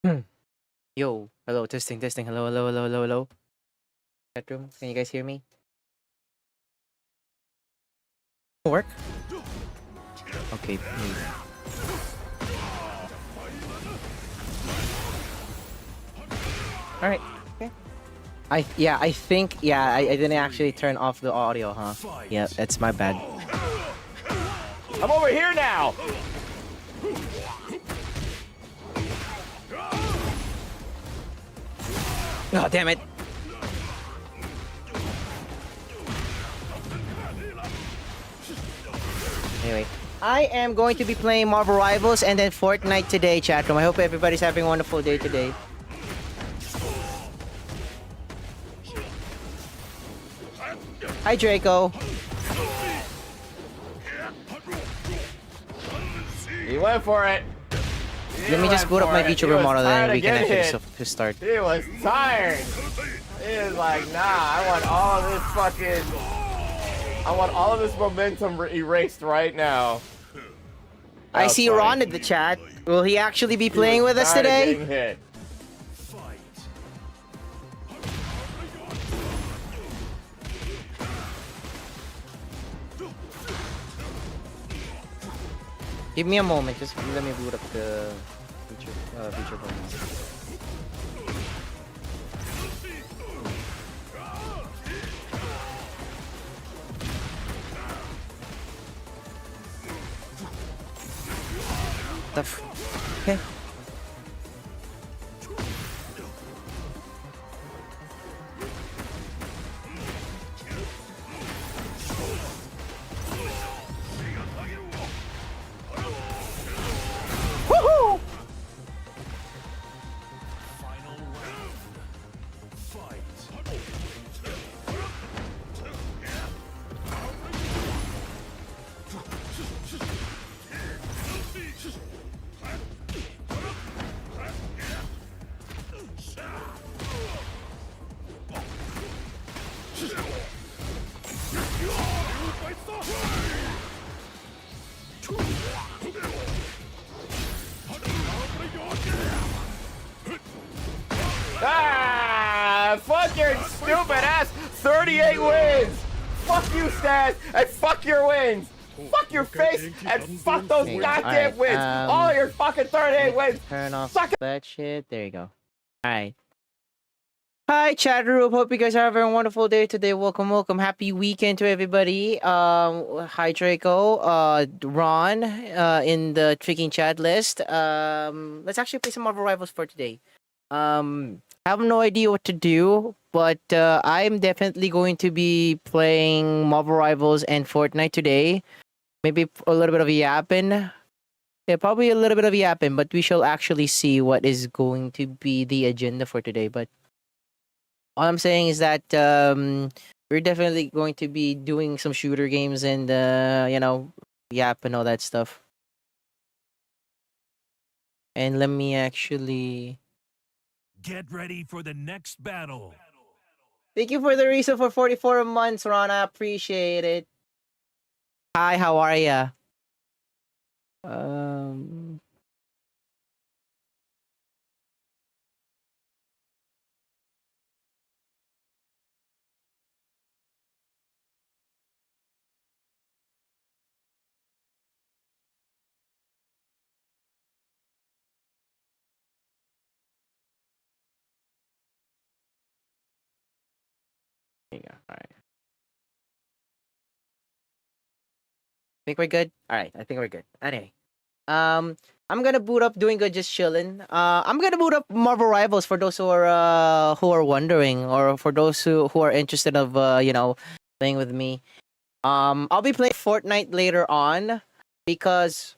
Yo, hello, testing, testing. Hello, hello, hello, hello, hello. Chat room, can you guys hear me? Work? Okay, please. All right. Okay. I didn't actually turn off the audio, huh? Yeah, that's my bad. I'm over here now! Oh, damn it. Anyway, I am going to be playing Marvel Rivals and then Fortnite today, chat room. I hope everybody's having a wonderful day today. Hi, Draco. He went for it. Let me just boot up my Vtuber model and we can actually start. He was tired. He was like, nah, I want all of this momentum erased right now. I see funny. Ron in the chat. Will he actually be playing with us Tired of today? getting hit. Give me a moment. Just let me boot up the feature model. Okay. Woohoo! Ah! Fuck your stupid ass 38 wins! Fuck you, Stas, and fuck your wins! Fuck your face and fuck those goddamn wins! All your fucking 38 wins! Turn off that shit. There you go. Alright. Hi, chat room. Hope you guys are having a wonderful day today. Welcome, welcome. Happy weekend to everybody. Hi, Draco. Ron, in the freaking chat list. Let's actually play some Marvel Rivals for today. I have no idea what to do, but I'm definitely going to be playing Marvel Rivals and Fortnite today. Maybe a little bit of yapping. Yeah, probably a little bit of yapping, but we shall actually see what is going to be the agenda for today. But all I'm saying is that we're definitely going to be doing some shooter games and yap and all that stuff. And let me actually get ready for the next battle. Thank you for the reason for 44 months, Ron. I appreciate it. Hi, how are ya? There you go. All right. Think we're good? All right. I think we're good. Anyway, I'm gonna boot up Doing Good, just chilling. I'm gonna boot up Marvel Rivals for those who are wondering, or for those who are interested of playing with me. I'll be playing Fortnite later on because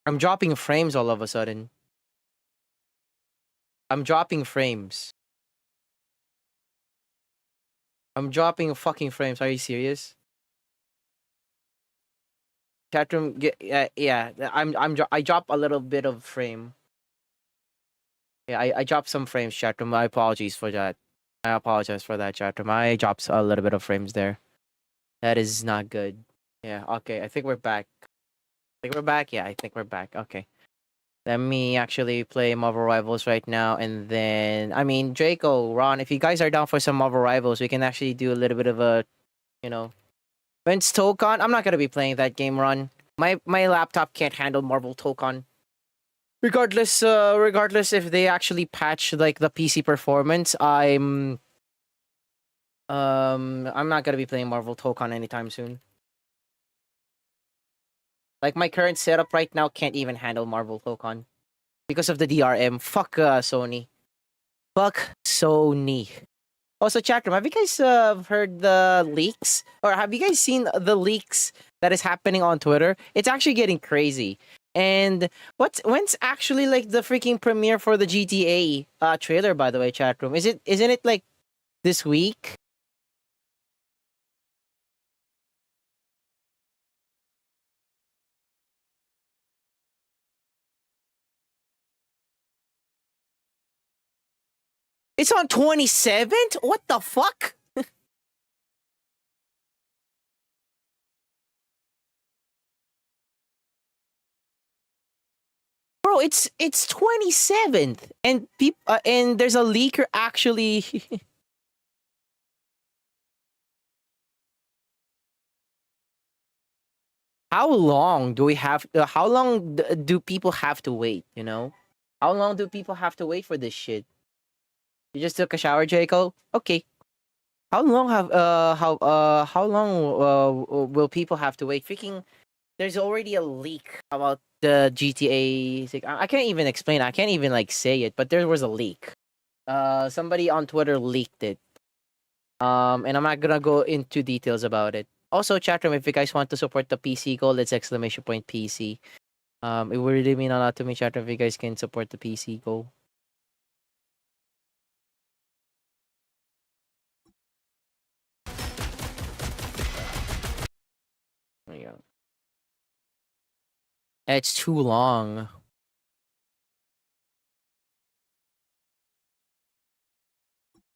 I'm dropping frames all of a sudden. I'm dropping frames. I'm dropping fucking frames. Are you serious? Chatroom, yeah. I drop a little bit of frame. Yeah, I dropped some frames, chatroom. My apologies for that. I apologize for that, chatroom. I dropped a little bit of frames there. That is not good. Yeah, okay. I think we're back. I think we're back. Yeah, I think we're back. Okay. Let me actually play Marvel Rivals right now, and then I mean Draco, Ron, if you guys are down for some Marvel Rivals, we can actually do a little bit of a, you know, Vince Tokon. I'm not gonna be playing that game, Ron. My laptop can't handle Marvel Tokon. Regardless if they actually patch like the PC performance, I'm not gonna be playing Marvel Tokon anytime soon. Like my current setup right now can't even handle Marvel Tokon because of the DRM. Fuck Sony. Fuck Sony. Also, chatroom, have you guys heard the leaks, or have you guys seen the leaks that is happening on Twitter? It's actually getting crazy. And when's actually like the freaking premiere for the GTA trailer? By the way, chatroom, isn't it like this week? It's on 27th. What the fuck? Bro, it's 27th, and and there's a leaker actually. How long do we have? How long do people have to wait? You know, how long do people have to wait for this shit? You just took a shower, Jaco. Okay. How long will people have to wait? Freaking, there's already a leak about the GTA. I can't even explain. I can't even like say it, but there was a leak. Somebody on Twitter leaked it. And I'm not gonna go into details about it. Also, chatroom, if you guys want to support the PC goal, it's exclamation point PC. It would really mean a lot to me, chatroom, if you guys can support the PC goal. There you go. It's too long.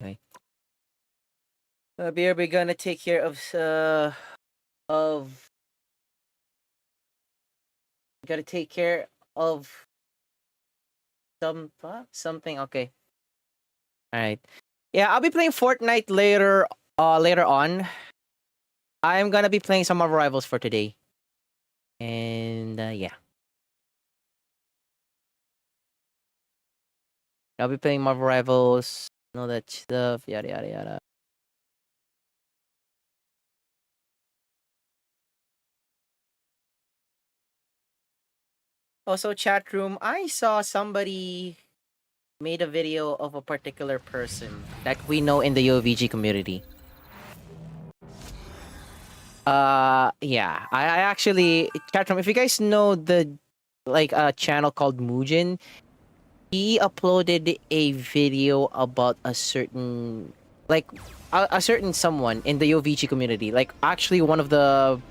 Okay. We're gonna take care of gotta take care of something. Okay. All right. Yeah, I'll be playing Fortnite later on. I'm gonna be playing some of Rivals for today. And yeah. I'll be playing Marvel Rivals, all that stuff, yada yada yada. Also, chat room, I saw somebody made a video of a particular person that we know in the UVG community. Yeah, I actually, chat room, if you guys know the like a channel called Mujin, he uploaded a video about a certain like a certain someone in the UVG community, like actually one of the,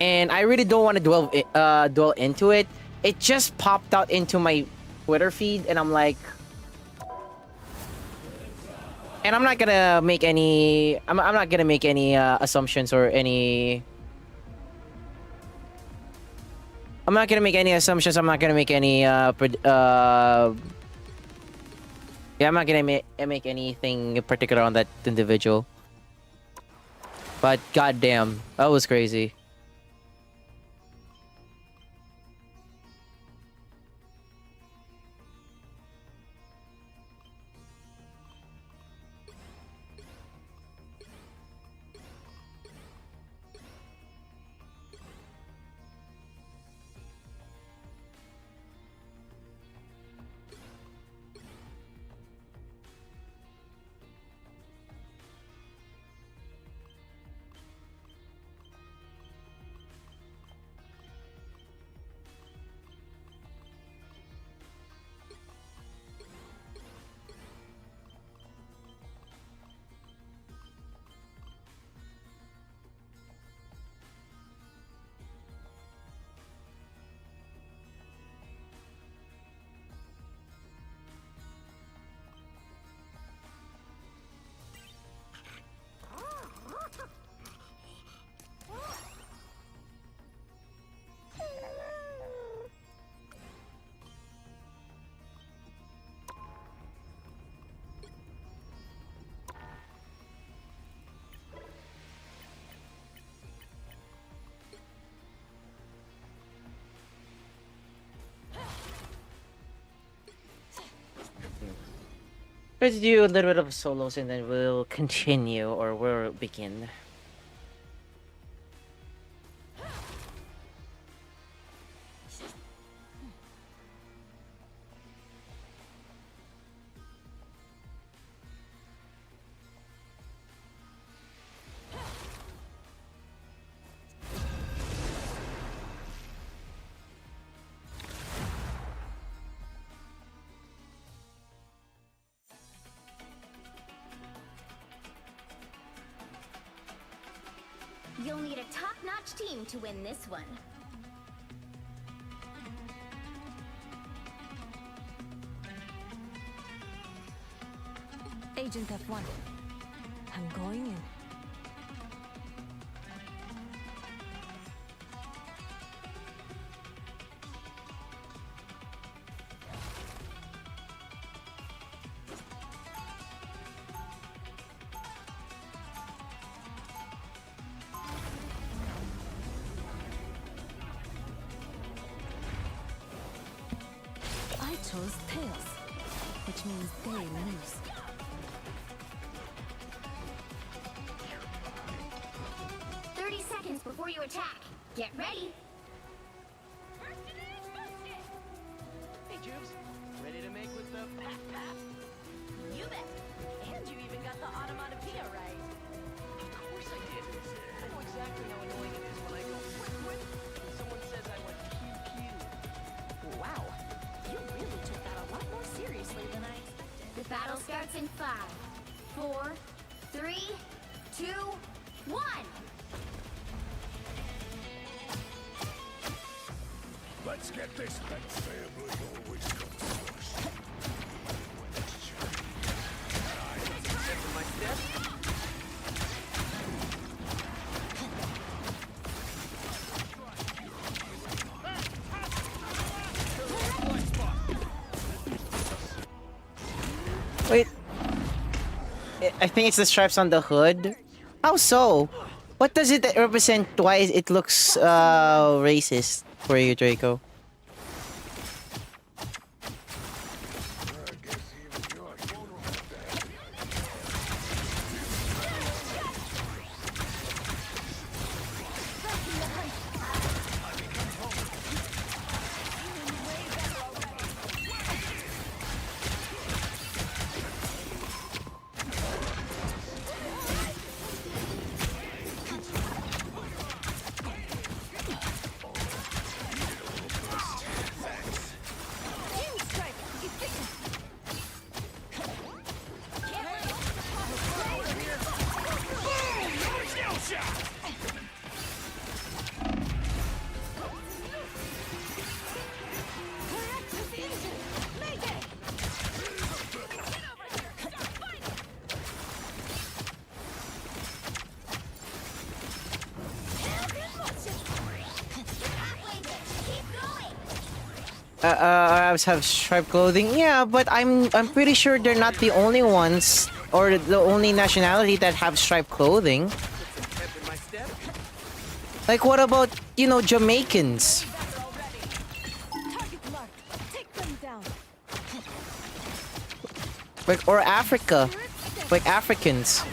and I really don't want to dwell into it. It just popped out into my Twitter feed, and I'm like, and I'm not gonna make any. I'm not gonna make any assumptions or any. I'm not gonna make any assumptions. I'm not gonna make any. Yeah, I'm not gonna make anything particular on that individual. But goddamn, that was crazy. Let's do a little bit of solos and then we'll continue or we'll begin. You'll need a top-notch team to win this one. Agent F1. I'm going in. I chose tails, which means they lose. Before you attack, get ready. Hey, Jubes, ready to make with the pat? You bet. And you even got the automatopoeia right. Of course I did. I know exactly how annoying it is when I go quit and someone says I went pew. Wow. You really took that a lot more seriously than I expected. The battle starts in 5, 4, 3, 2, 1. Let's get this. That family always comes first. My step. Wait. I think it's the stripes on the hood. How so? What does it represent? Why it looks racist for you, Draco? Arabs have striped clothing. Yeah, but I'm pretty sure they're not the only ones or the only nationality that have striped clothing. Like what about, you know, Jamaicans? Target marked. Take them down. Like or Africa. Like Africans.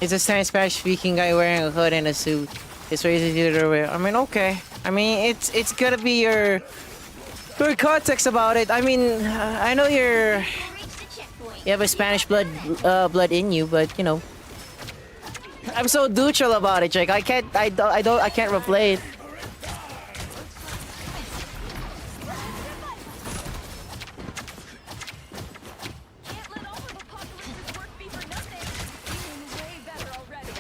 It's a Spanish-speaking guy wearing a hood and a suit. It's easy to wear. I mean, okay. I mean, it's gotta be your context about it. I mean, I know you have a Spanish blood in you, but you know. I'm so neutral about it, Jake. I can't replay it. Can't let all of Apocalypse's work be for nothing. Feeling way better already.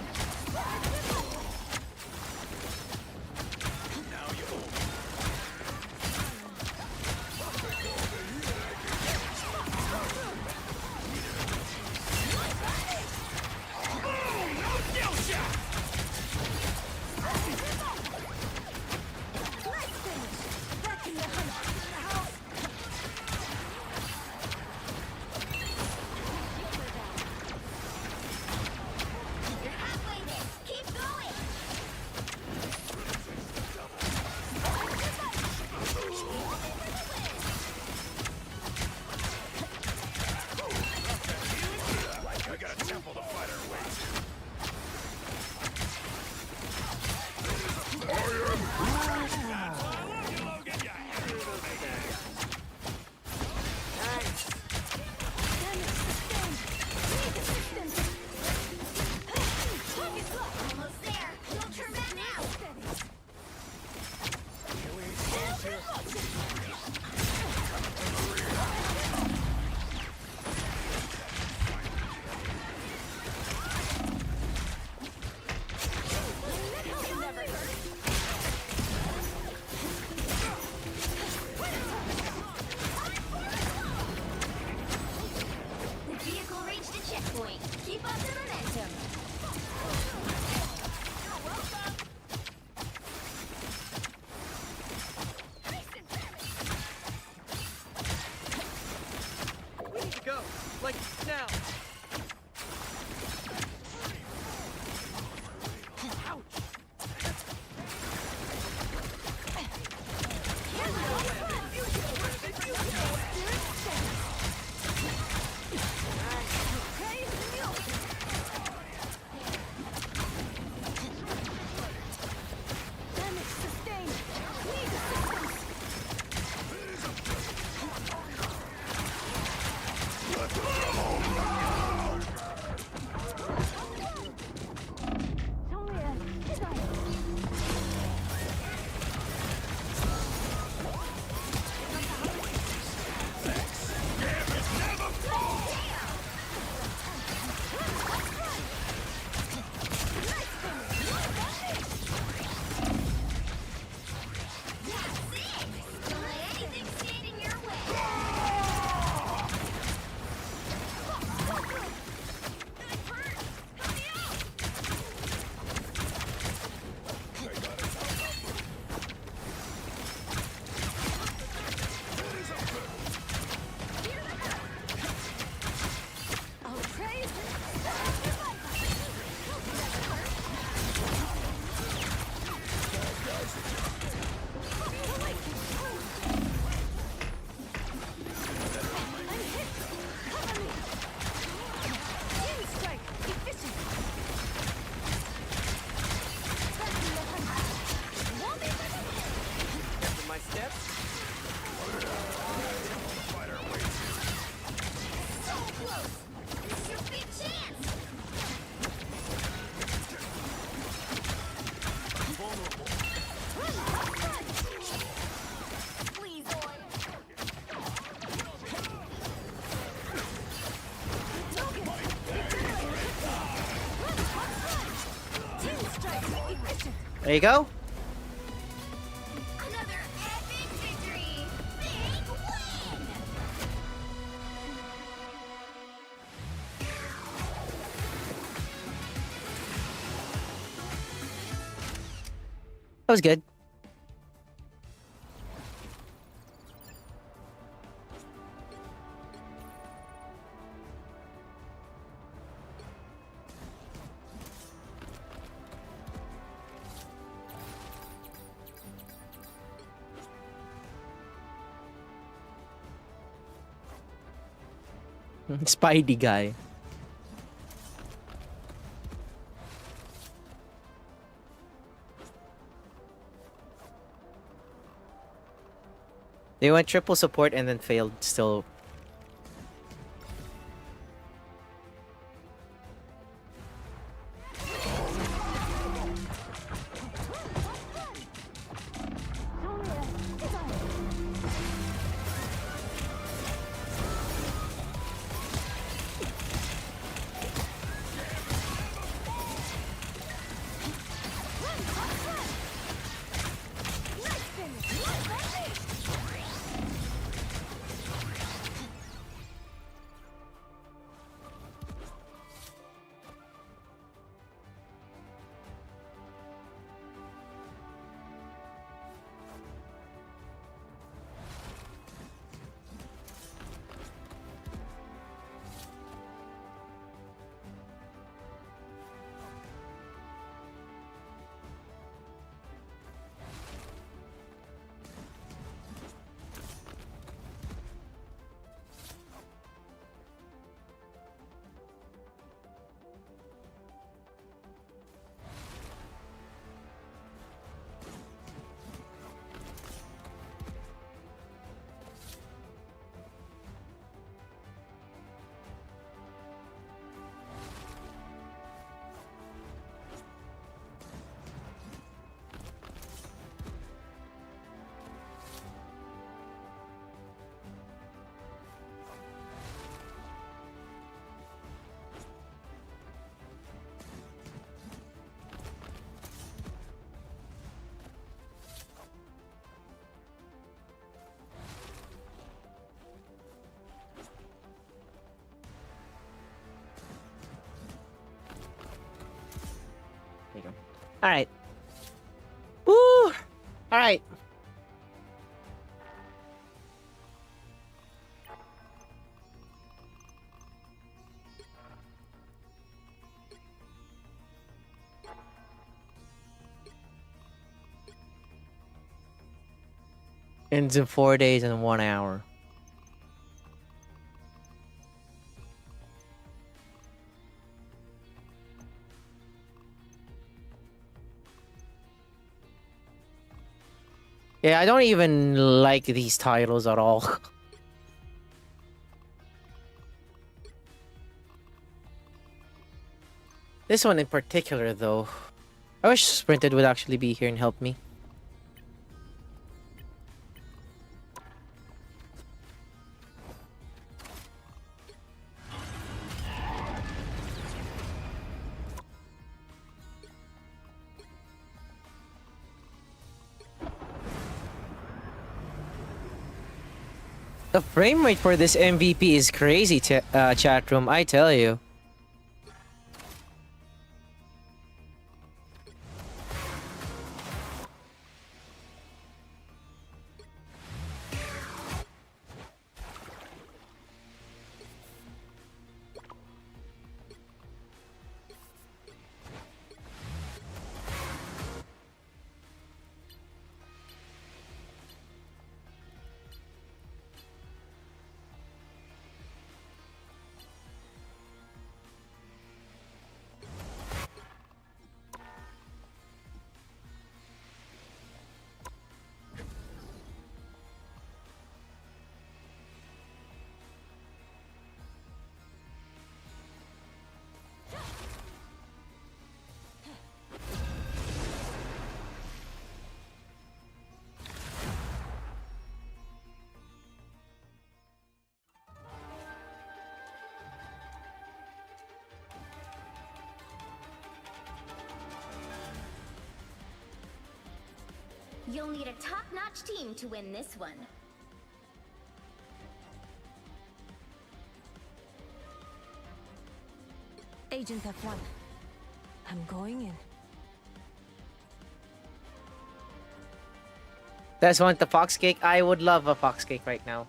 You're halfway there. Keep going. I got a temple to fight our way to. Almost there. Don't turn back now. The vehicle reached a checkpoint. Keep up the momentum. We need to go. Like, now. Damage sustained. Need assistance. That's it. Don't let anything stand in your way. I'll praise strike. Efficient. After my steps. So close. This is your big chance. Please, Oi. Team strike. Efficient. There you go. Another epic victory. Big win. That was good. Spidey guy. They went triple support and then failed still. All right. Woo! All right. Ends in 4 days and 1 hour. Yeah, I don't even like these titles at all. This one in particular, though. I wish Sprinted would actually be here and help me. The frame rate for this MVP is crazy, chat room, I tell you. You'll need a top-notch team to win this one. Agent F1. I'm going in. Guys want the fox cake? I would love a fox cake right now.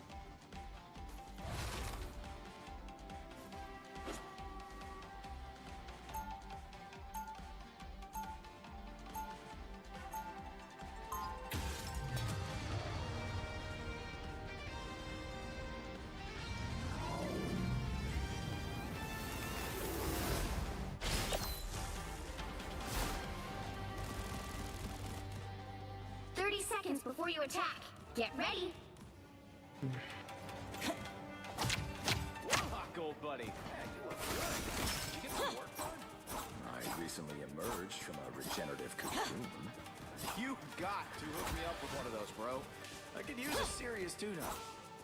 Before you attack, get ready. Hot gold, buddy. I recently emerged from a regenerative cocoon. You got to hook me up with one of those, bro. I could use a serious tune-up.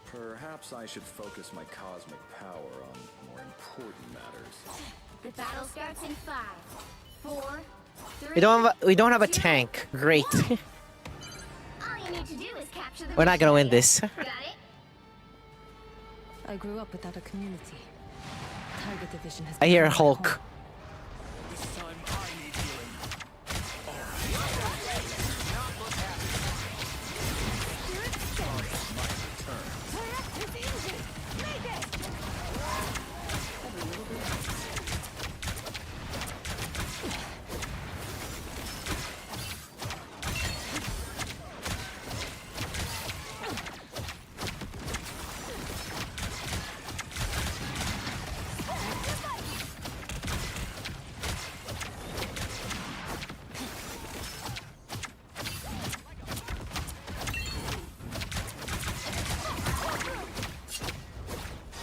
Perhaps I should focus my cosmic power on more important matters. The battle starts in 5, 4, 3. We don't have a tank. Great. All you need to do is capture the We're not gonna win area. this. Got it? I grew up without a community. Target division has I hear become my Hulk. home. This time I need healing.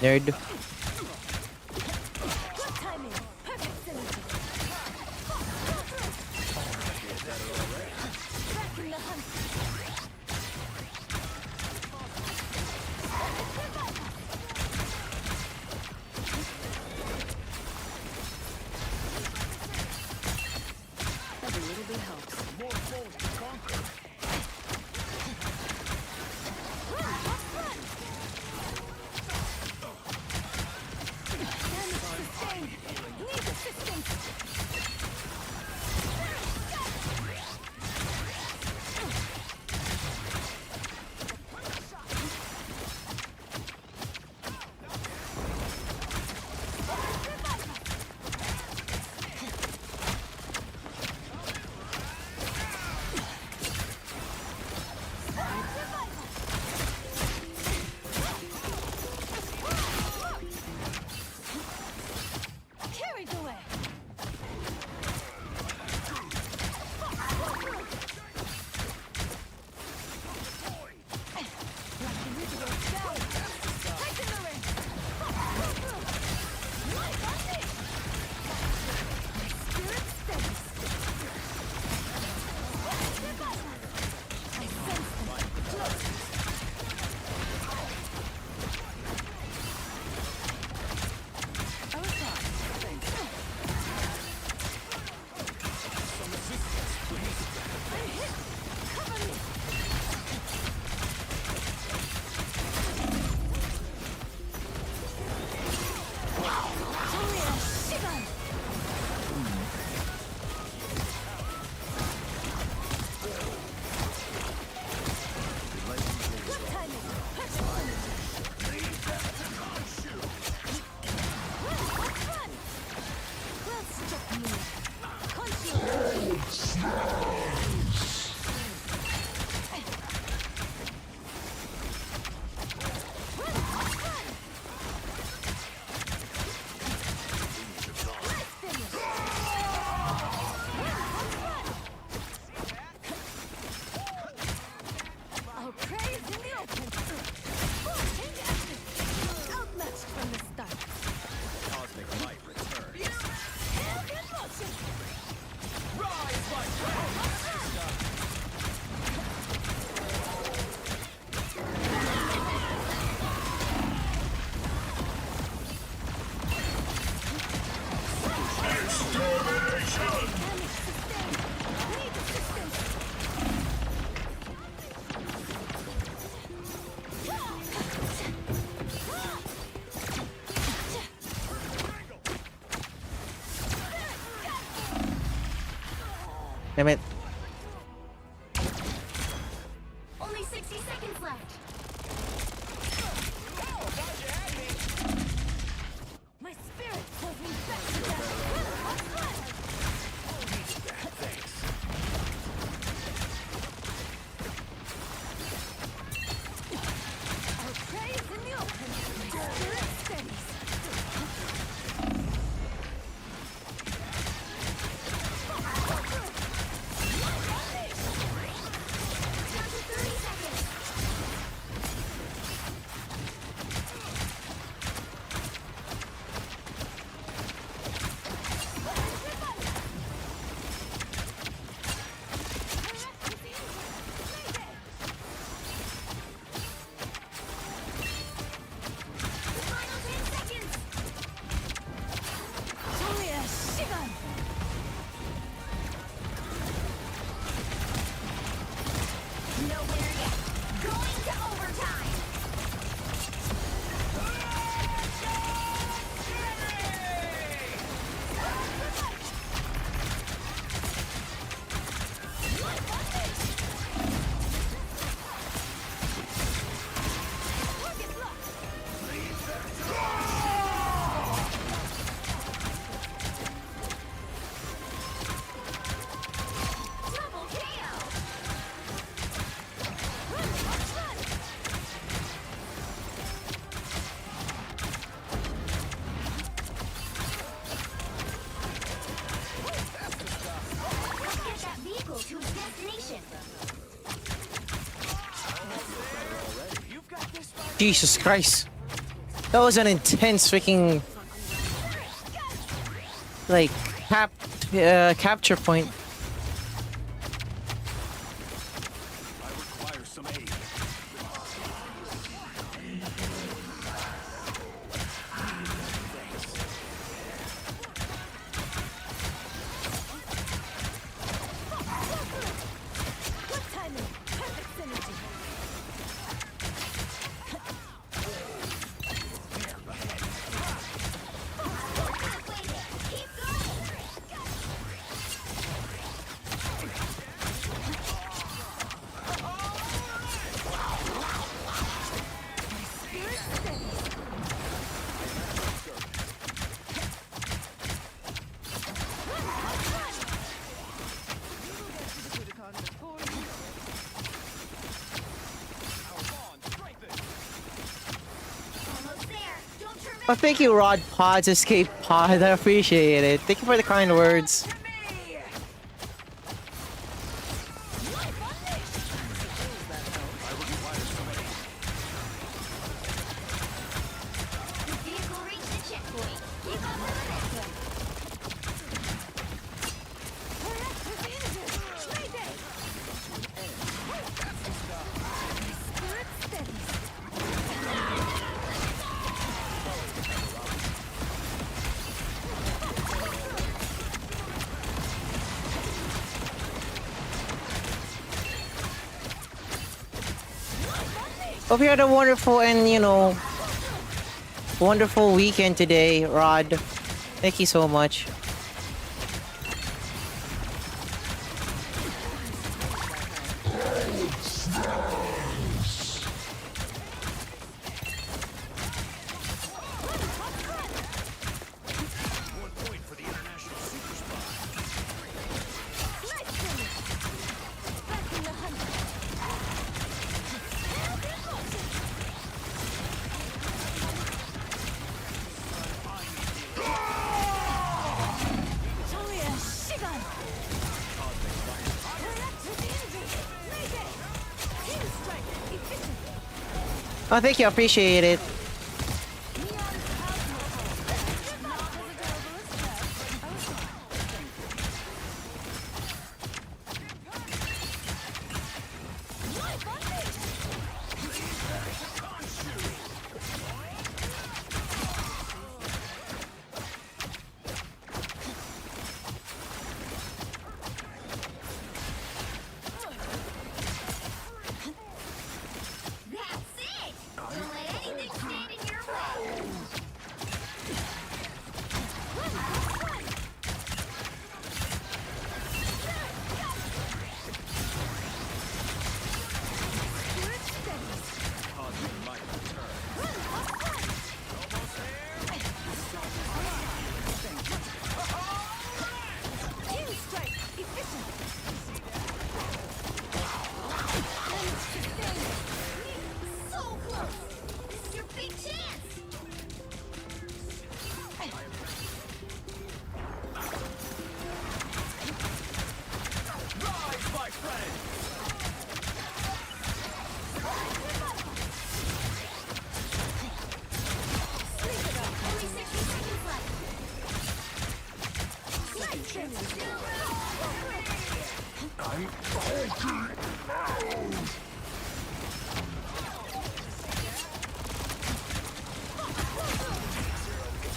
Nerd. Damn it. Only 60 seconds left. My spirit pulls me back to death. Our prey is in the open. My spirit steadies. Down to 30 seconds. The final 10 seconds. Julia Shigan. Nowhere yet. Going to overtime. Target locked. Double KO. Let's get that vehicle to its destination. Jesus Christ. That was an intense freaking like capture point. I require some aid. Good timing. Perfect synergy. Halfway there. Keep going. Spirit steadies. Almost there. Don't turn Oh, thank you, Rod Pods, Escape Pod. I appreciate it. Thank you for the kind words. The vehicle reached the checkpoint. Keep up the momentum. Mayday. Spirit steadies. Hope you had a wonderful and, wonderful weekend today, Rod. Thank you so much. Oh, thank you. I appreciate it. That's it! Don't let anything stand in your way!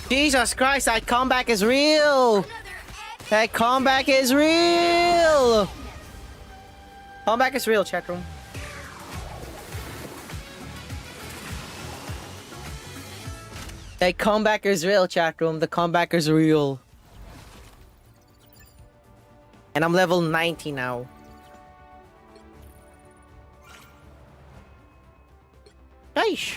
Jesus Christ, that comeback is real! That comeback is real! Comeback is real, chat room. That comeback is real, chat room. The comeback is real. And I'm level 90 now. Nice.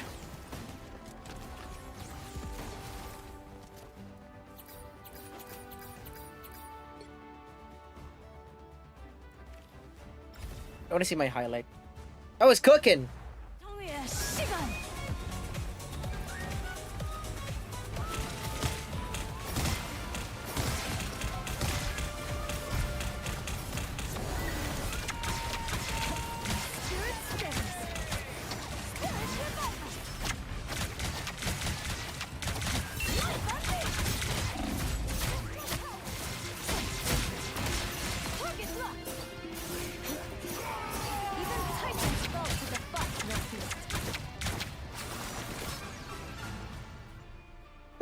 I want to see my highlight. I was cooking.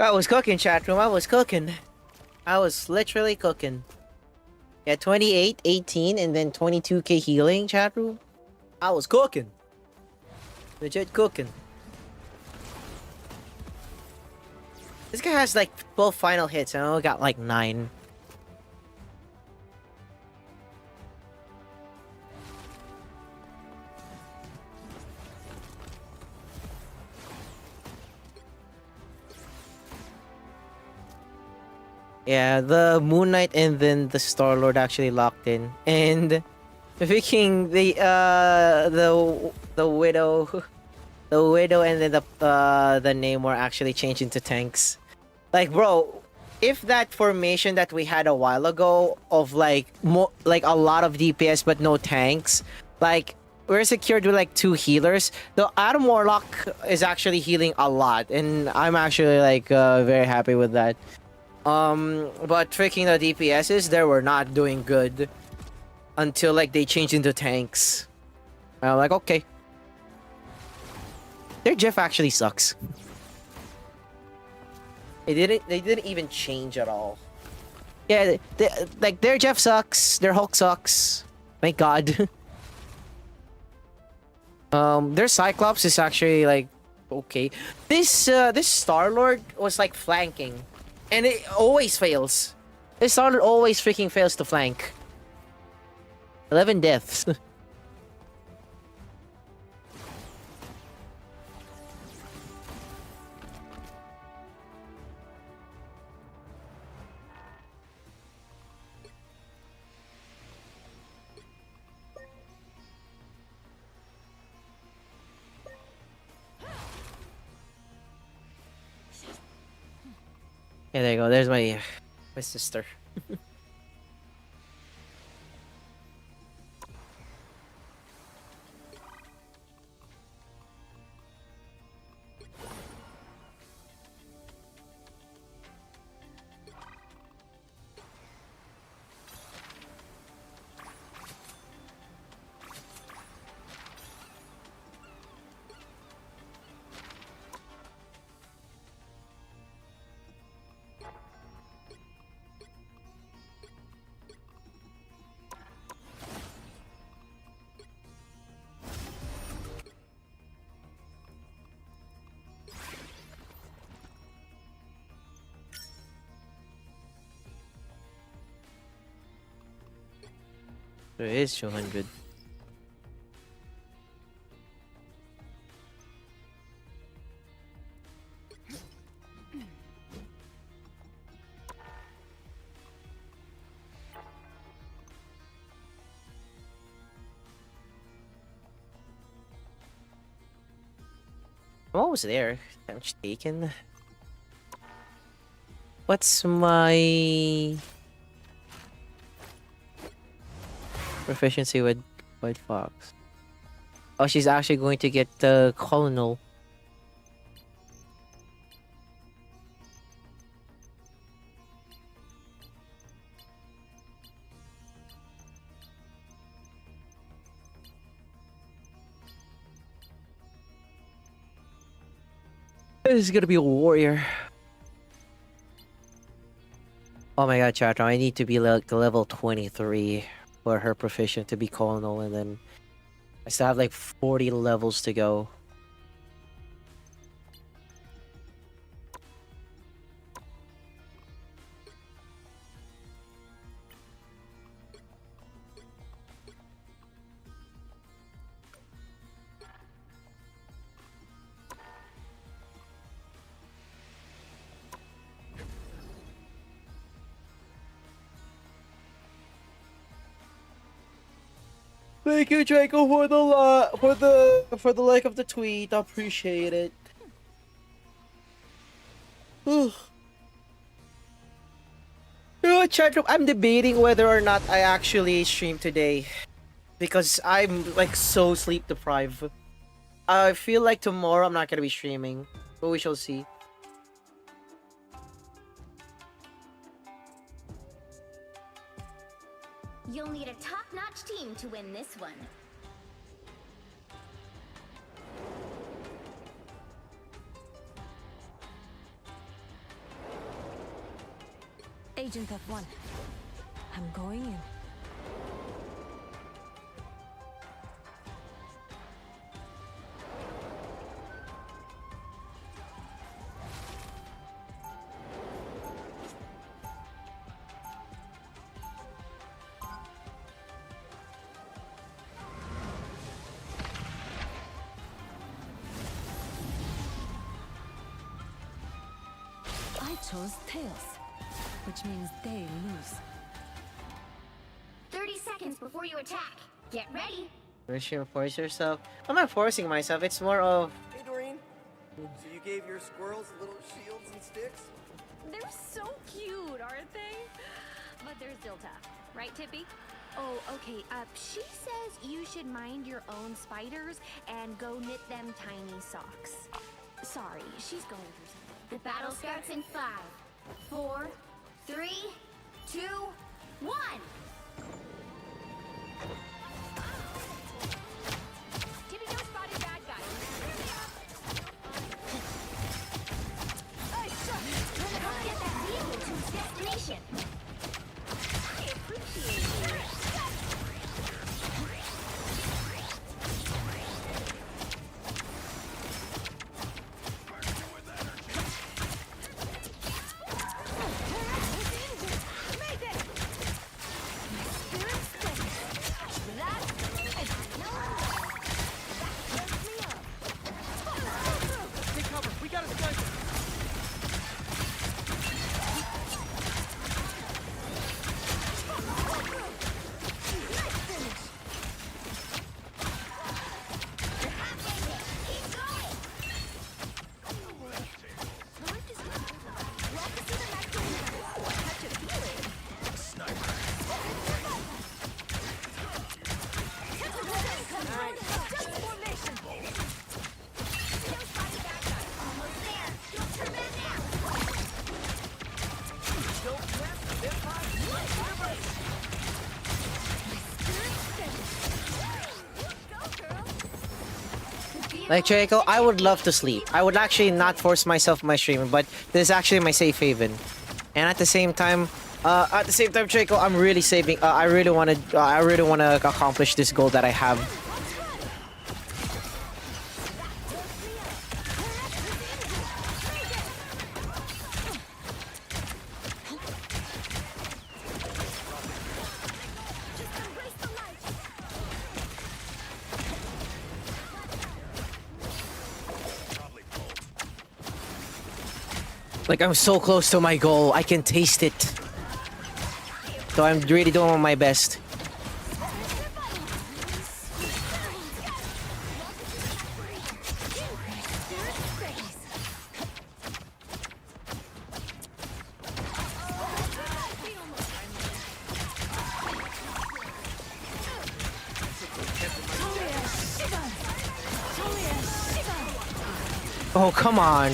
I was cooking, chat room. I was cooking. I was literally cooking. Yeah, 28, 18, and then 22k healing, chat room. I was cooking. Legit cooking. This guy has like 12 final hits, and I only got like 9. Yeah, the Moon Knight and then the Star Lord actually locked in, and freaking the Widow, the Widow, and then the Namor actually changed into tanks. Like, bro, if that formation that we had a while ago of like a lot of DPS but no tanks, like we're secured with like 2 healers. The Adam Warlock is actually healing a lot, and I'm actually like very happy with that. But freaking the DPSs, they were not doing good until like they changed into tanks. And I'm like, okay. Their Jeff actually sucks. They didn't even change at all. Yeah, like their Jeff sucks, their Hulk sucks. Thank God. Their Cyclops is actually like okay. This Star Lord was like flanking. And it always fails. This Star-Lord always freaking fails to flank. 11 deaths. Yeah, there you go. There's my sister. There is 200. I'm almost there. Damage taken. What's my proficiency with White Fox? Oh, she's actually going to get the Colonel. This is gonna be a warrior. Oh my god, chat, I need to be like level 23 for her proficient to be colonel, and then I still have like 40 levels to go. Thank you, Draco, for the like of the tweet. I appreciate it. You know what, chat room? I'm debating whether or not I actually stream today because I'm like so sleep deprived. I feel like tomorrow I'm not gonna be streaming, but we shall see. You'll need a top-notch team to win this one. Agent F1. I'm going in. I chose tails, which means they lose. 30 seconds before you attack. Get ready. Wish you force yourself. I'm not forcing myself. It's more of Hey, Doreen. So you gave your squirrels little shields and sticks? They're so cute, aren't they? But they're still tough. Right, Tippy? Oh, okay. She says you should mind your own spiders and go knit them tiny socks. Sorry, she's going through something. The battle starts in 5, 4, 3, 2, 1. Tippy, no spotted bad guys. Let's get that vehicle to its destination. I appreciate it. like Draco. I would love to sleep. I would actually not force myself in my stream, but this is actually my safe haven. And at the same time, Draco, I'm really saving. I really want to accomplish this goal that I have. Like, I'm so close to my goal. I can taste it. So I'm really doing my best. Oh, come on.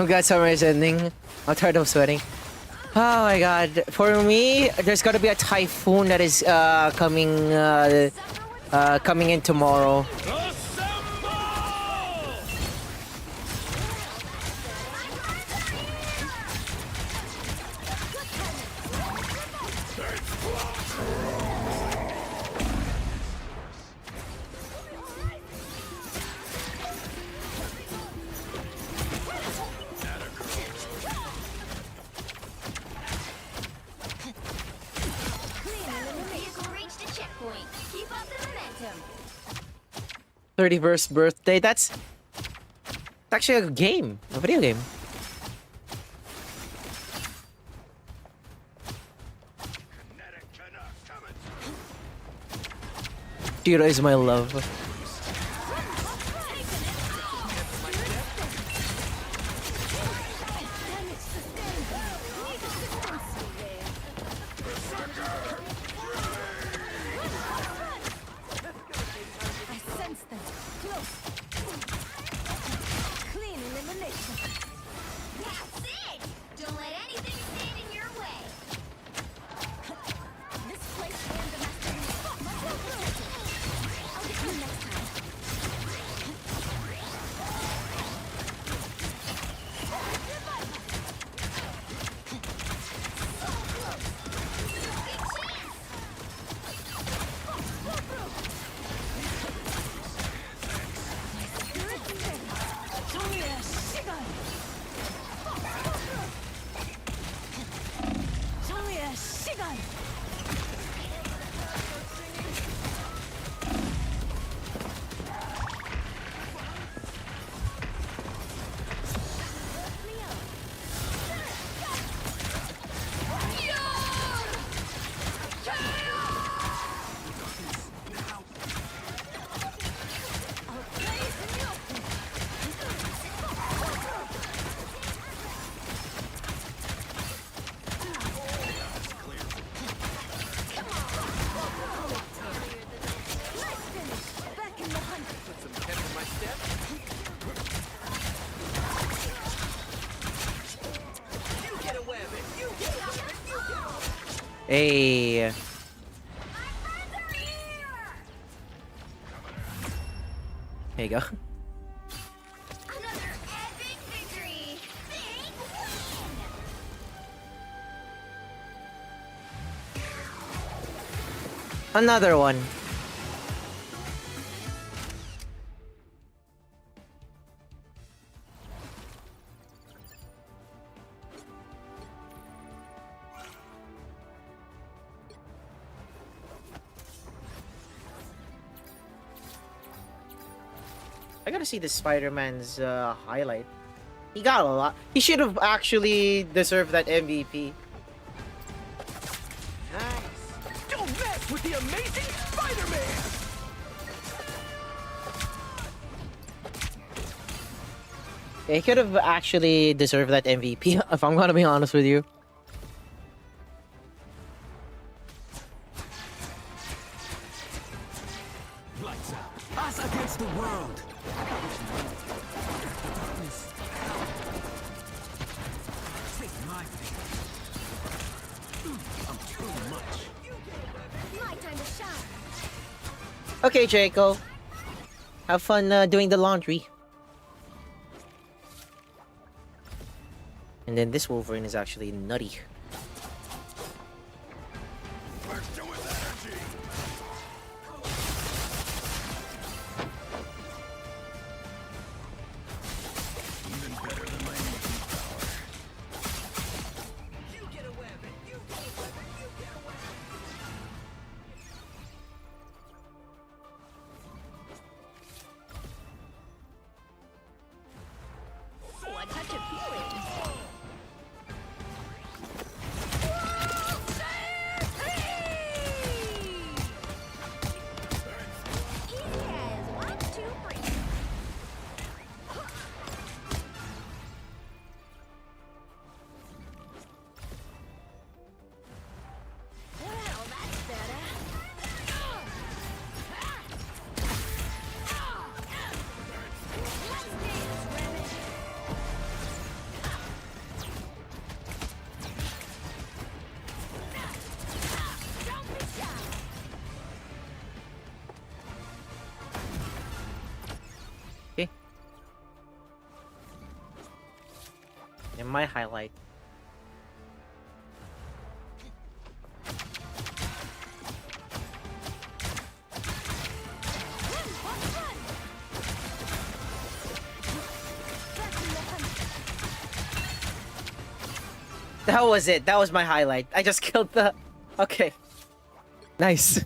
I'm glad summer is ending. I'm tired of sweating. Oh my god. For me, there's gotta be a typhoon that is coming in tomorrow. Assemble! 31st birthday. That's actually a game, a video game. Shiro is my love. Hey. There you go. Another epic victory. Big win. Another one. I gotta see the Spider-Man's highlight. He got a lot. He should have actually deserved that MVP. Nice. Don't mess with the amazing Spider-Man! Yeah, he could have actually deserved that MVP, if I'm gonna be honest with you. Lights out. Us against the world. Take my thing. I'm too much. My time to shine. Okay, Draco. Have fun doing the laundry. And then this Wolverine is actually nutty. Oh, a touch of feelings. my highlight. That was it. That was my highlight. I just killed the... Okay. Nice.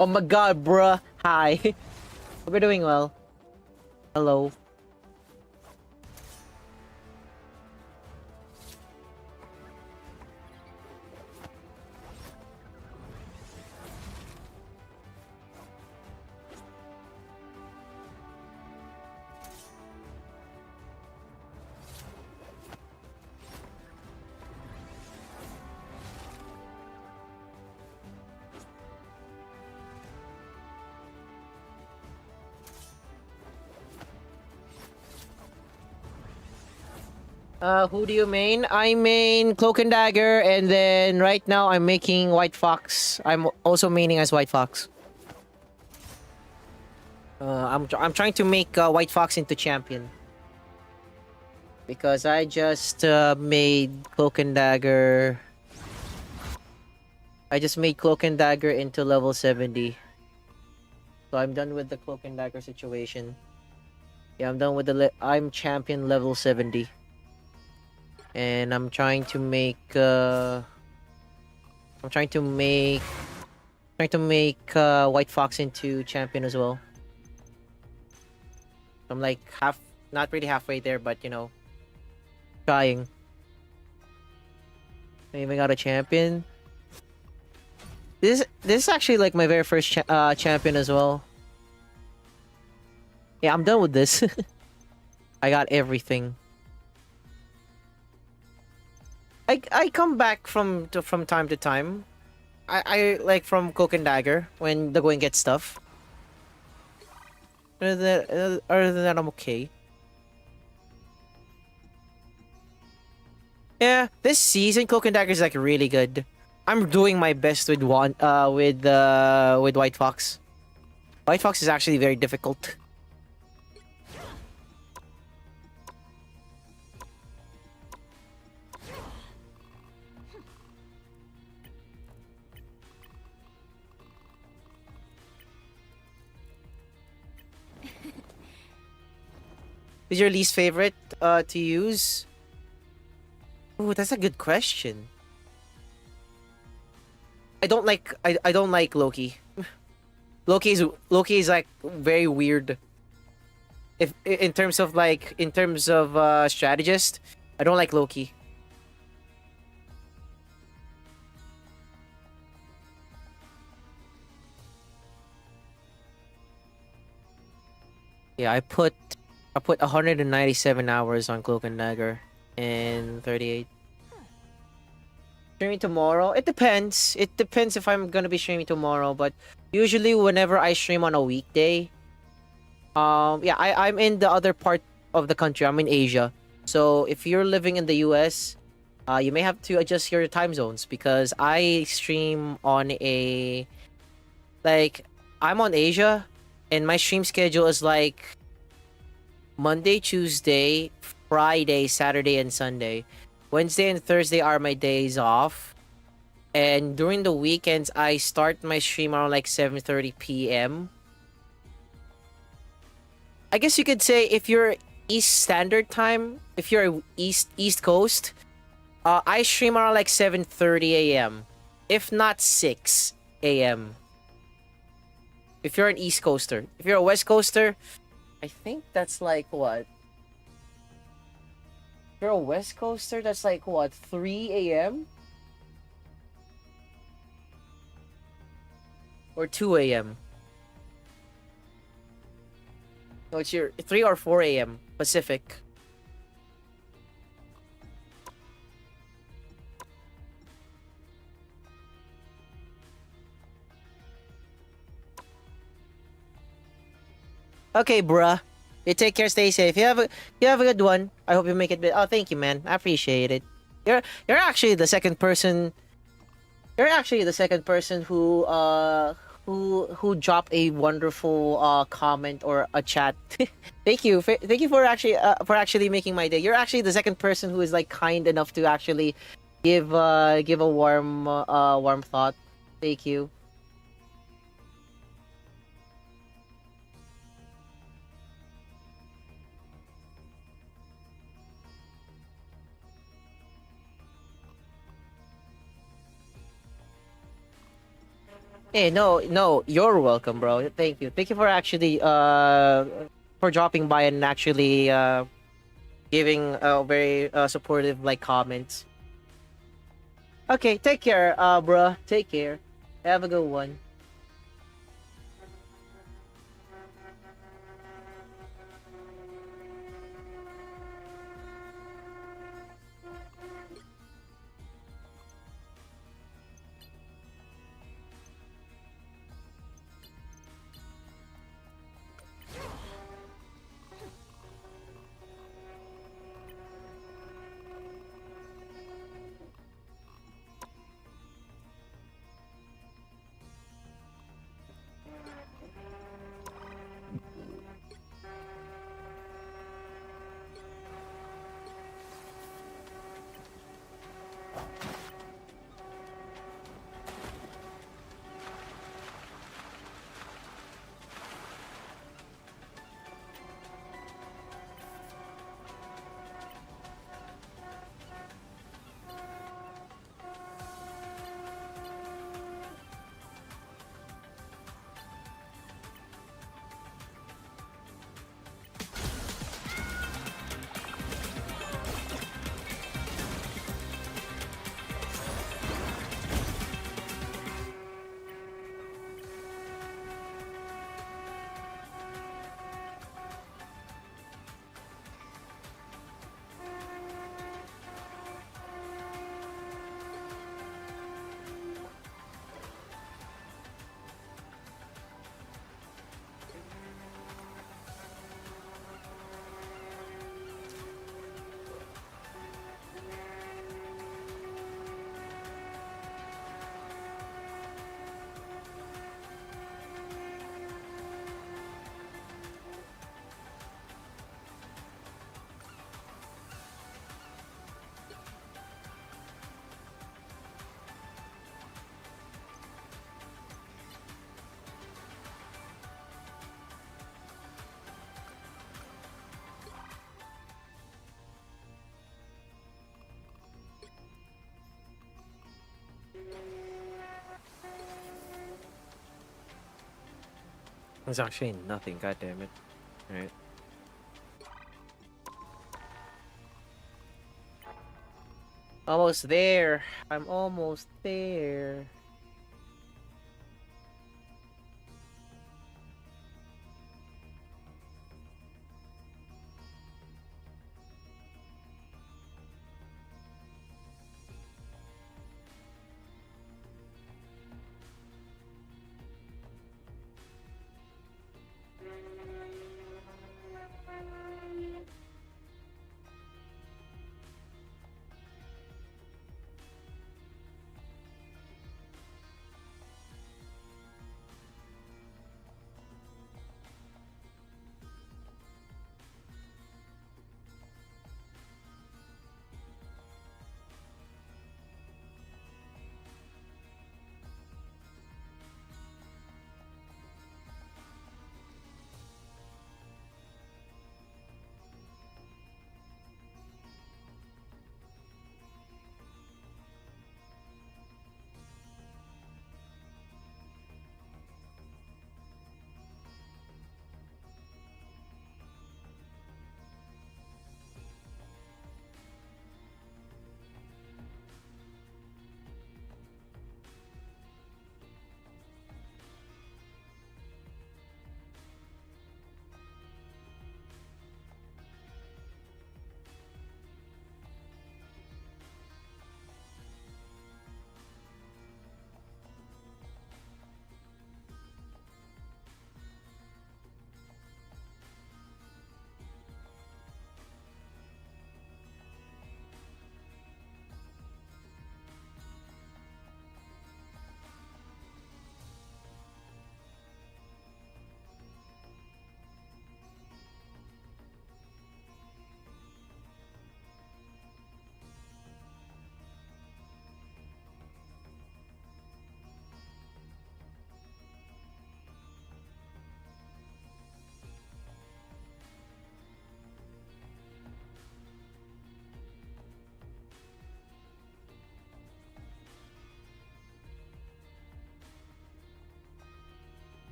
Oh my god, bruh. Hi. Hope you're doing well. Hello. Who do you main? I main Cloak and Dagger, and then right now I'm making White Fox. I'm also maining as White Fox. I'm trying to make White Fox into champion. Because I just made Cloak and Dagger. I just made Cloak and Dagger into level 70. So I'm done with the Cloak and Dagger situation. Yeah, I'm done with the I'm champion level 70. And I'm trying to make White Fox into champion as well. I'm like not really halfway there, but you know, trying. I even got a champion. This is actually like my very first champion as well. Yeah, I'm done with this. I got everything. I come back from time to time. I like from Cloak and Dagger when the going gets tough. Other than that, I'm okay. Yeah, this season Cloak and Dagger is like really good. I'm doing my best with White Fox. White Fox is actually very difficult. Who's your least favorite to use? Oh, that's a good question. I don't like Loki. Loki is like very weird. If in terms of strategist, I don't like Loki. Yeah, I put 197 hours on Cloak and Dagger and 38. Streaming tomorrow? It depends. It depends if I'm gonna be streaming tomorrow, but usually whenever I stream on a weekday, yeah, I'm in the other part of the country. I'm in Asia. So if you're living in the US, you may have to adjust your time zones because I stream on I'm on Asia and my stream schedule is like Monday, Tuesday, Friday, Saturday, and Sunday. Wednesday and Thursday are my days off. And during the weekends, I start my stream around like 7:30 p.m. I guess you could say if you're East Standard Time, if you're East Coast, I stream around like 7:30 a.m. If not 6 a.m. If you're an East Coaster. If you're a West Coaster, I think that's like what? If you're a West Coaster, that's like what? 3 a.m.? Or 2 a.m.? No, it's your 3 or 4 a.m. Pacific. Okay, bruh. You take care, stay safe. You have a good one. I hope you make it. Oh, thank you, man. I appreciate it. You're actually the second person. You're actually the second person who dropped a wonderful comment or a chat. Thank you. Thank you for actually making my day. You're actually the second person who is like kind enough to actually give a warm thought. Thank you. Hey, no, you're welcome, bro. Thank you. Thank you for actually for dropping by and actually giving very supportive like comments. Okay, take care, bro. Take care. Have a good one. There's actually nothing. God damn it! All right. Almost there. I'm almost there.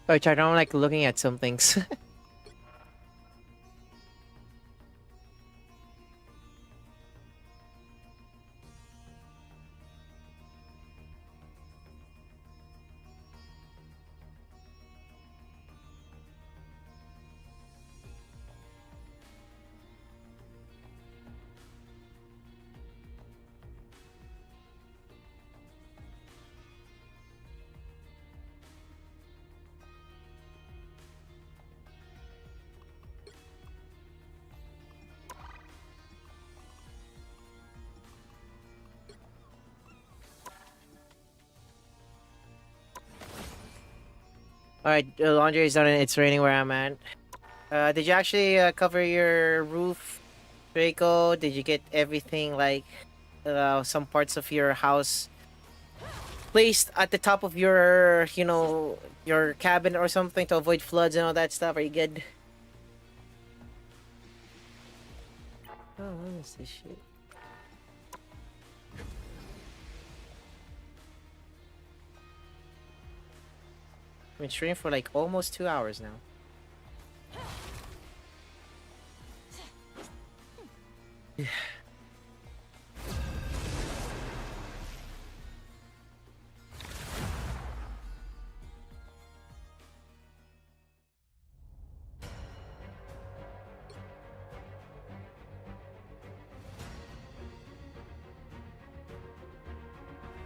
Oh, Chad, I'm like looking at some things. Alright, the laundry is done and it's raining where I'm at. Did you actually cover your roof, Draco? Did you get everything, like, some parts of your house placed at the top of your, your cabin or something to avoid floods and all that stuff? Are you good? Oh, what is this shit? I've been streaming for like almost 2 hours now. Yeah.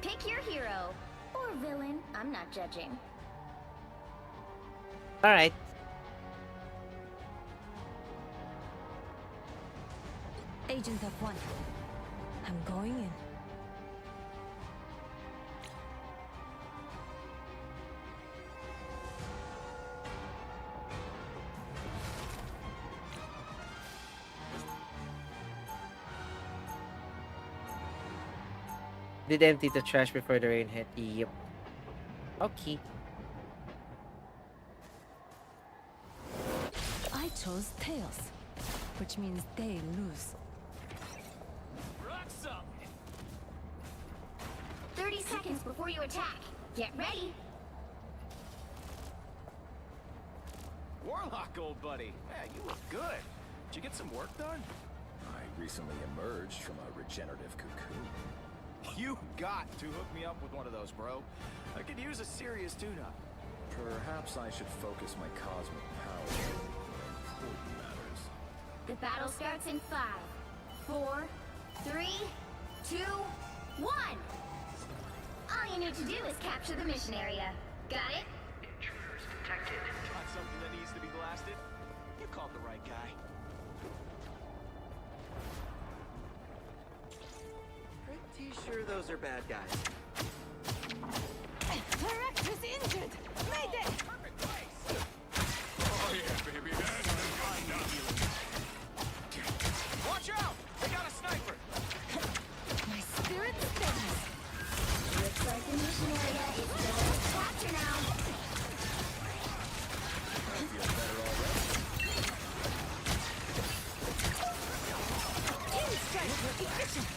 Pick your hero. Or villain. I'm not judging. Alright. Agent of One. I'm going in. Did empty the trash before the rain hit. Yep. Okay. I chose Tails, which means they lose. Rocks up! 30 seconds before you attack. Get ready. Warlock, old buddy. Man, you look good. Did you get some work done? I recently emerged from a regenerative cocoon. You got to hook me up with one of those, bro. I could use a serious tune-up. Perhaps I should focus my cosmic power on more important matters. The battle starts in 5, 4, 3, 2, 1. All you need to do is capture the mission area. Got it? Intruders detected. Got something that needs to be blasted? You called the right guy. Pretty sure those are bad guys. Director's injured! Mayday! Perfect place! Oh yeah, baby, that's Watch out! They got a sniper! My spirit stands. Looks like the mission area is still capture now. I feel better already. Team strike for efficient.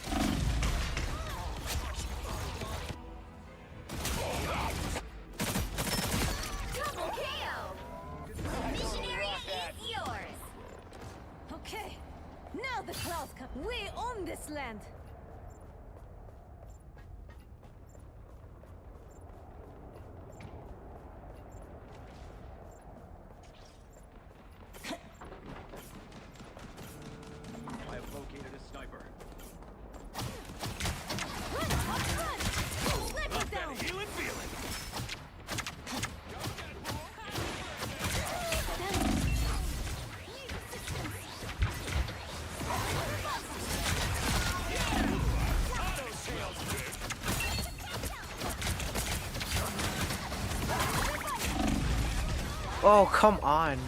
Double KO. Mission area is yours. Okay, now the clouds come. We own this land. I have located a sniper. Run, run! Sniper down! healing feeling. Oh, come on.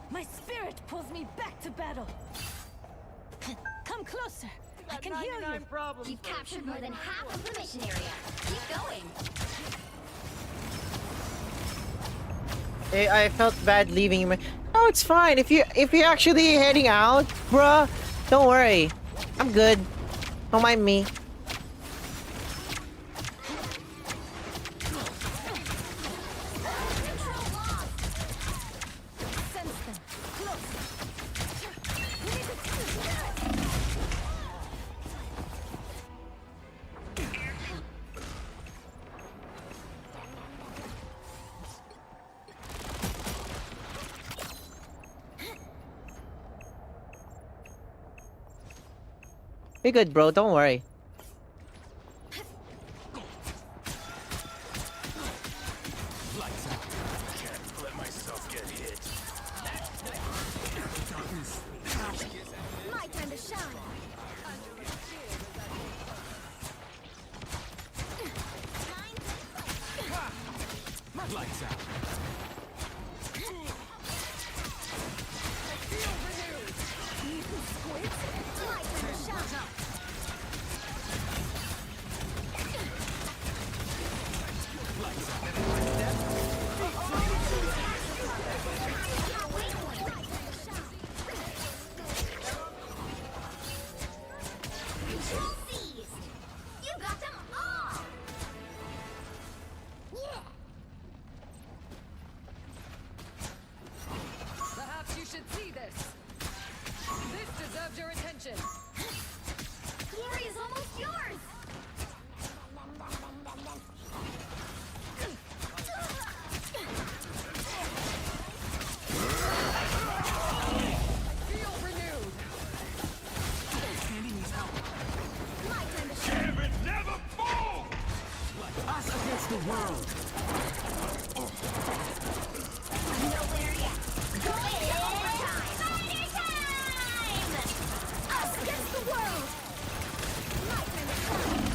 My spirit pulls me back to battle. Come closer. I can hear you. You've captured more than half of the mission area. Keep going. I felt bad leaving him. No, it's fine. If you're actually heading out, bruh, don't worry. I'm good. Don't mind me. Sense them. Close. Be good, bro. Don't worry. Let myself get hit. My time to shine. Lights out. My time to shine. Control seized. You got them all. Yeah. Perhaps you should see this. This deserves your attention. Glory is almost yours. Feel renewed. My time to shine. Damn it, never fall! Us against the world. Nowhere yet. Going to overtime. Spider time! Us against the world. My time to shine.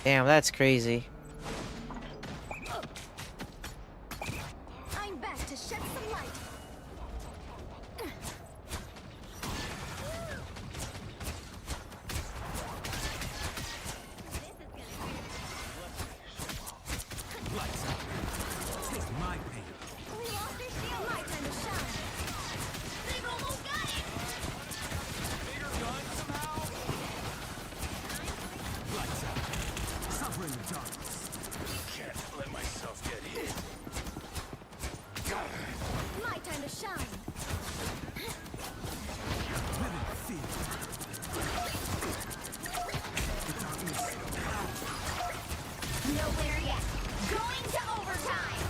Damn, that's crazy. I'm back to shed some light. Take my pain. We lost their shield. My time to shine. They've almost got it. Lights out. Suffer in the darkness. Can't let myself get hit. My time to shine. Living fear. The darkness. Nowhere yet. Going to overtime.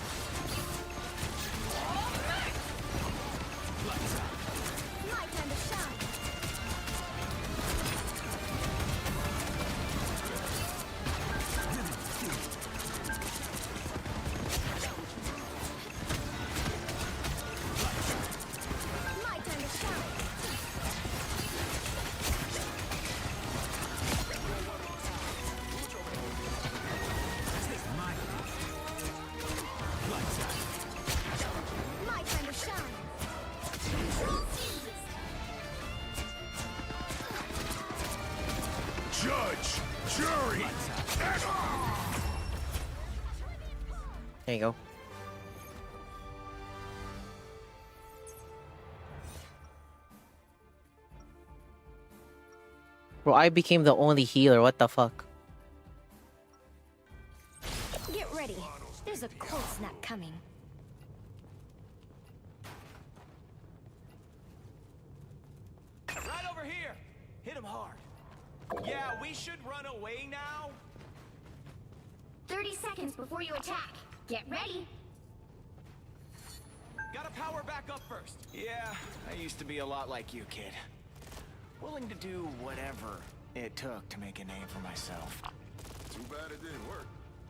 Lights out. My time to shine. Living fear. My time to shine. Take my pain. Lights out. My time to shine. Control seized. Judge, jury, There you go. Bro, I became the only healer. What the fuck? Get ready. There's a cold snap coming. Right over here. Hit him hard. Yeah, we should run away now. 30 seconds before you attack. Get ready. Gotta power back up first. Yeah, I used to be a lot like you, kid. Willing to do whatever it took to make a name for myself. Too bad it didn't work.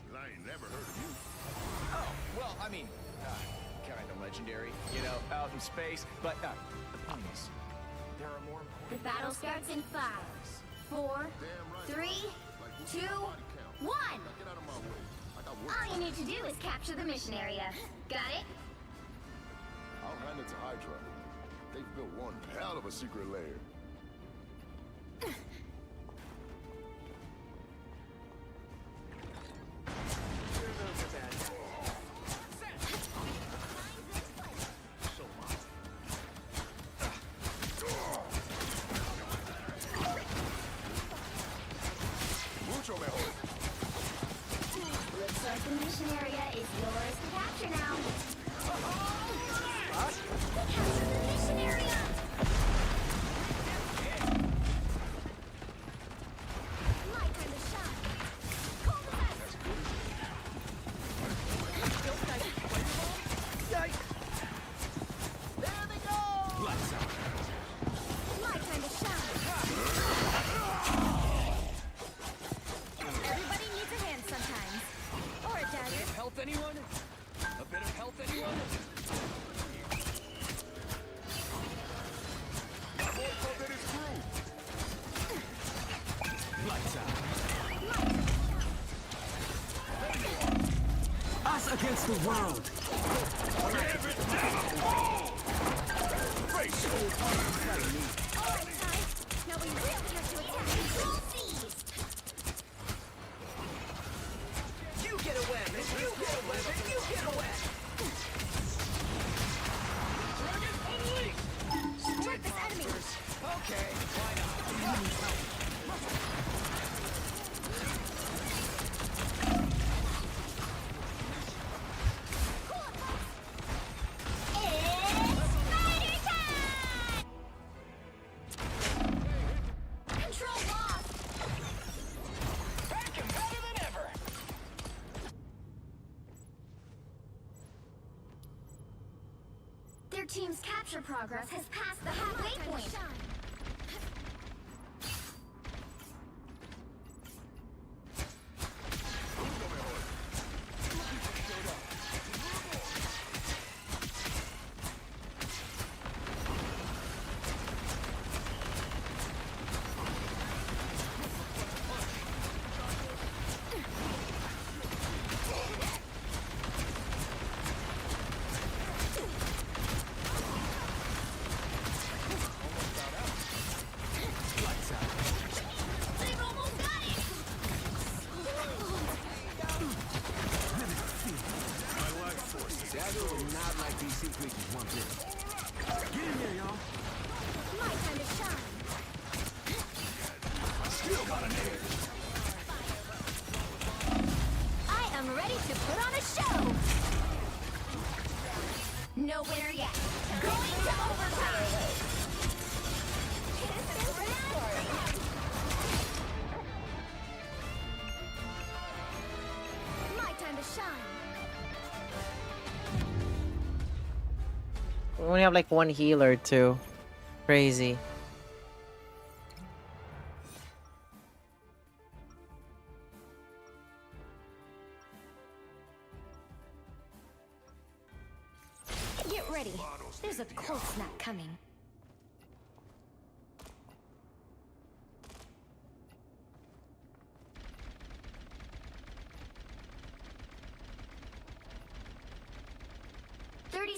'Cause I ain't never heard of you. Oh, well, I mean, kind of legendary, you know, out in space. But the point is, there are more The battle starts in 5, 4, Damn right. 3, Like, who's 2, your body count? 1. Now get out of my way. I got work. All you need to do is capture the mission area. Got it? I'll hand it to Hydra. They've built one hell of a secret lair. the world. Now we really have to attack. Control seize. You get a weapon! You get a weapon! You get a weapon! Strike this enemy. Okay, why not? It's spider time! Control lost. Back and better than ever. Their team's capture progress has passed the halfway point. They've almost got it! Shadow will not like these sea creatures one bit. Get in there, y'all. My time to shine. Still got an edge. I am ready to put on a show! No winner yet. Going to overtime! My time to shine. We only have like one healer too. Crazy. Get ready. There's a cold snap coming.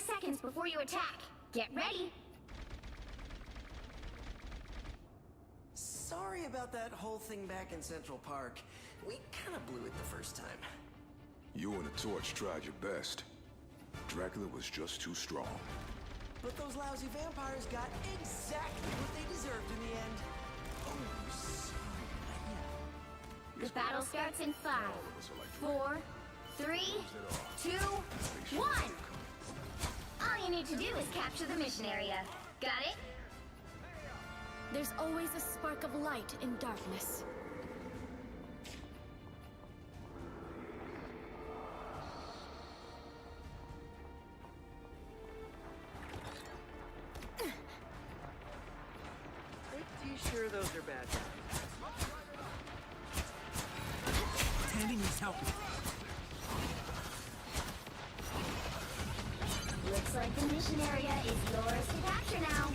Seconds before you attack. Get ready. Sorry about that whole thing back in Central Park. We kind of blew it the first time. You and the Torch tried your best. Dracula was just too strong. But those lousy vampires got exactly what they deserved in the end. Oh, sorry. The battle starts in 5, 4, 3, 2, 1. All you need to do is capture the mission area. Got it? There's always a spark of light in darkness. Pretty sure those are bad guys. Tandy needs help. Looks like the mission area is yours to capture now.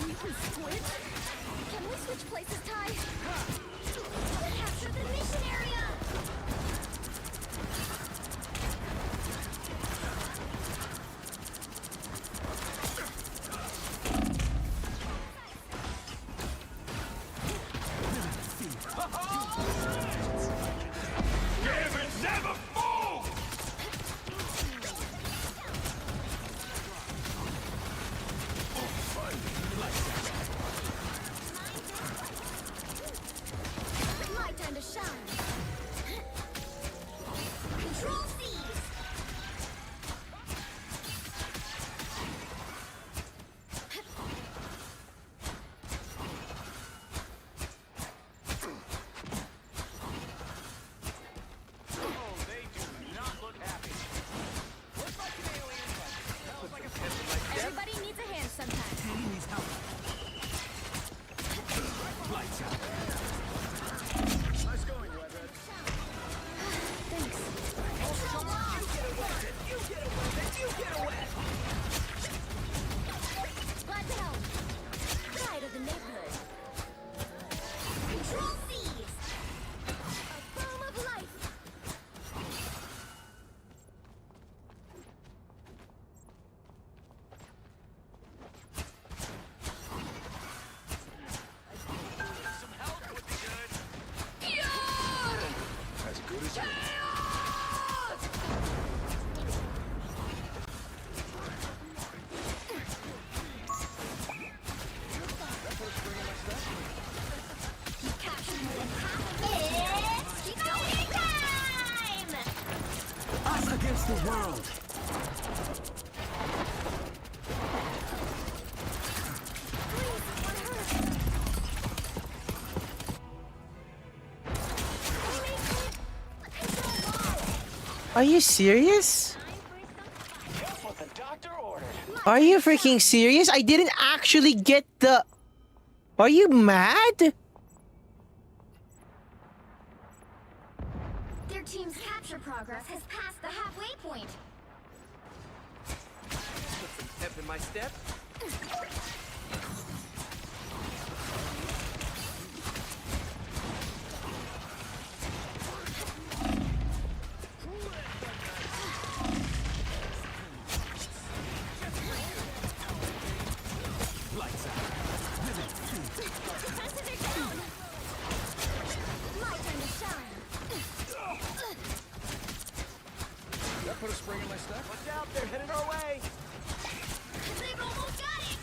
We can switch? Can we switch places, Ty? Capture the mission area! My time to shine. Us against the world. Are you serious? Are you freaking serious? I didn't actually get the... Are you mad? Their team's capture progress has passed the halfway point. Put some pep in my step. Put a spring in my step. Watch out, they're headed our way. They've almost got it.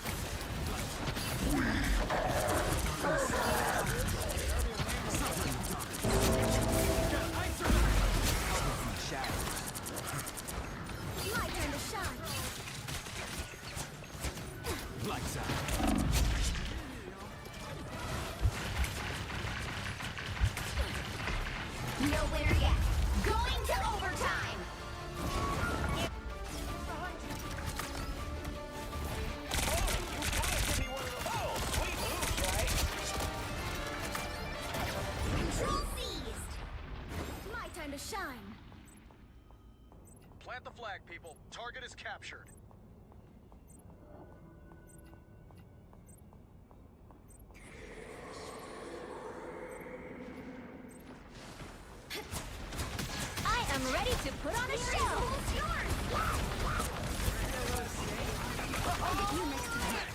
My turn to shine. Lights out. Nowhere yet. Going to overtime. Control seized. My time to shine. Plant the flag, people. Target is captured. I am ready to put on a show. I'll get you next time.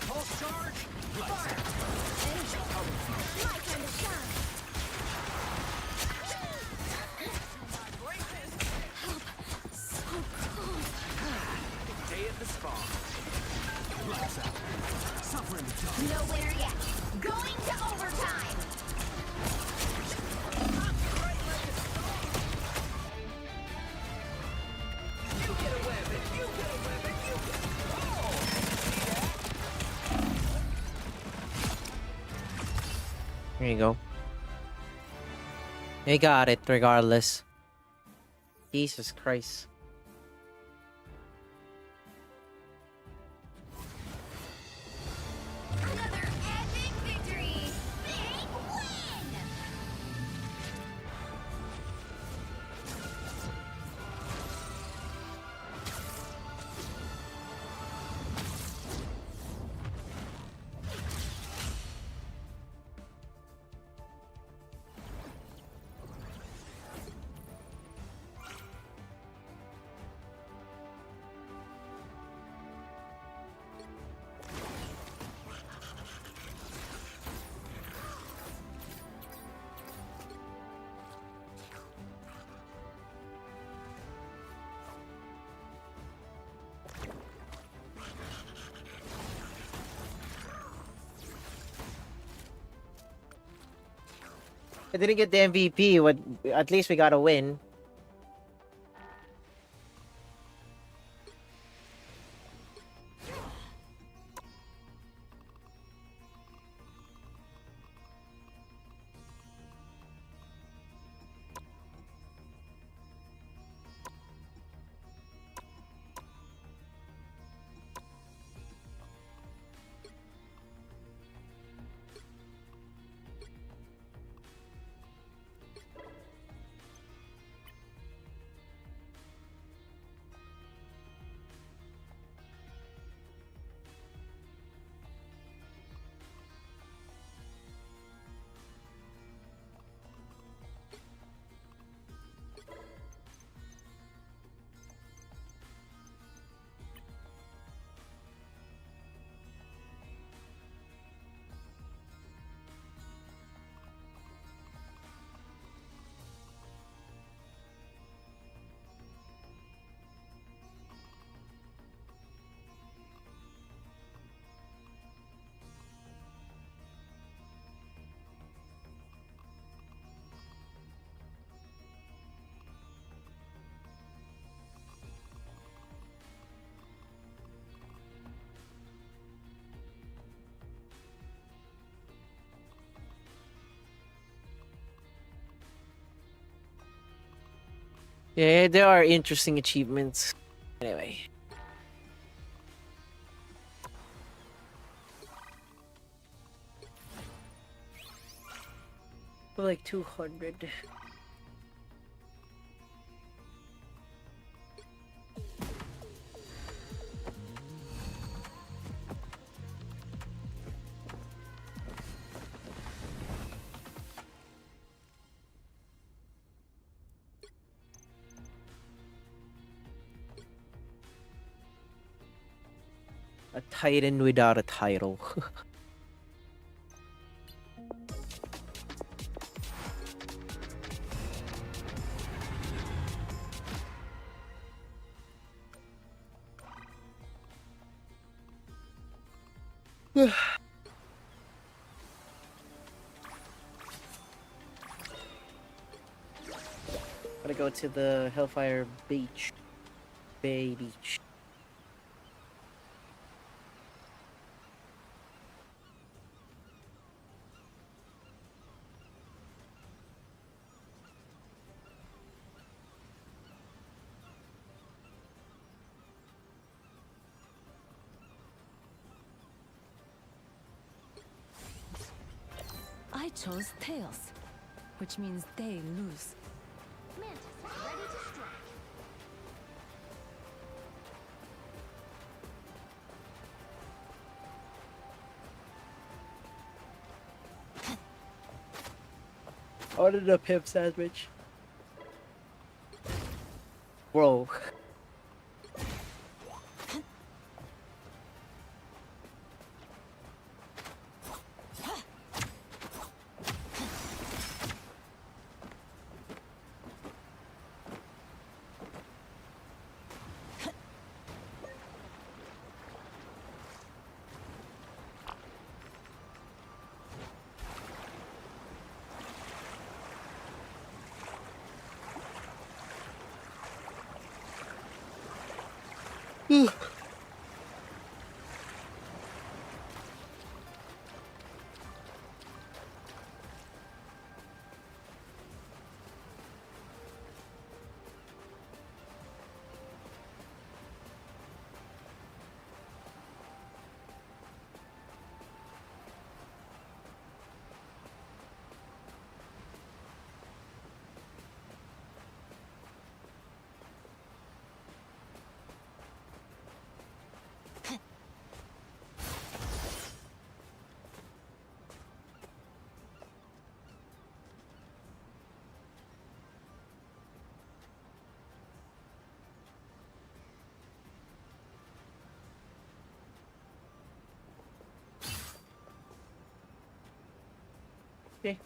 Pulse charge. Fire. Angel. My turn to shine. Help. So close. Day at the spa. Lights out. Suffer in the dark. Nowhere yet. Going to overtime. You get a weapon, you get a weapon, you get Here you go. They got it regardless. Jesus Christ. Another epic victory. Big win. I didn't get the MVP. What? At least we got a win. Yeah, there are interesting achievements. Anyway. Like 200. A titan without a title. Gotta go to the Hellfire Beach. Bay Beach. I chose tails, which means they lose. Mantis is ready to strike. Ordered a pimp sandwich. Bro. Okay.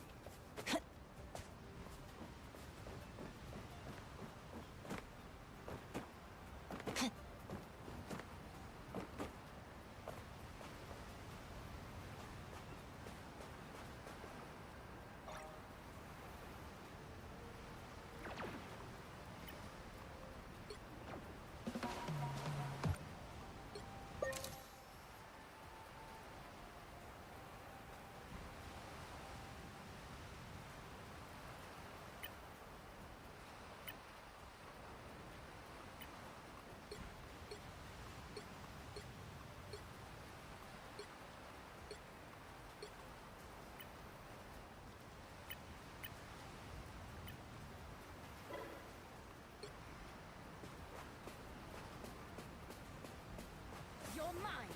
You're mine.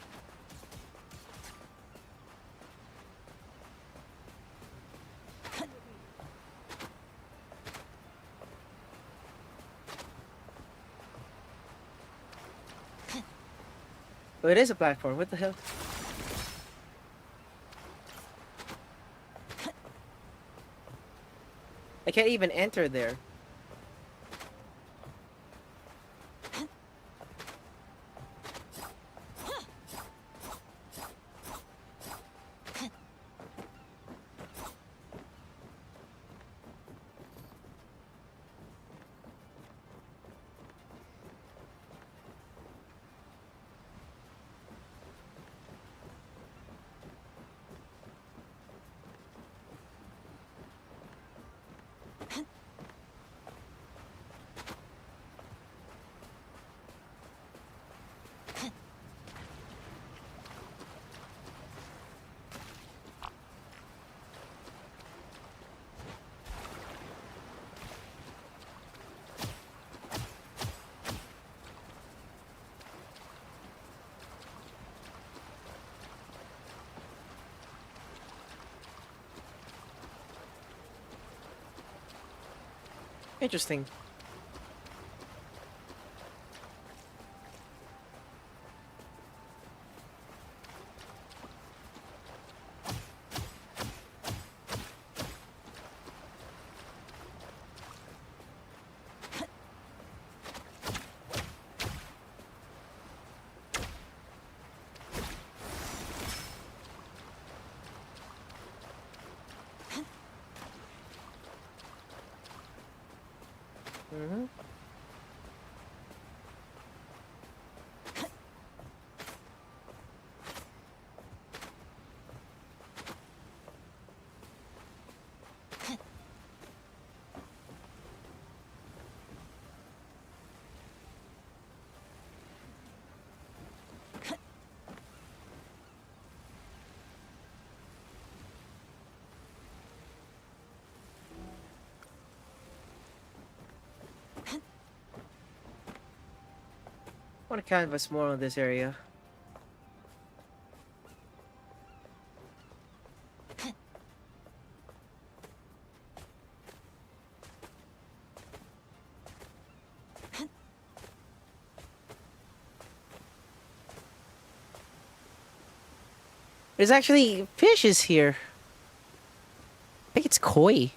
Oh, it is a platform. What the hell? I can't even enter there. Interesting. Mm-hmm. I want to canvas more on this area. There's actually fishes here. I think it's koi.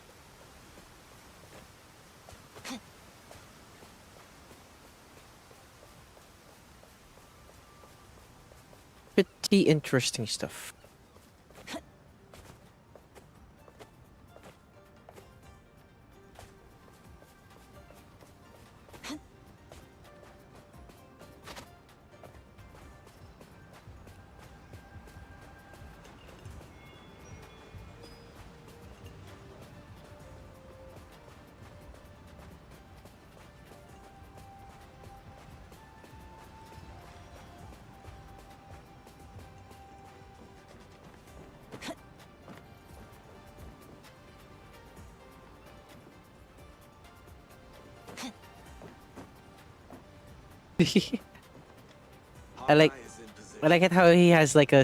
Pretty interesting stuff. I like it how he has like a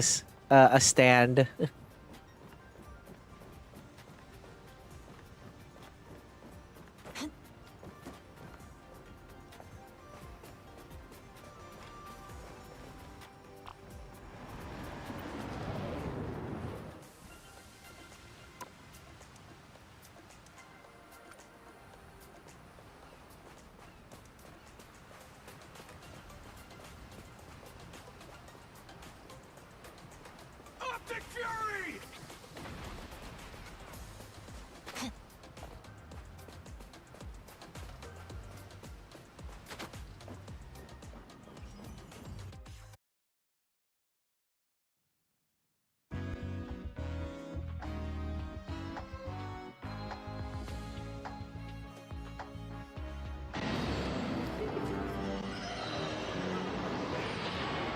stand. Optic Fury!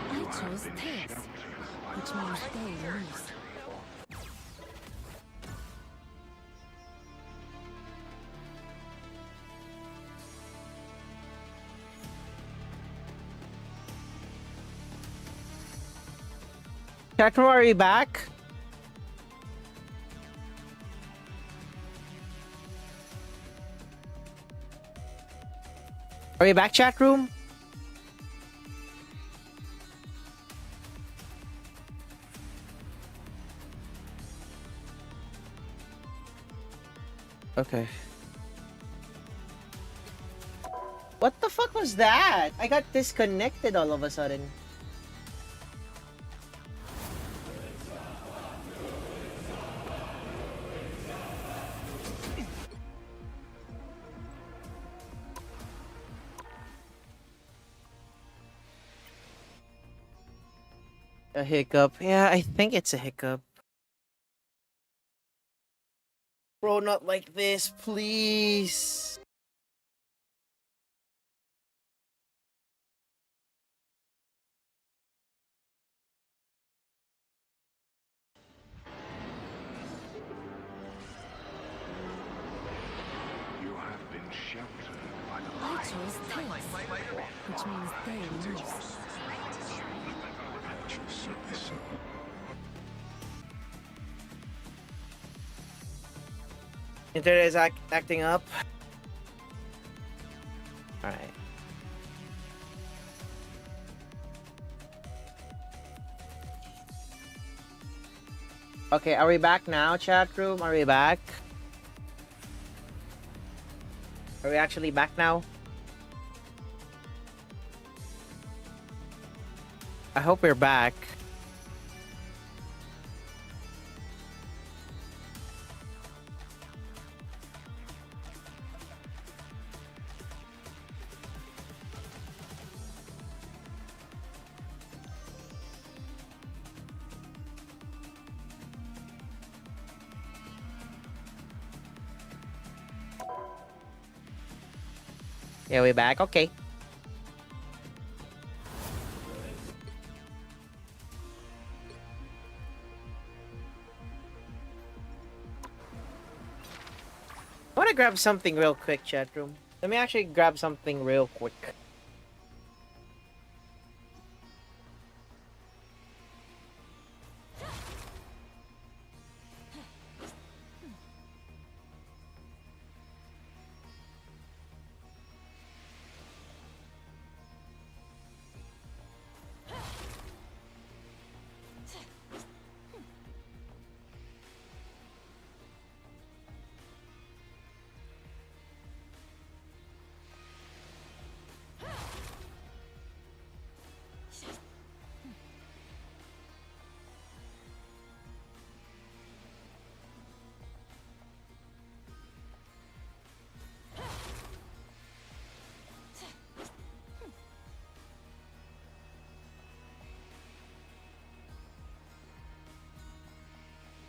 I chose tails, which means they lose. Chat room, are you back? Are you back, chat room? Okay. What the fuck was that? I got disconnected all of a sudden. A hiccup. Yeah, I think it's a hiccup. Bro, not like this, please. You have been sheltered by the I chose tails, which means they lose. Internet is acting up. All right. Okay, are we back now, chat room? Are we back? Are we actually back now? I hope we're back. Yeah, we're back. Okay. I want to grab something real quick, chat room. Let me actually grab something real quick.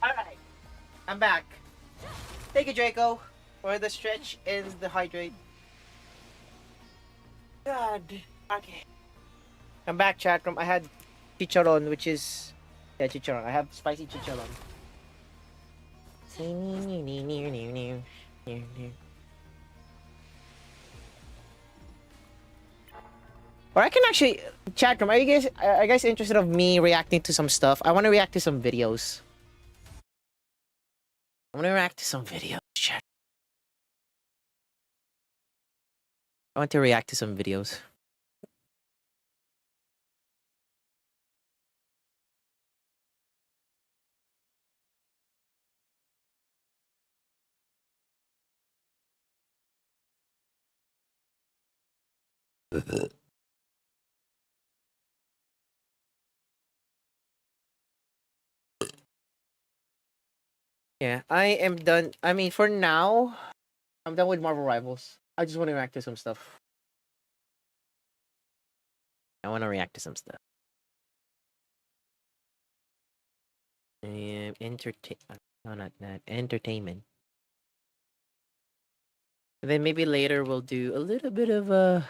Alright. I'm back. Thank you, Draco, for the stretch and the hydrate. God. Okay. I'm back, chat room. I had chicharon, which is... Yeah, chicharon. I have spicy chicharon. Or I can actually... Chat room, are you guys interested of me reacting to some stuff? I want to react to some videos. I want to react to some videos, chat. I want to react to some videos. Yeah, I am done. I mean, for now, I'm done with Marvel Rivals. I just want to react to some stuff. I want to react to some stuff. Entertain. No, not that. Entertainment. And then maybe later we'll do a little bit of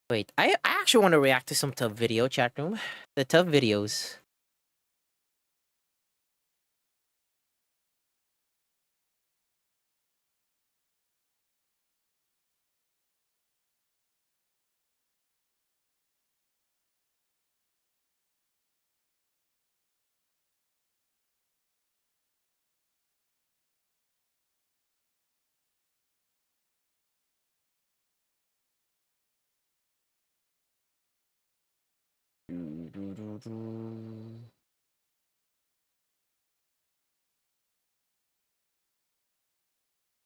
Wait, I actually want to react to some tough video, chat room. The tough videos.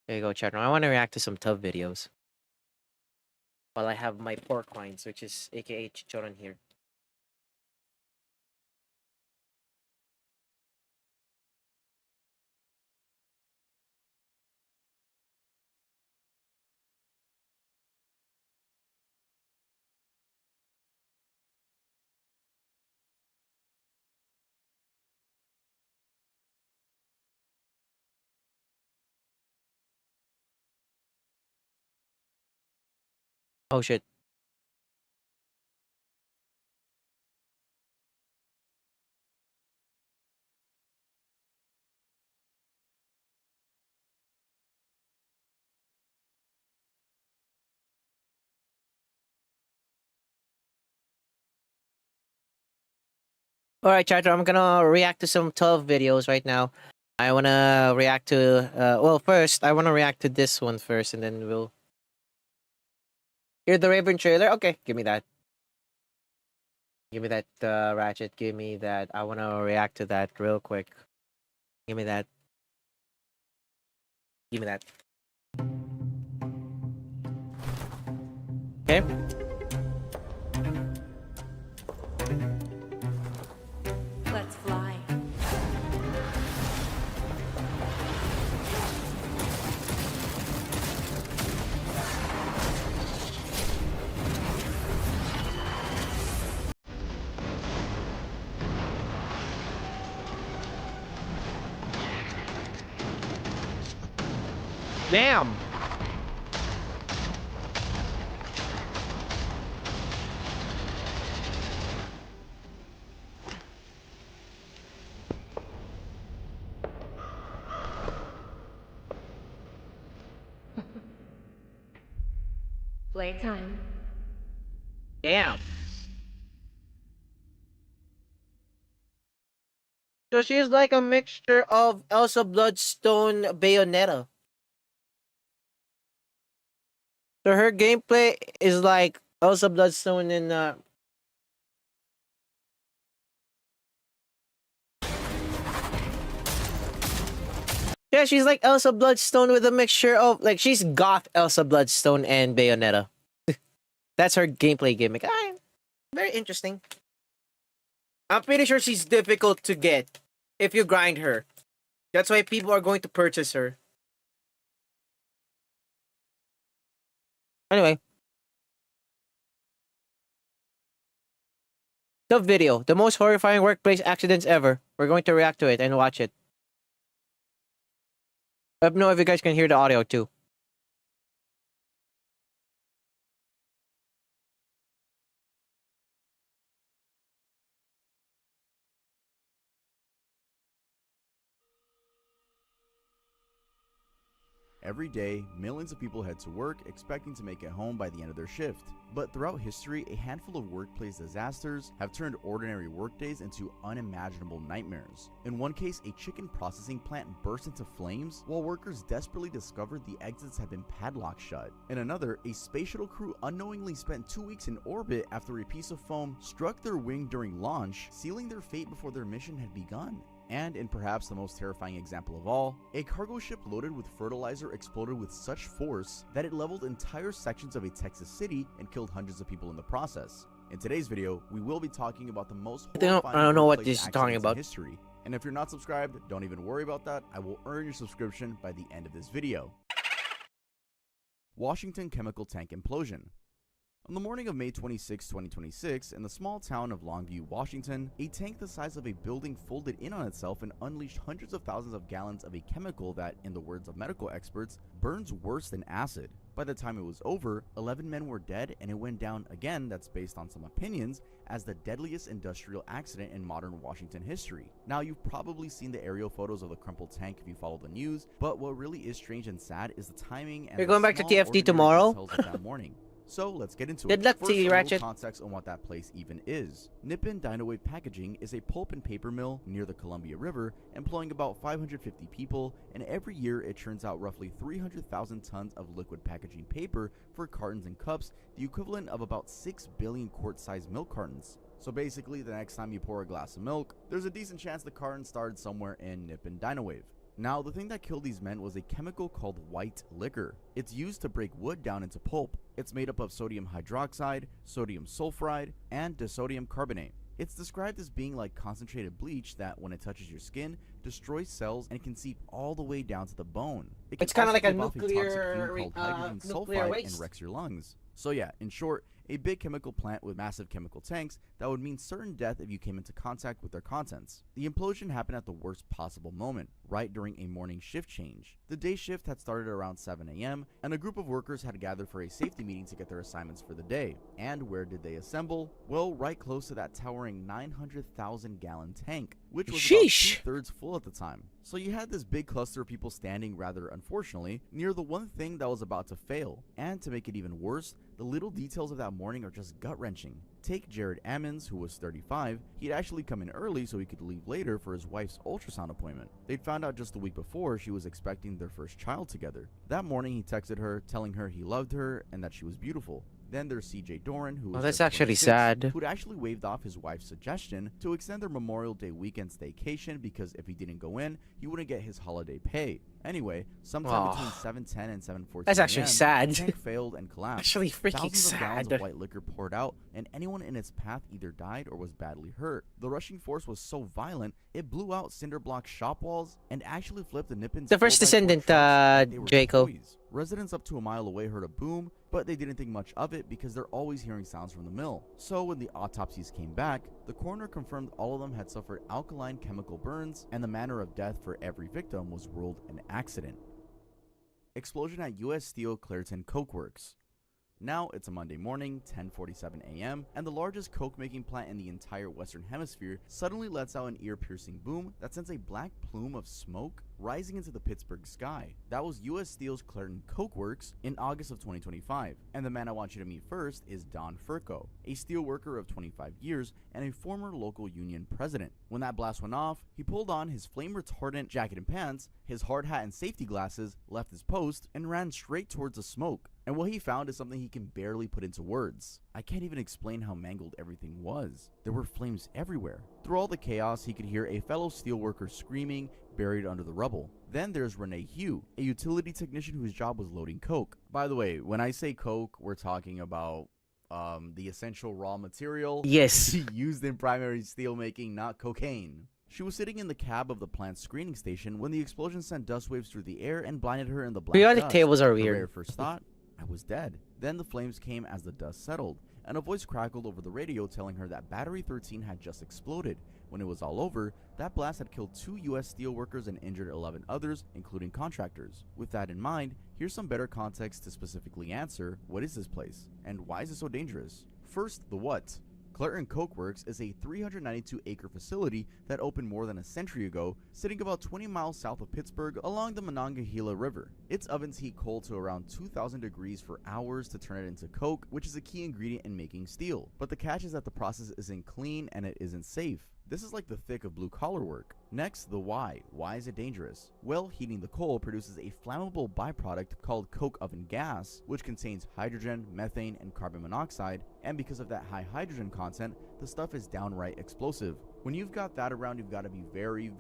There you go, chat room. I want to react to some tough videos. While I have my pork rinds, which is aka chicharon here. Oh shit. Alright, chat room. I'm gonna react to some tough videos right now. I wanna react to well, first I wanna react to this one first, and then we'll hear the Raven trailer. Okay, give me that. Give me that Ratchet. Give me that. I wanna react to that real quick. Give me that. Give me that. Okay. Let's fly. Damn. Playtime. Damn. So she's like a mixture of Elsa Bloodstone Bayonetta. So her gameplay is like Elsa Bloodstone and yeah, she's like Elsa Bloodstone with a mixture of like she's goth Elsa Bloodstone and Bayonetta. That's her gameplay gimmick. Very interesting. I'm pretty sure she's difficult to get if you grind her. That's why people are going to purchase her. Anyway. The video. The most horrifying workplace accidents ever. We're going to react to it and watch it. Let me know if you guys can hear the audio too. Every day, millions of people head to work expecting to make it home by the end of their shift. But throughout history, a handful of workplace disasters have turned ordinary workdays into unimaginable nightmares. In one case, a chicken processing plant burst into flames while workers desperately discovered the exits had been padlocked shut. In another, a space shuttle crew unknowingly spent 2 weeks in orbit after a piece of foam struck their wing during launch, sealing their fate before their mission had begun. And in perhaps the most terrifying example of all, a cargo ship loaded with fertilizer exploded with such force that it leveled entire sections of a Texas city and killed hundreds of people in the process. In today's video, we will be talking about the most horrifying I don't know what workplace this is talking accidents in about. history. And if you're not subscribed, don't even worry about that. I will earn your subscription by the end of this video. Washington chemical tank implosion. On the morning of May 26, 2026, in the small town of Longview, Washington, a tank the size of a building folded in on itself and unleashed hundreds of thousands of gallons of a chemical that, in the words of medical experts, burns worse than acid. By the time it was over, 11 men were dead, and it went down again, that's based on some opinions, as the deadliest industrial accident in modern Washington history. Now, you've probably seen the aerial photos of the crumpled tank if you follow the news, but what really is strange and sad is the timing and You're going back to TFT ordinary tomorrow? details of that morning. So let's get into it. Good luck First, to you, a little Ratchet. context on what that place even is. Nippon Dynawave Packaging is a pulp and paper mill near the Columbia River, employing about 550 people, and every year it churns out roughly 300,000 tons of liquid packaging paper for cartons and cups, the equivalent of about 6 billion quart-sized milk cartons. So basically, the next time you pour a glass of milk, there's a decent chance the carton started somewhere in Nippon Dynawave. Now, the thing that killed these men was a chemical called white liquor. It's used to break wood down into pulp. It's made up of sodium hydroxide, sodium sulfide, and disodium carbonate. It's described as being like concentrated bleach that, when it touches your skin, destroys cells and can seep all the way down to the bone. It's kind of like a give off nuclear toxic fume called hydrogen nuclear sulfide waste. and wrecks your lungs. So yeah, in short, a big chemical plant with massive chemical tanks that would mean certain death if you came into contact with their contents. The implosion happened at the worst possible moment, right during a morning shift change. The day shift had started around 7 a.m. and a group of workers had gathered for a safety meeting to get their assignments for the day. And where did they assemble? Well, right close to that towering 900,000 gallon tank, which was about 2/3 full at the time. So you had this big cluster of people standing, rather unfortunately, near the one thing that was about to fail. And to make it even worse, the little details of that morning are just gut-wrenching. Take Jared Ammons, who was 35. He'd actually come in early so he could leave later for his wife's ultrasound appointment. They'd found out just the week before she was expecting their first child together. That morning, he texted her, telling her he loved her and that she was beautiful. Then there's CJ Doran, who was that's just actually 26, sad. who'd actually waved off his wife's suggestion to extend their Memorial Day weekend staycation because if he didn't go in, he wouldn't get his holiday pay. Anyway, sometime between 7:10 and 7:14 That's actually a.m., sad. the tank failed and collapsed. Actually freaking Thousands of gallons sad. of white liquor poured out, and anyone in its path either died or was badly hurt. The rushing force was so violent, it blew out cinder block shop walls and actually flipped the Nippon's The first 4x4 descendant, trucks like they were Draco. toys. Residents up to a mile away heard a boom, but they didn't think much of it because they're always hearing sounds from the mill. So when the autopsies came back, the coroner confirmed all of them had suffered alkaline chemical burns, and the manner of death for every victim was ruled an accident. Explosion at U.S. Steel Clairton Coke Works. Now it's a Monday morning, 10:47 a.m., and the largest coke-making plant in the entire Western Hemisphere suddenly lets out an ear-piercing boom that sends a black plume of smoke rising into the Pittsburgh sky. That was U.S. Steel's Clairton Coke Works in August of 2025, and the man I want you to meet first is Don Furco, a steel worker of 25 years and a former local union president. When that blast went off, he pulled on his flame-retardant jacket and pants, his hard hat and safety glasses, left his post, and ran straight towards the smoke. And what he found is something he can barely put into words. I can't even explain how mangled everything was. There were flames everywhere. Through all the chaos, he could hear a fellow steelworker screaming, buried under the rubble. Then there's Renee Hugh, a utility technician whose job was loading coke. By the way, when I say coke, we're talking about the essential raw material Yes. used in primary steelmaking, not cocaine. She was sitting in the cab of the plant's screening station when the explosion sent dust waves through the air and blinded her in the black Periodic dust. tables are Her weird. very first thought, I was dead. Then the flames came as the dust settled, and a voice crackled over the radio telling her that Battery 13 had just exploded. When it was all over, that blast had killed 2 U.S. steel workers and injured 11 others, including contractors. With that in mind, here's some better context to specifically answer, what is this place, and why is it so dangerous? First, the what. Clairton Coke Works is a 392-acre facility that opened more than a century ago, sitting about 20 miles south of Pittsburgh along the Monongahela River. Its ovens heat coal to around 2,000 degrees for hours to turn it into coke, which is a key ingredient in making steel. But the catch is that the process isn't clean and it isn't safe. This is like the thick of blue-collar work. Next, the why. Why is it dangerous? Well, heating the coal produces a flammable byproduct called coke oven gas, which contains hydrogen, methane, and carbon monoxide, and because of that high hydrogen content, the stuff is downright explosive. When you've got that around, you've got to be very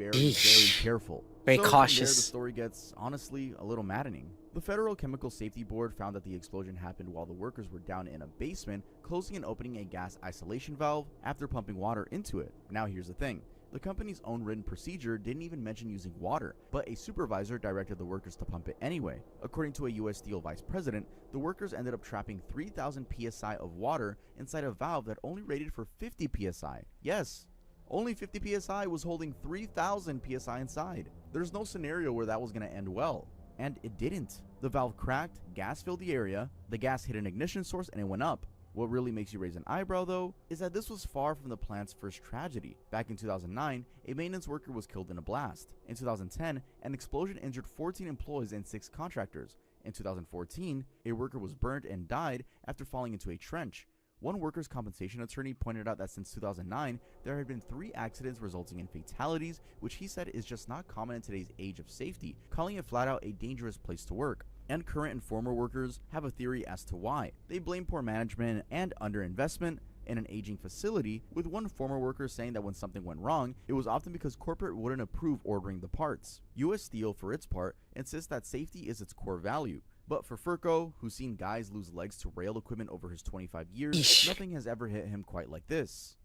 careful. Very so cautious. From there, the story gets, honestly, a little maddening. The Federal Chemical Safety Board found that the explosion happened while the workers were down in a basement, closing and opening a gas isolation valve after pumping water into it. Now here's the thing. The company's own written procedure didn't even mention using water, but a supervisor directed the workers to pump it anyway. According to a U.S. Steel vice president, the workers ended up trapping 3,000 psi of water inside a valve that only rated for 50 psi. Yes, only 50 psi was holding 3,000 psi inside. There's no scenario where that was going to end well. And it didn't. The valve cracked, gas filled the area, the gas hit an ignition source, and it went up. What really makes you raise an eyebrow, though, is that this was far from the plant's first tragedy. Back in 2009, a maintenance worker was killed in a blast. In 2010, an explosion injured 14 employees and 6 contractors. In 2014, a worker was burned and died after falling into a trench. One workers' compensation attorney pointed out that since 2009, there had been 3 accidents resulting in fatalities, which he said is just not common in today's age of safety, calling it flat out a dangerous place to work. And current and former workers have a theory as to why. They blame poor management and underinvestment in an aging facility, with one former worker saying that when something went wrong, it was often because corporate wouldn't approve ordering the parts. US Steel, for its part, insists that safety is its core value. But for Furco, who's seen guys lose legs to rail equipment over his 25 years, nothing has ever hit him quite like this.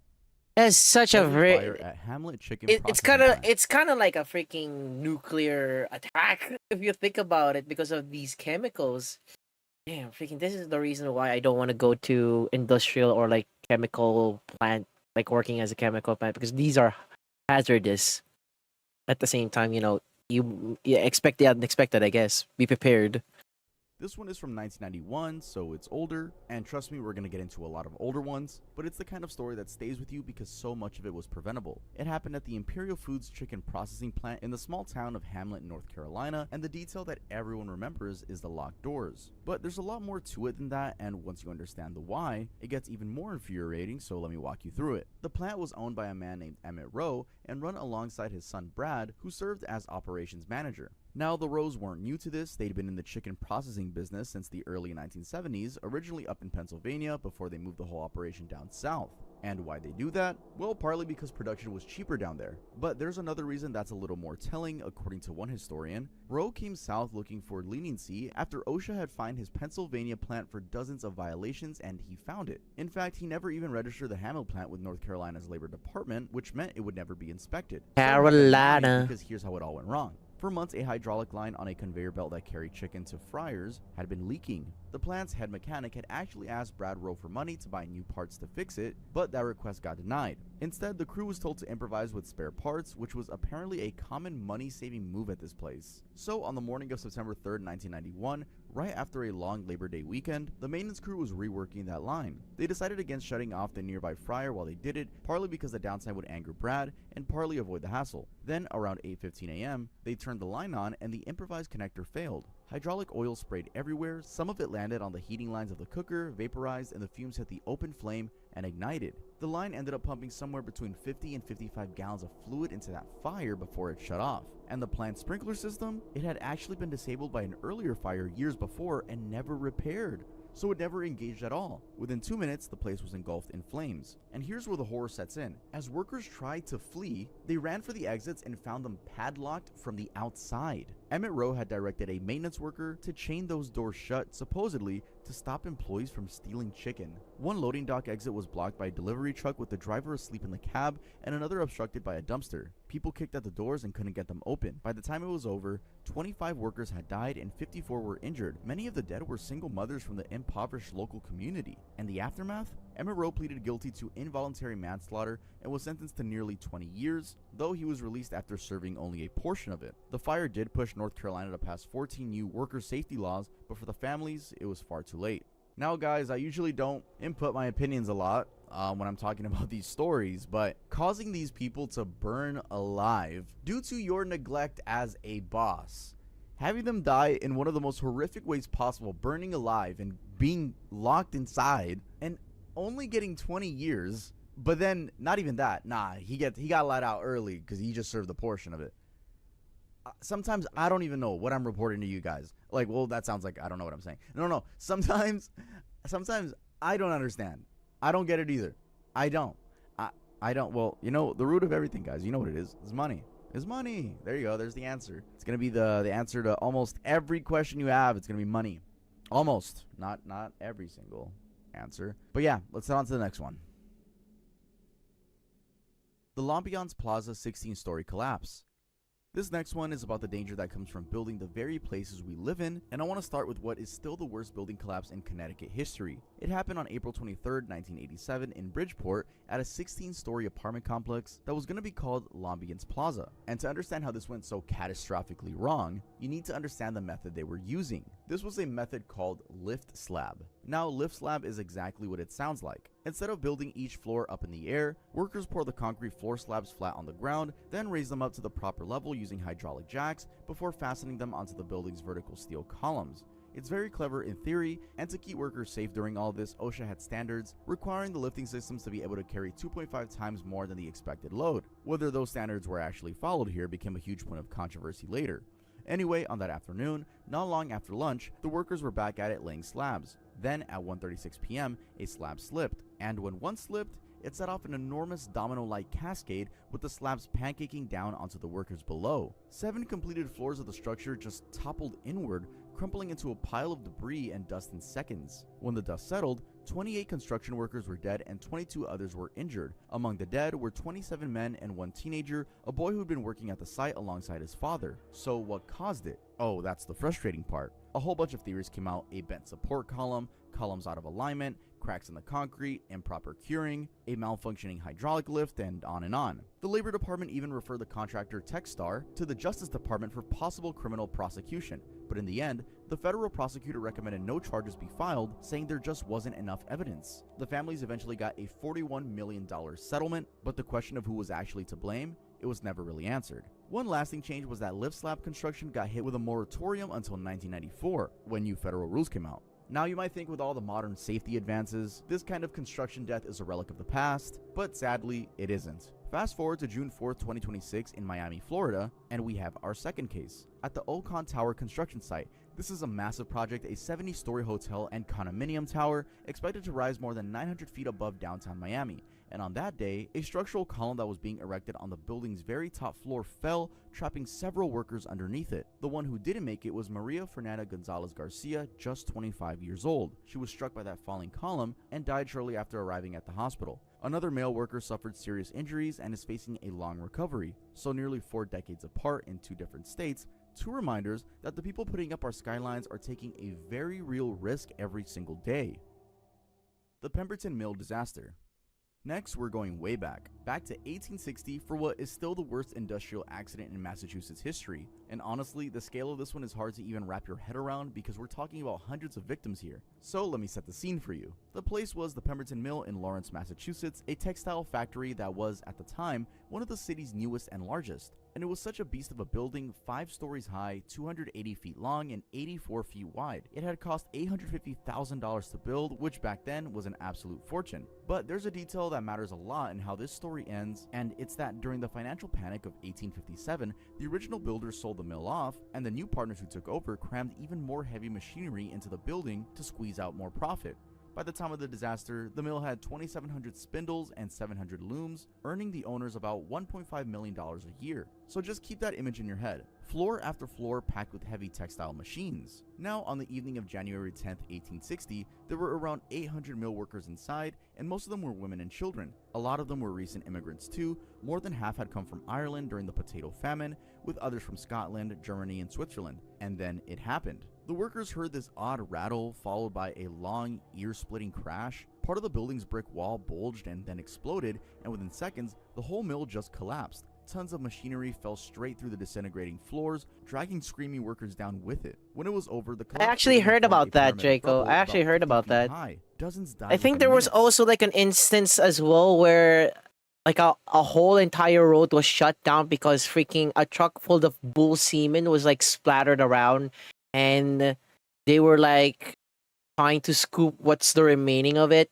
That's such a very. At Hamlet Chicken It's kind of like a freaking nuclear attack if you think about it because of these chemicals. Damn, freaking! This is the reason why I don't want to go to industrial or like chemical plant, like working as a chemical plant, because these are hazardous. At the same time, you expect the unexpected. I guess be prepared. This one is from 1991, so it's older, and trust me, we're going to get into a lot of older ones, but it's the kind of story that stays with you because so much of it was preventable. It happened at the Imperial Foods chicken processing plant in the small town of Hamlet, North Carolina, and the detail that everyone remembers is the locked doors. But there's a lot more to it than that, and once you understand the why, it gets even more infuriating, so let me walk you through it. The plant was owned by a man named Emmett Rowe and run alongside his son Brad, who served as operations manager. Now, the Rows weren't new to this. They'd been in the chicken processing business since the early 1970s, originally up in Pennsylvania before they moved the whole operation down south. And why'd they do that? Well, partly because production was cheaper down there. But there's another reason that's a little more telling, according to one historian. Rowe came south looking for leniency after OSHA had fined his Pennsylvania plant for dozens of violations, and he found it. In fact, he never even registered the Hamlet plant with North Carolina's Labor Department, which meant it would never be inspected. Carolina. Because here's how it all went wrong. For months, a hydraulic line on a conveyor belt that carried chicken to fryers had been leaking. The plant's head mechanic had actually asked Brad Rowe for money to buy new parts to fix it, but that request got denied. Instead, the crew was told to improvise with spare parts, which was apparently a common money-saving move at this place. So, on the morning of September 3rd, 1991, right after a long Labor Day weekend, the maintenance crew was reworking that line. They decided against shutting off the nearby fryer while they did it, partly because the downtime would anger Brad, and partly avoid the hassle. Then, around 8:15 a.m., they turned the line on and the improvised connector failed. Hydraulic oil sprayed everywhere, some of it landed on the heating lines of the cooker, vaporized, and the fumes hit the open flame and ignited. The line ended up pumping somewhere between 50 and 55 gallons of fluid into that fire before it shut off. And the plant's sprinkler system? It had actually been disabled by an earlier fire years before and never repaired, so it never engaged at all. Within 2 minutes, the place was engulfed in flames. And here's where the horror sets in. As workers tried to flee, they ran for the exits and found them padlocked from the outside. Emmett Rowe had directed a maintenance worker to chain those doors shut, supposedly to stop employees from stealing chicken. One loading dock exit was blocked by a delivery truck with the driver asleep in the cab and another obstructed by a dumpster. People kicked at the doors and couldn't get them open. By the time it was over, 25 workers had died and 54 were injured. Many of the dead were single mothers from the impoverished local community. And the aftermath? Emmett Rowe pleaded guilty to involuntary manslaughter and was sentenced to nearly 20 years, though he was released after serving only a portion of it. The fire did push North Carolina to pass 14 new worker safety laws, but for the families, it was far too late. Now, guys, I usually don't input my opinions a lot when I'm talking about these stories, but causing these people to burn alive due to your neglect as a boss, having them die in one of the most horrific ways possible, burning alive and being locked inside, and only getting 20 years, but then not even that. Nah, he got let out early because he just served a portion of it. Sometimes I don't even know what I'm reporting to you guys. Like, well, that sounds like I don't know what I'm saying. No. Sometimes I don't understand. I don't get it either. I don't. Well, you know, the root of everything, guys, you know what it is. It's money. It's money. There you go. There's the answer. It's going to be the answer to almost every question you have. It's going to be money. Almost. Not every single answer. But yeah, let's head on to the next one. The L'Ambiance Plaza 16-story collapse. This next one is about the danger that comes from building the very places we live in, and I want to start with what is still the worst building collapse in Connecticut history. It happened on April 23rd, 1987 in Bridgeport at a 16-story apartment complex that was going to be called L'Ambiance Plaza. And to understand how this went so catastrophically wrong, you need to understand the method they were using. This was a method called lift slab. Now, lift slab is exactly what it sounds like. Instead of building each floor up in the air, workers pour the concrete floor slabs flat on the ground, then raise them up to the proper level using hydraulic jacks before fastening them onto the building's vertical steel columns. It's very clever in theory, and to keep workers safe during all this, OSHA had standards requiring the lifting systems to be able to carry 2.5 times more than the expected load. Whether those standards were actually followed here became a huge point of controversy later. Anyway, on that afternoon, not long after lunch, the workers were back at it laying slabs. Then, at 1:36 p.m., a slab slipped, and when one slipped, it set off an enormous domino-like cascade with the slabs pancaking down onto the workers below. 7 completed floors of the structure just toppled inward, crumpling into a pile of debris and dust in seconds. When the dust settled, 28 construction workers were dead and 22 others were injured. Among the dead were 27 men and 1 teenager, a boy who'd been working at the site alongside his father. So what caused it? Oh, that's the frustrating part. A whole bunch of theories came out: a bent support column, columns out of alignment, cracks in the concrete, improper curing, a malfunctioning hydraulic lift, and on and on. The Labor Department even referred the contractor Techstar to the Justice Department for possible criminal prosecution, but in the end, the federal prosecutor recommended no charges be filed, saying there just wasn't enough evidence. The families eventually got a $41 million settlement, but the question of who was actually to blame, it was never really answered. One lasting change was that lift slab construction got hit with a moratorium until 1994, when new federal rules came out. Now you might think with all the modern safety advances, this kind of construction death is a relic of the past, but sadly, it isn't. Fast forward to June 4th, 2026 in Miami, Florida, and we have our second case. At the Ocon Tower construction site, this is a massive project, a 70-story hotel and condominium tower expected to rise more than 900 feet above downtown Miami. And on that day, a structural column that was being erected on the building's very top floor fell, trapping several workers underneath it. The one who didn't make it was Maria Fernanda Gonzalez Garcia, just 25 years old. She was struck by that falling column and died shortly after arriving at the hospital. Another male worker suffered serious injuries and is facing a long recovery. So nearly 4 decades apart in 2 different states, 2 reminders that the people putting up our skylines are taking a very real risk every single day. The Pemberton Mill disaster. Next, we're going way back to 1860 for what is still the worst industrial accident in Massachusetts history. And honestly, the scale of this one is hard to even wrap your head around because we're talking about hundreds of victims here. So let me set the scene for you. The place was the Pemberton Mill in Lawrence, Massachusetts, a textile factory that was, at the time, one of the city's newest and largest. And it was such a beast of a building, 5 stories high, 280 feet long, and 84 feet wide. It had cost $850,000 to build, which back then was an absolute fortune. But there's a detail that matters a lot in how this story ends, and it's that during the financial panic of 1857, the original builders sold the mill off, and the new partners who took over crammed even more heavy machinery into the building to squeeze out more profit. By the time of the disaster, the mill had 2,700 spindles and 700 looms, earning the owners about $1.5 million a year. So just keep that image in your head. Floor after floor packed with heavy textile machines. Now, on the evening of January 10th, 1860, there were around 800 mill workers inside, and most of them were women and children. A lot of them were recent immigrants too. More than half had come from Ireland during the potato famine, with others from Scotland, Germany, and Switzerland. And then it happened. The workers heard this odd rattle followed by a long, ear-splitting crash. Part of the building's brick wall bulged and then exploded, and within seconds, the whole mill just collapsed. Tons of machinery fell straight through the disintegrating floors, dragging screaming workers down with it. When it was over, the I actually heard about that, Draco. I actually heard about that. Dozens died. I think there was also like an instance as well where like a whole entire road was shut down because freaking a truck full of bull semen was like splattered around, and they were like trying to scoop what's the remaining of it.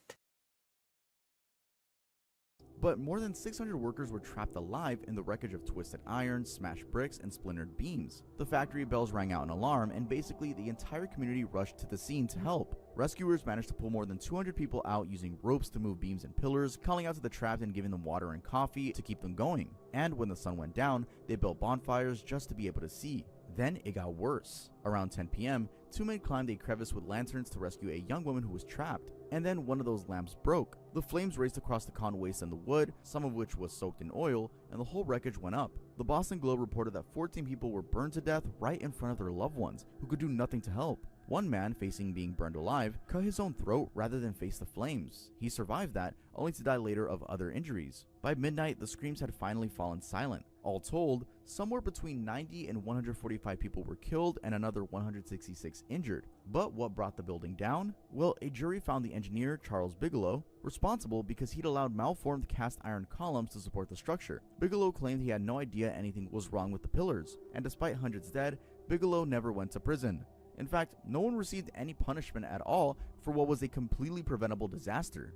But more than 600 workers were trapped alive in the wreckage of twisted iron, smashed bricks, and splintered beams. The factory bells rang out an alarm, and basically the entire community rushed to the scene to help. Rescuers managed to pull more than 200 people out using ropes to move beams and pillars, calling out to the trapped and giving them water and coffee to keep them going. And when the sun went down, they built bonfires just to be able to see. Then it got worse. Around 10 p.m., 2 men climbed a crevice with lanterns to rescue a young woman who was trapped. And then one of those lamps broke. The flames raced across the conways and the wood, some of which was soaked in oil, and the whole wreckage went up. The Boston Globe reported that 14 people were burned to death right in front of their loved ones, who could do nothing to help. One man, facing being burned alive, cut his own throat rather than face the flames. He survived that, only to die later of other injuries. By midnight, the screams had finally fallen silent. All told, somewhere between 90 and 145 people were killed and another 166 injured. But what brought the building down? Well, a jury found the engineer, Charles Bigelow, responsible because he'd allowed malformed cast iron columns to support the structure. Bigelow claimed he had no idea anything was wrong with the pillars, and despite hundreds dead, Bigelow never went to prison. In fact, no one received any punishment at all for what was a completely preventable disaster.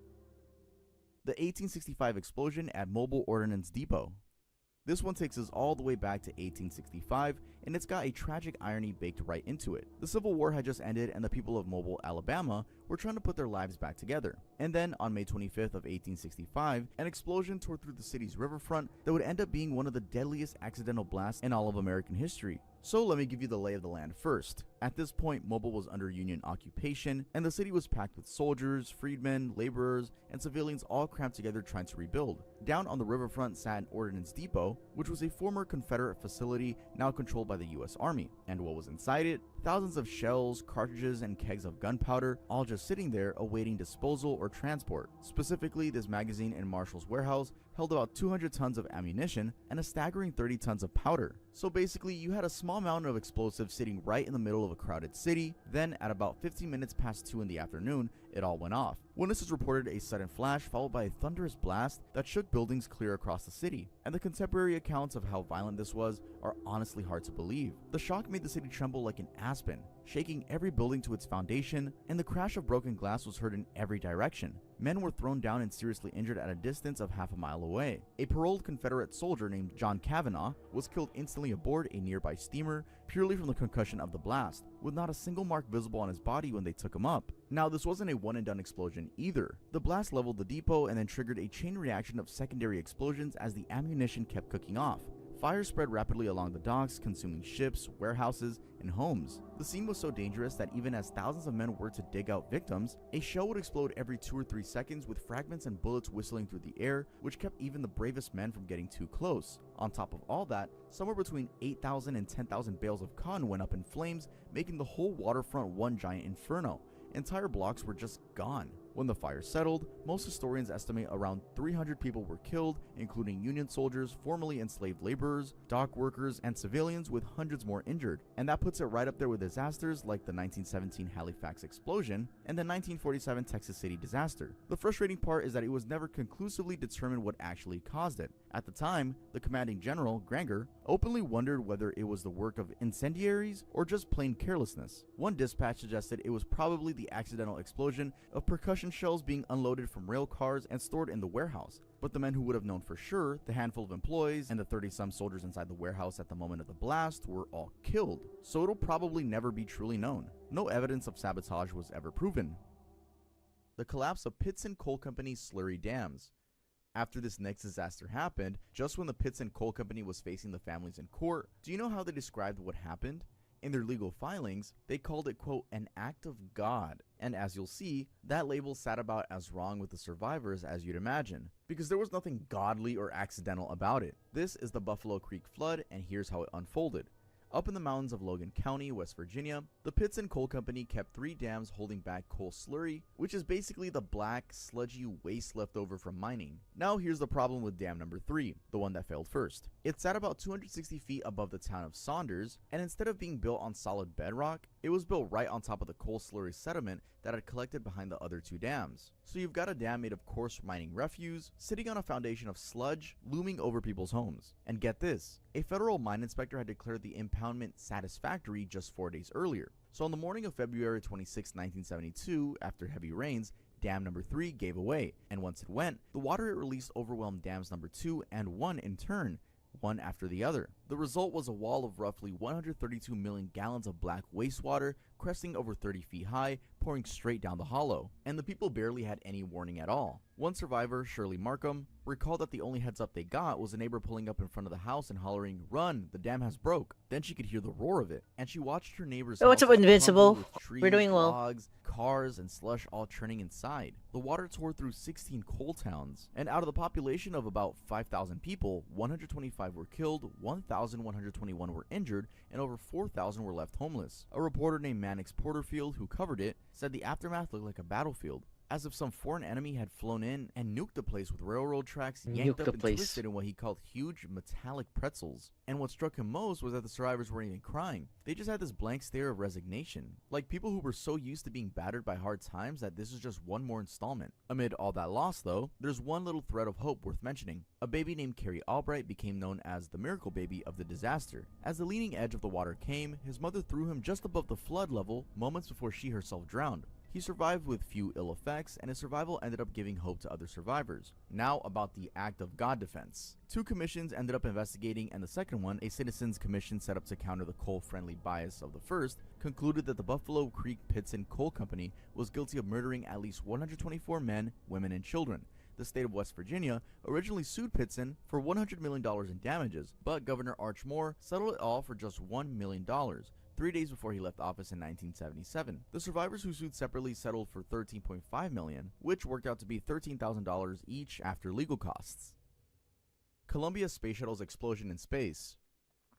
The 1865 explosion at Mobile Ordnance Depot. This one takes us all the way back to 1865, and it's got a tragic irony baked right into it. The Civil War had just ended, and the people of Mobile, Alabama were trying to put their lives back together. And then, on May 25th of 1865, an explosion tore through the city's riverfront that would end up being one of the deadliest accidental blasts in all of American history. So let me give you the lay of the land first. At this point, Mobile was under Union occupation, and the city was packed with soldiers, freedmen, laborers, and civilians all crammed together trying to rebuild. Down on the riverfront sat an ordnance depot, which was a former Confederate facility now controlled by the US Army. And what was inside it? Thousands of shells, cartridges, and kegs of gunpowder, all just sitting there awaiting disposal or transport. Specifically, this magazine in Marshall's warehouse held about 200 tons of ammunition and a staggering 30 tons of powder. So basically, you had a small mountain of explosives sitting right in the middle of a crowded city. Then, at about 15 minutes past 2 in the afternoon, it all went off. Witnesses reported a sudden flash followed by a thunderous blast that shook buildings clear across the city, and the contemporary accounts of how violent this was are honestly hard to believe. The shock made the city tremble like an aspen, shaking every building to its foundation, and the crash of broken glass was heard in every direction. Men were thrown down and seriously injured at a distance of half a mile away. A paroled Confederate soldier named John Kavanaugh was killed instantly aboard a nearby steamer purely from the concussion of the blast, with not a single mark visible on his body when they took him up. Now, this wasn't a one-and-done explosion either. The blast leveled the depot and then triggered a chain reaction of secondary explosions as the ammunition kept cooking off. Fire spread rapidly along the docks, consuming ships, warehouses, and homes. The scene was so dangerous that even as thousands of men worked to dig out victims, a shell would explode every 2 or 3 seconds with fragments and bullets whistling through the air, which kept even the bravest men from getting too close. On top of all that, somewhere between 8,000 and 10,000 bales of cotton went up in flames, making the whole waterfront one giant inferno. Entire blocks were just gone. When the fire settled, most historians estimate around 300 people were killed, including Union soldiers, formerly enslaved laborers, dock workers, and civilians, with hundreds more injured. And that puts it right up there with disasters like the 1917 Halifax explosion and the 1947 Texas City disaster. The frustrating part is that it was never conclusively determined what actually caused it. At the time, the commanding general, Granger, openly wondered whether it was the work of incendiaries or just plain carelessness. One dispatch suggested it was probably the accidental explosion of percussion shells being unloaded from rail cars and stored in the warehouse. But the men who would have known for sure, the handful of employees and the 30-some soldiers inside the warehouse at the moment of the blast, were all killed. So it'll probably never be truly known. No evidence of sabotage was ever proven. The collapse of Pittston Coal Company's slurry dams. After this next disaster happened, just when the Pittston Coal Company was facing the families in court, do you know how they described what happened? In their legal filings, they called it, quote, an act of God. And as you'll see, that label sat about as wrong with the survivors as you'd imagine, because there was nothing godly or accidental about it. This is the Buffalo Creek flood, and here's how it unfolded. Up in the mountains of Logan County, West Virginia, the Pittston Coal Company kept 3 dams holding back coal slurry, which is basically the black, sludgy waste left over from mining. Now here's the problem with dam number 3, the one that failed first. It sat about 260 feet above the town of Saunders, and instead of being built on solid bedrock, it was built right on top of the coal slurry sediment that had collected behind the other 2 dams. So you've got a dam made of coarse mining refuse, sitting on a foundation of sludge, looming over people's homes. And get this, a federal mine inspector had declared the impoundment satisfactory just 4 days earlier. So on the morning of February 26, 1972, after heavy rains, dam number 3 gave away, and once it went, the water it released overwhelmed dams number 2 and 1 in turn, one after the other. The result was a wall of roughly 132 million gallons of black wastewater, cresting over 30 feet high, pouring straight down the hollow. And the people barely had any warning at all. One survivor, Shirley Markham, recalled that the only heads up they got was a neighbor pulling up in front of the house and hollering, "Run, the dam has broke." Then she could hear the roar of it, and she watched her neighbor's what's house up, Invincible? crumble with trees, We're doing well. logs, cars, and slush all churning inside. The water tore through 16 coal towns, and out of the population of about 5,000 people, 125 were killed, 1,121 were injured, and over 4,000 were left homeless. A reporter named Mannix Porterfield, who covered it, said the aftermath looked like a battlefield, as if some foreign enemy had flown in and nuked the place with railroad tracks yanked up and twisted in what he called huge metallic pretzels. And what struck him most was that the survivors weren't even crying. They just had this blank stare of resignation, like people who were so used to being battered by hard times that this is just one more installment. Amid all that loss though, there's one little thread of hope worth mentioning. A baby named Carrie Albright became known as the miracle baby of the disaster. As the leading edge of the water came, his mother threw him just above the flood level moments before she herself drowned. He survived with few ill effects, and his survival ended up giving hope to other survivors. Now about the act of God defense. 2 commissions ended up investigating, and the second one, a citizens commission set up to counter the coal-friendly bias of the first, concluded that the Buffalo Creek Pittston Coal Company was guilty of murdering at least 124 men, women, and children. The state of West Virginia originally sued Pittston for $100 million in damages, but Governor Arch Moore settled it all for just $1 million. 3 days before he left office in 1977. The survivors who sued separately settled for $13.5 million, which worked out to be $13,000 each after legal costs. Columbia Space Shuttle's explosion in space.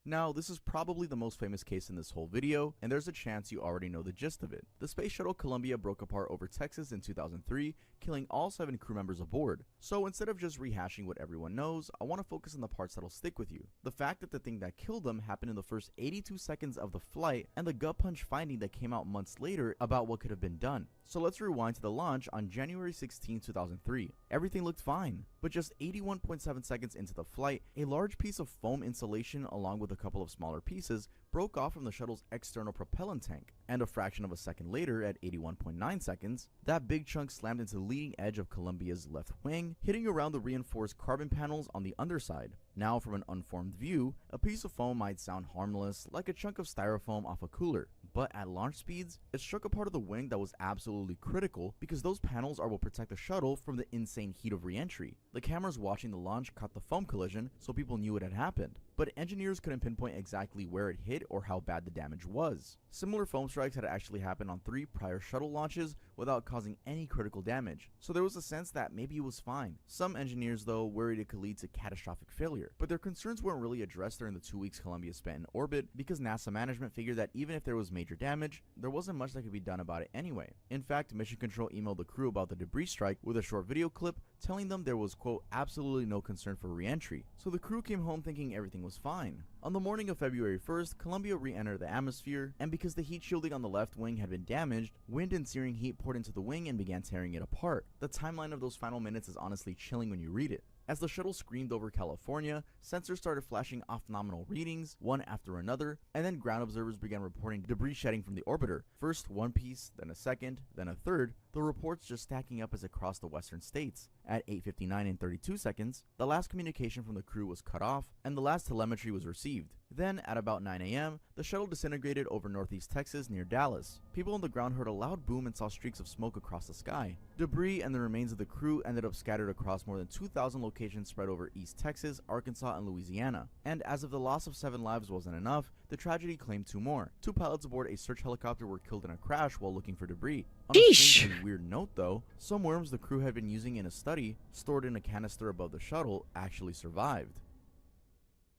Now, this is probably the most famous case in this whole video, and there's a chance you already know the gist of it. The Space Shuttle Columbia broke apart over Texas in 2003, killing all 7 crew members aboard. So instead of just rehashing what everyone knows, I want to focus on the parts that'll stick with you. The fact that the thing that killed them happened in the first 82 seconds of the flight, and the gut punch finding that came out months later about what could have been done. So let's rewind to the launch on January 16, 2003. Everything looked fine, but just 81.7 seconds into the flight, a large piece of foam insulation along with a couple of smaller pieces broke off from the shuttle's external propellant tank, and a fraction of a second later, at 81.9 seconds, that big chunk slammed into the leading edge of Columbia's left wing, hitting around the reinforced carbon panels on the underside. Now, from an unformed view, a piece of foam might sound harmless, like a chunk of styrofoam off a cooler, but at launch speeds, it struck a part of the wing that was absolutely critical because those panels are what protect the shuttle from the insane heat of re-entry. The cameras watching the launch caught the foam collision, so people knew it had happened, but engineers couldn't pinpoint exactly where it hit or how bad the damage was. Similar foam strikes had actually happened on 3 prior shuttle launches without causing any critical damage, so there was a sense that maybe it was fine. Some engineers, though, worried it could lead to catastrophic failure, but their concerns weren't really addressed during the 2 weeks Columbia spent in orbit because NASA management figured that even if there was major damage, there wasn't much that could be done about it anyway. In fact, Mission Control emailed the crew about the debris strike with a short video clip telling them there was, quote, absolutely no concern for re-entry. So the crew came home thinking everything was fine. On the morning of February 1st, Columbia re-entered the atmosphere, and because the heat shielding on the left wing had been damaged, wind and searing heat poured into the wing and began tearing it apart. The timeline of those final minutes is honestly chilling when you read it. As the shuttle screamed over California, sensors started flashing off nominal readings, one after another, and then ground observers began reporting debris shedding from the orbiter. First one piece, then a second, then a third, the reports just stacking up as it crossed the western states. At 8:59 and 32 seconds, the last communication from the crew was cut off, and the last telemetry was received. Then, at about 9 a.m., the shuttle disintegrated over northeast Texas near Dallas. People on the ground heard a loud boom and saw streaks of smoke across the sky. Debris and the remains of the crew ended up scattered across more than 2,000 locations spread over East Texas, Arkansas, and Louisiana. And as if the loss of 7 lives wasn't enough, the tragedy claimed 2 more. 2 pilots aboard a search helicopter were killed in a crash while looking for debris. On a strangely weird note though, some worms the crew had been using in a study, stored in a canister above the shuttle, actually survived.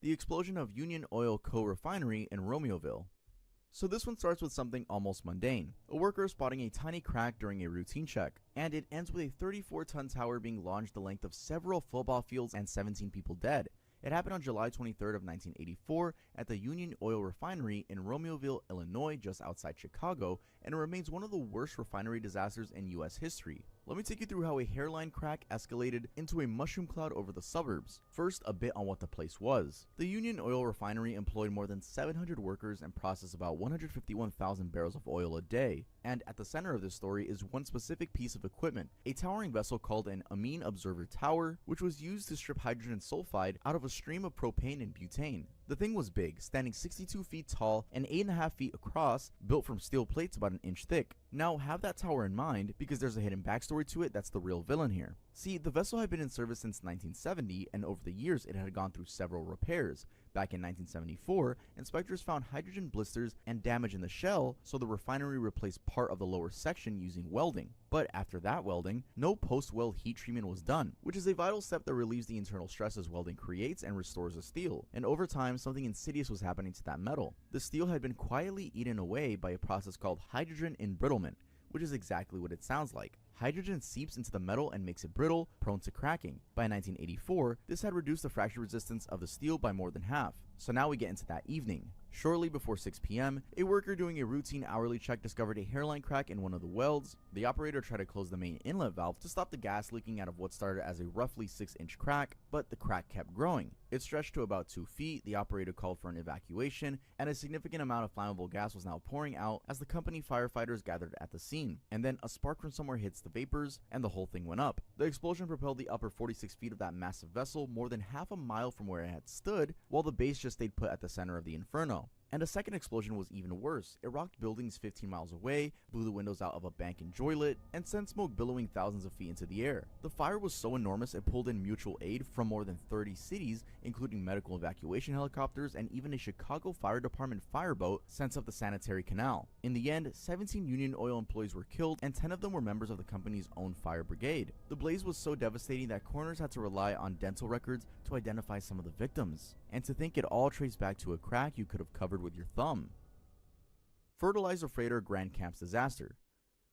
The explosion of Union Oil Co-refinery in Romeoville. So this one starts with something almost mundane, a worker spotting a tiny crack during a routine check, and it ends with a 34-ton tower being launched the length of several football fields and 17 people dead. It happened on July 23rd of 1984 at the Union Oil Refinery in Romeoville, Illinois, just outside Chicago, and it remains one of the worst refinery disasters in US history. Let me take you through how a hairline crack escalated into a mushroom cloud over the suburbs. First, a bit on what the place was. The Union Oil Refinery employed more than 700 workers and processed about 151,000 barrels of oil a day. And at the center of this story is one specific piece of equipment, a towering vessel called an amine observer tower, which was used to strip hydrogen sulfide out of a stream of propane and butane. The thing was big, standing 62 feet tall and 8.5 feet across, built from steel plates about an inch thick. Now have that tower in mind, because there's a hidden backstory to it that's the real villain here. See, the vessel had been in service since 1970, and over the years it had gone through several repairs. Back in 1974, inspectors found hydrogen blisters and damage in the shell, so the refinery replaced part of the lower section using welding. But after that welding, no post-weld heat treatment was done, which is a vital step that relieves the internal stresses welding creates and restores the steel. And over time, something insidious was happening to that metal. The steel had been quietly eaten away by a process called hydrogen embrittlement, which is exactly what it sounds like. Hydrogen seeps into the metal and makes it brittle, prone to cracking. By 1984, this had reduced the fracture resistance of the steel by more than half. So now we get into that evening. Shortly before 6 p.m., a worker doing a routine hourly check discovered a hairline crack in one of the welds. The operator tried to close the main inlet valve to stop the gas leaking out of what started as a roughly 6-inch crack, but the crack kept growing. It stretched to about 2 feet, the operator called for an evacuation, and a significant amount of flammable gas was now pouring out as the company firefighters gathered at the scene. And then a spark from somewhere hits the vapors, and the whole thing went up. The explosion propelled the upper 46 feet of that massive vessel more than half a mile from where it had stood, while the base just stayed put at the center of the inferno. And a second explosion was even worse. It rocked buildings 15 miles away, blew the windows out of a bank in Joylet, and sent smoke billowing thousands of feet into the air. The fire was so enormous it pulled in mutual aid from more than 30 cities, including medical evacuation helicopters and even a Chicago Fire Department fireboat sent up the sanitary canal. In the end, 17 Union Oil employees were killed, and 10 of them were members of the company's own fire brigade. The blaze was so devastating that coroners had to rely on dental records to identify some of the victims. And to think it all traced back to a crack you could have covered with your thumb. Fertilizer freighter Grand Camp's disaster.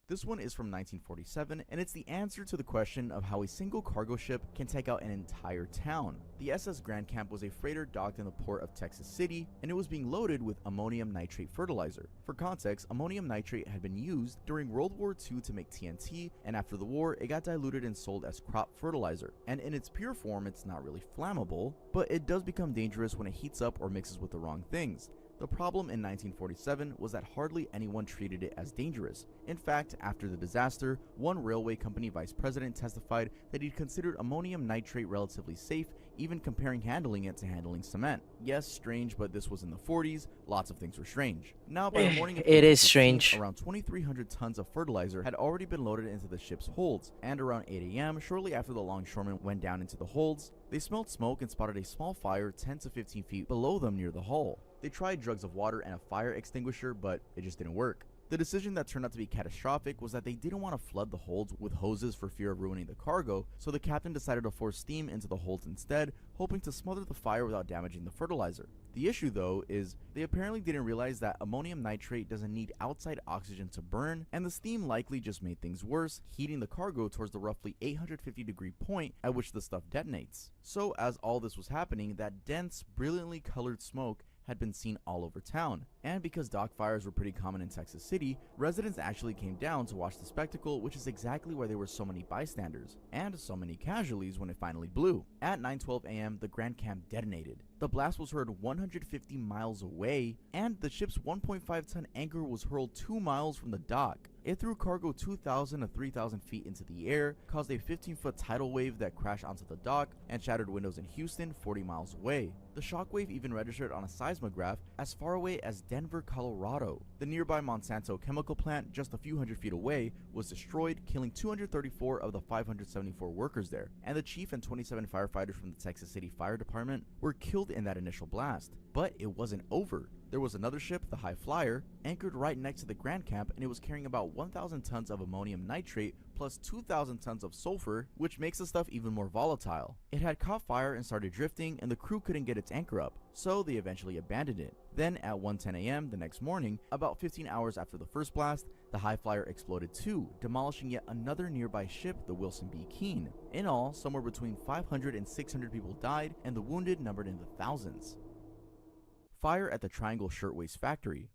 This one is from 1947, and it's the answer to the question of how a single cargo ship can take out an entire town. The SS Grand Camp was a freighter docked in the port of Texas City, and it was being loaded with ammonium nitrate fertilizer. For context, ammonium nitrate had been used during World War II to make TNT, and after the war, it got diluted and sold as crop fertilizer. And in its pure form, it's not really flammable, but it does become dangerous when it heats up or mixes with the wrong things. The problem in 1947 was that hardly anyone treated it as dangerous. In fact, after the disaster, one railway company vice president testified that he'd considered ammonium nitrate relatively safe, even comparing handling it to handling cement. Yes, strange, but this was in the 40s, lots of things were strange. Now, by the morning of it April is 16th, strange. around 2,300 tons of fertilizer had already been loaded into the ship's holds, and around 8 a.m., shortly after the longshoremen went down into the holds, they smelled smoke and spotted a small fire 10 to 15 feet below them near the hull. They tried jugs of water and a fire extinguisher, but it just didn't work. The decision that turned out to be catastrophic was that they didn't want to flood the holds with hoses for fear of ruining the cargo, so the captain decided to force steam into the holds instead, hoping to smother the fire without damaging the fertilizer. The issue, though, is they apparently didn't realize that ammonium nitrate doesn't need outside oxygen to burn, and the steam likely just made things worse, heating the cargo towards the roughly 850-degree point at which the stuff detonates. So as all this was happening, that dense, brilliantly colored smoke had been seen all over town, and because dock fires were pretty common in Texas City, residents actually came down to watch the spectacle, which is exactly why there were so many bystanders, and so many casualties when it finally blew. At 9:12 a.m., the Grand Camp detonated. The blast was heard 150 miles away, and the ship's 1.5-ton anchor was hurled 2 miles from the dock. It threw cargo 2,000 to 3,000 feet into the air, caused a 15-foot tidal wave that crashed onto the dock, and shattered windows in Houston 40 miles away. The shockwave even registered on a seismograph as far away as Denver, Colorado. The nearby Monsanto chemical plant, just a few hundred feet away, was destroyed, killing 234 of the 574 workers there, and the chief and 27 firefighters from the Texas City Fire Department were killed in that initial blast. But it wasn't over. There was another ship, the High Flyer, anchored right next to the Grand Camp, and it was carrying about 1,000 tons of ammonium nitrate plus 2,000 tons of sulfur, which makes the stuff even more volatile. It had caught fire and started drifting, and the crew couldn't get its anchor up, so they eventually abandoned it. Then at 1:10 a.m. the next morning, about 15 hours after the first blast, the High Flyer exploded too, demolishing yet another nearby ship, the Wilson B. Keene. In all, somewhere between 500 and 600 people died, and the wounded numbered in the thousands. Fire at the Triangle Shirtwaist Factory.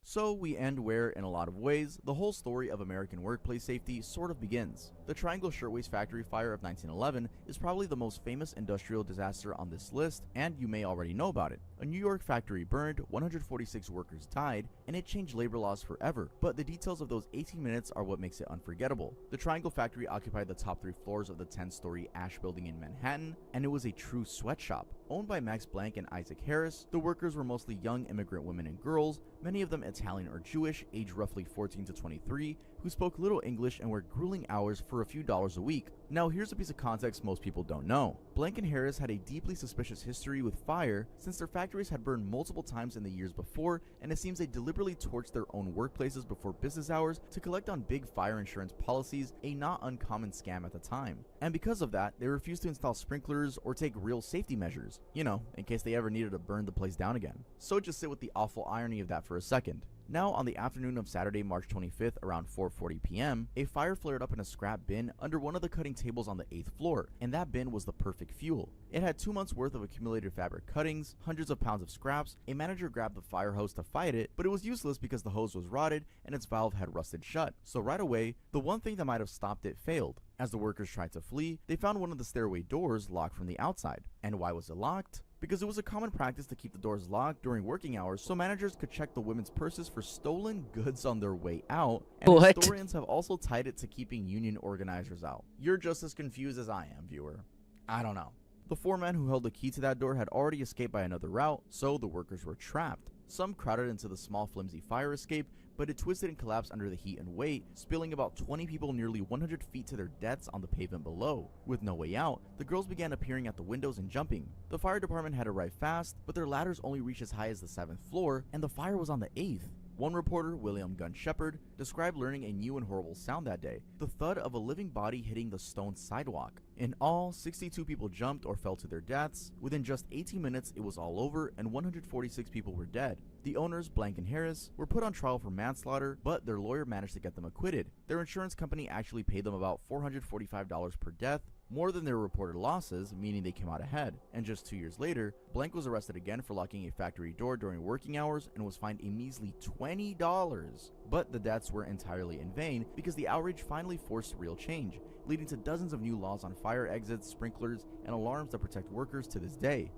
So we end where, in a lot of ways, the whole story of American workplace safety sort of begins. The Triangle Shirtwaist Factory fire of 1911 is probably the most famous industrial disaster on this list, and you may already know about it. A New York factory burned, 146 workers died, and it changed labor laws forever, but the details of those 18 minutes are what makes it unforgettable. The Triangle Factory occupied the top 3 floors of the 10-story Ash building in Manhattan, and it was a true sweatshop. Owned by Max Blank and Isaac Harris, the workers were mostly young immigrant women and girls, many of them Italian or Jewish, aged roughly 14 to 23, who spoke little English and worked grueling hours for a few dollars a week. Now here's a piece of context most people don't know. Blank and Harris had a deeply suspicious history with fire since their factories had burned multiple times in the years before, and it seems they deliberately torched their own workplaces before business hours to collect on big fire insurance policies, a not uncommon scam at the time. And because of that, they refused to install sprinklers or take real safety measures, you know, in case they ever needed to burn the place down again. So just sit with the awful irony of that for a second. Now, on the afternoon of Saturday, March 25th, around 4:40 p.m., a fire flared up in a scrap bin under one of the cutting tables on the 8th floor, and that bin was the perfect fuel. It had 2 months worth of accumulated fabric cuttings, hundreds of pounds of scraps. A manager grabbed the fire hose to fight it, but it was useless because the hose was rotted and its valve had rusted shut. So right away, the one thing that might have stopped it failed. As the workers tried to flee, they found one of the stairway doors locked from the outside. And why was it locked? Because it was a common practice to keep the doors locked during working hours so managers could check the women's purses for stolen goods on their way out, and historians have also tied it to keeping union organizers out. You're just as confused as I am, viewer. I don't know. The 4 men who held the key to that door had already escaped by another route, so the workers were trapped. Some crowded into the small flimsy fire escape, but it twisted and collapsed under the heat and weight, spilling about 20 people nearly 100 feet to their deaths on the pavement below. With no way out, the girls began appearing at the windows and jumping. The fire department had arrived fast, but their ladders only reached as high as the 7th floor, and the fire was on the 8th. One reporter, William Gunn Shepard, described learning a new and horrible sound that day, the thud of a living body hitting the stone sidewalk. In all, 62 people jumped or fell to their deaths. Within just 18 minutes, it was all over, and 146 people were dead. The owners, Blank and Harris, were put on trial for manslaughter, but their lawyer managed to get them acquitted. Their insurance company actually paid them about $445 per death, more than their reported losses, meaning they came out ahead. And just 2 years later, Blank was arrested again for locking a factory door during working hours and was fined a measly $20. But the deaths were entirely in vain because the outrage finally forced real change, leading to dozens of new laws on fire exits, sprinklers, and alarms that protect workers to this day.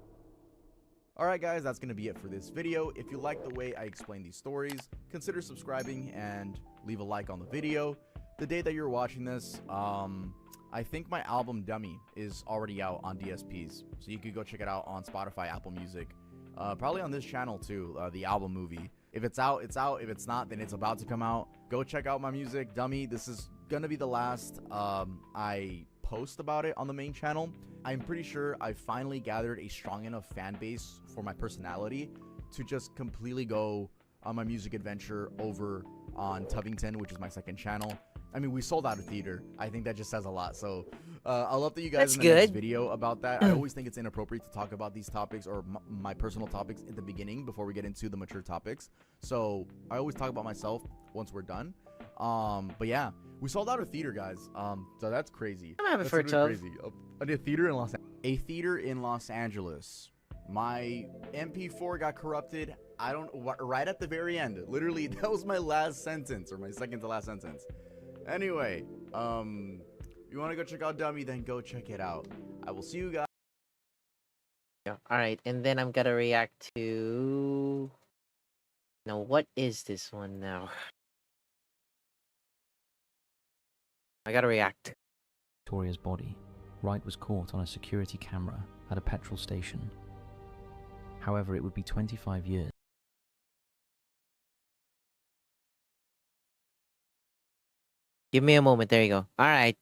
Alright guys, that's going to be it for this video. If you like the way I explain these stories, consider subscribing and leave a like on the video. The day that you're watching this, I think my album Dummy is already out on DSPs, so you could go check it out on Spotify, Apple Music, probably on this channel too, the album movie. If it's out, it's out. If it's not, then it's about to come out. Go check out my music, Dummy. This is gonna be the last I post about it on the main channel. I'm pretty sure I finally gathered a strong enough fan base for my personality to just completely go on my music adventure over on Tubington, which is my second channel. I mean, we sold out a theater. I think that just says a lot. So I'll update you guys in the next video about that. I always think it's inappropriate to talk about these topics or my personal topics in the beginning before we get into the mature topics. So I always talk about myself once we're done. But yeah, we sold out a theater, guys. So that's crazy. I'm having That's for crazy. A theater in Los Angeles. My MP4 got corrupted. Right at the very end. Literally, that was my last sentence, or my second to last sentence. Anyway, you want to go check out Dummy, then go check it out. I will see you guys. Yeah. All right, and then I'm gonna react to. Now, what is this one now? I gotta react. Victoria's body. Wright was caught on a security camera at a petrol station. However, it would be 25 years. Give me a moment. There you go. All right.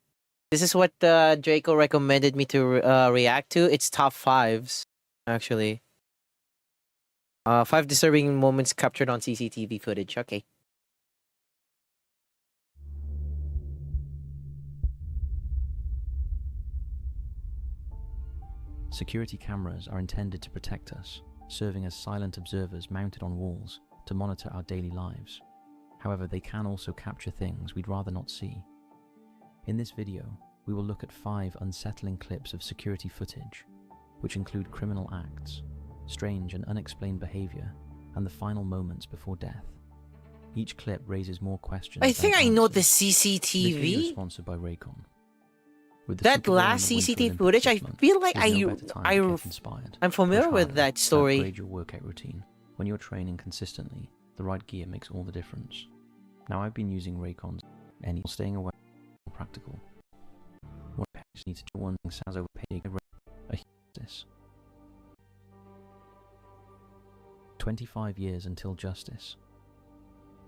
This is what Draco recommended me to react to. It's top 5s, actually. 5 disturbing moments captured on CCTV footage. Okay. Security cameras are intended to protect us, serving as silent observers mounted on walls to monitor our daily lives. However, they can also capture things we'd rather not see. In this video, we will look at 5 unsettling clips of security footage, which include criminal acts, strange and unexplained behavior, and the final moments before death. Each clip raises more questions. I think I know the This video is CCTV. sponsored by Raycon. With the That Super Bowl last and the Winter CCTV Olympics footage, this I month, feel like there's no better time to get inspired. I'm familiar Push with harder, that story. Upgrade your workout routine. When you're training consistently, the right gear makes all the difference. Now I've been using Raycons, staying away more practical. What packs need to do one thing sounds overpaid a justice. 25 years until justice.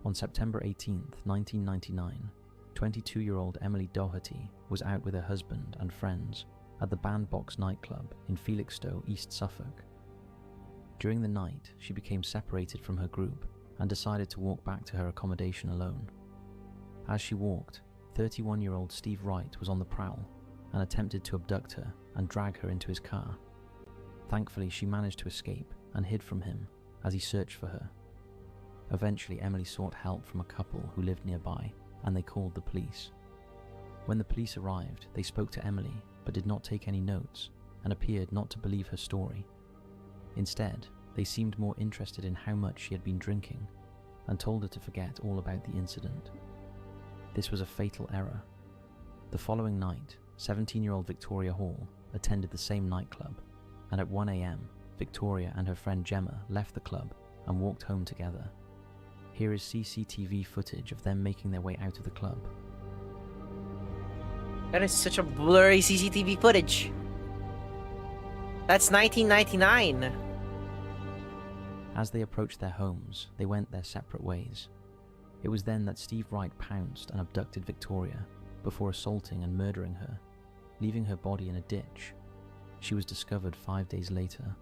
On September 18th, 1999, 22-year-old Emily Doherty was out with her husband and friends at the Bandbox nightclub in Felixstowe, East Suffolk. During the night, she became separated from her group and decided to walk back to her accommodation alone. As she walked, 31-year-old Steve Wright was on the prowl and attempted to abduct her and drag her into his car. Thankfully, she managed to escape and hid from him as he searched for her. Eventually, Emily sought help from a couple who lived nearby, and they called the police. When the police arrived, they spoke to Emily, but did not take any notes, and appeared not to believe her story. Instead, they seemed more interested in how much she had been drinking, and told her to forget all about the incident. This was a fatal error. The following night, 17-year-old Victoria Hall attended the same nightclub, and at 1 AM, Victoria and her friend Gemma left the club and walked home together. Here is CCTV footage of them making their way out of the club. That is such a blurry CCTV footage. That's 1999. As they approached their homes, they went their separate ways. It was then that Steve Wright pounced and abducted Victoria before assaulting and murdering her, leaving her body in a ditch. She was discovered 5 days later.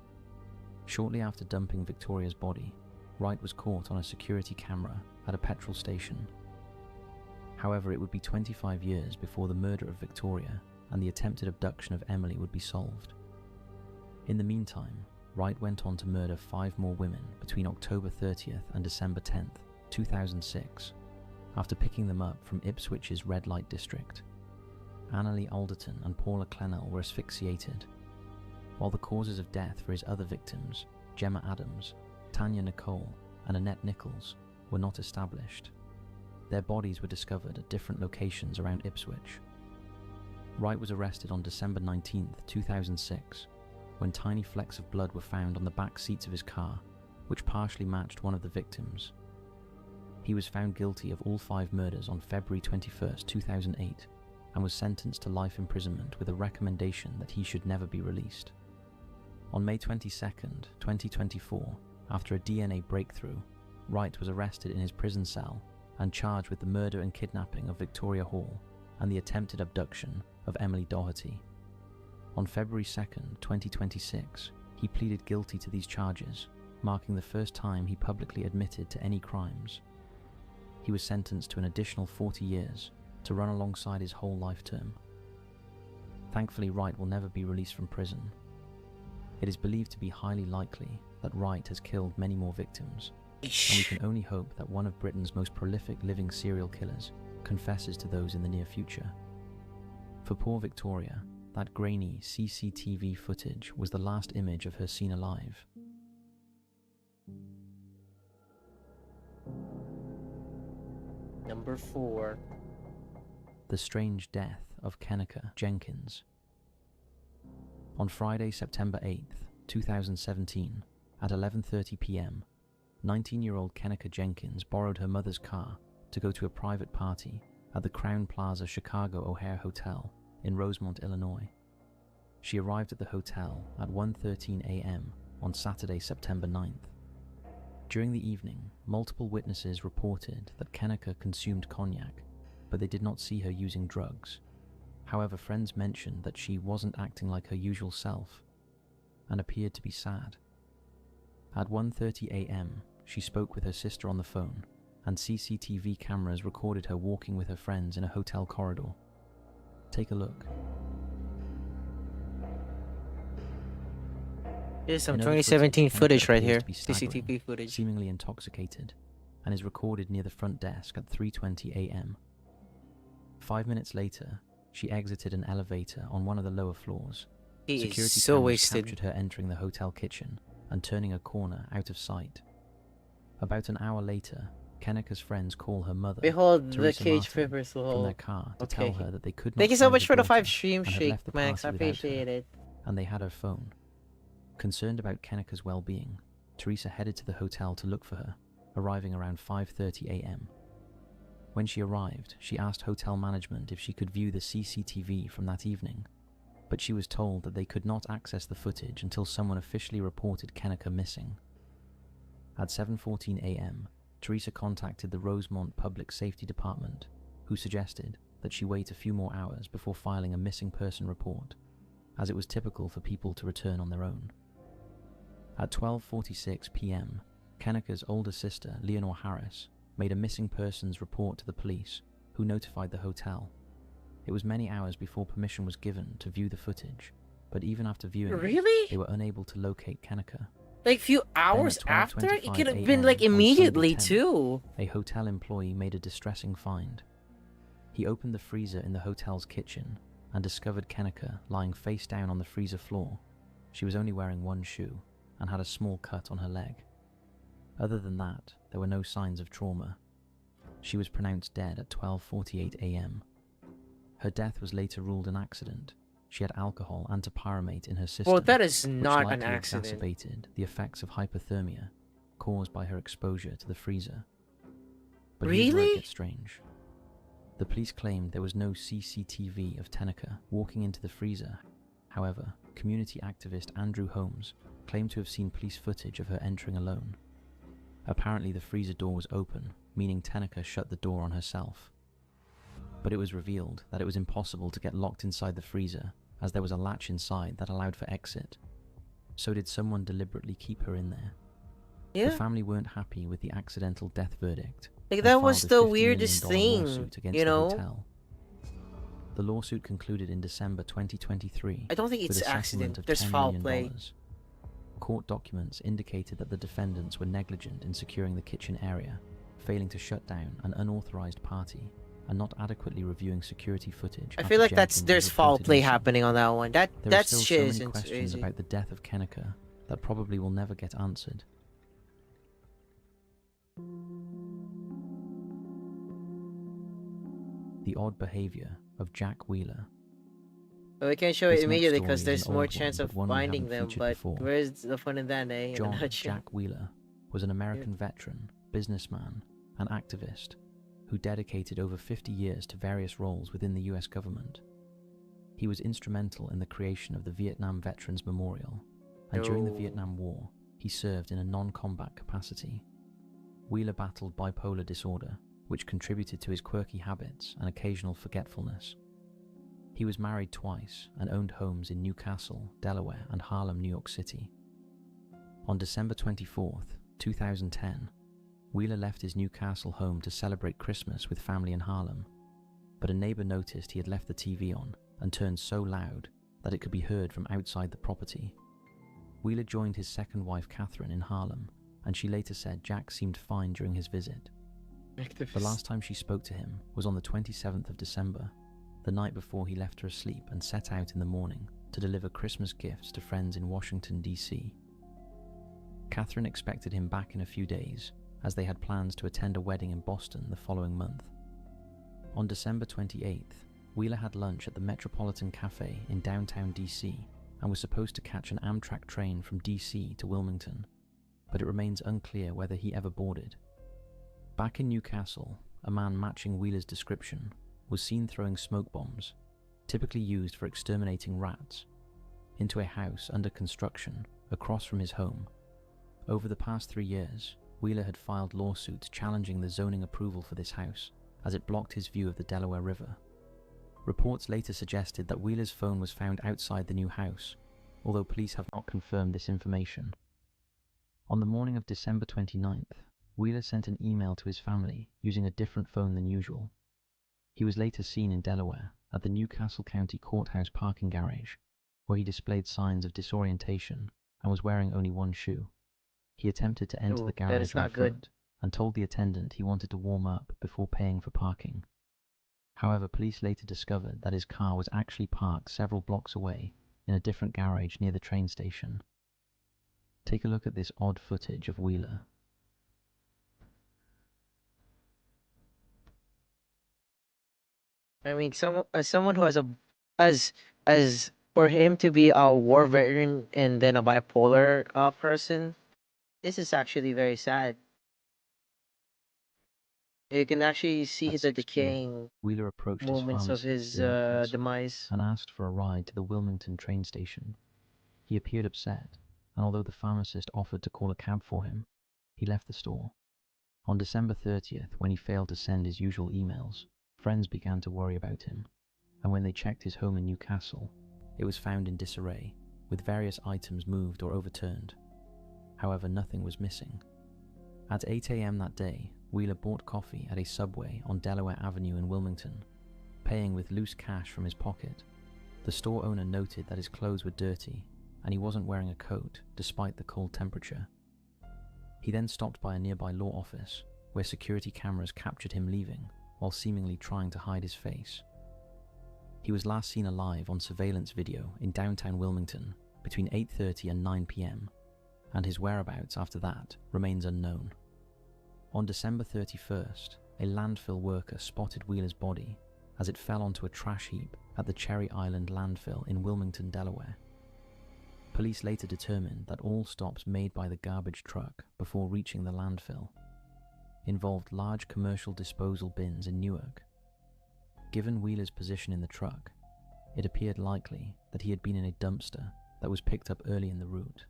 Shortly after dumping Victoria's body, Wright was caught on a security camera at a petrol station. However, it would be 25 years before the murder of Victoria and the attempted abduction of Emily would be solved. In the meantime, Wright went on to murder 5 more women between October 30th and December 10th, 2006, after picking them up from Ipswich's red light district. Annalie Alderton and Paula Clennell were asphyxiated, while the causes of death for his other victims, Gemma Adams, Tanya Nicole, and Annette Nichols, were not established. Their bodies were discovered at different locations around Ipswich. Wright was arrested on December 19th, 2006, when tiny flecks of blood were found on the back seats of his car, which partially matched one of the victims. He was found guilty of all 5 murders on February 21st, 2008, and was sentenced to life imprisonment with a recommendation that he should never be released. On May 22nd, 2024, after a DNA breakthrough, Wright was arrested in his prison cell and charged with the murder and kidnapping of Victoria Hall and the attempted abduction of Emily Doherty. On February 2nd, 2026, he pleaded guilty to these charges, marking the first time he publicly admitted to any crimes. He was sentenced to an additional 40 years to run alongside his whole life term. Thankfully, Wright will never be released from prison. It is believed to be highly likely that Wright has killed many more victims, and we can only hope that one of Britain's most prolific living serial killers confesses to those in the near future. For poor Victoria, that grainy CCTV footage was the last image of her seen alive. Number 4. The strange death of Kenneka Jenkins. On Friday, September 8th, 2017, at 11:30 p.m., 19-year-old Kenneka Jenkins borrowed her mother's car to go to a private party at the Crowne Plaza Chicago O'Hare Hotel in Rosemont, Illinois. She arrived at the hotel at 1:13 a.m. on Saturday, September 9th. During the evening, multiple witnesses reported that Kenneka consumed cognac, but they did not see her using drugs. However, friends mentioned that she wasn't acting like her usual self and appeared to be sad. At 1:30 a.m., she spoke with her sister on the phone, and CCTV cameras recorded her walking with her friends in a hotel corridor. Take a look. Here's some Another 2017 footage right here. appears to be staggering, CCTV footage. seemingly intoxicated, and is recorded near the front desk at 3:20 a.m. 5 minutes later, she exited an elevator on one of the lower floors. He Security is so cameras wasted. captured her entering the hotel kitchen and turning a corner out of sight. About an hour later, Kenneka's friends call her mother, Behold the Teresa cage Martin, papers from will their car to tell her that they could not Thank you so find much her for the 5 daughter stream and had shake, left the Max. I party without her, appreciate it. and they had her phone. Concerned about Kenneka's well-being, Teresa headed to the hotel to look for her, arriving around 5:30 a.m. When she arrived, she asked hotel management if she could view the CCTV from that evening, but she was told that they could not access the footage until someone officially reported Kenneka missing. At 7:14 a.m., Teresa contacted the Rosemont Public Safety Department, who suggested that she wait a few more hours before filing a missing person report, as it was typical for people to return on their own. At 12:46 p.m., Kenneka's older sister, Leonore Harris, made a missing persons report to the police, who notified the hotel. It was many hours before permission was given to view the footage, but even after viewing Really? it, they were unable to locate Kenneka. Like few hours after? It could have been like immediately too. A hotel employee made a distressing find. He opened the freezer in the hotel's kitchen and discovered Kenneka lying face down on the freezer floor. She was only wearing one shoe and had a small cut on her leg. Other than that, there were no signs of trauma. She was pronounced dead at 12:48 a.m. Her death was later ruled an accident. She had alcohol and topiramate in her system. Well, that is which not an likely accident. exacerbated the effects of hypothermia caused by her exposure to the freezer. But here's where it Really? gets strange. The police claimed there was no CCTV of Kenneka walking into the freezer. However, community activist Andrew Holmes claimed to have seen police footage of her entering alone. Apparently the freezer door was open, meaning Tenica shut the door on herself. But it was revealed that it was impossible to get locked inside the freezer, as there was a latch inside that allowed for exit. So did someone deliberately keep her in there? Yeah. The family weren't happy with the accidental death verdict. Like, and that was filed the a $50 weirdest million thing, lawsuit against you the know? hotel. The lawsuit concluded in December 2023 I don't think with it's a settlement accident. of There's $10 foul million. play. Court documents indicated that the defendants were negligent in securing the kitchen area, failing to shut down an unauthorized party, and not adequately reviewing security footage. I after feel like Jenkins there's was foul reported play missing. happening on that one. There are That's still shit so isn't many questions crazy. about the death of Kenneker that probably will never get answered. The odd behavior of Jack Wheeler. Well, we can't show it This next immediately story because is there's an more old chance one, of but one we finding haven't them. featured But before. where's the fun in that, eh? In a John nutshell. Jack Wheeler was an American veteran, businessman, and activist who dedicated over 50 years to various roles within the US government. He was instrumental in the creation of the Vietnam Veterans Memorial, and during the Oh. Vietnam War, he served in a non-combat capacity. Wheeler battled bipolar disorder, which contributed to his quirky habits and occasional forgetfulness. He was married twice and owned homes in Newcastle, Delaware, and Harlem, New York City. On December 24th, 2010, Wheeler left his Newcastle home to celebrate Christmas with family in Harlem, but a neighbor noticed he had left the TV on and turned so loud that it could be heard from outside the property. Wheeler joined his second wife Catherine in Harlem, and she later said Jack seemed fine during his visit. The last time she spoke to him was on the 27th of December, the night before he left her asleep and set out in the morning to deliver Christmas gifts to friends in Washington, D.C. Catherine expected him back in a few days, as they had plans to attend a wedding in Boston the following month. On December 28th, Wheeler had lunch at the Metropolitan Cafe in downtown D.C. and was supposed to catch an Amtrak train from D.C. to Wilmington, but it remains unclear whether he ever boarded. Back in Newcastle, a man matching Wheeler's description was seen throwing smoke bombs, typically used for exterminating rats, into a house under construction across from his home. Over the past 3 years, Wheeler had filed lawsuits challenging the zoning approval for this house, as it blocked his view of the Delaware River. Reports later suggested that Wheeler's phone was found outside the new house, although police have not confirmed this information. On the morning of December 29th, Wheeler sent an email to his family using a different phone than usual. He was later seen in Delaware at the Newcastle County Courthouse parking garage, where he displayed signs of disorientation and was wearing only one shoe. He attempted to enter the That garage is on not good. foot and told the attendant he wanted to warm up before paying for parking. However, police later discovered that his car was actually parked several blocks away in a different garage near the train station. Take a look at this odd footage of Wheeler. I mean, as someone who has as for him to be a war veteran and then a bipolar person, this is actually very sad. You can actually see At the 6 p.m., decaying Wheeler approached his moments of pharmacy his in Newcastle demise. and asked for a ride to the Wilmington train station. He appeared upset, and although the pharmacist offered to call a cab for him, he left the store. On December 30th, when he failed to send his usual emails, friends began to worry about him, and when they checked his home in Newcastle, it was found in disarray, with various items moved or overturned. However, nothing was missing. At 8 a.m. that day, Wheeler bought coffee at a Subway on Delaware Avenue in Wilmington, paying with loose cash from his pocket. The store owner noted that his clothes were dirty, and he wasn't wearing a coat despite the cold temperature. He then stopped by a nearby law office, where security cameras captured him leaving, while seemingly trying to hide his face. He was last seen alive on surveillance video in downtown Wilmington between 8:30 and 9 p.m., and his whereabouts after that remains unknown. On December 31st, a landfill worker spotted Wheeler's body as it fell onto a trash heap at the Cherry Island landfill in Wilmington, Delaware. Police later determined that all stops made by the garbage truck before reaching the landfill involved large commercial disposal bins in Newark. Given Wheeler's position in the truck, it appeared likely that he had been in a dumpster that was picked up early in the route.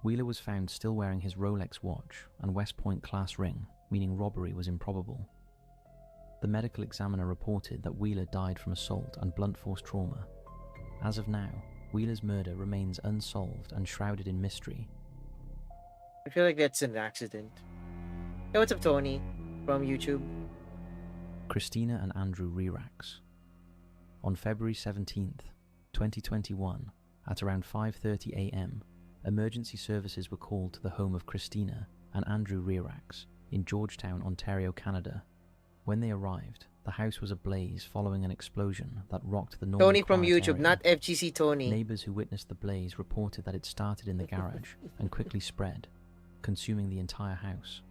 Wheeler was found still wearing his Rolex watch and West Point class ring, meaning robbery was improbable. The medical examiner reported that Wheeler died from assault and blunt force trauma. As of now, Wheeler's murder remains unsolved and shrouded in mystery. I feel like that's an accident. Hey, what's up, Tony? From YouTube. Christina and Andrew Rerax. On February 17th, 2021, at around 5:30 a.m., emergency services were called to the home of Christina and Andrew Rerax in Georgetown, Ontario, Canada. When they arrived, the house was ablaze following an explosion that rocked the normally Tony from quiet YouTube, area. not FGC Tony. Neighbors who witnessed the blaze reported that it started in the garage and quickly spread, consuming the entire house.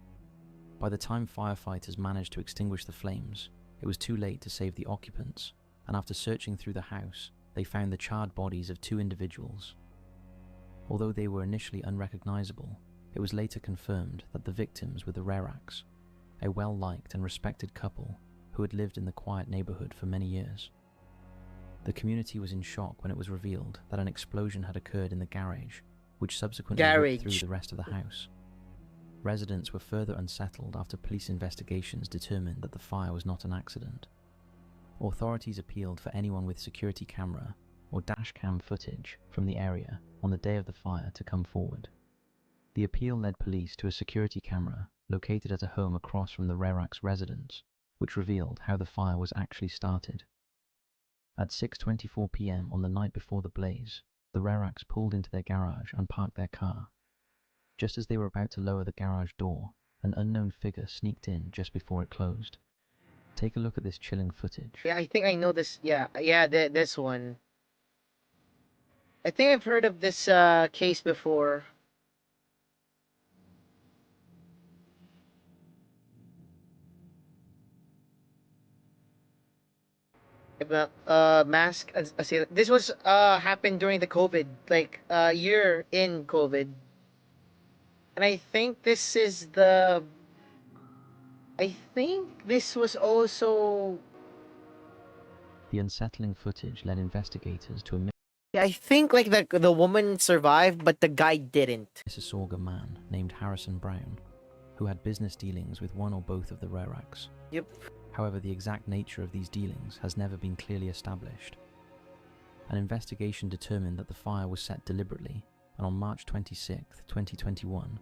By the time firefighters managed to extinguish the flames, it was too late to save the occupants, and after searching through the house, they found the charred bodies of 2 individuals. Although they were initially unrecognizable, it was later confirmed that the victims were the Rerax, a well-liked and respected couple who had lived in the quiet neighborhood for many years. The community was in shock when it was revealed that an explosion had occurred in the garage, which subsequently ripped through the rest of the house. Residents were further unsettled after police investigations determined that the fire was not an accident. Authorities appealed for anyone with security camera or dashcam footage from the area on the day of the fire to come forward. The appeal led police to a security camera located at a home across from the Rerax residence, which revealed how the fire was actually started. At 6:24 p.m. on the night before the blaze, the Rerax pulled into their garage and parked their car. Just as they were about to lower the garage door, an unknown figure sneaked in just before it closed. Take a look at this chilling footage. Yeah, I think I know this. Yeah, this one. I think I've heard of this case before. About mask. This was happened during the COVID, like year in COVID, and I think this is the. I think this was also. The unsettling footage led investigators to a Yeah, I think like the woman survived, but the guy didn't. Mississauga man named Harrison Brown, who had business dealings with one or both of the Rerax. Yep. However, the exact nature of these dealings has never been clearly established. An investigation determined that the fire was set deliberately, and on March 26, 2021,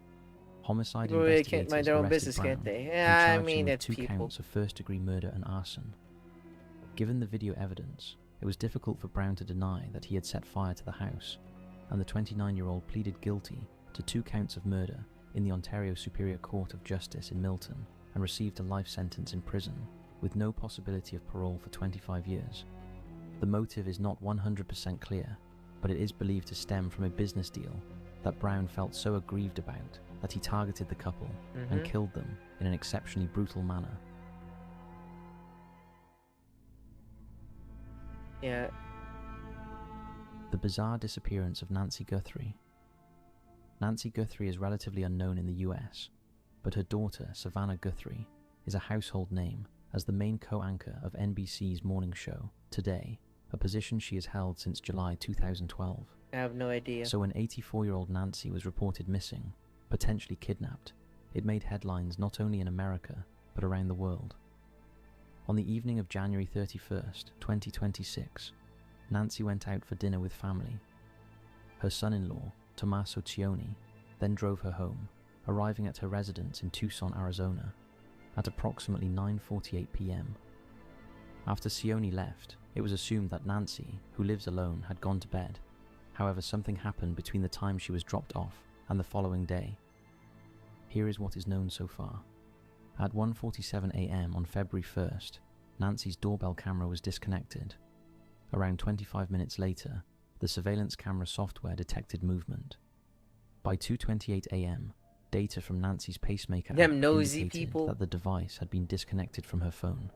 homicide People really investigators can't mind their own arrested business, Brown can't they? and Yeah, I charged mean, him with it's 2 people. counts of first-degree murder and arson. Given the video evidence, it was difficult for Brown to deny that he had set fire to the house, and the 29-year-old pleaded guilty to 2 counts of murder in the Ontario Superior Court of Justice in Milton and received a life sentence in prison, with no possibility of parole for 25 years. The motive is not 100% clear, but it is believed to stem from a business deal that Brown felt so aggrieved about that he targeted the couple and killed them in an exceptionally brutal manner. Yeah. The bizarre disappearance of Nancy Guthrie. Nancy Guthrie is relatively unknown in the US, but her daughter, Savannah Guthrie, is a household name as the main co-anchor of NBC's morning show, Today, a position she has held since July 2012. I have no idea. So when 84-year-old Nancy was reported missing, potentially kidnapped, it made headlines not only in America, but around the world. On the evening of January 31st, 2026, Nancy went out for dinner with family. Her son-in-law, Tommaso Cioni, then drove her home, arriving at her residence in Tucson, Arizona, at approximately 9:48 p.m. After Cioni left, it was assumed that Nancy, who lives alone, had gone to bed. However, something happened between the time she was dropped off and the following day. Here is what is known so far. At 1:47 a.m. on February 1st, Nancy's doorbell camera was disconnected. Around 25 minutes later, the surveillance camera software detected movement. By 2:28 a.m., data from Nancy's pacemaker Them app nosy indicated people. that the device had been disconnected from her phone.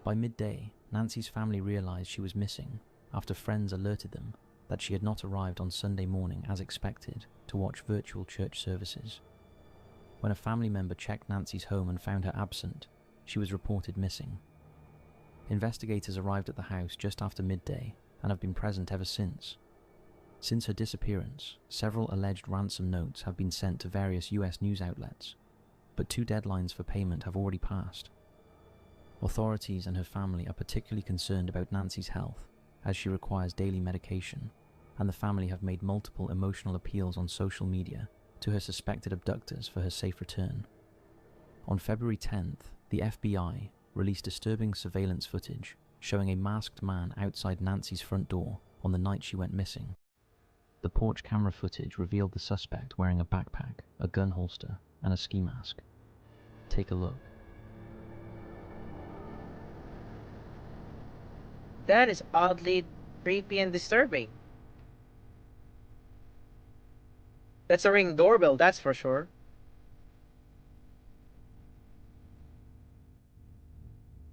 By midday, Nancy's family realized she was missing after friends alerted them that she had not arrived on Sunday morning as expected to watch virtual church services. When a family member checked Nancy's home and found her absent, she was reported missing. Investigators arrived at the house just after midday and have been present ever since. Since her disappearance, several alleged ransom notes have been sent to various US news outlets, but 2 deadlines for payment have already passed. Authorities and her family are particularly concerned about Nancy's health, as she requires daily medication, and the family have made multiple emotional appeals on social media to her suspected abductors for her safe return. On February 10th, the FBI released disturbing surveillance footage showing a masked man outside Nancy's front door on the night she went missing. The porch camera footage revealed the suspect wearing a backpack, a gun holster, and a ski mask. Take a look. That is oddly creepy and disturbing. That's a Ring doorbell, that's for sure.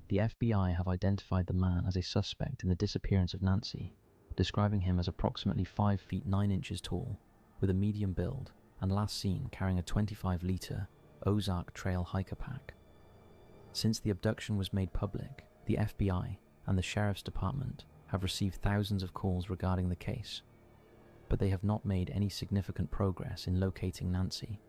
The FBI have identified the man as a suspect in the disappearance of Nancy, describing him as approximately 5 feet 9 inches tall, with a medium build, and last seen carrying a 25-liter Ozark Trail hiker pack. Since the abduction was made public, the FBI and the Sheriff's Department have received thousands of calls regarding the case, but they have not made any significant progress in locating Nancy.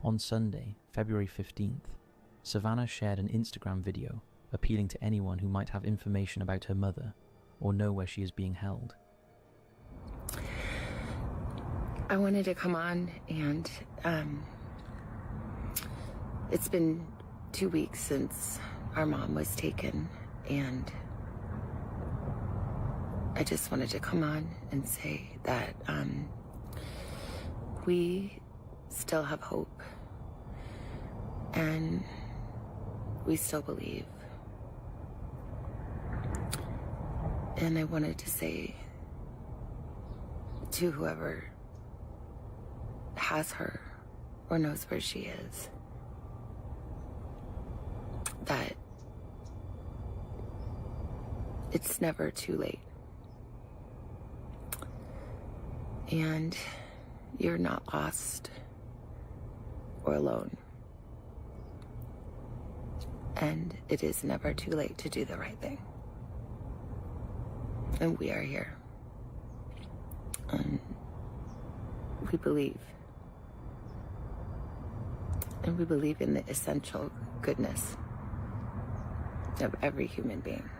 On Sunday, February 15th, Savannah shared an Instagram video appealing to anyone who might have information about her mother or know where she is being held. I wanted to come on and it's been 2 weeks since our mom was taken, and I just wanted to come on and say that we still have hope and we still believe. And I wanted to say to whoever has her or knows where she is that it's never too late. And you're not lost or alone. And it is never too late to do the right thing. And we are here. And we believe. And we believe in the essential goodness of every human being.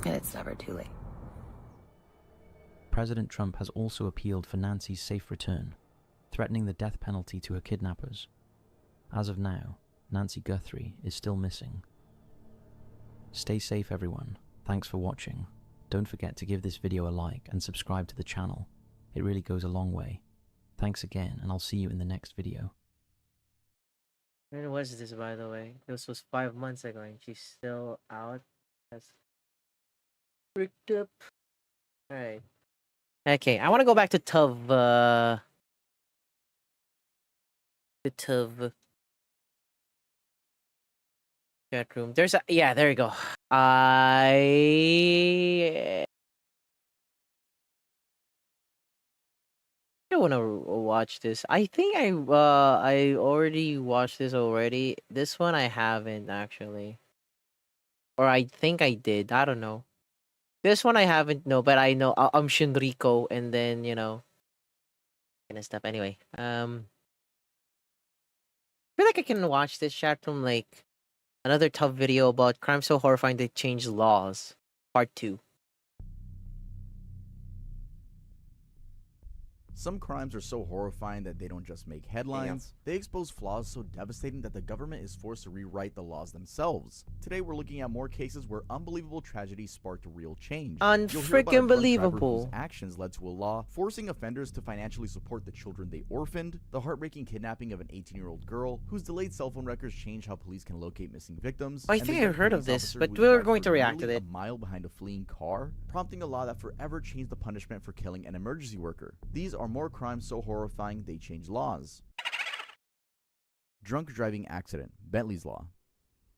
And it's never too late. President Trump has also appealed for Nancy's safe return, threatening the death penalty to her kidnappers. As of now, Nancy Guthrie is still missing. Stay safe, everyone. Thanks for watching. Don't forget to give this video a like and subscribe to the channel. It really goes a long way. Thanks again, and I'll see you in the next video. When was this, by the way? This was 5 months ago, and she's still out. That's freaked up. Alright. Okay, I want to go back to the Tuv chat room. There's a, yeah, there you go. I want to watch this. I think I already watched this already. This one I haven't actually, or I think I did. I don't know. This one I haven't, no, but I know Shinriko, and then kind of stuff. Anyway, I feel like I can watch this chat from like another tough video about crime so horrifying they changed laws, part 2. Some crimes are so horrifying that they don't just make headlines, they expose flaws so devastating that the government is forced to rewrite the laws themselves. Today we're looking at more cases where unbelievable tragedy sparked real change. Unfreaking believable. Whose actions led to a law forcing offenders to financially support the children they orphaned, the heartbreaking kidnapping of an 18-year-old girl whose delayed cell phone records change how police can locate missing victims. I think I heard of this, but we're going to react to it. A mile behind a fleeing car, prompting a law that forever changed the punishment for killing an emergency worker. These are more crimes so horrifying they change laws. Drunk driving accident, Bentley's Law.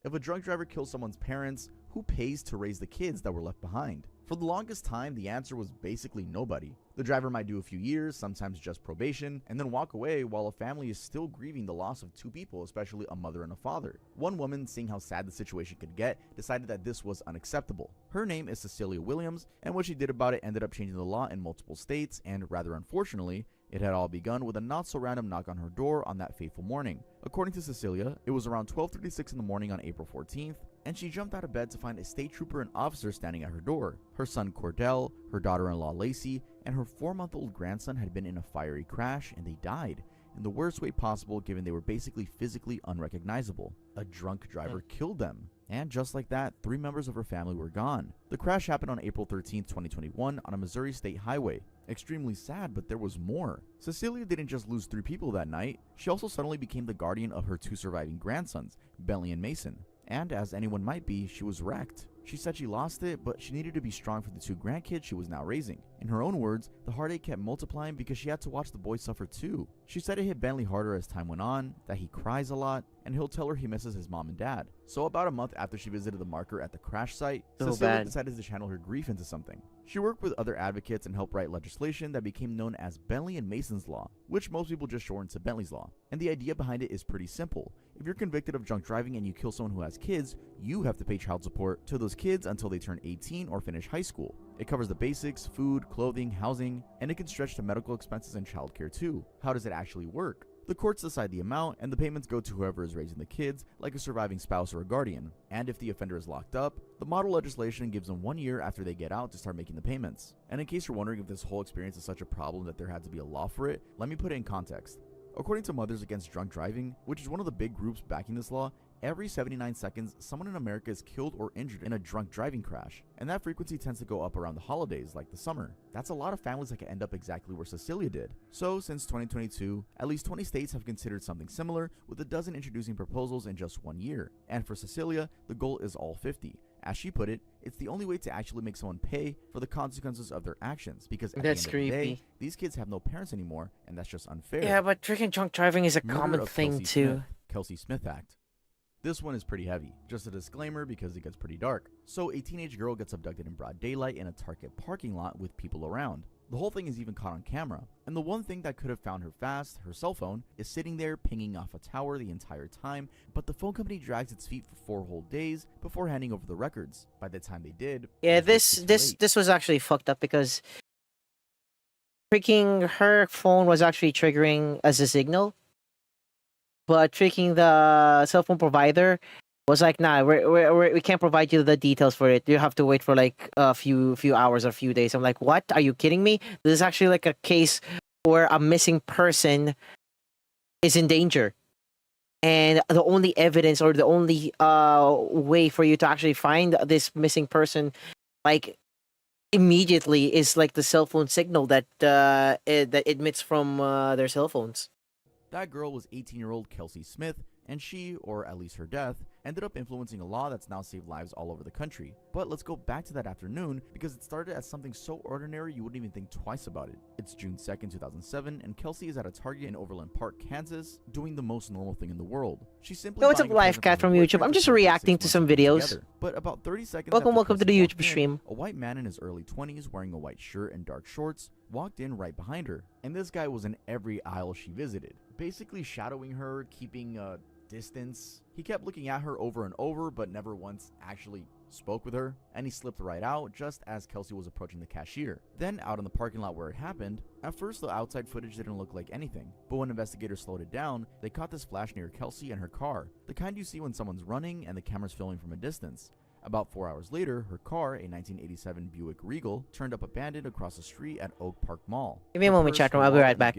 If a drunk driver kills someone's parents, who pays to raise the kids that were left behind? For the longest time, the answer was basically nobody. The driver might do a few years, sometimes just probation, and then walk away while a family is still grieving the loss of two people, especially a mother and a father. One woman, seeing how sad the situation could get, decided that this was unacceptable. Her name is Cecilia Williams, and what she did about it ended up changing the law in multiple states, and rather unfortunately, it had all begun with a not-so-random knock on her door on that fateful morning. According to Cecilia, it was around 12:36 in the morning on April 14th, and she jumped out of bed to find a state trooper and officer standing at her door. Her son Cordell, her daughter-in-law Lacey, and her 4-month-old grandson had been in a fiery crash, and they died in the worst way possible given they were basically physically unrecognizable. A drunk driver killed them. And just like that, 3 members of her family were gone. The crash happened on April 13, 2021 on a Missouri state highway. Extremely sad, but there was more. Cecilia didn't just lose 3 people that night, she also suddenly became the guardian of her 2 surviving grandsons, Bentley and Mason. And as anyone might be, she was wrecked. She said she lost it, but she needed to be strong for the 2 grandkids she was now raising. In her own words, the heartache kept multiplying because she had to watch the boys suffer too. She said it hit Bentley harder as time went on, that he cries a lot, and he'll tell her he misses his mom and dad. So about a month after she visited the marker at the crash site, Cecilia decided to channel her grief into something. She worked with other advocates and helped write legislation that became known as Bentley and Mason's Law, which most people just shorten to Bentley's Law. And the idea behind it is pretty simple. If you're convicted of drunk driving and you kill someone who has kids, you have to pay child support to those kids until they turn 18 or finish high school. It covers the basics, food, clothing, housing, and it can stretch to medical expenses and childcare too. How does it actually work? The courts decide the amount, and the payments go to whoever is raising the kids, like a surviving spouse or a guardian. And if the offender is locked up, the model legislation gives them 1 year after they get out to start making the payments. And in case you're wondering if this whole experience is such a problem that there had to be a law for it, let me put it in context. According to Mothers Against Drunk Driving, which is one of the big groups backing this law, every 79 seconds, someone in America is killed or injured in a drunk driving crash. And that frequency tends to go up around the holidays, like the summer. That's a lot of families that can end up exactly where Cecilia did. So, since 2022, at least 20 states have considered something similar, with a dozen introducing proposals in just 1 year. And for Cecilia, the goal is all 50. As she put it, it's the only way to actually make someone pay for the consequences of their actions, because at the end of the day, these kids have no parents anymore, and that's just unfair. Yeah, but freaking drunk driving is a common thing too. Kelsey Smith Act. This one is pretty heavy. Just a disclaimer because it gets pretty dark. So a teenage girl gets abducted in broad daylight in a Target parking lot with people around. The whole thing is even caught on camera. And the one thing that could have found her fast, her cell phone, is sitting there pinging off a tower the entire time, but the phone company drags its feet for 4 whole days before handing over the records. By the time they did, yeah, this was actually fucked up because freaking her phone was actually triggering as a signal, but freaking the cell phone provider was like, nah, we can't provide you the details for it. You have to wait for like a few hours or a few days. I'm like, what? Are you kidding me? This is actually like a case where a missing person is in danger. And the only evidence or the only way for you to actually find this missing person, like immediately, is like the cell phone signal that that emits from their cell phones. That girl was 18-year-old Kelsey Smith, and she, or at least her death, ended up influencing a law that's now saved lives all over the country. But let's go back to that afternoon because it started as something so ordinary you wouldn't even think twice about it. It's June 2nd, 2007, and Kelsey is at a Target in Overland Park, Kansas, doing the most normal thing in the world. She's simply what's up, Life Cat from YouTube? I'm just reacting to some videos. Together. But about 30 seconds welcome to the YouTube stream. A white man in his early 20s wearing a white shirt and dark shorts walked in right behind her. And this guy was in every aisle she visited, basically shadowing her, keeping a distance. He kept looking at her over and over, but never once actually spoke with her, and he slipped right out just as Kelsey was approaching the cashier. Then out in the parking lot where it happened, at first the outside footage didn't look like anything, but when investigators slowed it down, they caught this flash near Kelsey and her car, the kind you see when someone's running and the camera's filming from a distance. About 4 hours later, her car, a 1987 Buick Regal, turned up abandoned across the street at Oak Park Mall. Give me a moment, chat room. I'll be right back.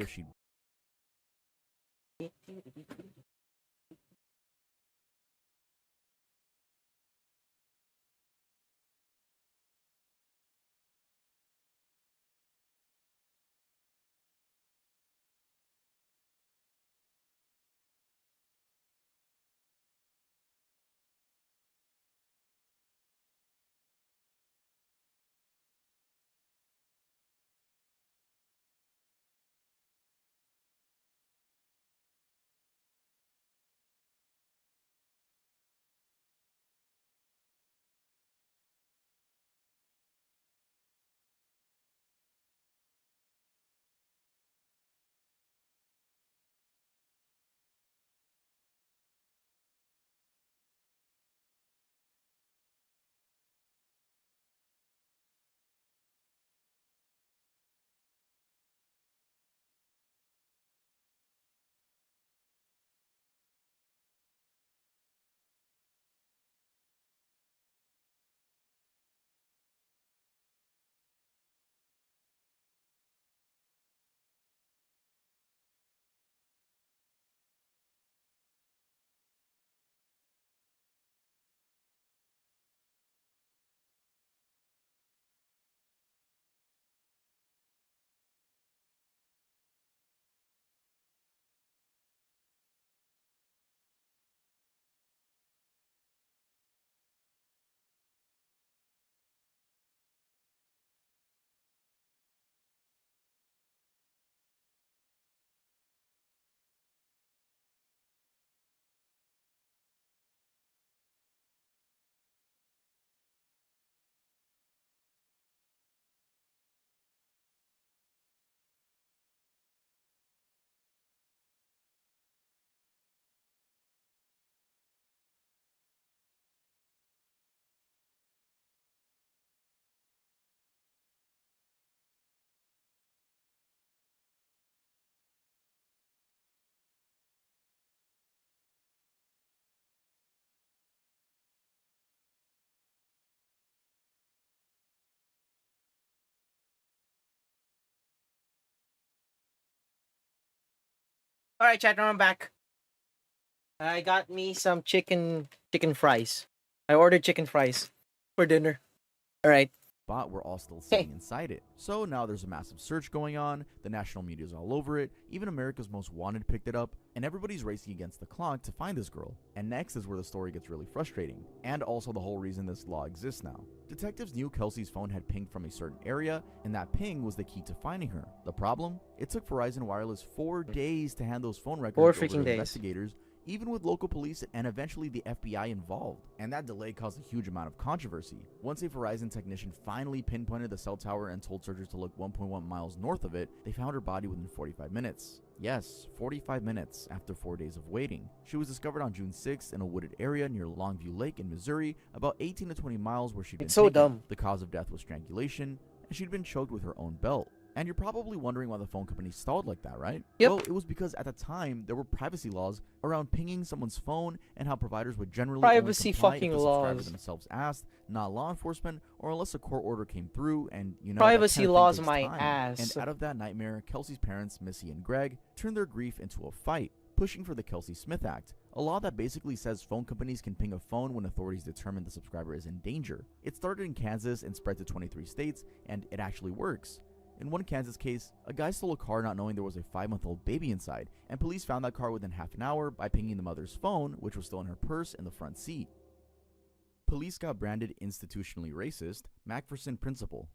All right, chat. Now I'm back. I got me some chicken fries. I ordered chicken fries for dinner. All right. But we're all still sitting inside it. So now there's a massive search going on, the national media's all over it, even America's Most Wanted picked it up, and everybody's racing against the clock to find this girl. And next is where the story gets really frustrating, and also the whole reason this law exists now. Detectives knew Kelsey's phone had pinged from a certain area, and that ping was the key to finding her. The problem? It took Verizon Wireless 4 days to hand those phone records 4 over freaking to days. investigators, even with local police and eventually the FBI involved. And that delay caused a huge amount of controversy. Once a Verizon technician finally pinpointed the cell tower and told searchers to look 1.1 miles north of it, they found her body within 45 minutes. Yes, 45 minutes after 4 days of waiting. She was discovered on June 6th in a wooded area near Longview Lake in Missouri, about 18 to 20 miles where she'd been so taken. dumb. The cause of death was strangulation, and she'd been choked with her own belt. And you're probably wondering why the phone company stalled like that, right? Yep. Well, it was because at the time, there were privacy laws around pinging someone's phone and how providers would generally Privacy only comply fucking if the subscriber laws. themselves asked, not law enforcement, or unless a court order came through, and you know, Privacy that kind of laws thing my takes time. ass. And out of that nightmare, Kelsey's parents, Missy and Greg, turned their grief into a fight, pushing for the Kelsey-Smith Act, a law that basically says phone companies can ping a phone when authorities determine the subscriber is in danger. It started in Kansas and spread to 23 states, and it actually works. In one Kansas case, a guy stole a car not knowing there was a 5-month-old baby inside, and police found that car within half an hour by pinging the mother's phone, which was still in her purse in the front seat. Police got branded institutionally racist, Macpherson principle.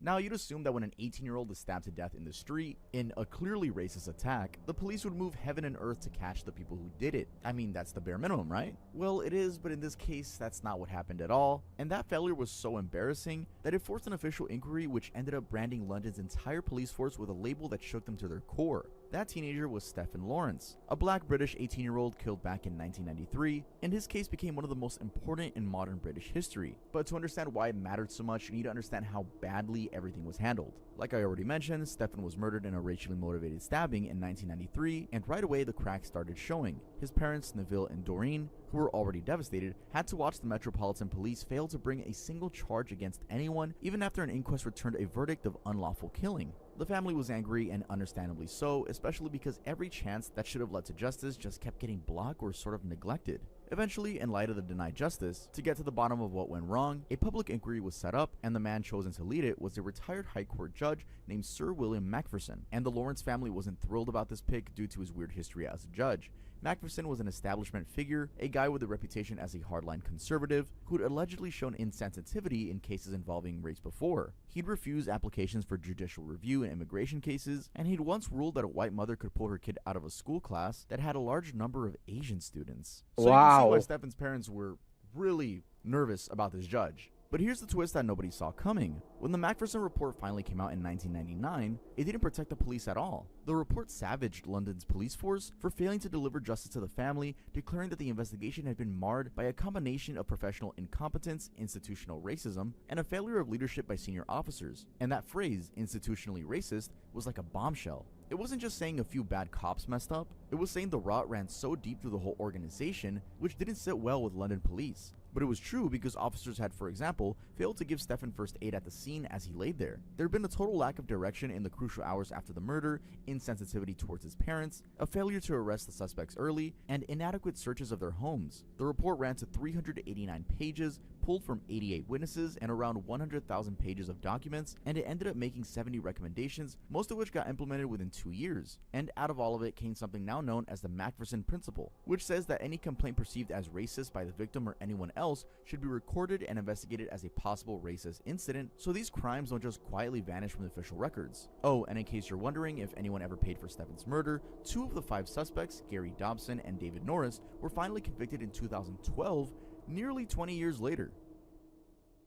Now, you'd assume that when an 18-year-old is stabbed to death in the street, in a clearly racist attack, the police would move heaven and earth to catch the people who did it. I mean, that's the bare minimum, right? Well, it is, but in this case, that's not what happened at all, and that failure was so embarrassing that it forced an official inquiry which ended up branding London's entire police force with a label that shook them to their core. That teenager was Stephen Lawrence, a black British 18-year-old killed back in 1993, and his case became one of the most important in modern British history. But to understand why it mattered so much, you need to understand how badly everything was handled. Like I already mentioned, Stephen was murdered in a racially motivated stabbing in 1993, and right away the cracks started showing. His parents, Neville and Doreen, who were already devastated, had to watch the Metropolitan Police fail to bring a single charge against anyone, even after an inquest returned a verdict of unlawful killing. The family was angry, and understandably so, especially because every chance that should have led to justice just kept getting blocked or sort of neglected. Eventually, in light of the denied justice, to get to the bottom of what went wrong, a public inquiry was set up, and the man chosen to lead it was a retired High Court judge named Sir William Macpherson, and the Lawrence family wasn't thrilled about this pick due to his weird history as a judge. Macpherson was an establishment figure, a guy with a reputation as a hardline conservative, who'd allegedly shown insensitivity in cases involving race before. He'd refuse applications for judicial review in immigration cases, and he'd once ruled that a white mother could pull her kid out of a school class that had a large number of Asian students. So you can see why Stephen's parents were really nervous about this judge. But here's the twist that nobody saw coming. When the Macpherson report finally came out in 1999, it didn't protect the police at all. The report savaged London's police force for failing to deliver justice to the family, declaring that the investigation had been marred by a combination of professional incompetence, institutional racism, and a failure of leadership by senior officers. And that phrase, institutionally racist, was like a bombshell. It wasn't just saying a few bad cops messed up, it was saying the rot ran so deep through the whole organization, which didn't sit well with London police. But it was true because officers had, for example, failed to give Stephen first aid at the scene as he laid there. There had been a total lack of direction in the crucial hours after the murder, insensitivity towards his parents, a failure to arrest the suspects early, and inadequate searches of their homes. The report ran to 389 pages, pulled from 88 witnesses, and around 100,000 pages of documents, and it ended up making 70 recommendations, most of which got implemented within 2 years. And out of all of it came something now known as the Macpherson principle, which says that any complaint perceived as racist by the victim or anyone else should be recorded and investigated as a possible racist incident, so these crimes don't just quietly vanish from the official records. Oh, and in case you're wondering if anyone ever paid for Stephen's murder, 2 of the 5 suspects, Gary Dobson and David Norris, were finally convicted in 2012, nearly 20 years later.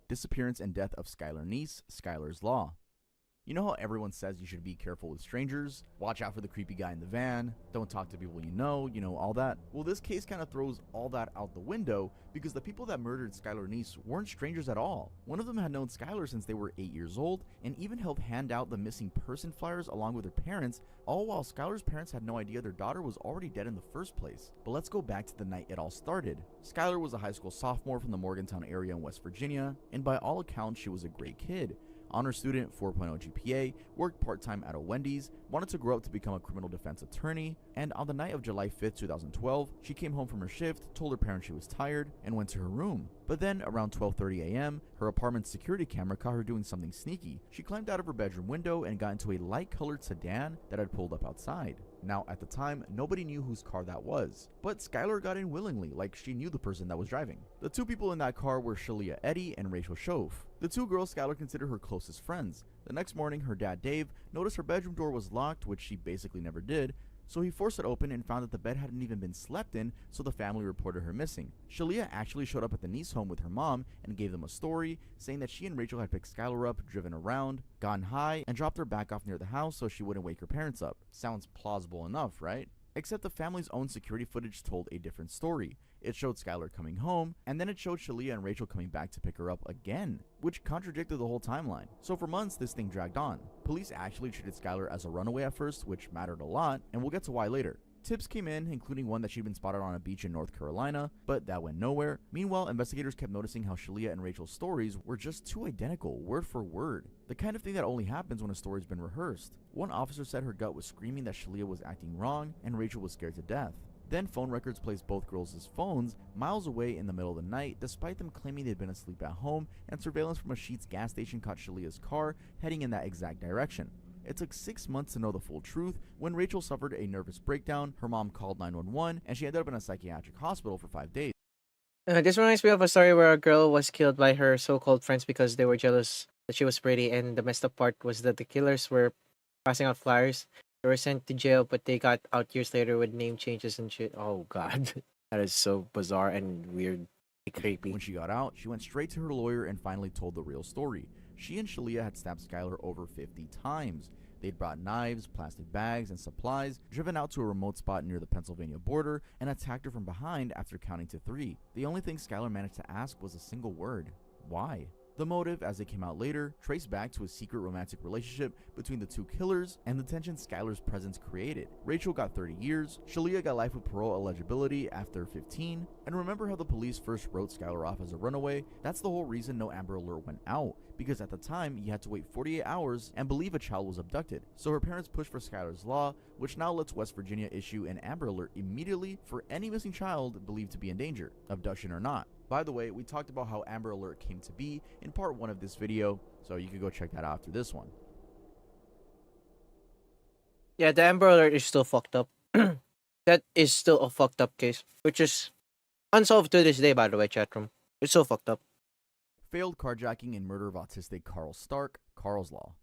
Disappearance and death of Skylar Neese, Skylar's Law. You know how everyone says you should be careful with strangers, watch out for the creepy guy in the van, don't talk to people you know, all that? Well, this case kind of throws all that out the window because the people that murdered Skylar Neese weren't strangers at all. One of them had known Skylar since they were 8 years old and even helped hand out the missing person flyers along with their parents, all while Skylar's parents had no idea their daughter was already dead in the first place. But let's go back to the night it all started. Skylar was a high school sophomore from the Morgantown area in West Virginia, and by all accounts she was a great kid. honor student, 4.0 GPA, worked part-time at a Wendy's, wanted to grow up to become a criminal defense attorney, and on the night of July 5th, 2012, she came home from her shift, told her parents she was tired, and went to her room. But then, around 12:30 a.m., her apartment's security camera caught her doing something sneaky. She climbed out of her bedroom window and got into a light-colored sedan that had pulled up outside. Now, at the time, nobody knew whose car that was, but Skylar got in willingly, like she knew the person that was driving. The two people in that car were Shalia Eddy and Rachel Shove. The two girls Skylar considered her closest friends. The next morning, her dad Dave noticed her bedroom door was locked, which she basically never did, so he forced it open and found that the bed hadn't even been slept in, so the family reported her missing. Shalia actually showed up at the niece home with her mom and gave them a story, saying that she and Rachel had picked Skylar up, driven around, gotten high, and dropped her back off near the house so she wouldn't wake her parents up. Sounds plausible enough, right? Except the family's own security footage told a different story. It showed Skylar coming home, and then it showed Shalia and Rachel coming back to pick her up again, which contradicted the whole timeline. So for months, this thing dragged on. Police actually treated Skylar as a runaway at first, which mattered a lot, and we'll get to why later. Tips came in, including one that she'd been spotted on a beach in North Carolina, but that went nowhere. Meanwhile, investigators kept noticing how Shalia and Rachel's stories were just too identical, word for word. The kind of thing that only happens when a story's been rehearsed. One officer said her gut was screaming that Shalia was acting wrong, and Rachel was scared to death. Then phone records placed both girls' phones miles away in the middle of the night, despite them claiming they'd been asleep at home, and surveillance from a Sheetz gas station caught Shalia's car heading in that exact direction. It took 6 months to know the full truth. When Rachel suffered a nervous breakdown, her mom called 911, and she ended up in a psychiatric hospital for 5 days. This reminds me of a story where a girl was killed by her so-called friends because they were jealous that she was pretty, and the messed up part was that the killers were passing out flyers. They were sent to jail, but they got out years later with name changes and shit. Oh god. That is so bizarre and weird. Creepy. When she got out, she went straight to her lawyer and finally told the real story. She and Shalia had stabbed Skylar over 50 times. They'd brought knives, plastic bags, and supplies, driven out to a remote spot near the Pennsylvania border, and attacked her from behind after counting to 3. The only thing Skylar managed to ask was a single word: why? The motive, as it came out later, traced back to a secret romantic relationship between the two killers and the tension Skylar's presence created. Rachel got 30 years, Shalia got life with parole eligibility after 15, and remember how the police first wrote Skylar off as a runaway? That's the whole reason no Amber Alert went out, because at the time you had to wait 48 hours and believe a child was abducted. So her parents pushed for Skylar's law, which now lets West Virginia issue an Amber Alert immediately for any missing child believed to be in danger, abduction or not. By the way, we talked about how Amber Alert came to be in part 1 of this video, so you can go check that out after this one. Yeah, the Amber Alert is still fucked up. That is still a fucked up case, which is unsolved to this day, by the way, chat room. It's so fucked up. Failed carjacking and murder of autistic Carl Stark, Carl's Law.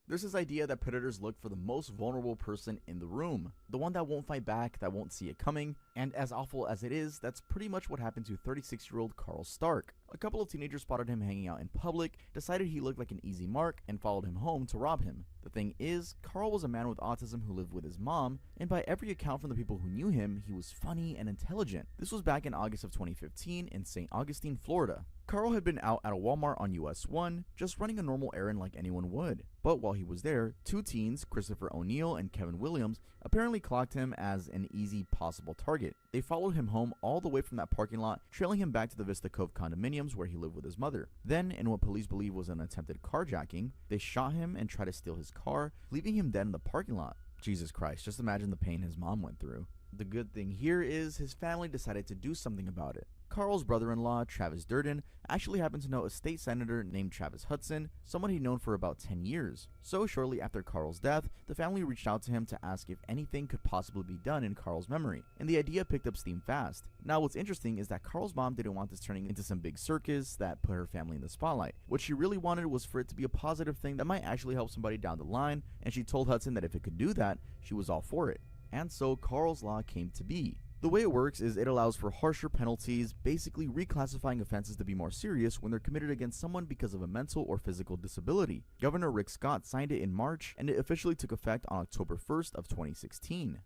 There's this idea that predators look for the most vulnerable person in the room, the one that won't fight back, that won't see it coming, and as awful as it is, that's pretty much what happened to 36-year-old Carl Stark. A couple of teenagers spotted him hanging out in public, decided he looked like an easy mark, and followed him home to rob him. The thing is, Carl was a man with autism who lived with his mom, and by every account from the people who knew him, he was funny and intelligent. This was back in August of 2015 in St. Augustine, Florida. Carl had been out at a Walmart on US 1, just running a normal errand like anyone would. But while he was there, 2 teens, Christopher O'Neill and Kevin Williams, apparently clocked him as an easy possible target. They followed him home all the way from that parking lot, trailing him back to the Vista Cove condominiums where he lived with his mother. Then, in what police believe was an attempted carjacking, they shot him and tried to steal his car, leaving him dead in the parking lot. Jesus Christ, just imagine the pain his mom went through. The good thing here is his family decided to do something about it. Carl's brother-in-law, Travis Durden, actually happened to know a state senator named Travis Hudson, someone he'd known for about 10 years. So shortly after Carl's death, the family reached out to him to ask if anything could possibly be done in Carl's memory, and the idea picked up steam fast. Now what's interesting is that Carl's mom didn't want this turning into some big circus that put her family in the spotlight. What she really wanted was for it to be a positive thing that might actually help somebody down the line, and she told Hudson that if it could do that, she was all for it. And so Carl's Law came to be. The way it works is it allows for harsher penalties, basically reclassifying offenses to be more serious when they're committed against someone because of a mental or physical disability. Governor Rick Scott signed it in March, and it officially took effect on October 1st of 2016.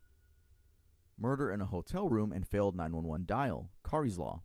Murder in a hotel room and failed 911 dial, Kari's Law.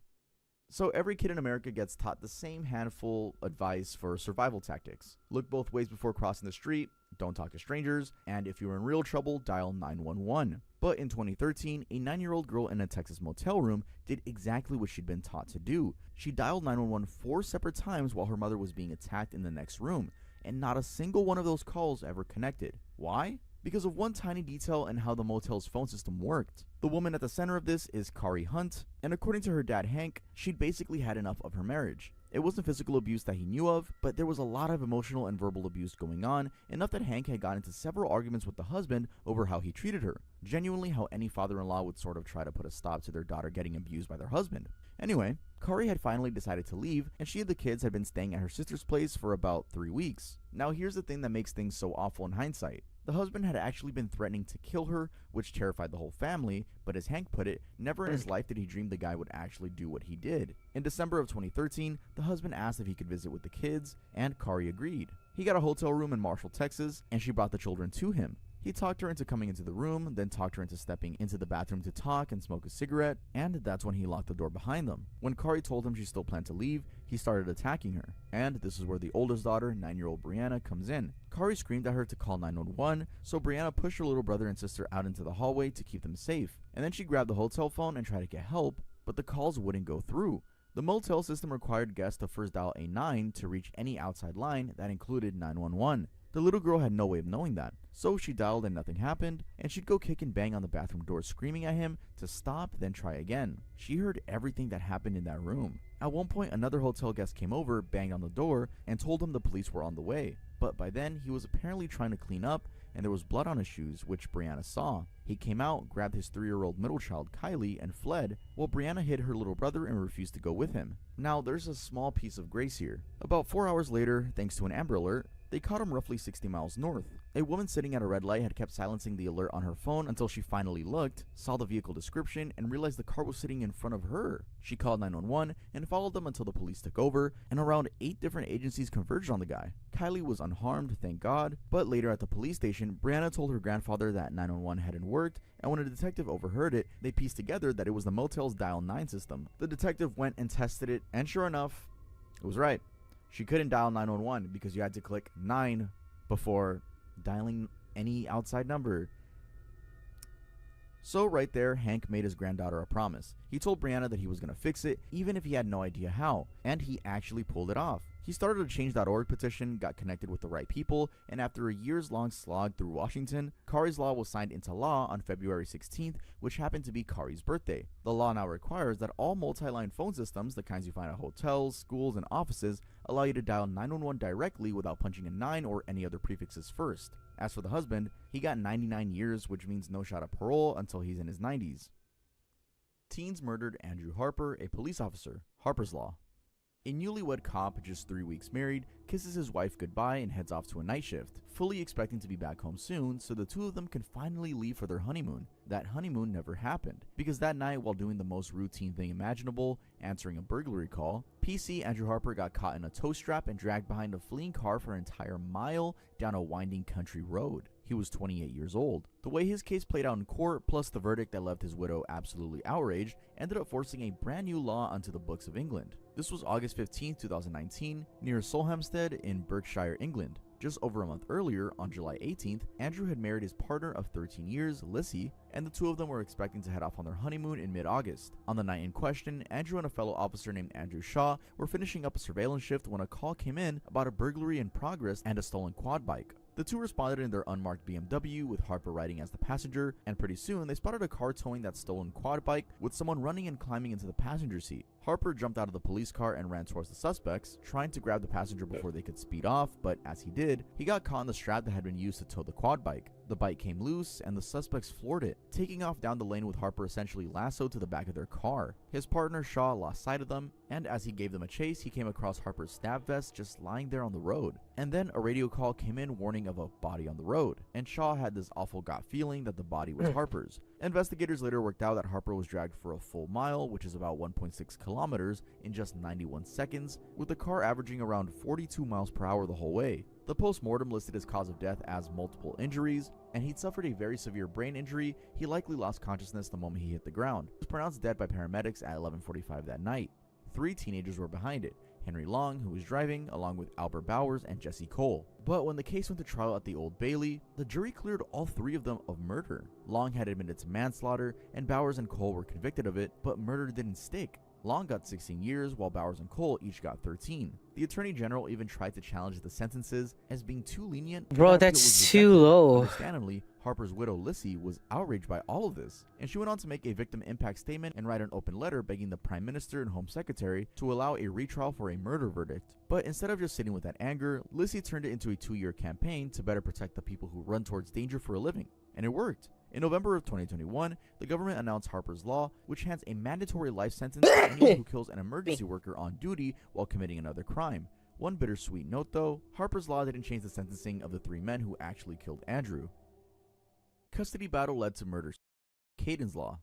So every kid in America gets taught the same handful advice for survival tactics. Look both ways before crossing the street, don't talk to strangers, and if you're in real trouble, dial 911. But in 2013, a 9-year-old girl in a Texas motel room did exactly what she'd been taught to do. She dialed 911 4 separate times while her mother was being attacked in the next room. and not a single one of those calls ever connected. Why? Because of one tiny detail in how the motel's phone system worked. The woman at the center of this is Kari Hunt, and according to her dad Hank, she'd basically had enough of her marriage. It wasn't physical abuse that he knew of, but there was a lot of emotional and verbal abuse going on, enough that Hank had gotten into several arguments with the husband over how he treated her. Genuinely how any father-in-law would sort of try to put a stop to their daughter getting abused by their husband. Anyway, Kari had finally decided to leave, and she and the kids had been staying at her sister's place for about 3 weeks. Now here's the thing that makes things so awful in hindsight. The husband had actually been threatening to kill her, which terrified the whole family, but as Hank put it, never in his life did he dream the guy would actually do what he did. In December of 2013, the husband asked if he could visit with the kids, and Kari agreed. He got a hotel room in Marshall, Texas, and she brought the children to him. He talked her into coming into the room, then talked her into stepping into the bathroom to talk and smoke a cigarette, and that's when he locked the door behind them. When Kari told him she still planned to leave, he started attacking her. And this is where the oldest daughter, 9-year-old Brianna, comes in. Kari screamed at her to call 911, so Brianna pushed her little brother and sister out into the hallway to keep them safe. And then she grabbed the hotel phone and tried to get help, but the calls wouldn't go through. The motel system required guests to first dial a 9 to reach any outside line that included 911. The little girl had no way of knowing that, so she dialed and nothing happened, and she'd go kick and bang on the bathroom door screaming at him to stop, then try again. She heard everything that happened in that room. At one point, another hotel guest came over, banged on the door, and told him the police were on the way. But by then, he was apparently trying to clean up, and there was blood on his shoes, which Brianna saw. He came out, grabbed his 3-year-old middle child, Kylie, and fled, while Brianna hid her little brother and refused to go with him. Now, there's a small piece of grace here. About 4 hours later, thanks to an Amber Alert, they caught him roughly 60 miles north. A woman sitting at a red light had kept silencing the alert on her phone until she finally looked, saw the vehicle description, and realized the car was sitting in front of her. She called 911 and followed them until the police took over, and around 8 different agencies converged on the guy. Kylie was unharmed, thank God, but later at the police station, Brianna told her grandfather that 911 hadn't worked, and when a detective overheard it, they pieced together that it was the motel's dial 9 system. The detective went and tested it, and sure enough, it was right. She couldn't dial 911 because you had to click 9 before dialing any outside number. So right there, Hank made his granddaughter a promise. He told Brianna that he was going to fix it, even if he had no idea how, and he actually pulled it off. He started a Change.org petition, got connected with the right people, and after a years-long slog through Washington, Kari's law was signed into law on February 16th, which happened to be Kari's birthday. The law now requires that all multi-line phone systems, the kinds you find at hotels, schools, and offices, allow you to dial 911 directly without punching a 9 or any other prefixes first. As for the husband, he got 99 years, which means no shot of parole until he's in his 90s. Teens murdered Andrew Harper, a police officer. Harper's Law. A newlywed cop, just 3 weeks married, kisses his wife goodbye and heads off to a night shift, fully expecting to be back home soon so the two of them can finally leave for their honeymoon. That honeymoon never happened, because that night, while doing the most routine thing imaginable, answering a burglary call, PC Andrew Harper got caught in a tow strap and dragged behind a fleeing car for an entire mile down a winding country road. He was 28 years old. The way his case played out in court, plus the verdict that left his widow absolutely outraged, ended up forcing a brand new law onto the books of England. This was August 15, 2019, near Solhamstead in Berkshire, England. Just over a month earlier, on July 18th, Andrew had married his partner of 13 years, Lissy, and the two of them were expecting to head off on their honeymoon in mid-August. On the night in question, Andrew and a fellow officer named Andrew Shaw were finishing up a surveillance shift when a call came in about a burglary in progress and a stolen quad bike. The two responded in their unmarked BMW with Harper riding as the passenger, and pretty soon they spotted a car towing that stolen quad bike with someone running and climbing into the passenger seat. Harper jumped out of the police car and ran towards the suspects, trying to grab the passenger before they could speed off, but as he did, he got caught in the strap that had been used to tow the quad bike. The bike came loose, and the suspects floored it, taking off down the lane with Harper essentially lassoed to the back of their car. His partner Shaw lost sight of them, and as he gave them a chase, he came across Harper's stab vest just lying there on the road. And then a radio call came in warning of a body on the road, and Shaw had this awful gut feeling that the body was Harper's. Investigators later worked out that Harper was dragged for a full mile, which is about 1.6 kilometers, in just 91 seconds, with the car averaging around 42 miles per hour the whole way. The post-mortem listed his cause of death as multiple injuries, and he'd suffered a very severe brain injury. He likely lost consciousness the moment he hit the ground. He was pronounced dead by paramedics at 11:45 that night. 3 teenagers were behind it: Henry Long, who was driving, along with Albert Bowers and Jesse Cole. But when the case went to trial at the Old Bailey, the jury cleared all 3 of them of murder. Long had admitted to manslaughter, and Bowers and Cole were convicted of it, but murder didn't stick. Long got 16 years, while Bowers and Cole each got 13. The Attorney General even tried to challenge the sentences as being too lenient. Bro, that's too low. Understandably, Harper's widow Lissy was outraged by all of this, and she went on to make a victim impact statement and write an open letter begging the Prime Minister and Home Secretary to allow a retrial for a murder verdict. But instead of just sitting with that anger, Lissy turned it into a 2-year campaign to better protect the people who run towards danger for a living. And it worked. In November of 2021, the government announced Harper's Law, which hands a mandatory life sentence to anyone who kills an emergency worker on duty while committing another crime. One bittersweet note though, Harper's Law didn't change the sentencing of the 3 men who actually killed Andrew. Custody battle led to murder. Caden's Law.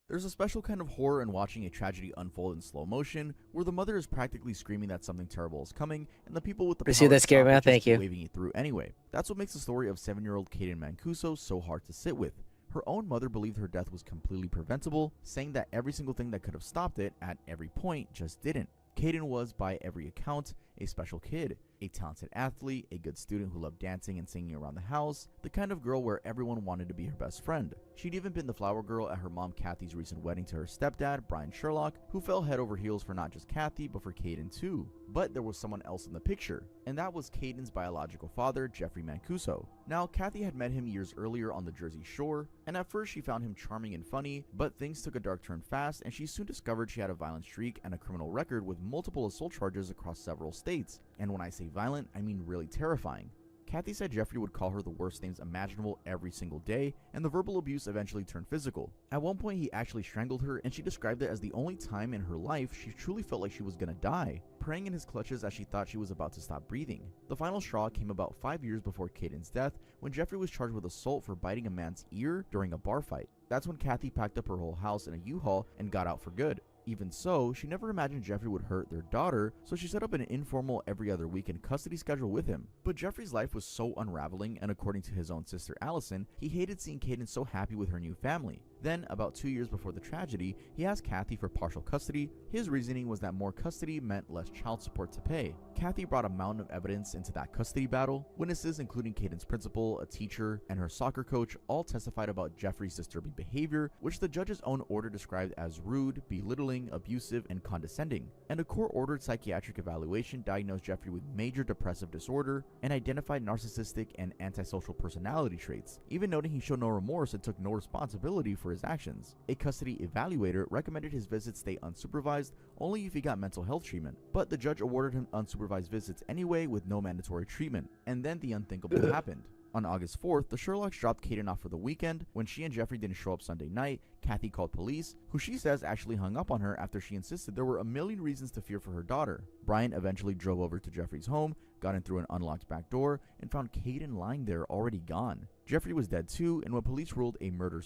There's a special kind of horror in watching a tragedy unfold in slow motion, where the mother is practically screaming that something terrible is coming, and the people with the power that scary man, thank you. waving it through anyway. That's what makes the story of 7-year-old Caden Mancuso so hard to sit with. Her own mother believed her death was completely preventable, saying that every single thing that could have stopped it at every point just didn't. Caden was, by every account, a special kid, a talented athlete, a good student who loved dancing and singing around the house, the kind of girl where everyone wanted to be her best friend. She'd even been the flower girl at her mom Kathy's recent wedding to her stepdad, Brian Sherlock, who fell head over heels for not just Kathy, but for Caden too. But there was someone else in the picture, and that was Caden's biological father, Jeffrey Mancuso. Now, Kathy had met him years earlier on the Jersey Shore, and at first she found him charming and funny, but things took a dark turn fast, and she soon discovered she had a violent streak and a criminal record with multiple assault charges across several states. And when I say violent, I mean really terrifying. Kathy said Jeffrey would call her the worst names imaginable every single day, and the verbal abuse eventually turned physical. At one point, he actually strangled her, and she described it as the only time in her life she truly felt like she was gonna die, praying in his clutches as she thought she was about to stop breathing. The final straw came about 5 years before Caden's death, when Jeffrey was charged with assault for biting a man's ear during a bar fight. That's when Kathy packed up her whole house in a U-Haul and got out for good. Even so, she never imagined Jeffrey would hurt their daughter, so she set up an informal every other weekend custody schedule with him. But Jeffrey's life was so unraveling, and according to his own sister Allison, he hated seeing Caden so happy with her new family. Then, about 2 years before the tragedy, he asked Kathy for partial custody. His reasoning was that more custody meant less child support to pay. Kathy brought a mountain of evidence into that custody battle. Witnesses, including Caden's principal, a teacher, and her soccer coach, all testified about Jeffrey's disturbing behavior, which the judge's own order described as rude, belittling, abusive, and condescending. And a court-ordered psychiatric evaluation diagnosed Jeffrey with major depressive disorder and identified narcissistic and antisocial personality traits, even noting he showed no remorse and took no responsibility for his actions. A custody evaluator recommended his visits stay unsupervised only if he got mental health treatment, but the judge awarded him unsupervised visits anyway with no mandatory treatment. And then the unthinkable happened. On August 4th, the Sherlocks dropped Caden off for the weekend. When she and Jeffrey didn't show up Sunday night, Kathy called police, who she says actually hung up on her after she insisted there were a million reasons to fear for her daughter. Brian eventually drove over to Jeffrey's home, got in through an unlocked back door, and found Caden lying there already gone. Jeffrey was dead too, and when police ruled a murder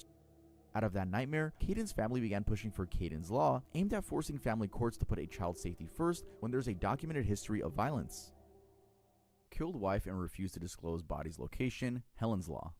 out of that nightmare, Caden's family began pushing for Caden's Law, aimed at forcing family courts to put a child's safety first when there's a documented history of violence. Killed wife and refused to disclose body's location, Helen's Law.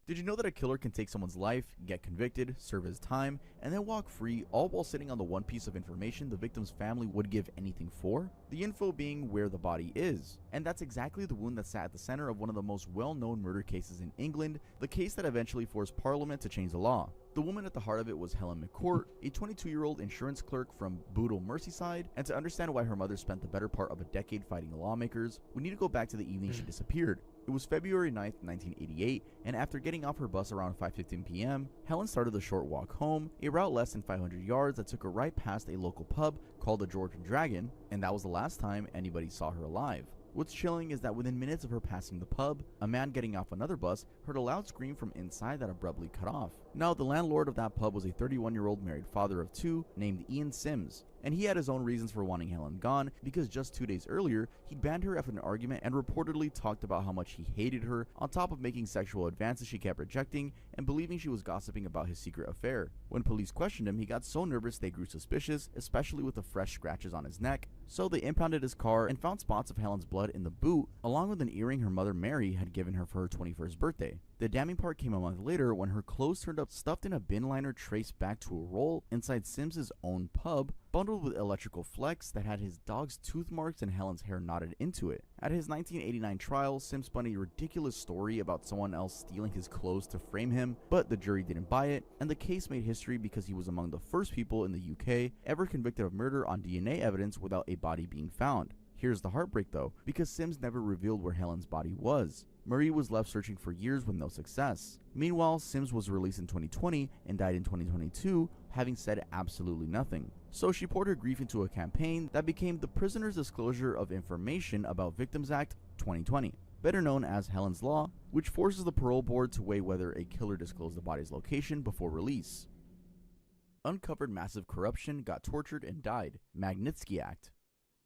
Did you know that a killer can take someone's life, get convicted, serve his time, and then walk free, all while sitting on the one piece of information the victim's family would give anything for? The info being where the body is. And that's exactly the wound that sat at the center of one of the most well-known murder cases in England, the case that eventually forced Parliament to change the law. The woman at the heart of it was Helen McCourt, a 22-year-old insurance clerk from Bootle, Merseyside, and to understand why her mother spent the better part of a decade fighting lawmakers, we need to go back to the evening she disappeared. It was February 9th, 1988, and after getting off her bus around 5:15 p.m., Helen started the short walk home, a route less than 500 yards that took her right past a local pub called the George and Dragon, and that was the last time anybody saw her alive. What's chilling is that within minutes of her passing the pub, a man getting off another bus heard a loud scream from inside that abruptly cut off. Now, the landlord of that pub was a 31-year-old married father of 2 named Ian Sims, and he had his own reasons for wanting Helen gone because just 2 days earlier, he'd banned her after an argument and reportedly talked about how much he hated her, on top of making sexual advances she kept rejecting and believing she was gossiping about his secret affair. When police questioned him, he got so nervous they grew suspicious, especially with the fresh scratches on his neck, so they impounded his car and found spots of Helen's blood in the boot, along with an earring her mother Mary had given her for her 21st birthday. The damning part came a month later when her clothes turned up stuffed in a bin liner traced back to a roll inside Sims's own pub, bundled with electrical flex that had his dog's tooth marks and Helen's hair knotted into it. At his 1989 trial, Sims spun a ridiculous story about someone else stealing his clothes to frame him, but the jury didn't buy it, and the case made history because he was among the first people in the UK ever convicted of murder on DNA evidence without a body being found. Here's the heartbreak though, because Sims never revealed where Helen's body was. Marie was left searching for years with no success. Meanwhile, Sims was released in 2020 and died in 2022, having said absolutely nothing. So she poured her grief into a campaign that became the Prisoner's Disclosure of Information About Victims Act 2020, better known as Helen's Law, which forces the parole board to weigh whether a killer disclosed the body's location before release. Uncovered massive corruption, got tortured, and died. Magnitsky Act.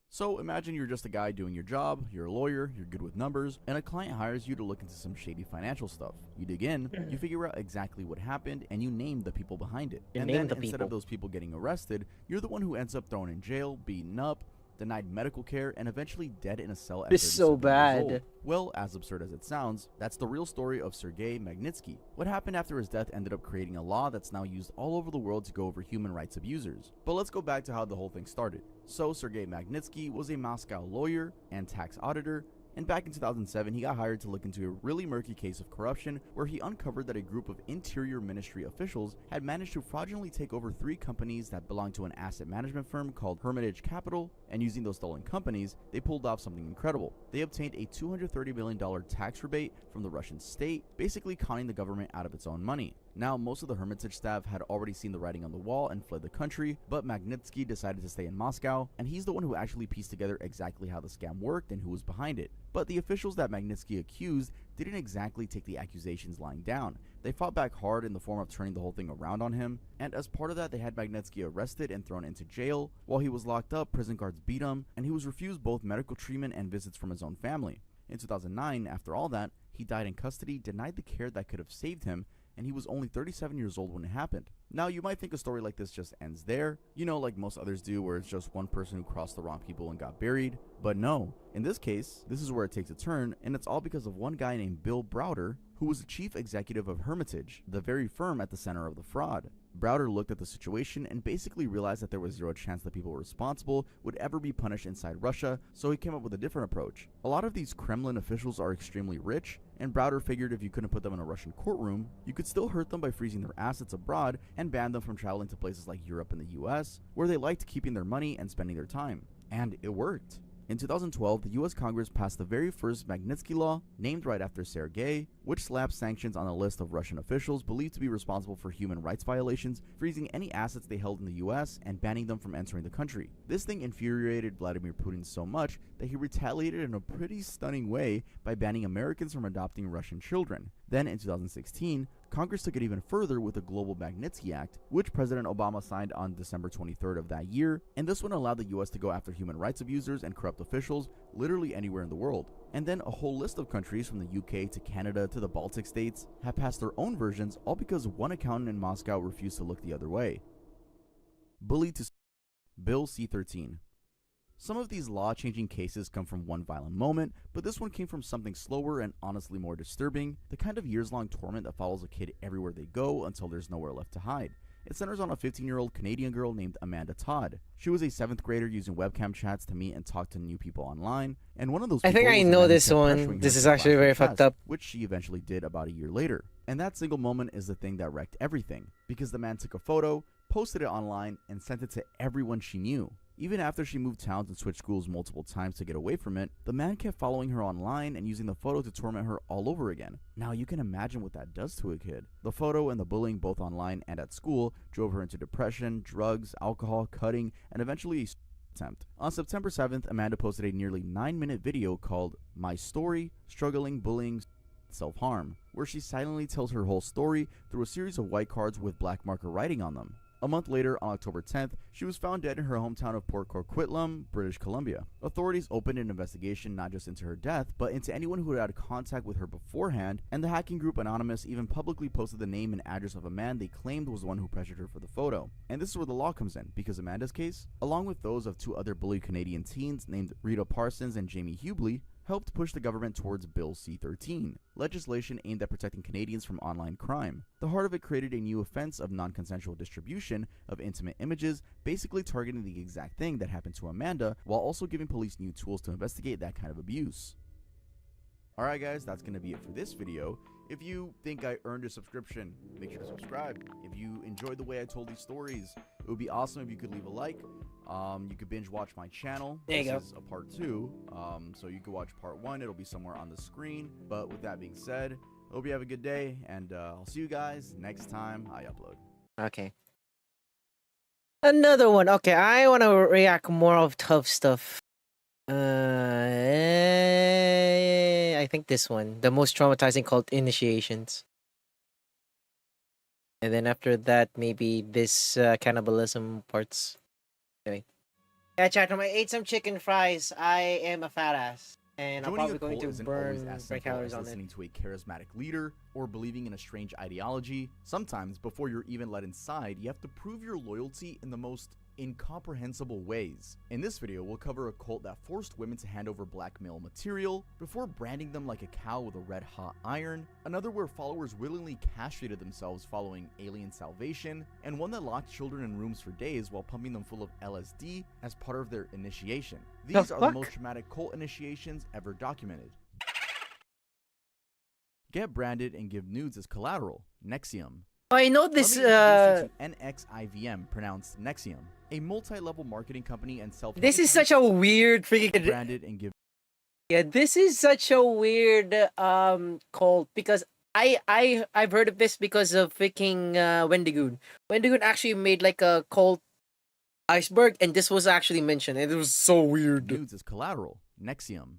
So imagine you're just a guy doing your job, you're a lawyer, you're good with numbers, and a client hires you to look into some shady financial stuff. You dig in, you figure out exactly what happened, and you name the people behind it. And then instead of those people getting arrested, you're the one who ends up thrown in jail, beaten up, denied medical care, and eventually dead in a cell at 37 so bad. years old. Well, as absurd as it sounds, that's the real story of Sergei Magnitsky. What happened after his death ended up creating a law that's now used all over the world to go over human rights abusers. But let's go back to how the whole thing started. So Sergei Magnitsky was a Moscow lawyer and tax auditor, and back in 2007 he got hired to look into a really murky case of corruption where he uncovered that a group of Interior Ministry officials had managed to fraudulently take over 3 companies that belonged to an asset management firm called Hermitage Capital, and using those stolen companies, they pulled off something incredible. They obtained a $230 million tax rebate from the Russian state, basically conning the government out of its own money. Now, most of the Hermitage staff had already seen the writing on the wall and fled the country, but Magnitsky decided to stay in Moscow, and he's the one who actually pieced together exactly how the scam worked and who was behind it. But the officials that Magnitsky accused didn't exactly take the accusations lying down. They fought back hard in the form of turning the whole thing around on him, and as part of that they had Magnitsky arrested and thrown into jail. While he was locked up, prison guards beat him, and he was refused both medical treatment and visits from his own family. In 2009, after all that, he died in custody, denied the care that could have saved him, and he was only 37 years old when it happened. Now, you might think a story like this just ends there, you know, like most others do, where it's just one person who crossed the wrong people and got buried. But no, in this case, this is where it takes a turn, and it's all because of one guy named Bill Browder, who was the chief executive of Hermitage, the very firm at the center of the fraud. Browder looked at the situation and basically realized that there was zero chance that people responsible would ever be punished inside Russia, so he came up with a different approach. A lot of these Kremlin officials are extremely rich, and Browder figured if you couldn't put them in a Russian courtroom, you could still hurt them by freezing their assets abroad and ban them from traveling to places like Europe and the US, where they liked keeping their money and spending their time. And it worked. In 2012, the US Congress passed the very first Magnitsky Law, named right after Sergei, which slapped sanctions on a list of Russian officials believed to be responsible for human rights violations, freezing any assets they held in the US and banning them from entering the country. This thing infuriated Vladimir Putin so much that he retaliated in a pretty stunning way by banning Americans from adopting Russian children. Then in 2016, Congress took it even further with the Global Magnitsky Act, which President Obama signed on December 23rd of that year, and this one allowed the US to go after human rights abusers and corrupt officials literally anywhere in the world. And then a whole list of countries from the UK to Canada to the Baltic states have passed their own versions, all because one accountant in Moscow refused to look the other way. Bully to Bill C-13. Some of these law-changing cases come from one violent moment, but this one came from something slower and honestly more disturbing, the kind of years-long torment that follows a kid everywhere they go until there's nowhere left to hide. It centers on a 15-year-old Canadian girl named Amanda Todd. She was a 7th grader using webcam chats to meet and talk to new people online, and one of those people I think I know this one. This is actually very fucked up. Which she eventually did about a year later. And that single moment is the thing that wrecked everything, because the man took a photo, posted it online, and sent it to everyone she knew. Even after she moved towns and switched schools multiple times to get away from it, the man kept following her online and using the photo to torment her all over again. Now you can imagine what that does to a kid. The photo and the bullying both online and at school drove her into depression, drugs, alcohol, cutting, and eventually a attempt. On September 7th, Amanda posted a nearly 9-minute video called My Story, Struggling, Bullying, Self-Harm, where she silently tells her whole story through a series of white cards with black marker writing on them. A month later, on October 10th, she was found dead in her hometown of Port Coquitlam, British Columbia. Authorities opened an investigation not just into her death, but into anyone who had had contact with her beforehand, and the hacking group Anonymous even publicly posted the name and address of a man they claimed was the one who pressured her for the photo. And this is where the law comes in, because Amanda's case, along with those of 2 other bullied Canadian teens named Rita Parsons and Jamie Hubley, helped push the government towards Bill C-13, legislation aimed at protecting Canadians from online crime. The heart of it created a new offense of non-consensual distribution of intimate images, basically targeting the exact thing that happened to Amanda, while also giving police new tools to investigate that kind of abuse. Alright guys, that's going to be it for this video. If you think I earned a subscription, make sure to subscribe. If you enjoyed the way I told these stories, it would be awesome if you could leave a like. You could binge watch my channel. There you go. This is a part 2, so you could watch part 1. It'll be somewhere on the screen. But with that being said, hope you have a good day, and I'll see you guys next time I upload. Okay. Another one. Okay, I want to react more of tough stuff. I think this one, the most traumatizing cult initiations. And then after that, maybe this cannibalism parts. Anyway. Yeah, chat room, I ate some chicken fries. I am a fat ass. And I'm probably going to burn calories on listening to a charismatic leader or believing in a strange ideology. Sometimes, before you're even let inside, you have to prove your loyalty in the most incomprehensible ways. In this video, we'll cover a cult that forced women to hand over black male material before branding them like a cow with a red-hot iron, another where followers willingly castrated themselves following alien salvation, and one that locked children in rooms for days while pumping them full of LSD as part of their initiation. These are the most traumatic cult initiations ever documented. Get branded and give nudes as collateral. NXIVM. I know this. NXIVM, pronounced NXIVM, a multi-level marketing company and self. This is such a weird freaking branded and give. Yeah, this is such a weird cult because I've heard of this because of freaking Wendigoon. Wendigoon actually made like a cult iceberg, and this was actually mentioned, and it was so weird. Nudes as collateral. NXIVM.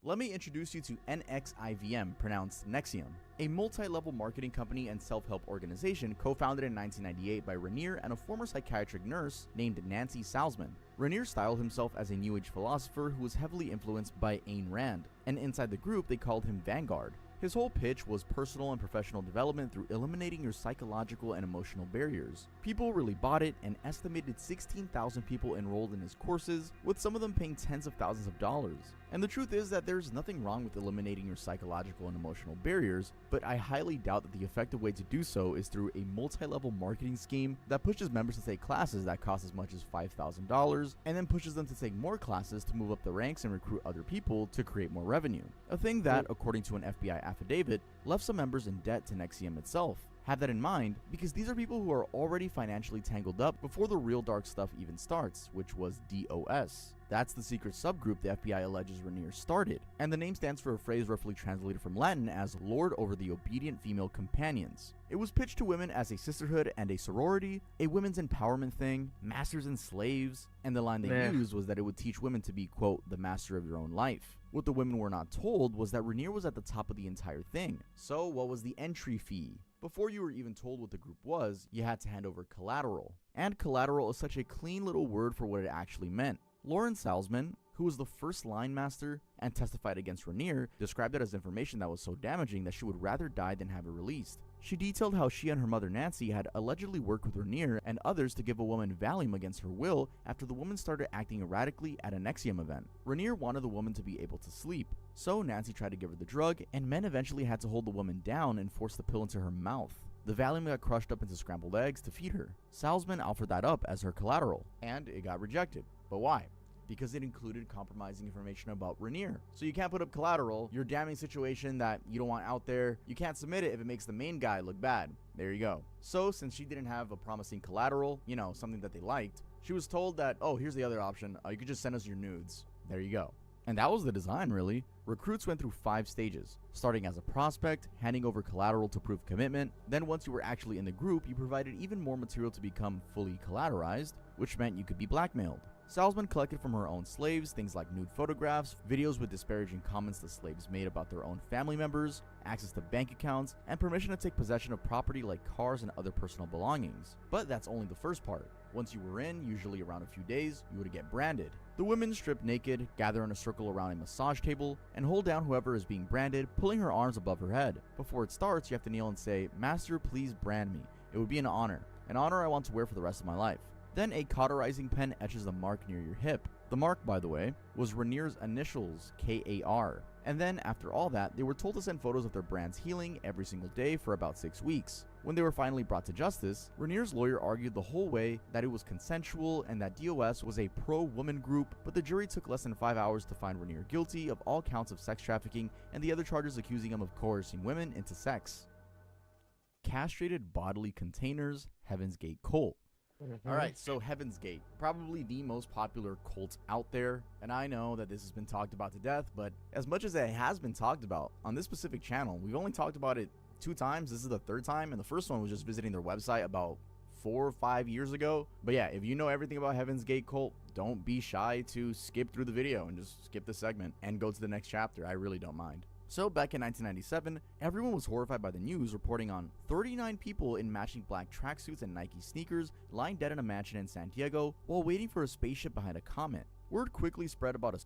Let me introduce you to NXIVM, pronounced NXIVM, a multi-level marketing company and self-help organization co-founded in 1998 by Rainier and a former psychiatric nurse named Nancy Salzman. Rainier styled himself as a New Age philosopher who was heavily influenced by Ayn Rand, and inside the group they called him Vanguard. His whole pitch was personal and professional development through eliminating your psychological and emotional barriers. People really bought it, and estimated 16,000 people enrolled in his courses, with some of them paying tens of thousands of dollars. And the truth is that there's nothing wrong with eliminating your psychological and emotional barriers, but I highly doubt that the effective way to do so is through a multi-level marketing scheme that pushes members to take classes that cost as much as $5,000, and then pushes them to take more classes to move up the ranks and recruit other people to create more revenue. A thing that, according to an FBI affidavit, left some members in debt to NXIVM itself. Have that in mind, because these are people who are already financially tangled up before the real dark stuff even starts, which was DOS. That's the secret subgroup the FBI alleges Rainier started, and the name stands for a phrase roughly translated from Latin as Lord over the obedient female companions. It was pitched to women as a sisterhood and a sorority, a women's empowerment thing, masters and slaves, and the line they used was that it would teach women to be, quote, the master of your own life. What the women were not told was that Rainier was at the top of the entire thing. So what was the entry fee? Before you were even told what the group was, you had to hand over collateral. And collateral is such a clean little word for what it actually meant. Lauren Salzman, who was the first line master and testified against Rainier, described it as information that was so damaging that she would rather die than have it released. She detailed how she and her mother Nancy had allegedly worked with Rainier and others to give a woman Valium against her will after the woman started acting erratically at an NXIVM event. Rainier wanted the woman to be able to sleep, so Nancy tried to give her the drug, and men eventually had to hold the woman down and force the pill into her mouth. The Valium got crushed up into scrambled eggs to feed her. Salzman offered that up as her collateral, and it got rejected. But why? Because it included compromising information about Rainier. So you can't put up collateral, you're damning a situation that you don't want out there. You can't submit it if it makes the main guy look bad. There you go. So since she didn't have a promising collateral, you know, something that they liked, she was told that, oh, here's the other option. You could just send us your nudes. There you go. And that was the design, really. Recruits went through 5 stages, starting as a prospect, handing over collateral to prove commitment. Then once you were actually in the group, you provided even more material to become fully collateralized, which meant you could be blackmailed. Salzman collected from her own slaves things like nude photographs, videos with disparaging comments the slaves made about their own family members, access to bank accounts, and permission to take possession of property like cars and other personal belongings. But that's only the first part. Once you were in, usually around a few days, you would get branded. The women strip naked, gather in a circle around a massage table, and hold down whoever is being branded, pulling her arms above her head. Before it starts, you have to kneel and say, "Master, please brand me. It would be an honor I want to wear for the rest of my life." Then a cauterizing pen etches a mark near your hip. The mark, by the way, was Rainier's initials, KAR. And then, after all that, they were told to send photos of their brand's healing every single day for about 6 weeks. When they were finally brought to justice, Rainier's lawyer argued the whole way that it was consensual and that DOS was a pro-woman group, but the jury took less than 5 hours to find Rainier guilty of all counts of sex trafficking and the other charges accusing him of coercing women into sex. Castrated bodily containers, Heaven's Gate cult. Alright, so Heaven's Gate, probably the most popular cult out there, and I know that this has been talked about to death, but as much as it has been talked about, on this specific channel, we've only talked about it 2 times. This is the 3rd time, and the first one was just visiting their website about 4 or 5 years ago. But yeah, if you know everything about Heaven's Gate cult, don't be shy to skip through the video and just skip this segment and go to the next chapter. I really don't mind. So back in 1997, everyone was horrified by the news reporting on 39 people in matching black tracksuits and Nike sneakers lying dead in a mansion in San Diego while waiting for a spaceship behind a comet. Word quickly spread about a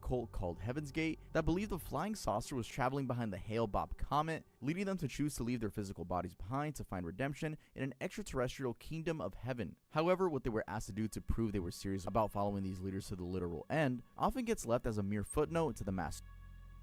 cult called Heaven's Gate that believed the flying saucer was traveling behind the Hale-Bopp comet, leading them to choose to leave their physical bodies behind to find redemption in an extraterrestrial kingdom of heaven. However, what they were asked to do to prove they were serious about following these leaders to the literal end often gets left as a mere footnote to the mass.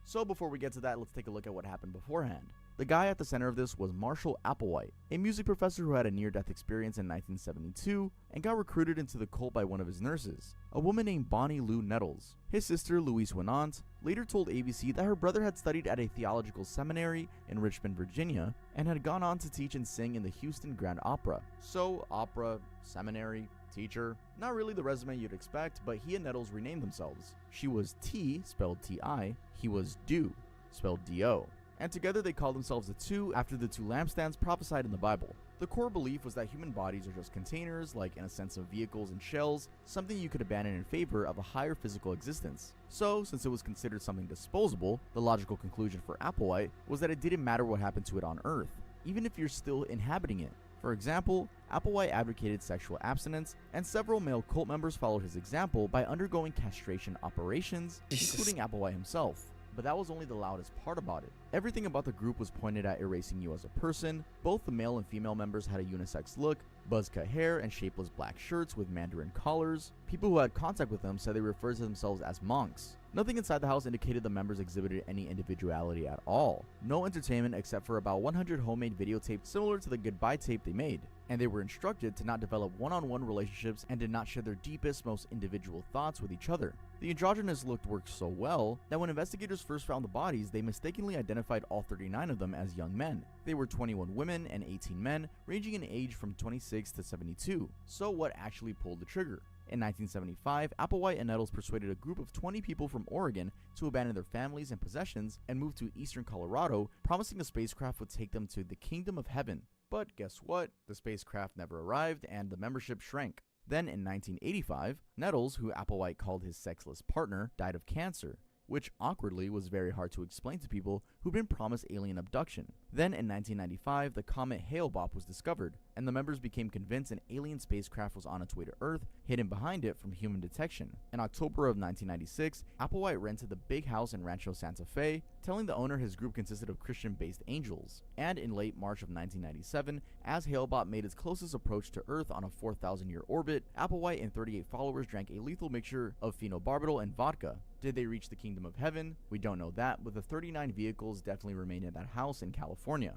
So before we get to that, let's take a look at what happened beforehand. The guy at the center of this was Marshall Applewhite, a music professor who had a near-death experience in 1972 and got recruited into the cult by one of his nurses, a woman named Bonnie Lou Nettles. His sister, Louise Winant, later told ABC that her brother had studied at a theological seminary in Richmond, Virginia, and had gone on to teach and sing in the Houston Grand Opera. So, opera, seminary, teacher, not really the resume you'd expect, but he and Nettles renamed themselves. She was T, spelled T-I, he was Do, spelled D-O. And together they called themselves the Two after the 2 lampstands prophesied in the Bible. The core belief was that human bodies are just containers, like in a sense of vehicles and shells, something you could abandon in favor of a higher physical existence. So, since it was considered something disposable, the logical conclusion for Applewhite was that it didn't matter what happened to it on Earth, even if you're still inhabiting it. For example, Applewhite advocated sexual abstinence, and several male cult members followed his example by undergoing castration operations, including Applewhite himself. But that was only the loudest part about it. Everything about the group was pointed at erasing you as a person. Both the male and female members had a unisex look, buzz-cut hair, and shapeless black shirts with mandarin collars. People who had contact with them said they referred to themselves as monks. Nothing inside the house indicated the members exhibited any individuality at all. No entertainment except for about 100 homemade videotapes similar to the goodbye tape they made. And they were instructed to not develop one-on-one relationships and did not share their deepest, most individual thoughts with each other. The androgynous look worked so well that when investigators first found the bodies, they mistakenly identified all 39 of them as young men. They were 21 women and 18 men, ranging in age from 26 to 72. So what actually pulled the trigger? In 1975, Applewhite and Nettles persuaded a group of 20 people from Oregon to abandon their families and possessions and move to eastern Colorado, promising the spacecraft would take them to the Kingdom of Heaven. But guess what? The spacecraft never arrived and the membership shrank. Then in 1985, Nettles, who Applewhite called his sexless partner, died of cancer, which awkwardly was very hard to explain to people who'd been promised alien abduction. Then in 1995, the comet Hale-Bopp was discovered, and the members became convinced an alien spacecraft was on its way to Earth, hidden behind it from human detection. In October of 1996, Applewhite rented the big house in Rancho Santa Fe, telling the owner his group consisted of Christian-based angels. And in late March of 1997, as Hale-Bopp made its closest approach to Earth on a 4,000-year orbit, Applewhite and 38 followers drank a lethal mixture of phenobarbital and vodka. Did they reach the Kingdom of Heaven? We don't know that, but the 39 vehicles definitely remained in that house in California.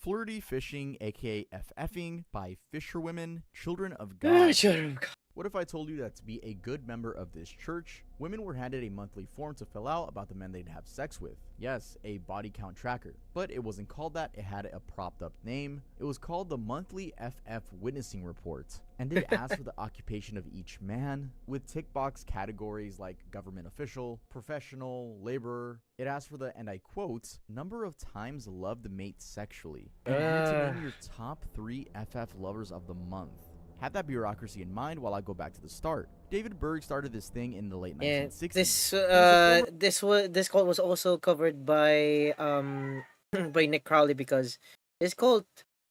Flirty fishing, aka FFing, by fisherwomen, children of God. What if I told you that to be a good member of this church, women were handed a monthly form to fill out about the men they'd have sex with? Yes, a body count tracker. But it wasn't called that, it had a propped up name. It was called the Monthly FF Witnessing Report. And it asked for the occupation of each man, with tick box categories like government official, professional, laborer. It asked for the, and I quote, number of times loved the mate sexually. And to name your top 3 FF lovers of the month. Have that bureaucracy in mind while I go back to the start. David Berg started this thing in the late 1960s. This cult was also covered by by Nick Crowley, because this cult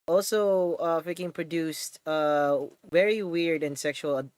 also freaking produced very weird and sexual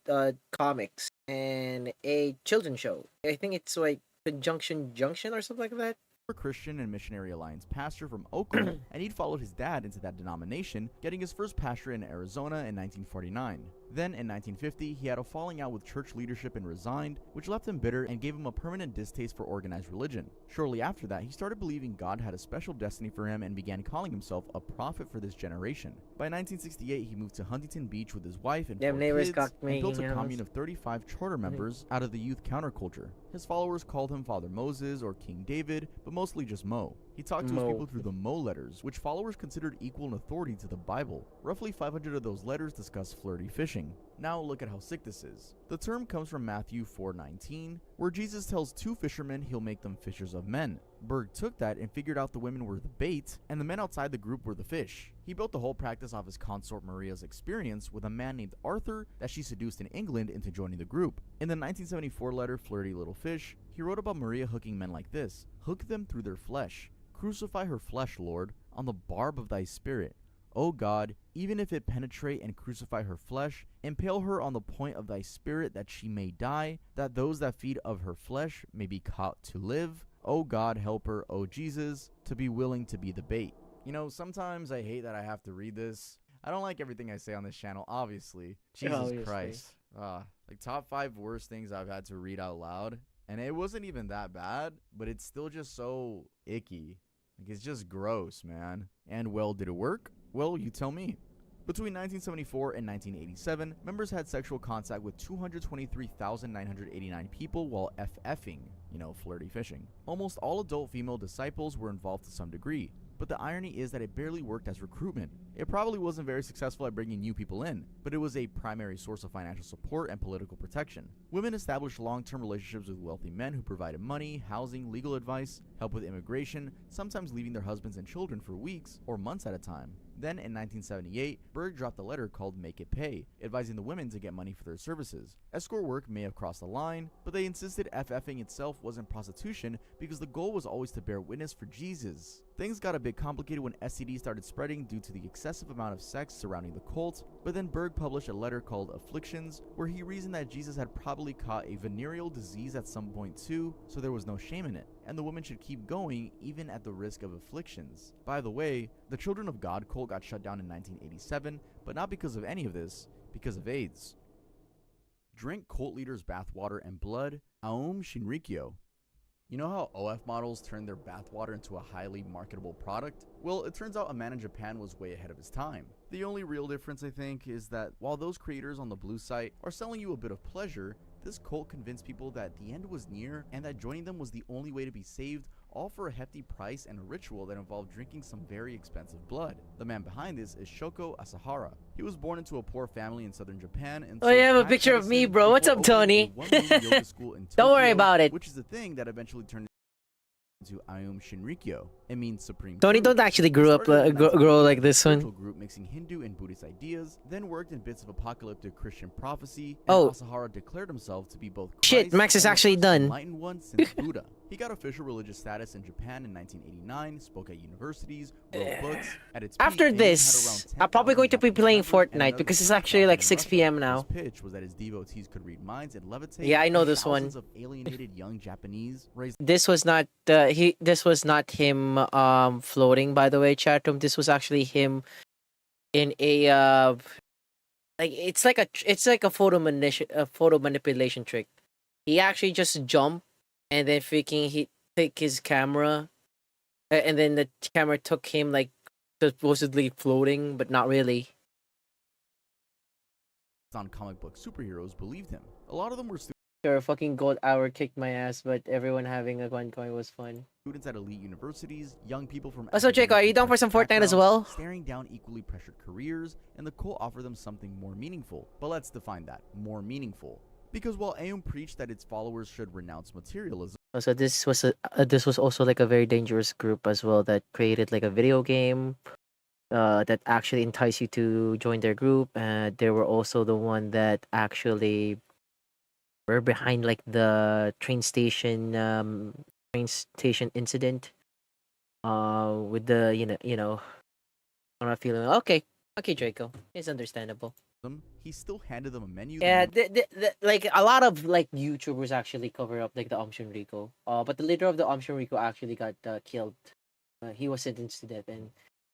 comics and a children's show. I think it's like Conjunction Junction or something like that. Christian and Missionary Alliance pastor from Oakland, and he'd followed his dad into that denomination, getting his first pastorate in Arizona in 1949. Then, in 1950, he had a falling out with church leadership and resigned, which left him bitter and gave him a permanent distaste for organized religion. Shortly after that, he started believing God had a special destiny for him and began calling himself a prophet for this generation. By 1968, he moved to Huntington Beach with his wife and 4 kids, and built a commune of 35 charter members out of the youth counterculture. His followers called him Father Moses or King David, but mostly just Mo. He talked to his people through the Mo letters, which followers considered equal in authority to the Bible. Roughly 500 of those letters discuss flirty fishing. Now look at how sick this is. The term comes from Matthew 4:19, where Jesus tells 2 fishermen he'll make them fishers of men. Berg took that and figured out the women were the bait, and the men outside the group were the fish. He built the whole practice off his consort Maria's experience with a man named Arthur that she seduced in England into joining the group. In the 1974 letter Flirty Little Fish, he wrote about Maria hooking men like this: "Hook them through their flesh. Crucify her flesh, Lord, on the barb of thy spirit. O God, even if it penetrate and crucify her flesh, impale her on the point of thy spirit that she may die, that those that feed of her flesh may be caught to live. O God, help her, O Jesus, to be willing to be the bait." You know, sometimes I hate that I have to read this. I don't like everything I say on this channel, obviously. Jesus Christ. Like top 5 worst things I've had to read out loud. And it wasn't even that bad, but it's still just so icky. Like, it's just gross, man. And well, did it work? Well, you tell me. Between 1974 and 1987, members had sexual contact with 223,989 people while FFing, you know, flirty fishing. Almost all adult female disciples were involved to some degree, but the irony is that it barely worked as recruitment. It probably wasn't very successful at bringing new people in, but it was a primary source of financial support and political protection. Women established long-term relationships with wealthy men who provided money, housing, legal advice, help with immigration, sometimes leaving their husbands and children for weeks or months at a time. Then in 1978, Berg dropped a letter called Make It Pay, advising the women to get money for their services. Escort work may have crossed the line, but they insisted FFing itself wasn't prostitution because the goal was always to bear witness for Jesus. Things got a bit complicated when STD started spreading due to the excessive amount of sex surrounding the cult, but then Berg published a letter called Afflictions, where he reasoned that Jesus had probably caught a venereal disease at some point too, so there was no shame in it, and the women should keep going even at the risk of afflictions. By the way, the Children of God cult got shut down in 1987, but not because of any of this, because of AIDS. Drink cult leaders' bathwater and blood, Aum Shinrikyo. You know how OF models turned their bathwater into a highly marketable product? Well, it turns out a man in Japan was way ahead of his time. The only real difference, I think, is that while those creators on the blue site are selling you a bit of pleasure, this cult convinced people that the end was near and that joining them was the only way to be saved, all for a hefty price and a ritual that involved drinking some very expensive blood. The man behind this is Shoko Asahara. He was born into a poor family in southern Japan and you have a picture of me, bro. What's up, Tony? Don't worry about it. Which is the thing that eventually turned into Aum Shinrikyo. It means supreme. Tony don't actually grow like this one. Group mixing Hindu and Buddhist ideas, then worked in bits of apocalyptic Christian prophecy. Oh, Asahara declared himself to be both Christ shit, Max is actually done. Enlightened one since Buddha. He got official religious status in Japan in 1989, spoke at universities, wrote books. At its After peak, this, I'm probably going to be playing Fortnite because it's actually like 6 p.m. now. His pitch was that his devotees could read minds and levitate. Yeah, I know this one. Of alienated young Japanese raised. This was not this was not him floating, by the way, chat room. This was actually him in a like it's like a photo manipulation trick. He actually just jumped and then freaking he took his camera and then the camera took him like supposedly floating, but not really. On comic book superheroes believed him. A lot of them were Sure, fucking gold hour kicked my ass, but everyone having a gun going was fun. Students at elite universities, young people from. Also, Jake, are you down for some Fortnite as well? Staring down equally pressured careers, and the cult offered them something more meaningful. But let's define that more meaningful. Because while Aum preached that its followers should renounce materialism. So this was also like a very dangerous group as well that created like a video game that actually enticed you to join their group, and they were also the one that actually were behind like the train station incident with the you know I'm not feeling okay Draco, it's understandable. He still handed them a menu. Yeah, like a lot of like YouTubers actually cover up like the Shinrikyo. But the leader of the Shinrikyo actually got killed. He was sentenced to death, and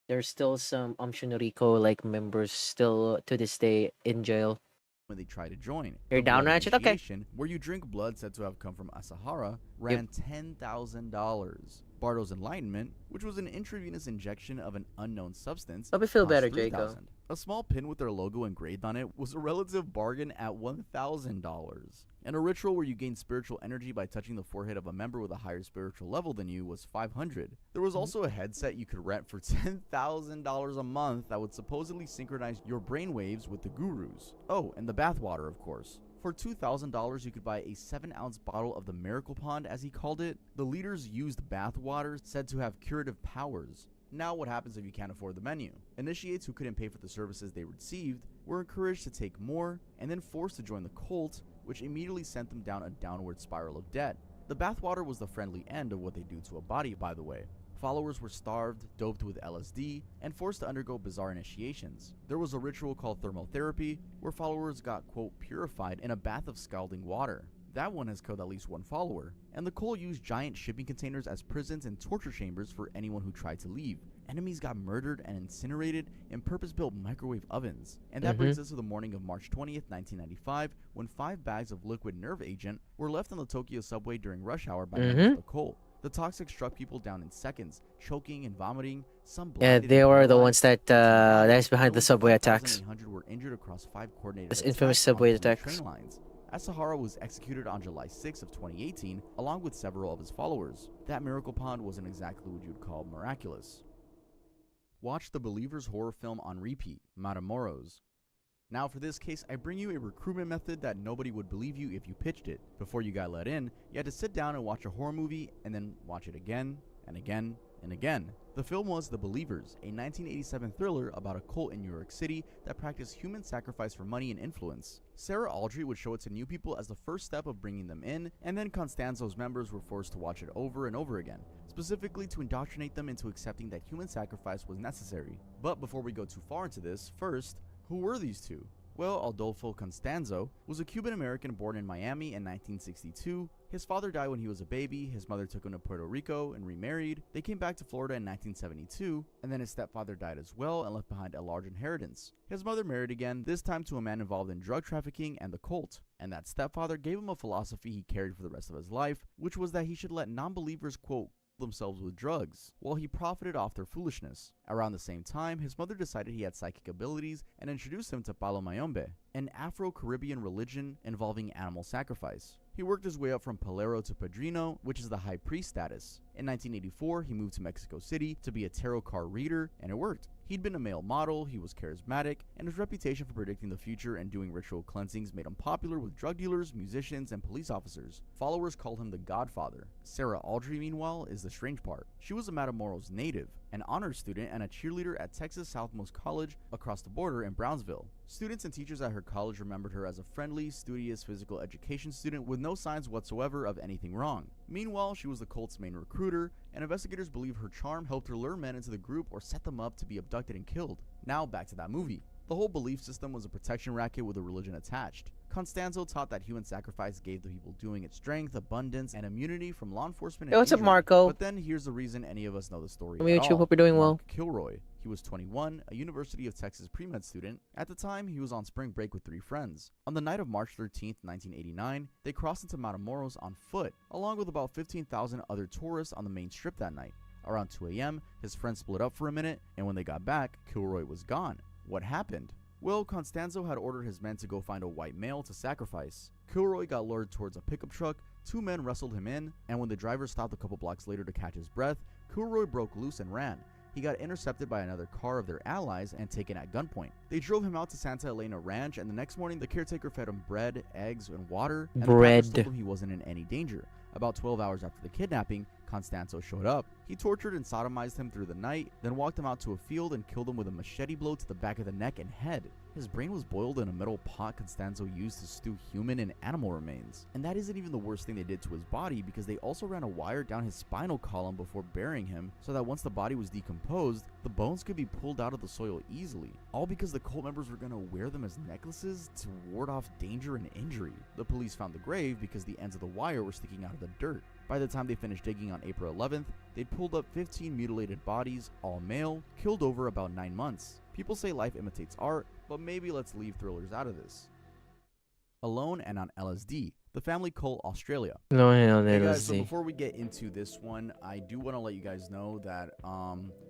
there's still some Shinrikyo like members still to this day in jail. when they tried to join. You're The down, blood Ratchet? Okay. initiation, where you drink blood said to have come from Asahara, ran $10,000. Bardo's Enlightenment, which was an intravenous injection of an unknown substance, Let me feel cost better, $3,000. Jacob. A small pin with their logo engraved on it was a relative bargain at $1,000. And a ritual where you gain spiritual energy by touching the forehead of a member with a higher spiritual level than you was $500. There was also a headset you could rent for $10,000 a month that would supposedly synchronize your brainwaves with the gurus. Oh, and the bathwater, of course. For $2,000, you could buy a 7-ounce bottle of the Miracle Pond, as he called it. The leaders used bath water said to have curative powers. Now what happens if you can't afford the menu? Initiates who couldn't pay for the services they received were encouraged to take more and then forced to join the cult, which immediately sent them down a downward spiral of debt. The bathwater was the friendly end of what they do to a body, by the way. Followers were starved, doped with LSD, and forced to undergo bizarre initiations. There was a ritual called thermotherapy, where followers got, quote, purified in a bath of scalding water. That one has killed at least one follower. And the cult used giant shipping containers as prisons and torture chambers for anyone who tried to leave. Enemies got murdered and incinerated in purpose-built microwave ovens. And that brings us to the morning of March 20th, 1995, when 5 bags of liquid nerve agent were left on the Tokyo subway during rush hour by members of the cult. The toxic struck people down in seconds, choking and vomiting. Some blinded. Yeah, they and were the paralyzed. ones that's behind the subway attacks. 1,800 were injured across 5 coordinated This attacks infamous on subway enemy attacks. train lines. Asahara was executed on July 6 of 2018, along with several of his followers. That miracle pond wasn't exactly what you'd call miraculous. Watch the Believer's horror film on repeat, Matamoros. Now for this case, I bring you a recruitment method that nobody would believe you if you pitched it. Before you got let in, you had to sit down and watch a horror movie, and then watch it again, and again, and again. The film was The Believers, a 1987 thriller about a cult in New York City that practiced human sacrifice for money and influence. Sarah Aldry would show it to new people as the first step of bringing them in, and then Constanzo's members were forced to watch it over and over again, specifically to indoctrinate them into accepting that human sacrifice was necessary. But before we go too far into this, first, who were these two? Well, Adolfo Constanzo was a Cuban-American born in Miami in 1962. His father died when he was a baby, his mother took him to Puerto Rico and remarried. They came back to Florida in 1972, and then his stepfather died as well and left behind a large inheritance. His mother married again, this time to a man involved in drug trafficking and the cult. And that stepfather gave him a philosophy he carried for the rest of his life, which was that he should let non-believers, quote, themselves with drugs, while he profited off their foolishness. Around the same time, his mother decided he had psychic abilities and introduced him to Palo Mayombe, an Afro-Caribbean religion involving animal sacrifice. He worked his way up from Palero to Padrino, which is the high priest status. In 1984, he moved to Mexico City to be a tarot card reader, and it worked. He'd been a male model, he was charismatic, and his reputation for predicting the future and doing ritual cleansings made him popular with drug dealers, musicians, and police officers. Followers called him the Godfather. Sarah Aldry, meanwhile, is the strange part. She was a Matamoros native, an honors student, and a cheerleader at Texas Southmost College across the border in Brownsville. Students and teachers at her college remembered her as a friendly, studious physical education student with no signs whatsoever of anything wrong. Meanwhile, she was the cult's main recruiter, and investigators believe her charm helped her lure men into the group or set them up to be abducted and killed. Now back to that movie. The whole belief system was a protection racket with a religion attached. Constanzo taught that human sacrifice gave the people doing it strength, abundance, and immunity from law enforcement and Hey, what's up, injury. Marco? But then here's the reason any of us know the story Hey, at YouTube, all. hope you're doing well. Mark Kilroy. He was 21, a University of Texas pre-med student. At the time, he was on spring break with 3 friends. On the night of March 13th, 1989, they crossed into Matamoros on foot, along with about 15,000 other tourists on the main strip that night. Around 2 a.m., his friends split up for a minute, and when they got back, Kilroy was gone. What happened? Well, Constanzo had ordered his men to go find a white male to sacrifice. Kilroy got lured towards a pickup truck, 2 men wrestled him in, and when the driver stopped a couple blocks later to catch his breath, Kilroy broke loose and ran. He got intercepted by another car of their allies and taken at gunpoint. They drove him out to Santa Elena Ranch, and the next morning the caretaker fed him bread, eggs, and water, and the coppers told him he wasn't in any danger. About 12 hours after the kidnapping, Constanzo showed up. He tortured and sodomized him through the night, then walked him out to a field and killed him with a machete blow to the back of the neck and head. His brain was boiled in a metal pot Constanzo used to stew human and animal remains. And that isn't even the worst thing they did to his body, because they also ran a wire down his spinal column before burying him, so that once the body was decomposed, the bones could be pulled out of the soil easily. All because the cult members were gonna wear them as necklaces to ward off danger and injury. The police found the grave because the ends of the wire were sticking out of the dirt. By the time they finished digging on April 11th, they'd pulled up 15 mutilated bodies, all male, killed over about 9 months. People say life imitates art, but maybe let's leave thrillers out of this. alone and on LSD, the family cult Australia. No, hell, Hey let's guys, so see. before we get into this one, I do want to let you guys know that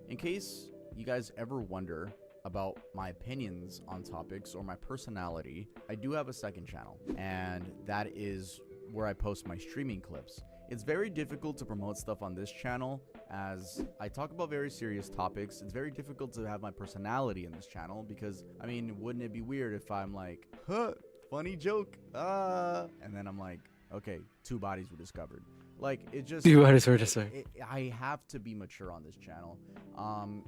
in case you guys ever wonder about my opinions on topics or my personality, I do have a second channel, and that is where I post my streaming clips. It's very difficult to promote stuff on this channel as I talk about very serious topics. It's very difficult to have my personality in this channel because, I mean, wouldn't it be weird if I'm like, huh, funny joke, and then I'm like, okay, 2 bodies were discovered. Like, it just, I have to be mature on this channel,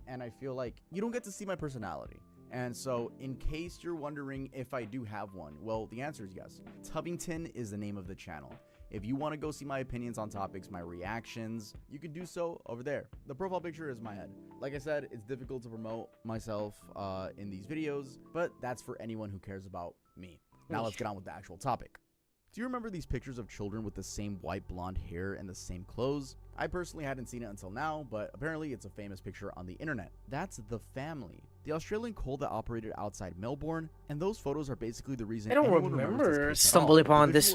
and I feel like you don't get to see my personality. And so, in case you're wondering if I do have one, well, the answer is yes. Tubbington is the name of the channel. If you want to go see my opinions on topics, my reactions, you can do so over there. The profile picture is my head. Like I said, it's difficult to promote myself in these videos, but that's for anyone who cares about me. Now let's get on with the actual topic. Do you remember these pictures of children with the same white blonde hair and the same clothes? I personally hadn't seen it until now, but apparently it's a famous picture on the internet. That's The Family, the Australian cult that operated outside Melbourne, and those photos are basically the reason I don't remember stumbling upon this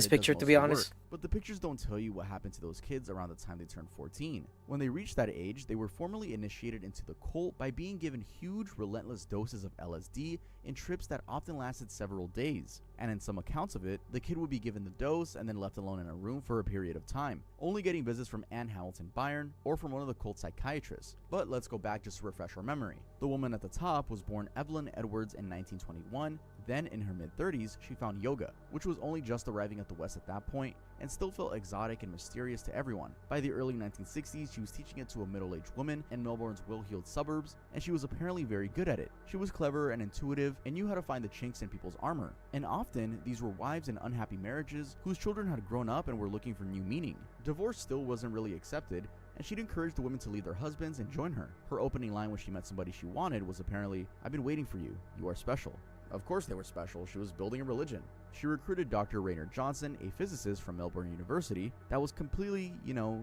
picture, to be honest. But the pictures don't tell you what happened to those kids around the time they turned 14. When they reached that age, they were formally initiated into the cult by being given huge, relentless doses of LSD in trips that often lasted several days. And in some accounts of it, the kid would be given the dose and then left alone in a room for a period of time, only getting visits from Anne Hamilton Byron or from one of the cult psychiatrists. But let's go back just to refresh our memory. The woman at the top was born Evelyn Edwards in 1921. Then in her mid-30s, she found yoga, which was only just arriving at the West at that point, and still felt exotic and mysterious to everyone. By the early 1960s, she was teaching it to a middle-aged woman in Melbourne's well-heeled suburbs, and she was apparently very good at it. She was clever and intuitive, and knew how to find the chinks in people's armor. And often, these were wives in unhappy marriages whose children had grown up and were looking for new meaning. Divorce still wasn't really accepted, and she'd encourage the women to leave their husbands and join her. Her opening line when she met somebody she wanted was apparently, "I've been waiting for you. You are special." Of course they were special. She was building a religion. She recruited Dr. Raynor Johnson, a physicist from Melbourne University, that was completely,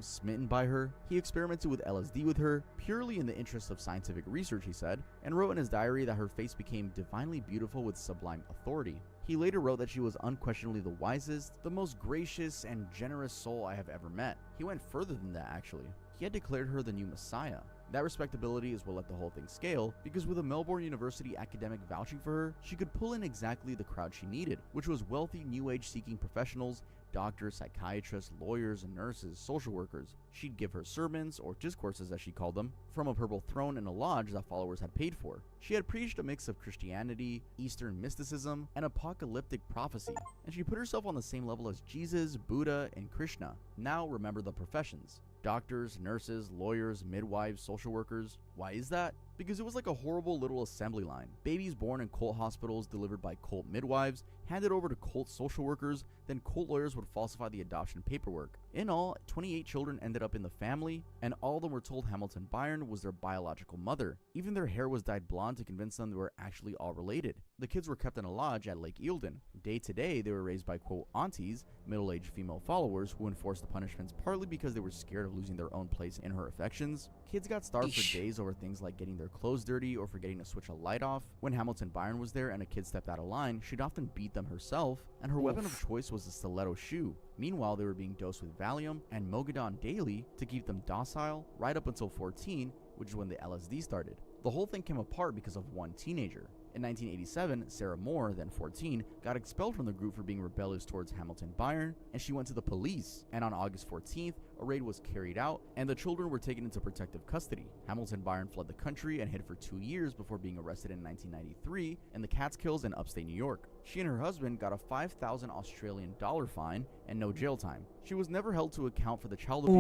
smitten by her. He experimented with LSD with her, purely in the interest of scientific research, he said, and wrote in his diary that her face became divinely beautiful with sublime authority. He later wrote that she was unquestionably the wisest, the most gracious and generous soul I have ever met. He went further than that, actually. He had declared her the new Messiah. That respectability is what let the whole thing scale, because with a Melbourne University academic vouching for her, she could pull in exactly the crowd she needed, which was wealthy, new age seeking professionals, doctors, psychiatrists, lawyers, and nurses, social workers. She'd give her sermons, or discourses as she called them, from a purple throne in a lodge that followers had paid for. She had preached a mix of Christianity, Eastern mysticism, and apocalyptic prophecy, and she put herself on the same level as Jesus, Buddha, and Krishna. Now remember the professions. Doctors, nurses, lawyers, midwives, social workers. Why is that? Because it was like a horrible little assembly line. Babies born in cult hospitals delivered by cult midwives, handed over to cult social workers, then cult lawyers would falsify the adoption paperwork. In all, 28 children ended up in the family, and all of them were told Hamilton Byron was their biological mother. Even their hair was dyed blonde to convince them they were actually all related. The kids were kept in a lodge at Lake Eildon. Day to day, they were raised by quote aunties, middle-aged female followers who enforced the punishments partly because they were scared of losing their own place in her affections. Kids got starved for days over things like getting their clothes dirty or forgetting to switch a light off. When Hamilton Byron was there and a kid stepped out of line, she'd often beat them herself, and her weapon of choice was a stiletto shoe. Meanwhile, they were being dosed with Valium and Mogadon daily to keep them docile right up until 14, which is when the LSD started. The whole thing came apart because of one teenager. In 1987, Sarah Moore, then 14, got expelled from the group for being rebellious towards Hamilton Byron, and she went to the police. And on August 14th, a raid was carried out, and the children were taken into protective custody. Hamilton Byron fled the country and hid for 2 years before being arrested in 1993 in the Catskills in upstate New York. She and her husband got a 5,000 Australian dollar fine and no jail time. She was never held to account for the child abuse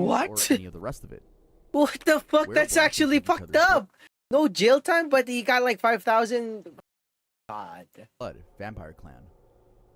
or any of the rest of it. What the fuck? That's actually fucked up. No jail time, but he got like 5,000. God. Blood, Vampire Clan.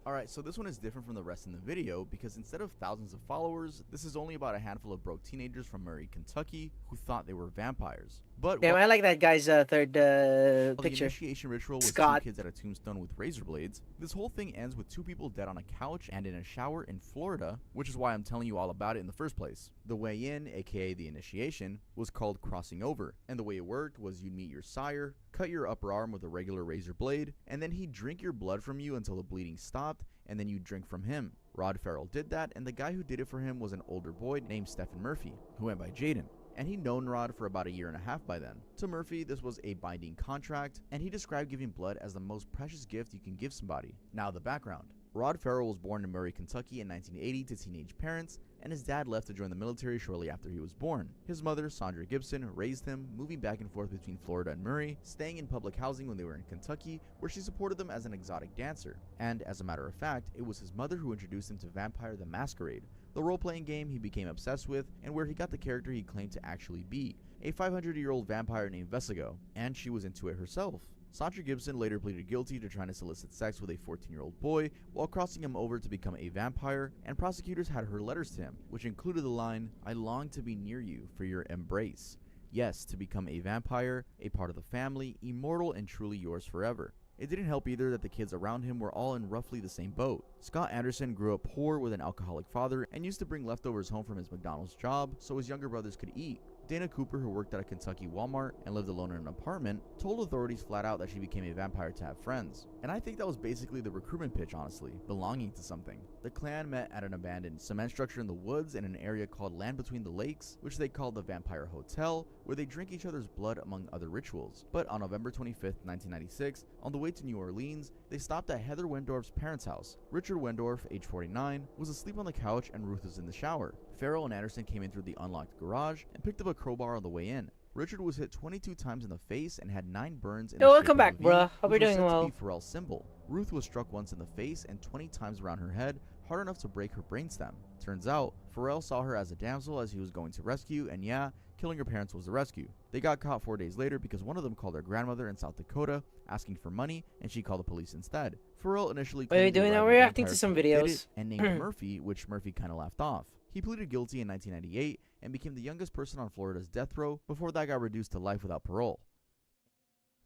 Alright, so this one is different from the rest in the video because instead of thousands of followers, this is only about a handful of broke teenagers from Murray, Kentucky who thought they were vampires. But Damn, I like that guy's third the picture. initiation ritual was Scott. 2 kids at a tombstone with razor blades, this whole thing ends with 2 people dead on a couch and in a shower in Florida, which is why I'm telling you all about it in the first place. The way in, aka the initiation, was called crossing over, and the way it worked was you'd meet your sire, cut your upper arm with a regular razor blade, and then he'd drink your blood from you until the bleeding stopped, and then you'd drink from him. Rod Farrell did that, and the guy who did it for him was an older boy named Stephen Murphy, who went by Jaden. And he'd known Rod for about a year and a half by then. To Murphy, this was a binding contract, and he described giving blood as the most precious gift you can give somebody. Now the background. Rod Farrell was born in Murray, Kentucky in 1980 to teenage parents, and his dad left to join the military shortly after he was born. His mother, Sandra Gibson, raised him, moving back and forth between Florida and Murray, staying in public housing when they were in Kentucky, where she supported them as an exotic dancer. And as a matter of fact, it was his mother who introduced him to Vampire the Masquerade, the role-playing game he became obsessed with, and where he got the character he claimed to actually be, a 500-year-old vampire named Vesigo, and she was into it herself. Sandra Gibson later pleaded guilty to trying to solicit sex with a 14-year-old boy while crossing him over to become a vampire, and prosecutors had her letters to him, which included the line, "I long to be near you for your embrace." Yes, to become a vampire, a part of the family, immortal and truly yours forever. It didn't help either that the kids around him were all in roughly the same boat. Scott Anderson grew up poor with an alcoholic father and used to bring leftovers home from his McDonald's job so his younger brothers could eat. Dana Cooper, who worked at a Kentucky Walmart and lived alone in an apartment, told authorities flat out that she became a vampire to have friends. And I think that was basically the recruitment pitch, honestly, belonging to something. The clan met at an abandoned cement structure in the woods in an area called Land Between the Lakes, which they called the Vampire Hotel, where they drink each other's blood among other rituals. But on November 25th, 1996, on the way to New Orleans, they stopped at Heather Wendorf's parents' house. Richard Wendorf, age 49, was asleep on the couch and Ruth was in the shower. Farrell and Anderson came in through the unlocked garage and picked up a crowbar on the way in. Richard was hit 22 times in the face and had 9 burns in the welcome shape back, of a V, bruh. Hope which you're was doing said to well. be Farrell's symbol. Ruth was struck once in the face and 20 times around her head, hard enough to break her brainstem. Turns out, Farrell saw her as a damsel as he was going to rescue, and yeah, killing her parents was the rescue. They got caught 4 days later because one of them called their grandmother in South Dakota asking for money, and she called the police instead. Farrell initially What are we claimed doing the now? rival We're reacting vampire to some did it videos. and named Murphy, which Murphy kind of laughed off. He pleaded guilty in 1998 and became the youngest person on Florida's death row before that got reduced to life without parole.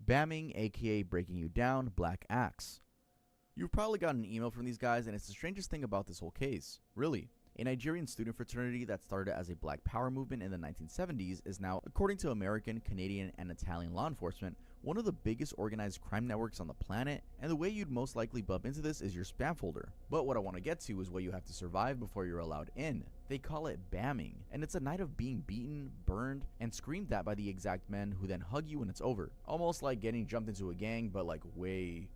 Bamming, aka breaking you down, Black Axe. You've probably gotten an email from these guys, and it's the strangest thing about this whole case. Really. A Nigerian student fraternity that started as a Black Power movement in the 1970s is now, according to American, Canadian, and Italian law enforcement, one of the biggest organized crime networks on the planet, and the way you'd most likely bump into this is your spam folder. But what I want to get to is what you have to survive before you're allowed in. They call it bamming, and it's a night of being beaten, burned, and screamed at by the exact men who then hug you when it's over. Almost like getting jumped into a gang, but like way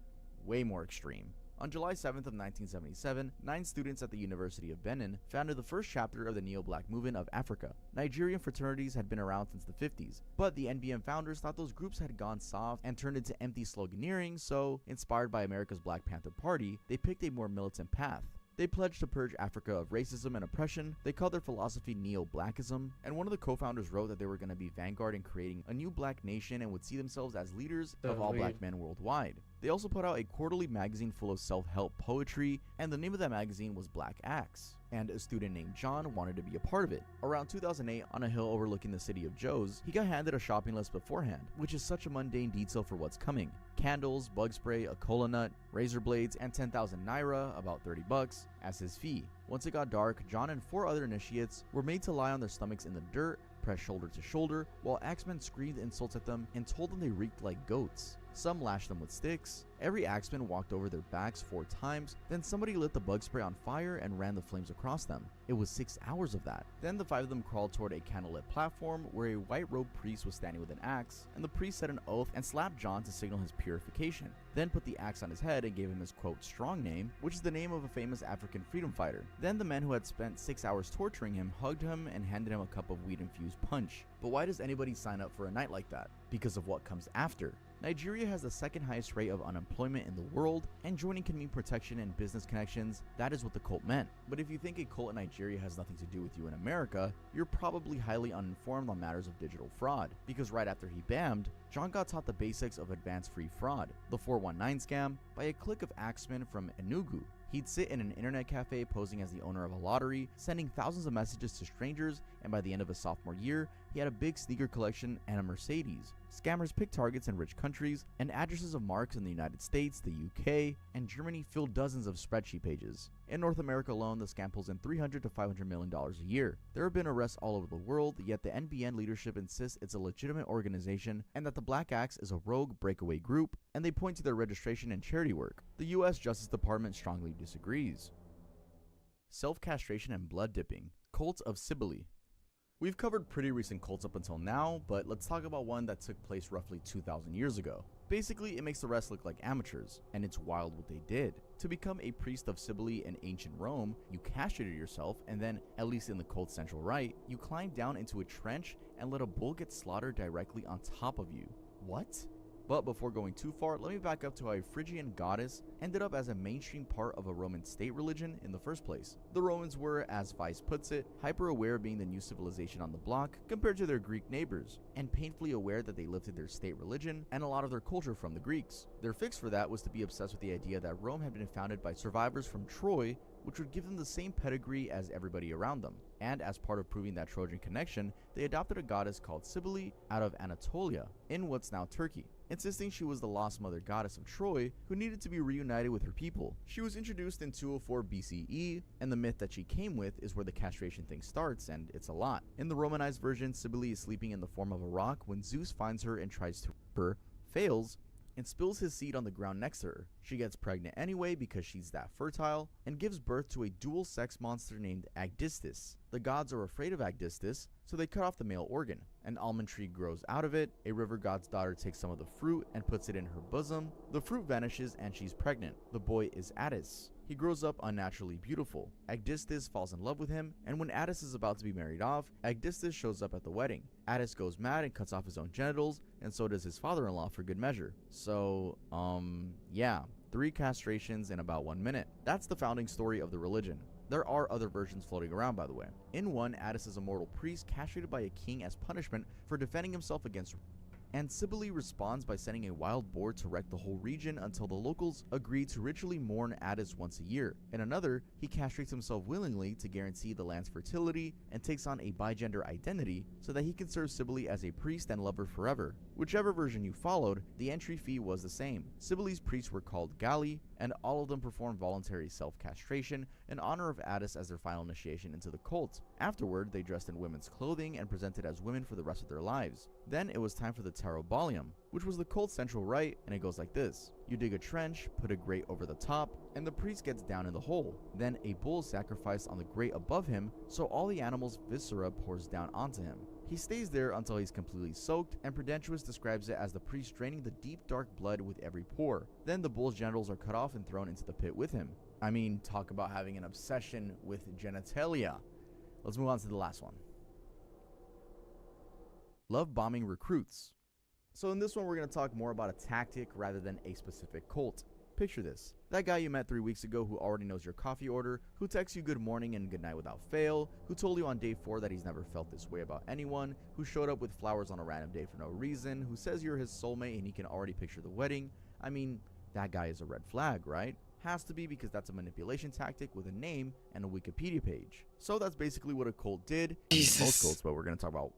more extreme. On July 7th of 1977, 9 students at the University of Benin founded the first chapter of the Neo-Black movement of Africa. Nigerian fraternities had been around since the 50s, but the NBM founders thought those groups had gone soft and turned into empty sloganeering, so, inspired by America's Black Panther Party, they picked a more militant path. They pledged to purge Africa of racism and oppression. They called their philosophy Neo-Blackism, and one of the co-founders wrote that they were going to be vanguard in creating a new black nation and would see themselves as leaders of all black men worldwide. They also put out a quarterly magazine full of self-help poetry, and the name of that magazine was Black Axe, and a student named John wanted to be a part of it. Around 2008, on a hill overlooking the city of Joes, he got handed a shopping list beforehand, which is such a mundane detail for what's coming. Candles, bug spray, a cola nut, razor blades, and 10,000 naira, about 30 bucks, as his fee. Once it got dark, John and 4 other initiates were made to lie on their stomachs in the dirt, pressed shoulder to shoulder, while axemen screamed insults at them and told them they reeked like goats. Some lashed them with sticks. Every axeman walked over their backs 4 times, then somebody lit the bug spray on fire and ran the flames across them. It was 6 hours of that. Then the 5 of them crawled toward a candlelit platform where a white-robed priest was standing with an axe, and the priest said an oath and slapped John to signal his purification, then put the axe on his head and gave him his quote strong name, which is the name of a famous African freedom fighter. Then the men who had spent 6 hours torturing him hugged him and handed him a cup of weed-infused punch. But why does anybody sign up for a night like that? Because of what comes after. Nigeria has the 2nd highest rate of unemployment in the world, and joining can mean protection and business connections. That is what the cult meant. But if you think a cult in Nigeria has nothing to do with you in America, you're probably highly uninformed on matters of digital fraud, because right after he bammed, John got taught the basics of advanced free fraud, the 419 scam, by a clique of axemen from Enugu. He'd sit in an internet cafe posing as the owner of a lottery, sending thousands of messages to strangers, and by the end of his sophomore year, he had a big sneaker collection and a Mercedes. Scammers picked targets in rich countries, and addresses of marks in the United States, the UK, and Germany filled dozens of spreadsheet pages. In North America alone, the scam pulls in $300 to $500 million a year. There have been arrests all over the world, yet the NBN leadership insists it's a legitimate organization and that the Black Axe is a rogue breakaway group, and they point to their registration and charity work. The US Justice Department strongly disagrees. Self-castration and blood dipping. Cult of Cybele. We've covered pretty recent cults up until now, but let's talk about one that took place roughly 2,000 years ago. Basically, it makes the rest look like amateurs, and it's wild what they did. To become a priest of Cybele in ancient Rome, you castrated yourself, and then, at least in the cult's central rite, you climbed down into a trench and let a bull get slaughtered directly on top of you. What? But before going too far, let me back up to how a Phrygian goddess ended up as a mainstream part of a Roman state religion in the first place. The Romans were, as Vice puts it, hyper aware of being the new civilization on the block compared to their Greek neighbors, and painfully aware that they lifted their state religion and a lot of their culture from the Greeks. Their fix for that was to be obsessed with the idea that Rome had been founded by survivors from Troy, which would give them the same pedigree as everybody around them. And as part of proving that Trojan connection, they adopted a goddess called Cybele out of Anatolia, in what's now Turkey, insisting she was the lost mother goddess of Troy who needed to be reunited with her people. She was introduced in 204 BCE, and the myth that she came with is where the castration thing starts, and it's a lot. In the Romanized version, Cybele is sleeping in the form of a rock when Zeus finds her and tries to rape her, fails, and spills his seed on the ground next to her. She gets pregnant anyway because she's that fertile, and gives birth to a dual sex monster named Agdistis. The gods are afraid of Agdistis, so they cut off the male organ. An almond tree grows out of it, a river god's daughter takes some of the fruit and puts it in her bosom. The fruit vanishes and she's pregnant. The boy is Attis. He grows up unnaturally beautiful. Agdistis falls in love with him, and when Attis is about to be married off, Agdistis shows up at the wedding. Attis goes mad and cuts off his own genitals, and so does his father-in-law for good measure. So, yeah, 3 castrations in about 1 minute. That's the founding story of the religion. There are other versions floating around, by the way. In one, Attis is a mortal priest castrated by a king as punishment for defending himself against, and Cybele responds by sending a wild boar to wreck the whole region until the locals agree to ritually mourn Attis once a year. In another, he castrates himself willingly to guarantee the land's fertility and takes on a bigender identity so that he can serve Cybele as a priest and lover forever. Whichever version you followed, the entry fee was the same. Cybele's priests were called Galli, and all of them performed voluntary self-castration in honor of Attis as their final initiation into the cult. Afterward, they dressed in women's clothing and presented as women for the rest of their lives. Then it was time for the Tarobalium, which was the cult's central rite, and it goes like this. You dig a trench, put a grate over the top, and the priest gets down in the hole. Then a bull is sacrificed on the grate above him, so all the animal's viscera pours down onto him. He stays there until he's completely soaked, and Prudentius describes it as the priest draining the deep dark blood with every pore. Then the bull's genitals are cut off and thrown into the pit with him. I mean, talk about having an obsession with genitalia. Let's move on to the last one. Love bombing recruits. So in this one, we're going to talk more about a tactic rather than a specific cult. Picture this. That guy you met 3 weeks ago who already knows your coffee order, who texts you good morning and good night without fail, who told you on day 4 that he's never felt this way about anyone, who showed up with flowers on a random day for no reason, who says you're his soulmate and he can already picture the wedding. I mean, that guy is a red flag, right? Has to be, because that's a manipulation tactic with a name and a Wikipedia page. So that's basically what a cult did. Most cults, but we're going to talk about,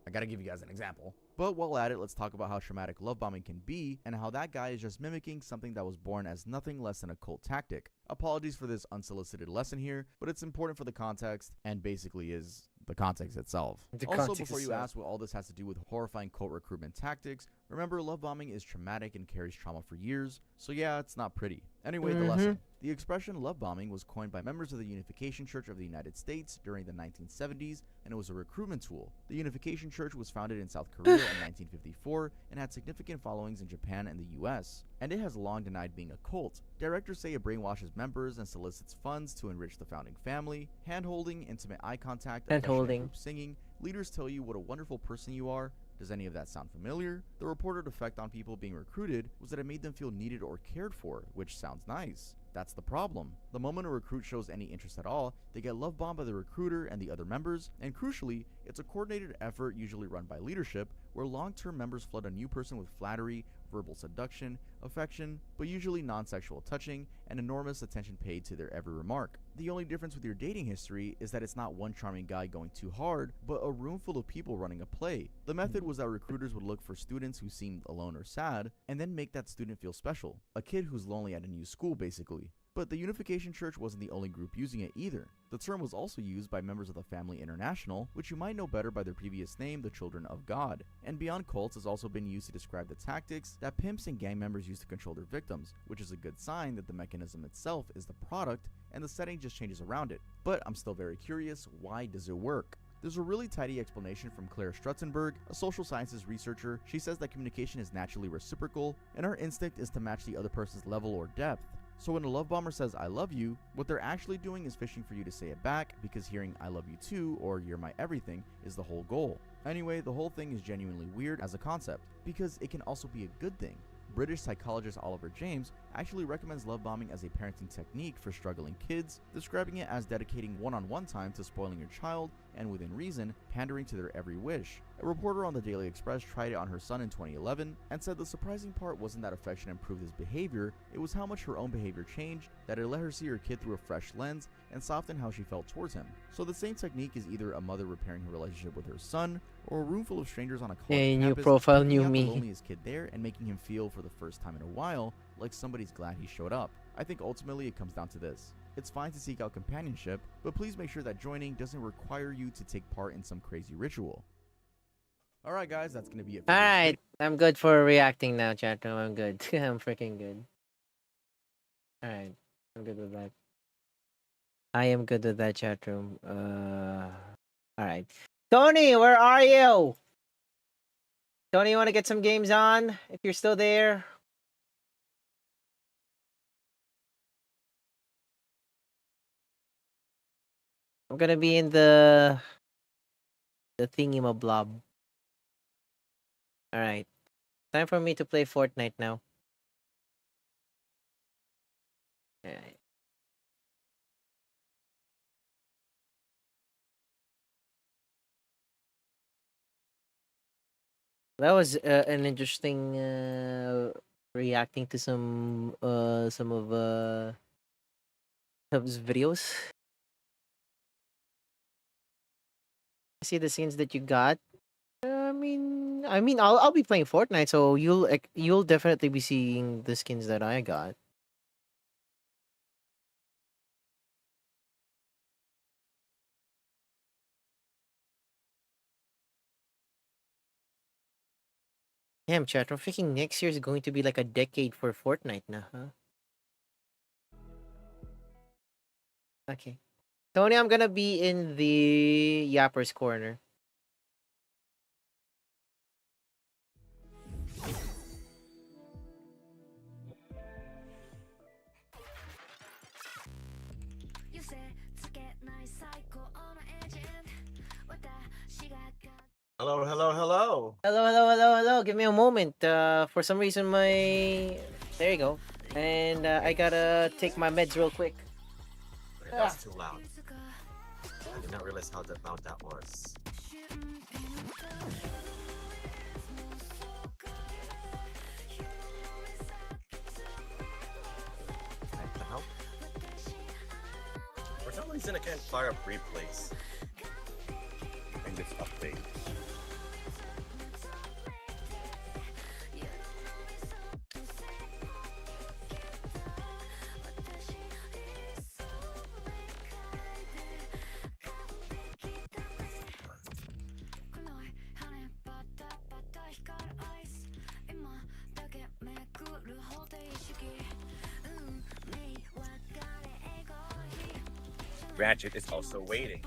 I gotta give you guys an example. But while at it, let's talk about how traumatic love bombing can be and how that guy is just mimicking something that was born as nothing less than a cult tactic. Apologies for this unsolicited lesson here, but it's important for the context and basically is the context itself. Also, before you ask what all this has to do with horrifying cult recruitment tactics, remember love bombing is traumatic and carries trauma for years, so yeah, it's not pretty. Anyway, the lesson. The expression love bombing was coined by members of the Unification Church of the United States during the 1970s, and it was a recruitment tool. The Unification Church was founded in South Korea in 1954 and had significant followings in Japan and the US, and it has long denied being a cult. Directors say it brainwashes members and solicits funds to enrich the founding family. Hand-holding, intimate eye contact, group singing. Leaders tell you what a wonderful person you are. Does any of that sound familiar? The reported effect on people being recruited was that it made them feel needed or cared for, which sounds nice. That's the problem. The moment a recruit shows any interest at all, they get love bombed by the recruiter and the other members, and crucially, It's a coordinated effort usually run by leadership, where long-term members flood a new person with flattery, verbal seduction, affection, but usually non-sexual touching, and enormous attention paid to their every remark. The only difference with your dating history is that it's not one charming guy going too hard, but a room full of people running a play. The method was that recruiters would look for students who seemed alone or sad, and then make that student feel special. A kid who's lonely at a new school, basically. But the Unification Church wasn't the only group using it either. The term was also used by members of the Family International, which you might know better by their previous name, the Children of God. And beyond cults has also been used to describe the tactics that pimps and gang members use to control their victims, which is a good sign that the mechanism itself is the product and the setting just changes around it. But I'm still very curious, why does it work? There's a really tidy explanation from Claire Strutzenberg, a social sciences researcher. She says that communication is naturally reciprocal, and our instinct is to match the other person's level or depth. So when a love bomber says I love you, what they're actually doing is fishing for you to say it back, because hearing I love you too or you're my everything is the whole goal. Anyway, the whole thing is genuinely weird as a concept, because it can also be a good thing. British psychologist Oliver James actually recommends love bombing as a parenting technique for struggling kids, describing it as dedicating one-on-one time to spoiling your child and, within reason, pandering to their every wish. A reporter on the Daily Express tried it on her son in 2011 and said the surprising part wasn't that affection improved his behavior, it was how much her own behavior changed, that it let her see her kid through a fresh lens and soften how she felt towards him. So the same technique is either a mother repairing her relationship with her son, or a room full of strangers on a college Hey, new campus, profile, picking new out me. the loneliest kid there and making him feel for the first time in a while like somebody's glad he showed up. I think ultimately it comes down to this. It's fine to seek out companionship, but please make sure that joining doesn't require you to take part in some crazy ritual. Alright guys, that's gonna be it for this Alright, I'm good for reacting now, chat room. I'm good. I'm freaking good. Alright, I'm good with that. I am good with that, chat room. Alright. Tony, where are you? Tony, you want to get some games on? If you're still there. I'm gonna be in the thingy-ma-blob. Alright. Time for me to play Fortnite now. Alright. That was an interesting reacting to some of Hub's videos. See the scenes that you got. I mean, I'll be playing Fortnite, so you'll definitely be seeing the skins that I got. Damn, chat, I'm thinking next year is going to be like a decade for Fortnite now, huh? Okay. Tony, I'm gonna be in the Yapper's corner. Hello, hello, hello. Hello. Give me a moment. For some reason there you go. And I gotta take my meds real quick. That's too loud. I did not realize how loud that was. What the hell? For some reason I can't fire up replays in this update. Ratchet is also waiting.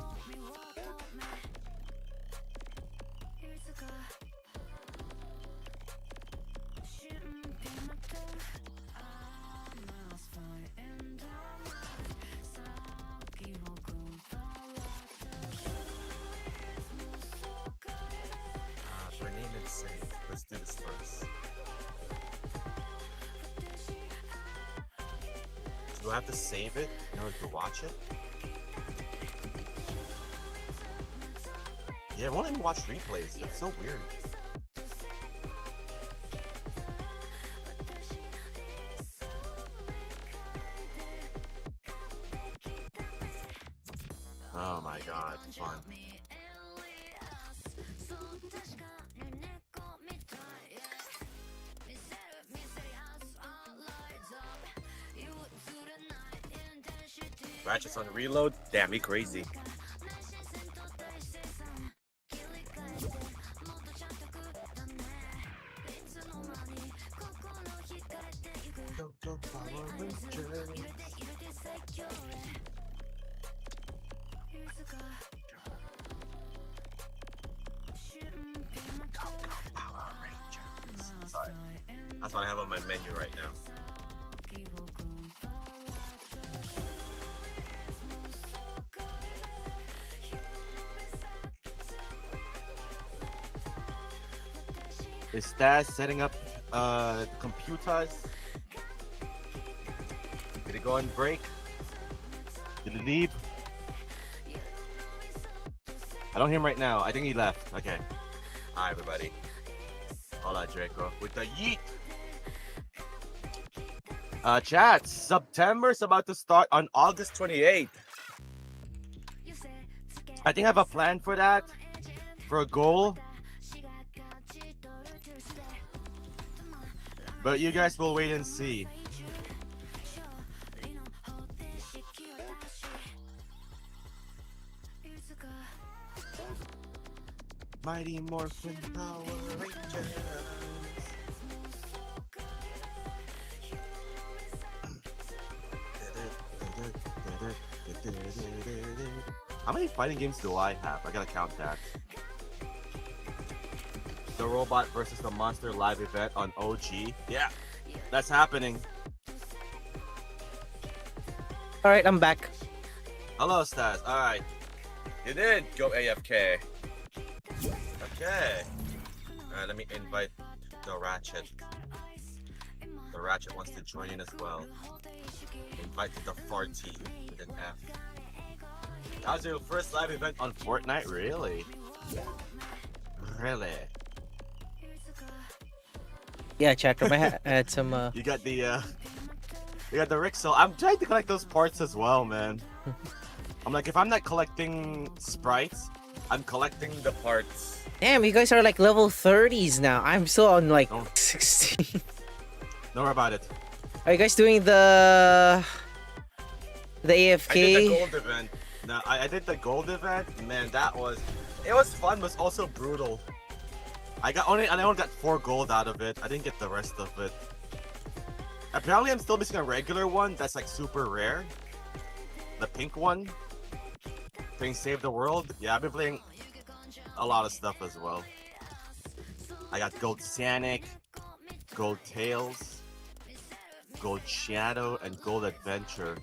For name and save. Let's do this first. So do I have to save it in order to watch it? Yeah, I won't even watch replays. It's so weird. Oh my god, it's fun. Ratchet's on reload? Damn, me crazy. Sorry. That's what I have on my menu right now. Is Stas setting up computers? Did he go on break? Did he leave? I don't hear him right now. I think he left. Okay. Hi everybody. Hola Draco with the yeet. Chat, September's about to start on August 28th. I think I have a plan for that. For a goal. But you guys will wait and see. Mighty Morphin Power Rangers. How many fighting games do I have? I gotta count that. The Robot versus the Monster live event on OG. Yeah, that's happening. Alright, I'm back. Hello, Stas. Alright. You did go AFK. Okay. Alright, let me invite the Ratchet. The Ratchet wants to join in as well. Invite to the party with an F. That was your first live event on Fortnite? Really? Really? Yeah, chat room. I had some. You got the Rixel. I'm trying to collect those parts as well, man. I'm like, if I'm not collecting sprites, I'm collecting the parts. Damn, you guys are like level 30s now. I'm still on like 16. Don't worry about it. Are you guys doing the AFK? I did the gold event. No, I did the gold event. Man, it was fun, but also brutal. I only got 4 gold out of it. I didn't get the rest of it. Apparently, I'm still missing a regular one that's like super rare. The pink one. Playing Save the World. Yeah, I've been playing a lot of stuff as well. I got Gold Sanic, Gold Tails, Gold Shadow, and Gold Adventure.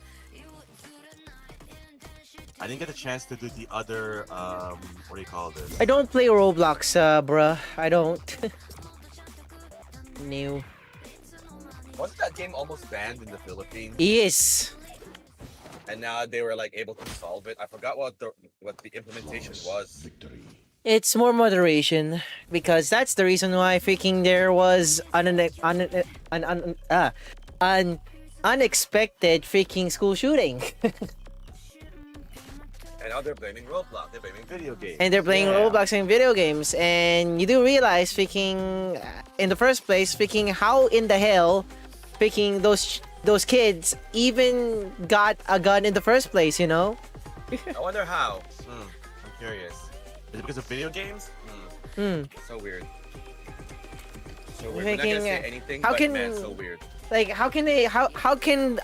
I didn't get a chance to do the other, what do you call this? I don't play Roblox, bruh. I don't. New. Wasn't that game almost banned in the Philippines? Yes. And now they were like able to solve it. I forgot what the implementation was. It's more moderation because that's the reason why freaking there was an unexpected freaking school shooting. And now they're blaming Roblox. They're blaming video games. And they're playing Roblox and video games. And you do realize, freaking, in the first place, freaking, how in the hell, freaking, those kids even got a gun in the first place, you know? I wonder how. I'm curious. Is it because of video games? So weird. So weird. We're not gonna say anything, but man, so weird. Like, how can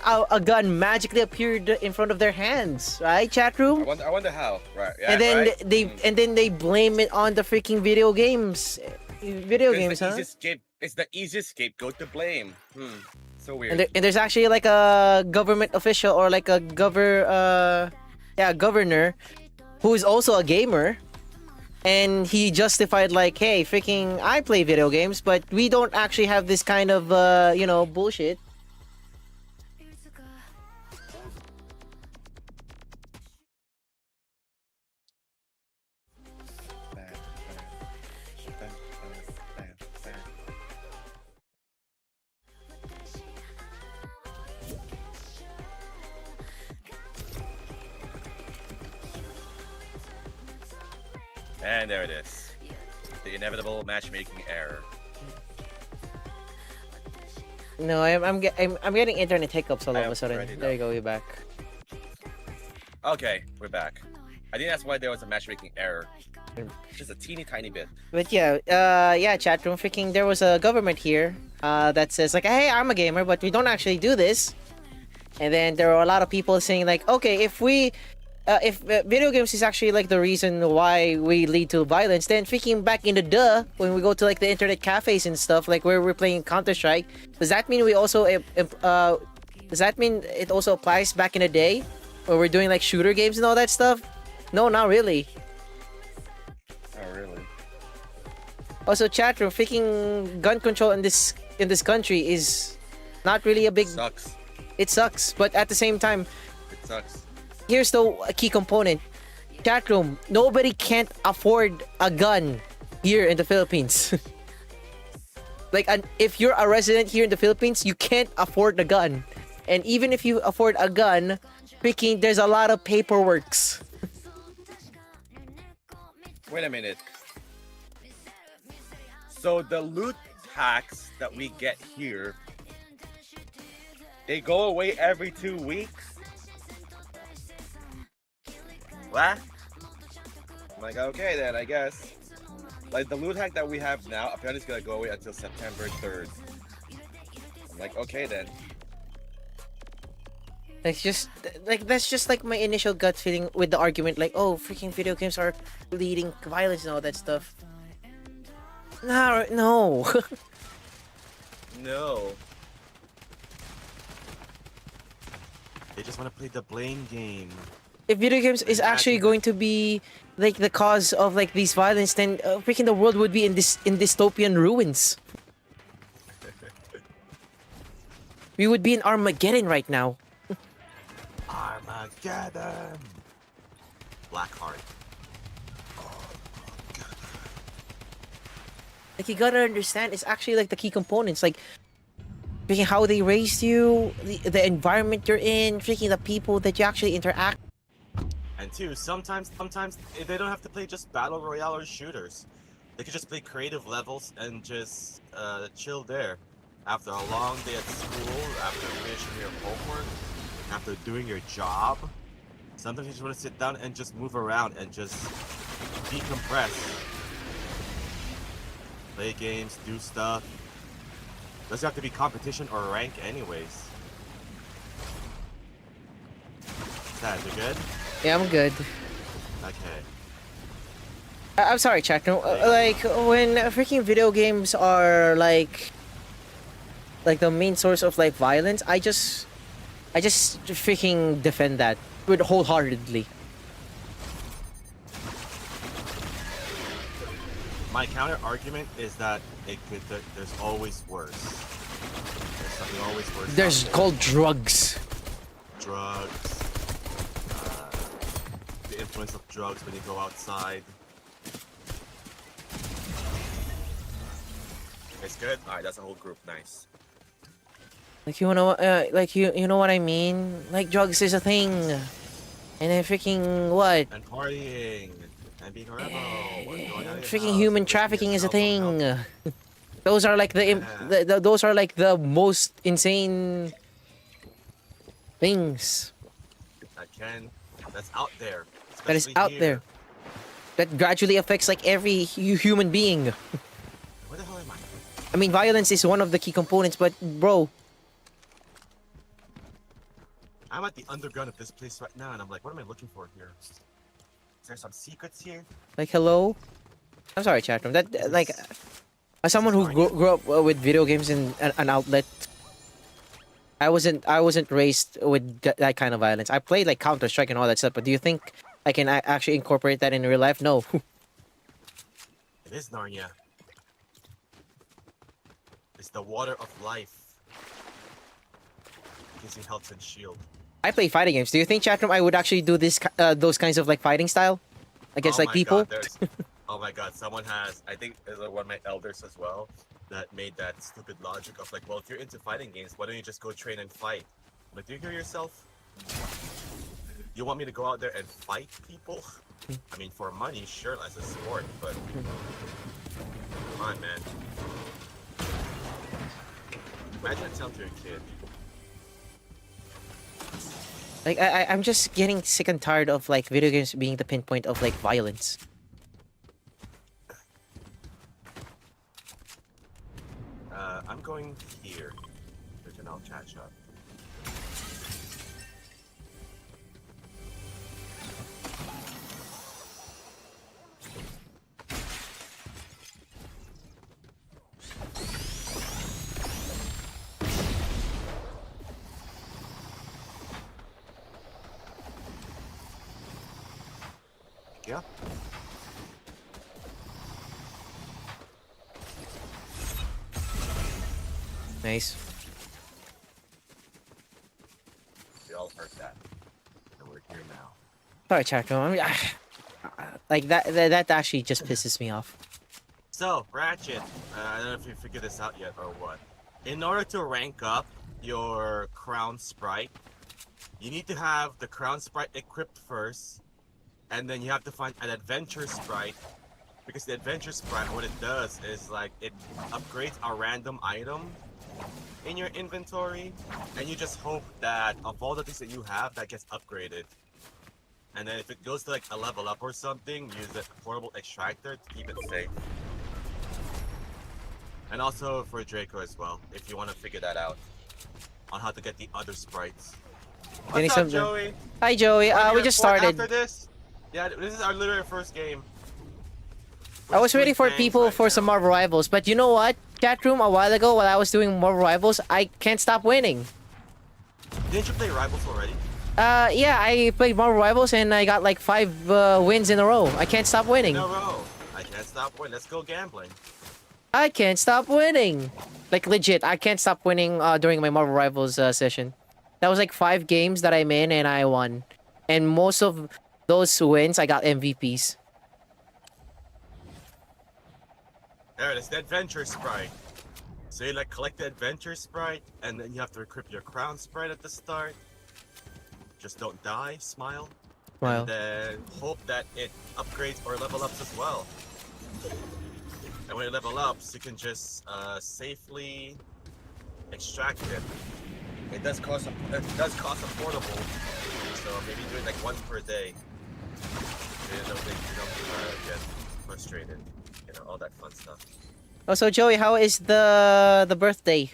a gun magically appear in front of their hands, right, chat room? I wonder how, right? Yeah, and then right? they blame it on the freaking video games, huh? It's the easiest scapegoat to blame. So weird. And there's actually like a government official or like a governor who is also a gamer. And he justified like, hey, freaking, I play video games, but we don't actually have this kind of, bullshit. And there it is. The inevitable matchmaking error. No, I'm getting internet hiccups all of a sudden. There you go, we're back. Okay, we're back. I think that's why there was a matchmaking error. Just a teeny tiny bit. But yeah, chat room, freaking, there was a government here that says like, hey, I'm a gamer, but we don't actually do this. And then there are a lot of people saying like, okay, if video games is actually like the reason why we lead to violence, then freaking back in the when we go to like the internet cafes and stuff, like where we're playing Counter-Strike, does that mean we also does that mean it also applies back in the day where we're doing like shooter games and all that stuff? No, not really. Not really. Also, chat room, freaking gun control in this country is not really a big. Sucks. It sucks, but at the same time, it sucks. Here's the key component. Chat room, nobody can't afford a gun here in the Philippines. Like, if you're a resident here in the Philippines, you can't afford a gun. And even if you afford a gun, freaking, there's a lot of paperworks. Wait a minute. So the loot packs that we get here, they go away every 2 weeks? What? I'm like, okay then, I guess. Like, the loot hack that we have now, apparently it's gonna go away until September 3rd. I'm like, okay then. That's just like my initial gut feeling with the argument, like, oh, freaking video games are leading violence and all that stuff. No. No. They just want to play the blame game. If video games is actually going to be like the cause of like these violence, then freaking the world would be in dystopian ruins. We would be in Armageddon right now. Armageddon. Blackheart. Like, you gotta understand, it's actually like the key components, like freaking how they raised you, the environment you're in, freaking the people that you actually interact. And two, sometimes they don't have to play just battle royale or shooters. They could just play creative levels and just chill there. After a long day at school, after finishing your homework, after doing your job, sometimes you just want to sit down and just move around and just decompress. Play games, do stuff. Doesn't have to be competition or rank anyways. Sad, you good? Yeah, I'm good. Okay. I'm sorry, chat. No, like when freaking video games are like the main source of like violence, I just freaking defend that with wholeheartedly. My counter argument is that there's always worse. There's something always worse. There's called drugs. Drugs. The influence of drugs when you go outside. It's good? Alright, that's a whole group. Nice. Like, you know, like you know what I mean? Like, drugs is a thing, and then freaking what? And partying. And being a rebel. Freaking human trafficking is a thing. Those are like those are like the most insane things. That's out there. That is out there. That gradually affects like every human being. Where the hell am I? I mean, violence is one of the key components, but bro. I'm at the underground of this place right now, and I'm like, what am I looking for here? Is there some secrets here? Like, hello? I'm sorry, chat room. That, like, as someone who grew up with video games in an outlet, I wasn't raised with that kind of violence. I played like Counter-Strike and all that stuff, but do you think I can actually incorporate that in real life? No. It is Narnia. It's the water of life. Gives you health and shield. I play fighting games. Do you think, chat room, I would actually do this those kinds of like fighting style against like people? Oh my god, someone has, I think there's one of my elders as well, that made that stupid logic of like, well, if you're into fighting games, why don't you just go train and fight? But do you hear yourself? You want me to go out there and fight people? I mean, for money, sure, as a sport, but come on, man. Imagine telling to a kid. Like I'm just getting sick and tired of like video games being the pinpoint of like violence. I'm going here. Then I'll catch up. Yeah. Nice. We all heard that. And we're here now. Sorry, chat room. I mean, like that actually just pisses me off. So, Ratchet, I don't know if you figured this out yet or what. In order to rank up your crown sprite, you need to have the crown sprite equipped first, and then you have to find an adventure sprite, because the adventure sprite, what it does is like it upgrades a random item in your inventory, and you just hope that of all the things that you have, that gets upgraded. And then if it goes to like a level up or something, use the portable extractor to keep it safe. And also for Draco as well, if you want to figure that out, on how to get the other sprites. What's up, Joey? Hi, Joey. We just started. After this? Yeah, this is our literally first game. I was waiting for people for some Marvel Rivals, but you know what? Chat room, a while ago while I was doing Marvel Rivals, I can't stop winning. Didn't you play Rivals already? Yeah, I played Marvel Rivals and I got like 5 wins in a row. I can't stop winning. In a row. I can't stop winning. Let's go gambling. I can't stop winning. Like legit, I can't stop winning during my Marvel Rivals session. That was like 5 games that I'm in and I won. And most of those wins, I got MVPs. There it is, the adventure sprite. So you like collect the adventure sprite, and then you have to equip your crown sprite at the start. Just don't die, smile. Smile. And then hope that it upgrades or level ups as well. And when it level ups, you can just safely extract it. It does cost a portable, so maybe do it like once per day. So you don't get frustrated. You know, all that fun stuff. Oh, so Joey, how is the birthday?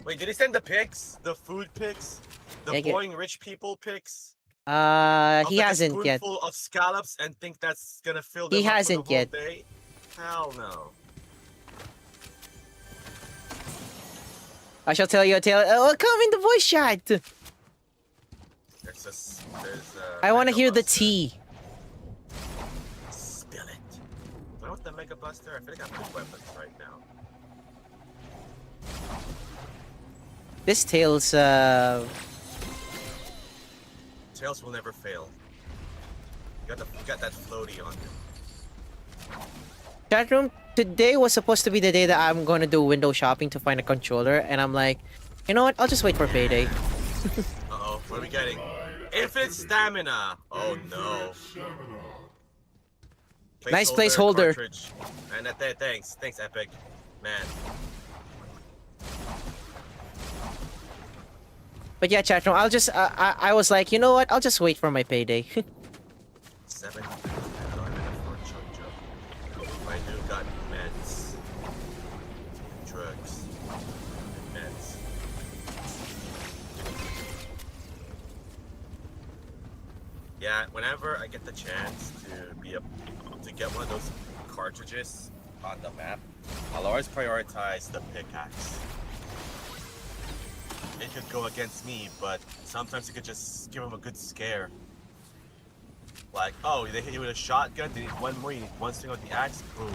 Wait, did he send the pics? The food pics? The boring rich people pics? He hasn't yet. Full of scallops and think that's gonna fill them He up hasn't for the whole yet. day? Hell no. I shall tell you a tale. Oh, come in the voice chat. I want to hear the tea. Spill it. Do I want the Mega Buster? I feel like I have good weapons right now. This Tails, Tails will never fail. You got that floaty on you. Chat room, today was supposed to be the day that I'm going to do window shopping to find a controller, and I'm like, you know what? I'll just wait for payday. Uh-oh, what are we getting? Infinite stamina! Oh no. Nice placeholder. Cartridge. And thanks, Epic. Man. But yeah, chat room, I'll just, I was like, you know what? I'll just wait for my payday. 7. My new got meds. Drugs. Meds. Yeah, whenever I get the chance to get one of those cartridges on the map, I'll always prioritize the pickaxe. It could go against me, but sometimes you could just give them a good scare. Like, oh, they hit you with a shotgun, they need one more, you need one swing with the axe, boom.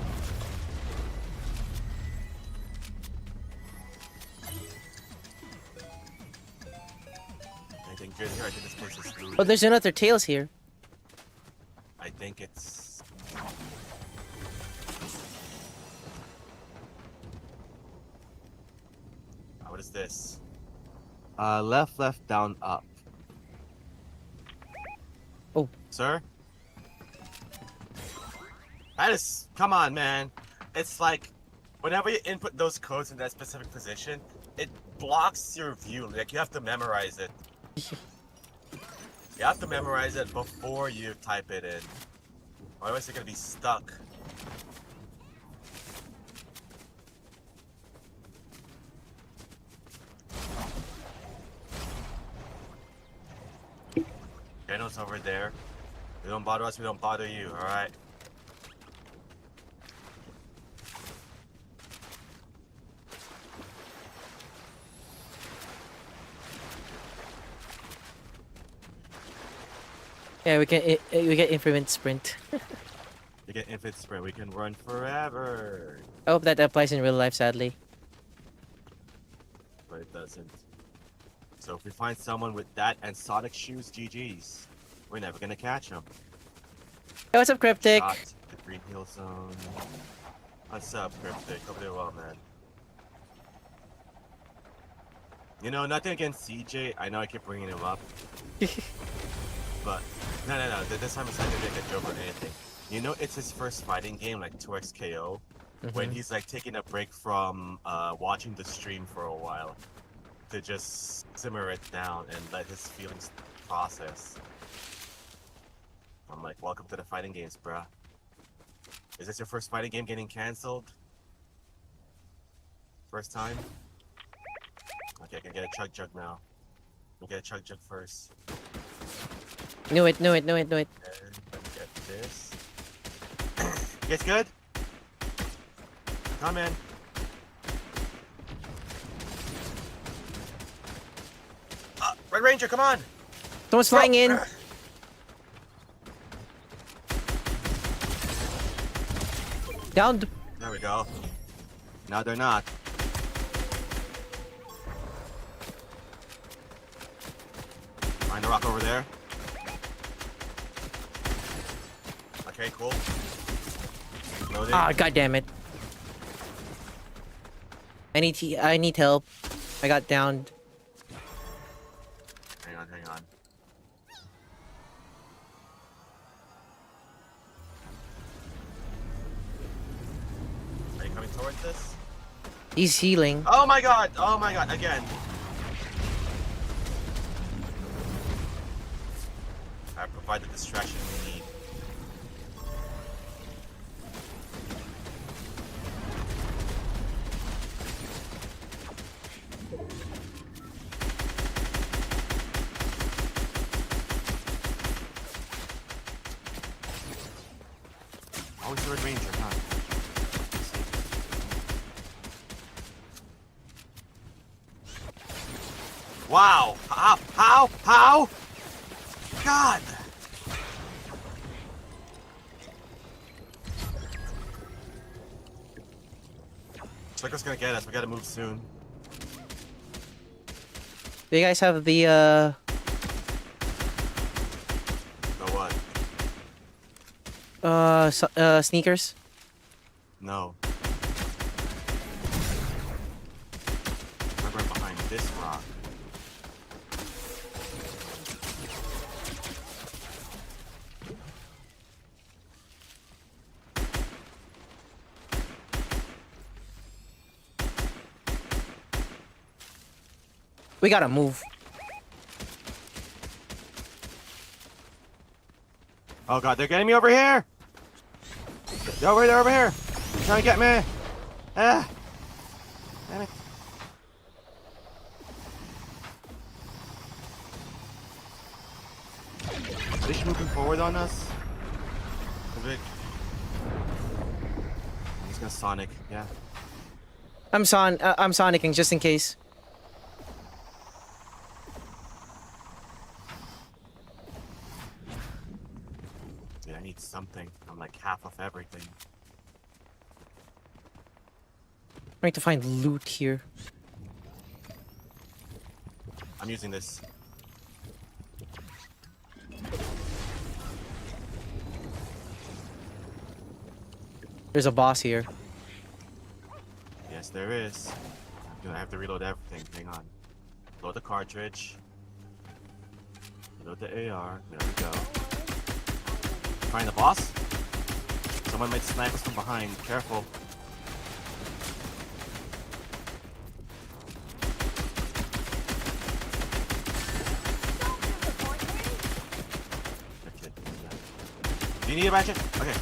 Anything good here? I think this place is looted. Oh, there's another Tails here. I think it's... What is this? Left, down, up. Sir? That is... Come on, man. It's like, whenever you input those codes in that specific position, it blocks your view. Like, you have to memorize it. You have to memorize it before you type it in. Otherwise, you're gonna be stuck. Daniel's over there. You don't bother us, we don't bother you, alright? Yeah, we get infinite sprint. You get infinite sprint, we can run forever. I hope that applies in real life, sadly. But it doesn't. So if we find someone with that and Sonic shoes, GG's. We're never gonna catch them. Hey, what's up, Cryptic? Shot the Green Hill Zone. What's up, Cryptic? Hope you're well, man. You know, nothing against CJ. I know I keep bringing him up. But, no. This time it's not gonna make a joke or anything. You know, it's his first fighting game, like 2XKO. When he's like taking a break from watching the stream for a while. To just simmer it down and let his feelings process. I'm like, welcome to the fighting games, bruh. Is this your first fighting game getting cancelled? First time? Okay, I can get a chug jug now. Let me get a chug jug first. Knew it. And let me get this. You guys good? Come in. Red Ranger, come on! Someone's flying in. Downed. There we go. Now they're not. Find the rock over there. Okay, cool. Loading. Ah, god damn it. I need help. I got downed. Hang on. Are you coming towards this? He's healing. Oh my god, again. I provide the distraction we need. Always the Red Ranger, huh? Wow! How? God! Trickle's gonna get us, we gotta move soon. Do you guys have the The what? sneakers? No. Remember behind this rock. We gotta move. Oh god, they're getting me over here! They're over here! They're trying to get me! Ah! Damn it. Are they moving forward on us? I'm just gonna Sonic, yeah. I'm sonicking just in case. Dude, I need something. I'm like half of everything. I'm trying to find loot here. I'm using this. There's a boss here. Yes, there is. I have to reload everything. Hang on. Load the cartridge. Load the AR. There we go. Find the boss? Someone might snipe us from behind. Careful. Do you need a ratchet? Okay.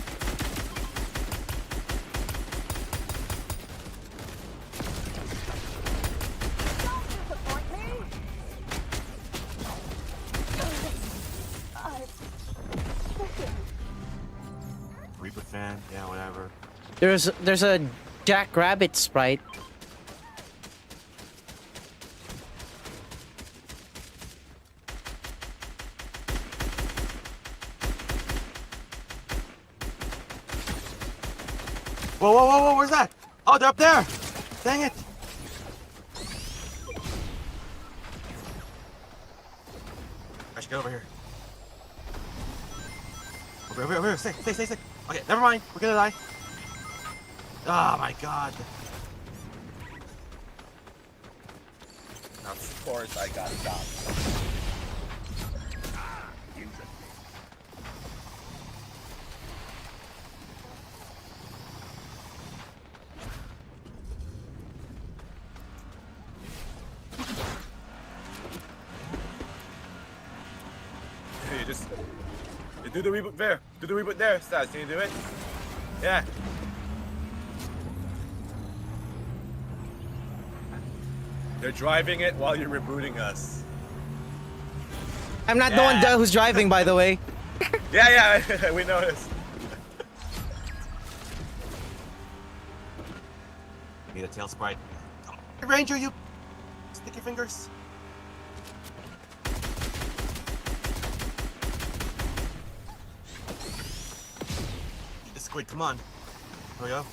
Reaper fan, yeah, whatever. There's a Jackrabbit sprite. Whoa, whoa, whoa, whoa, where's that? Oh, they're up there! Dang it! I should get over here. Over here, stay. Okay, never mind, we're gonna die. Oh my god. Of course I got stopped. You do the reboot there. Do the reboot there, Stas. Can you do it? Yeah. They're driving it while you're rebooting us. I'm not the one who's driving, by the way. Yeah, we noticed. Need a tail sprite. Come on, Ranger, you sticky fingers. The squid, come on. Here we go.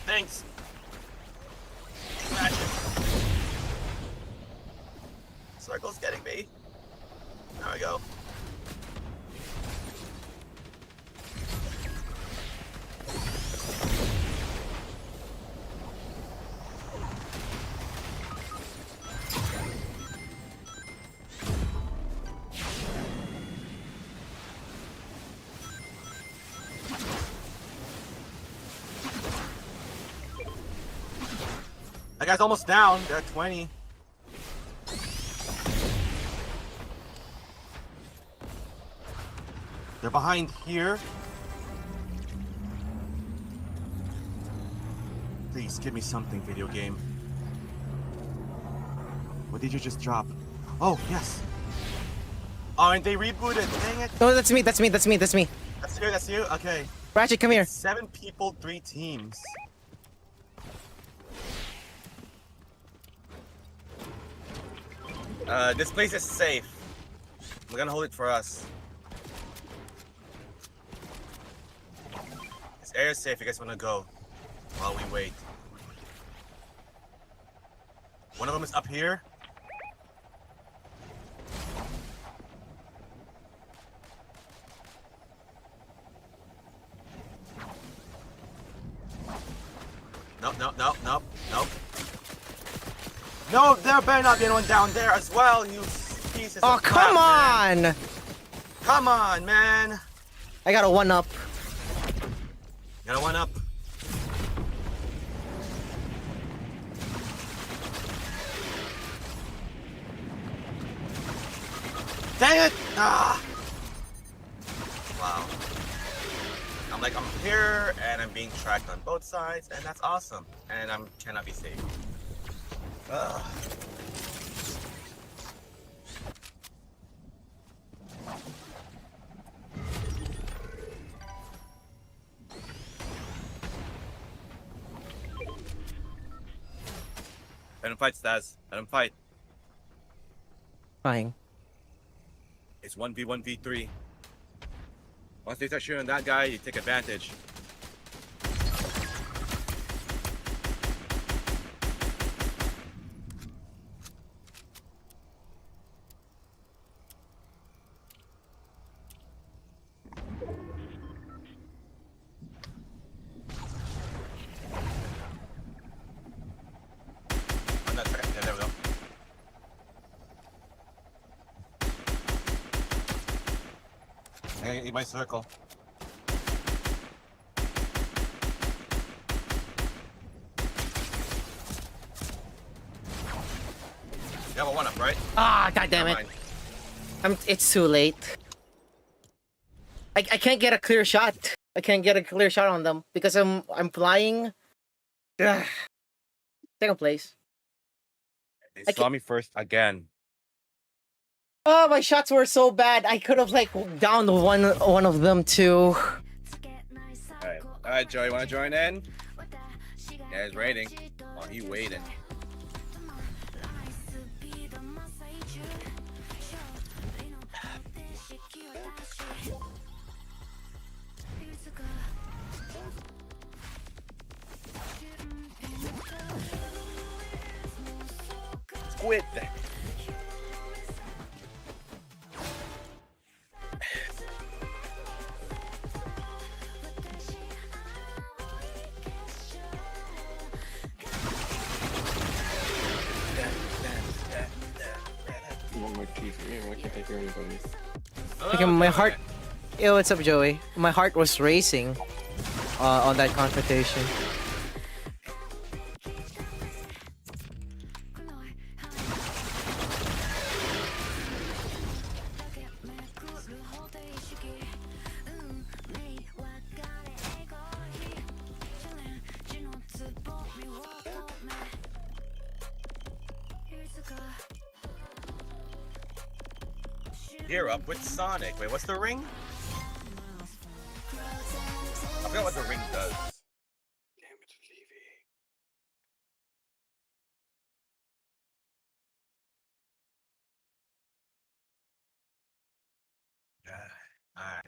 Thanks. Imagine. Circle's getting me. There we go. That guy's almost down. They're at 20. They're behind here. Please give me something, video game. What did you just drop? Oh, yes. Oh, and they rebooted. Dang it. Oh, that's me. That's me. That's you? Okay. Ratchet, come here. 7 people, 3 teams. This place is safe. We're gonna hold it for us. This area is safe. You guys wanna go while we wait? One of them is up here. Nope. No, there better not be anyone down there as well, you pieces Oh, of come crap, on! Man. Come on, man! I got a 1-up. Got a 1-up. Dang it! Ah! Wow. I'm here, and I'm being tracked on both sides, and that's awesome. And I cannot be saved. Ugh. Let him fight, Stas. Let him fight. Fine. It's 1v1, v3. Once they start shooting that guy, you take advantage. Yeah, there we go. in my circle. You have a 1-up, right? Ah, god damn it. It's too late. I can't get a clear shot. I can't get a clear shot on them because I'm flying. Ugh. Second place. They saw me first again. Oh, my shots were so bad. I could have like downed one of them too. Alright, Joey, wanna join in? Yeah, he's raiding. Oh, he waiting. Squid. Why can't I hear anybody? Okay, my heart. Yo, what's up, Joey? My heart was racing on that confrontation. Gear up with Sonic. Wait, what's the ring? I forgot what the ring does. Alright,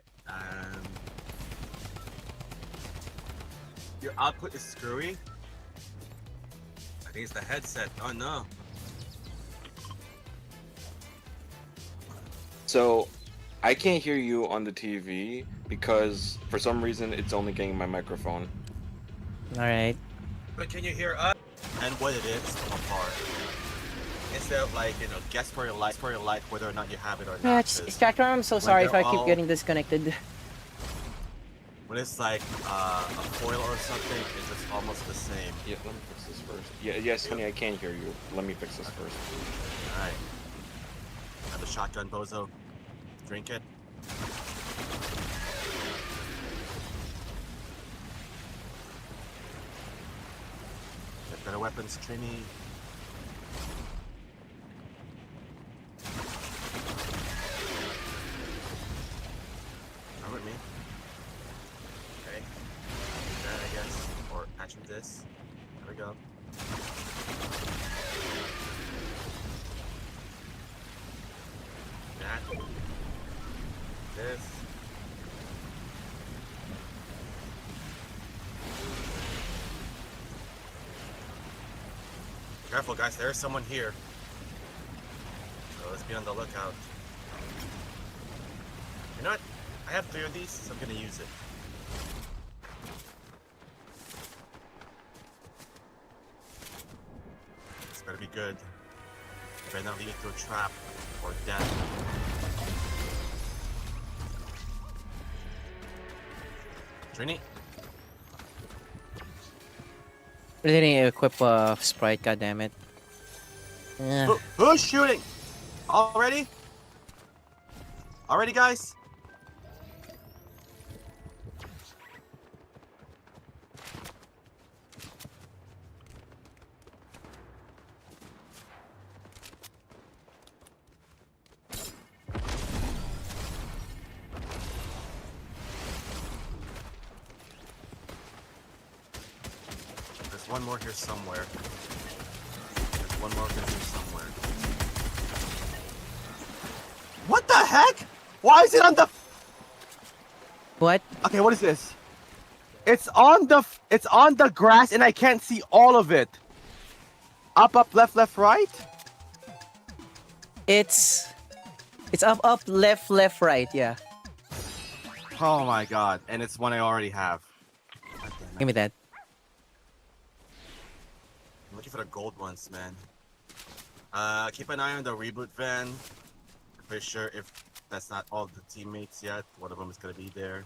your output is screwy? I think it's the headset. Oh no. So, I can't hear you on the TV because for some reason it's only getting my microphone. Alright. But can you hear us and what it is from afar? Instead of like, you know, guess for your life, whether or not you have it or not. Spectrum, I'm so sorry if I keep getting disconnected. When it's like a foil or something, it's just almost the same. Yeah, let me fix this first. Yeah, yes, honey, I can't hear you. Let me fix this first. Alright. Have a shotgun, bozo. Drink it. Get better weapons, Trini. Come with me. Okay. Do that, I guess. Or actually this. There we go. That. This. Careful, guys, there's someone here. So let's be on the lookout. You know what? I have 3 of these, so I'm gonna use it. This better be good. Better not lead it to a trap or death. Trini? I didn't equip Sprite, goddammit. Who's shooting? Already? Already, guys? There's one more here somewhere. There's one more here somewhere. What the heck? Why is it on the... What? Okay, what is this? It's on the grass and I can't see all of it. Up, left, right? It's up, left, right, yeah. Oh my god, and it's one I already have. Give me that. I'm looking for the gold ones, man. Keep an eye on the reboot van. I'm pretty sure if That's not all the teammates yet. One of them is gonna be there.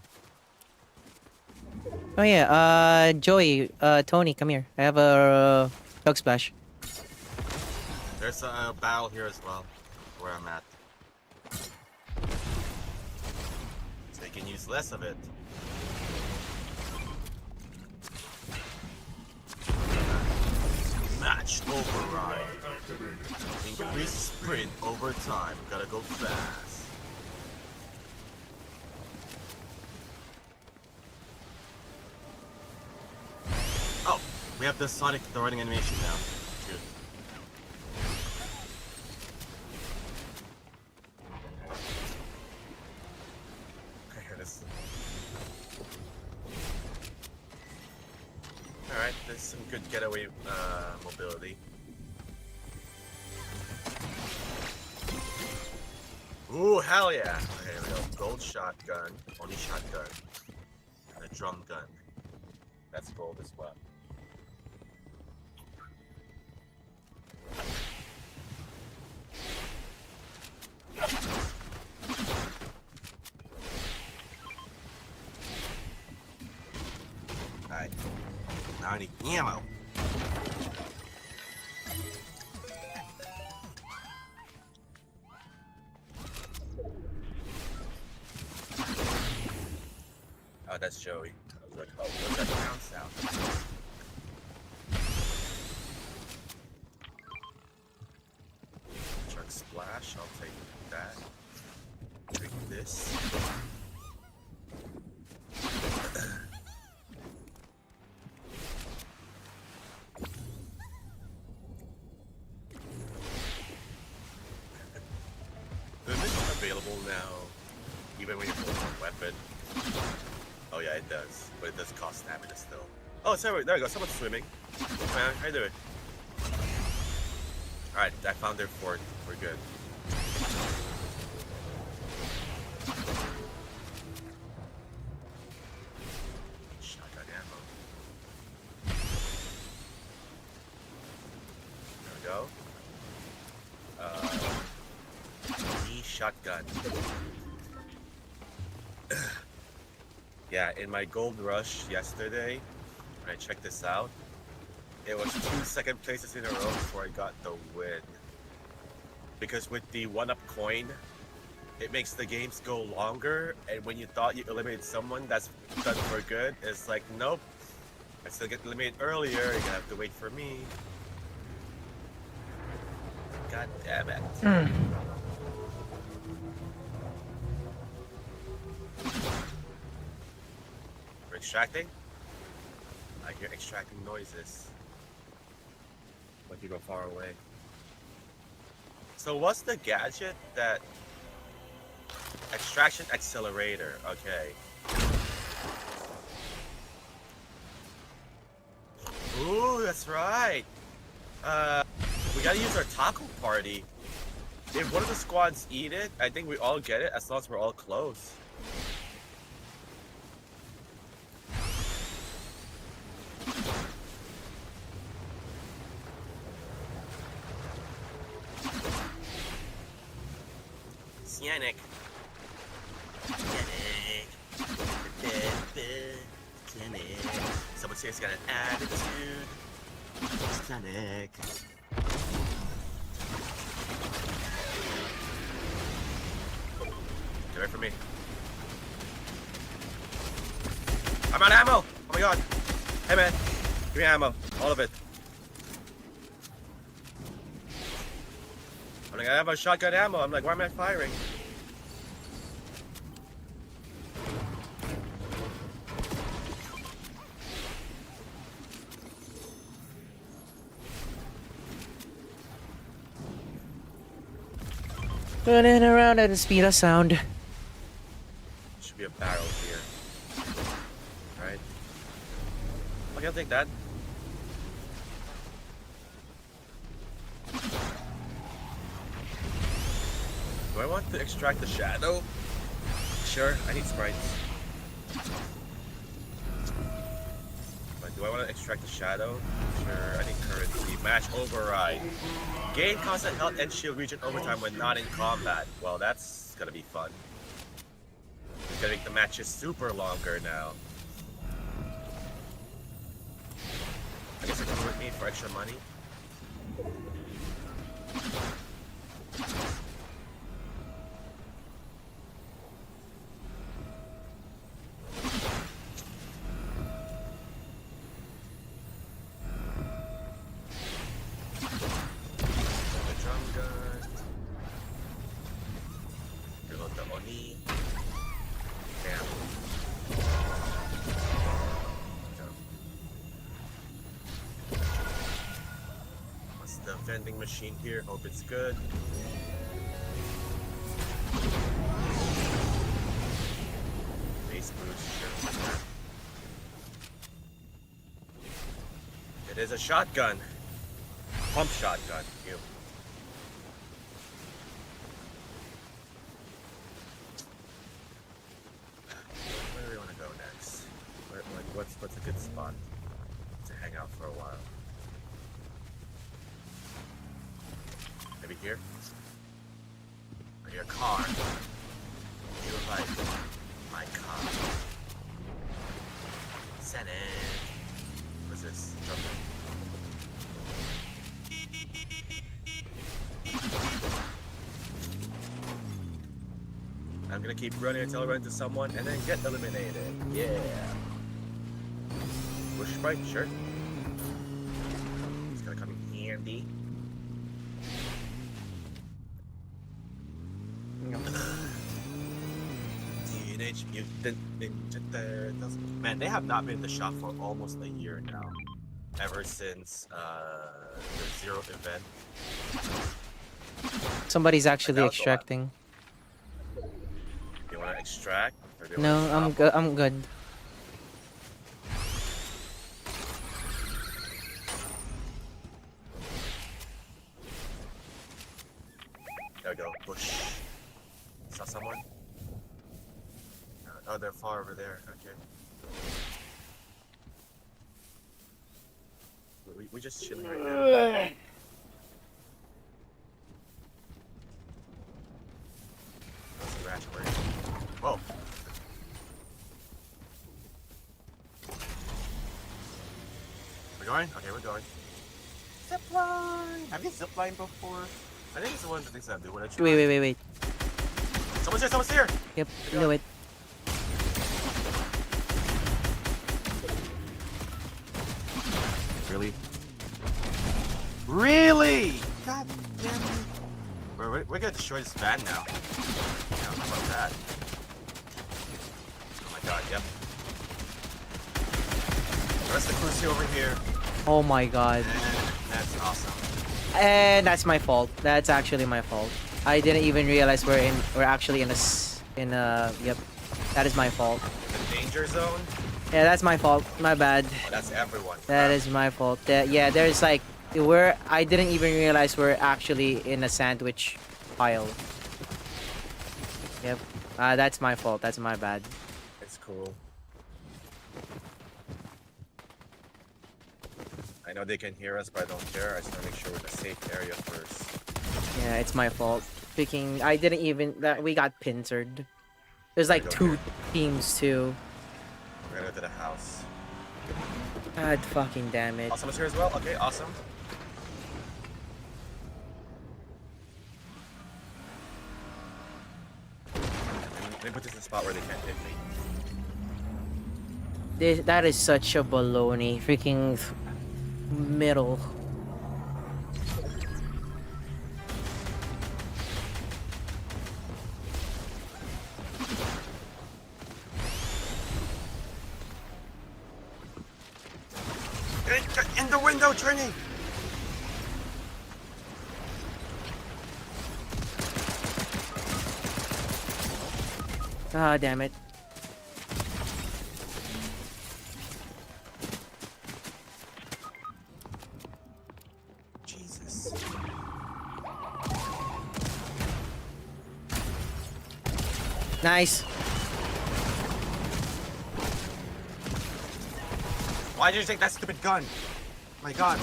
Oh yeah, Joey, Tony, come here. I have a dog splash. There's a battle here as well, where I'm at. So you can use less of it. Match override. Increase sprint over time. Gotta go fast. Oh, we have the Sonic the running animation now. Good. Alright, there's some good getaway mobility. Ooh, hell yeah! Okay, here we go. Gold shotgun, only shotgun, and a drum gun. That's gold as well. Alright, now I need ammo. Oh, that's Joey. I was like, oh, what's that sound? Chuck splash, I'll take that. Drink this. The mission available now, even when you're holding a weapon. Oh yeah, it does, but it does cost stamina still. Oh, sorry, there we go. Someone's swimming. Man, how you doing? All right, I found their fort. We're good. Shotgun ammo. There we go. Shotgun. Yeah, in my gold rush yesterday, when I checked this out, it was 2 second places in a row before I got the win. Because with the 1-up coin, it makes the games go longer, and when you thought you eliminated someone that's done for good, it's like, nope, I still get eliminated earlier, you're gonna have to wait for me. God damn it. We're extracting? I hear extracting noises. Like you go far away. So what's the gadget that... Extraction accelerator, okay. Ooh, that's right. We gotta use our taco party. If one of the squads eat it, I think we all get it as long as we're all close. Cyanic. Someone say it's got an attitude. Cyanic. Get away from me. I'm out of ammo! Oh my god. Hey man, give me ammo. All of it. I'm like, I have a shotgun ammo. I'm like, why am I firing? Running around at the speed of sound. Should be a barrel here. Right? Okay, I'll take that. Do I want to extract the shadow? Sure, I need sprites. But do I want to extract the shadow? Sure, I need currency. Match override. Gain constant health and shield region over time when not in combat. Well, that's gonna be fun. It's gonna make the matches super longer now. I guess you're coming with me for extra money. Vending machine here. Hope it's good. Base boost, sure. It is a shotgun. Pump shotgun. Ew. Where do we want to go next? What's a good spot to hang out for a while? Maybe here? Or your car? You like my car? Send it. What's this? Jumping. I'm gonna keep running until I run into someone and then get eliminated. Yeah. Bush sprite, sure. It's gonna come in handy. Teenage Mutant Ninja Turtles. Man, they have not been in the shop for almost a year now. Ever since the Zero event. Somebody's actually extracting. You wanna extract? No, I'm good. I'm good. There we go. Bush. Saw someone? Oh, they're far over there. Okay. We just chilling right now. Whoa. We're going? Okay, we're going. Zipline! Have you ziplined before? I think it's one of the things I do when I try. Wait. Someone's here! Someone's here! Yep, knew it. Really? Really? God damn it. We're gonna destroy this van now. Yeah, how about that? Oh my god, yep. The rest of the crew's here over here. Oh my god. And that's awesome. And that's my fault. That's actually my fault. I didn't even realize we're actually in a yep. That is my fault. The danger zone? Yeah, that's my fault. My bad. Oh, that's everyone. That is my fault. Yeah, there's like I didn't even realize we're actually in a sandwich pile. Yep. That's my fault. That's my bad. It's cool. I know they can hear us, but I don't care. I just want to make sure we're in a safe area first. Yeah, it's my fault. Speaking, I didn't even we got pincered. There's like two teams too. We're gonna go to the house. God fucking damn it. Awesome's here as well? Okay, awesome. Let me put this in a spot where they can't hit me. That is such a baloney. Freaking middle. In the window, Trini! Ah, damn it. Jesus. Nice. Why did you take that stupid gun? My god.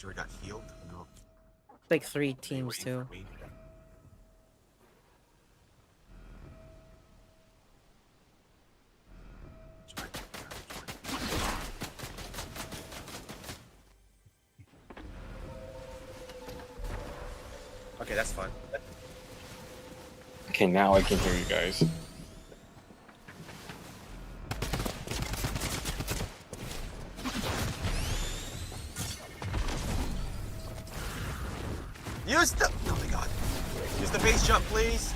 Joey got healed? No. Like 3 teams too. Okay, that's fun. Okay, now I can hear you guys. Use the. Oh my god. Use the base jump, please.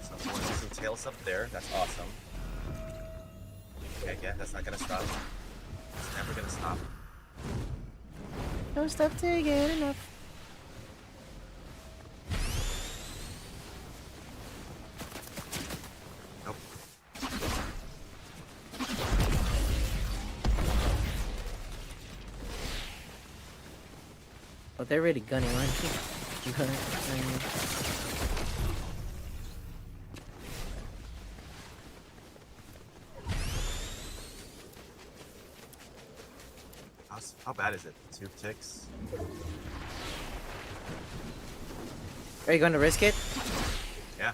So, some tails up there. That's awesome. Okay, yeah, that's not gonna stop. It's never gonna stop. Don't stop till you get enough. Nope. Oh, they're really gunning, aren't you? How bad is it? 2 ticks? Are you going to risk it? Yeah.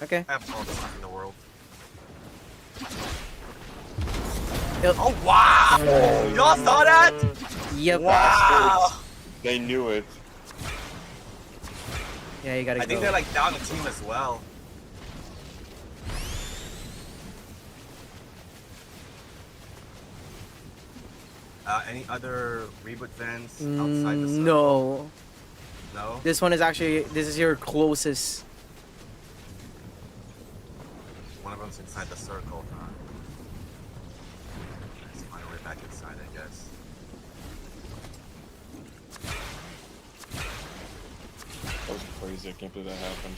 Okay. I have all the stuff in the world. Oh wow! Y'all saw that? Yep. Wow! They knew it. Yeah, you gotta go. I think they're like down a team as well. Any other reboot vents outside the circle? No. No? This one is actually, this is your closest. One of them's inside the circle. Let's find a way back inside, I guess. That was crazy. I can't believe that happened.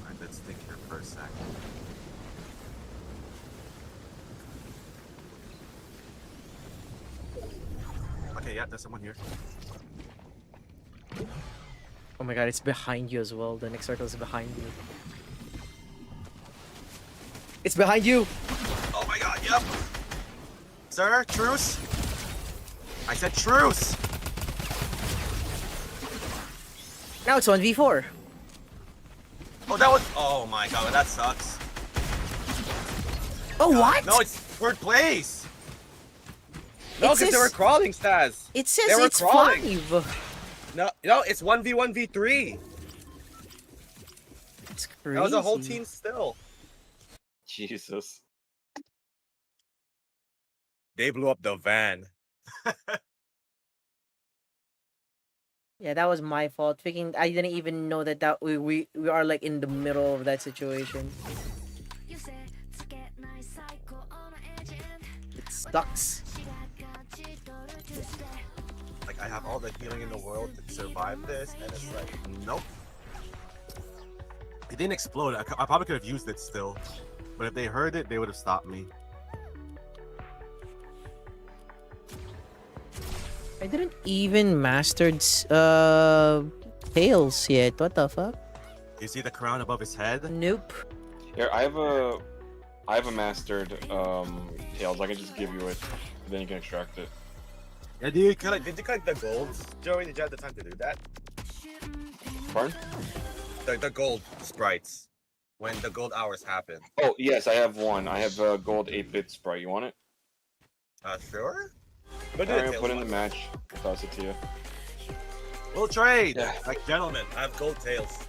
Alright, let's think here for a sec. Okay, yeah, there's someone here. Oh my god, it's behind you as well. The next circle is behind you. It's behind you! Oh my god, yep! Sir, truce! I said truce! Now it's 1v4. Oh, that was. Oh my god, that sucks. Oh, what? No, it's 3rd place! No, It because they were says- crawling, Staz. It says They were it's crawling. 5. No, it's 1v1v3. It's crazy. That was a whole team still. Jesus. They blew up the van. Yeah, that was my fault. Thinking I didn't even know that we are like in the middle of that situation. It sucks. Like, I have all the healing in the world to survive this, and it's like, nope. It didn't explode. I probably could have used it still. But if they heard it, they would have stopped me. I didn't even mastered tails yet. What the fuck? You see the crown above his head? Nope. Here, I have a mastered tails. I can just give you it, then you can extract it. Yeah, did you collect the gold? Joey, did you have the time to do that? Pardon? The gold sprites. When the gold hours happen. Oh, yes, I have one. I have a gold 8-bit sprite. You want it? Sure? I'm gonna put in the match. I'll toss it to you. We'll trade! Yeah. Like, gentlemen, I have gold tails.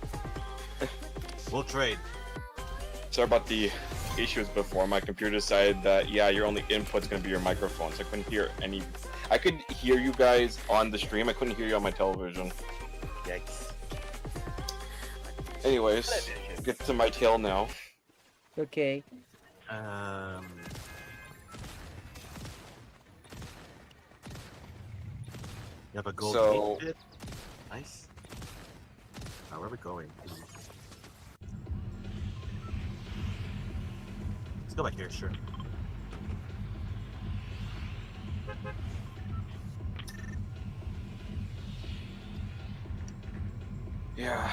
We'll trade. Sorry about the issues before. My computer decided that, yeah, your only input's gonna be your microphone, so I couldn't hear any... I could hear you guys on the stream, I couldn't hear you on my television. Yikes. Anyways, get to my tail now. Okay. You have a gold So- kit? Nice. Where are we going? Let's go back here, sure. Yeah,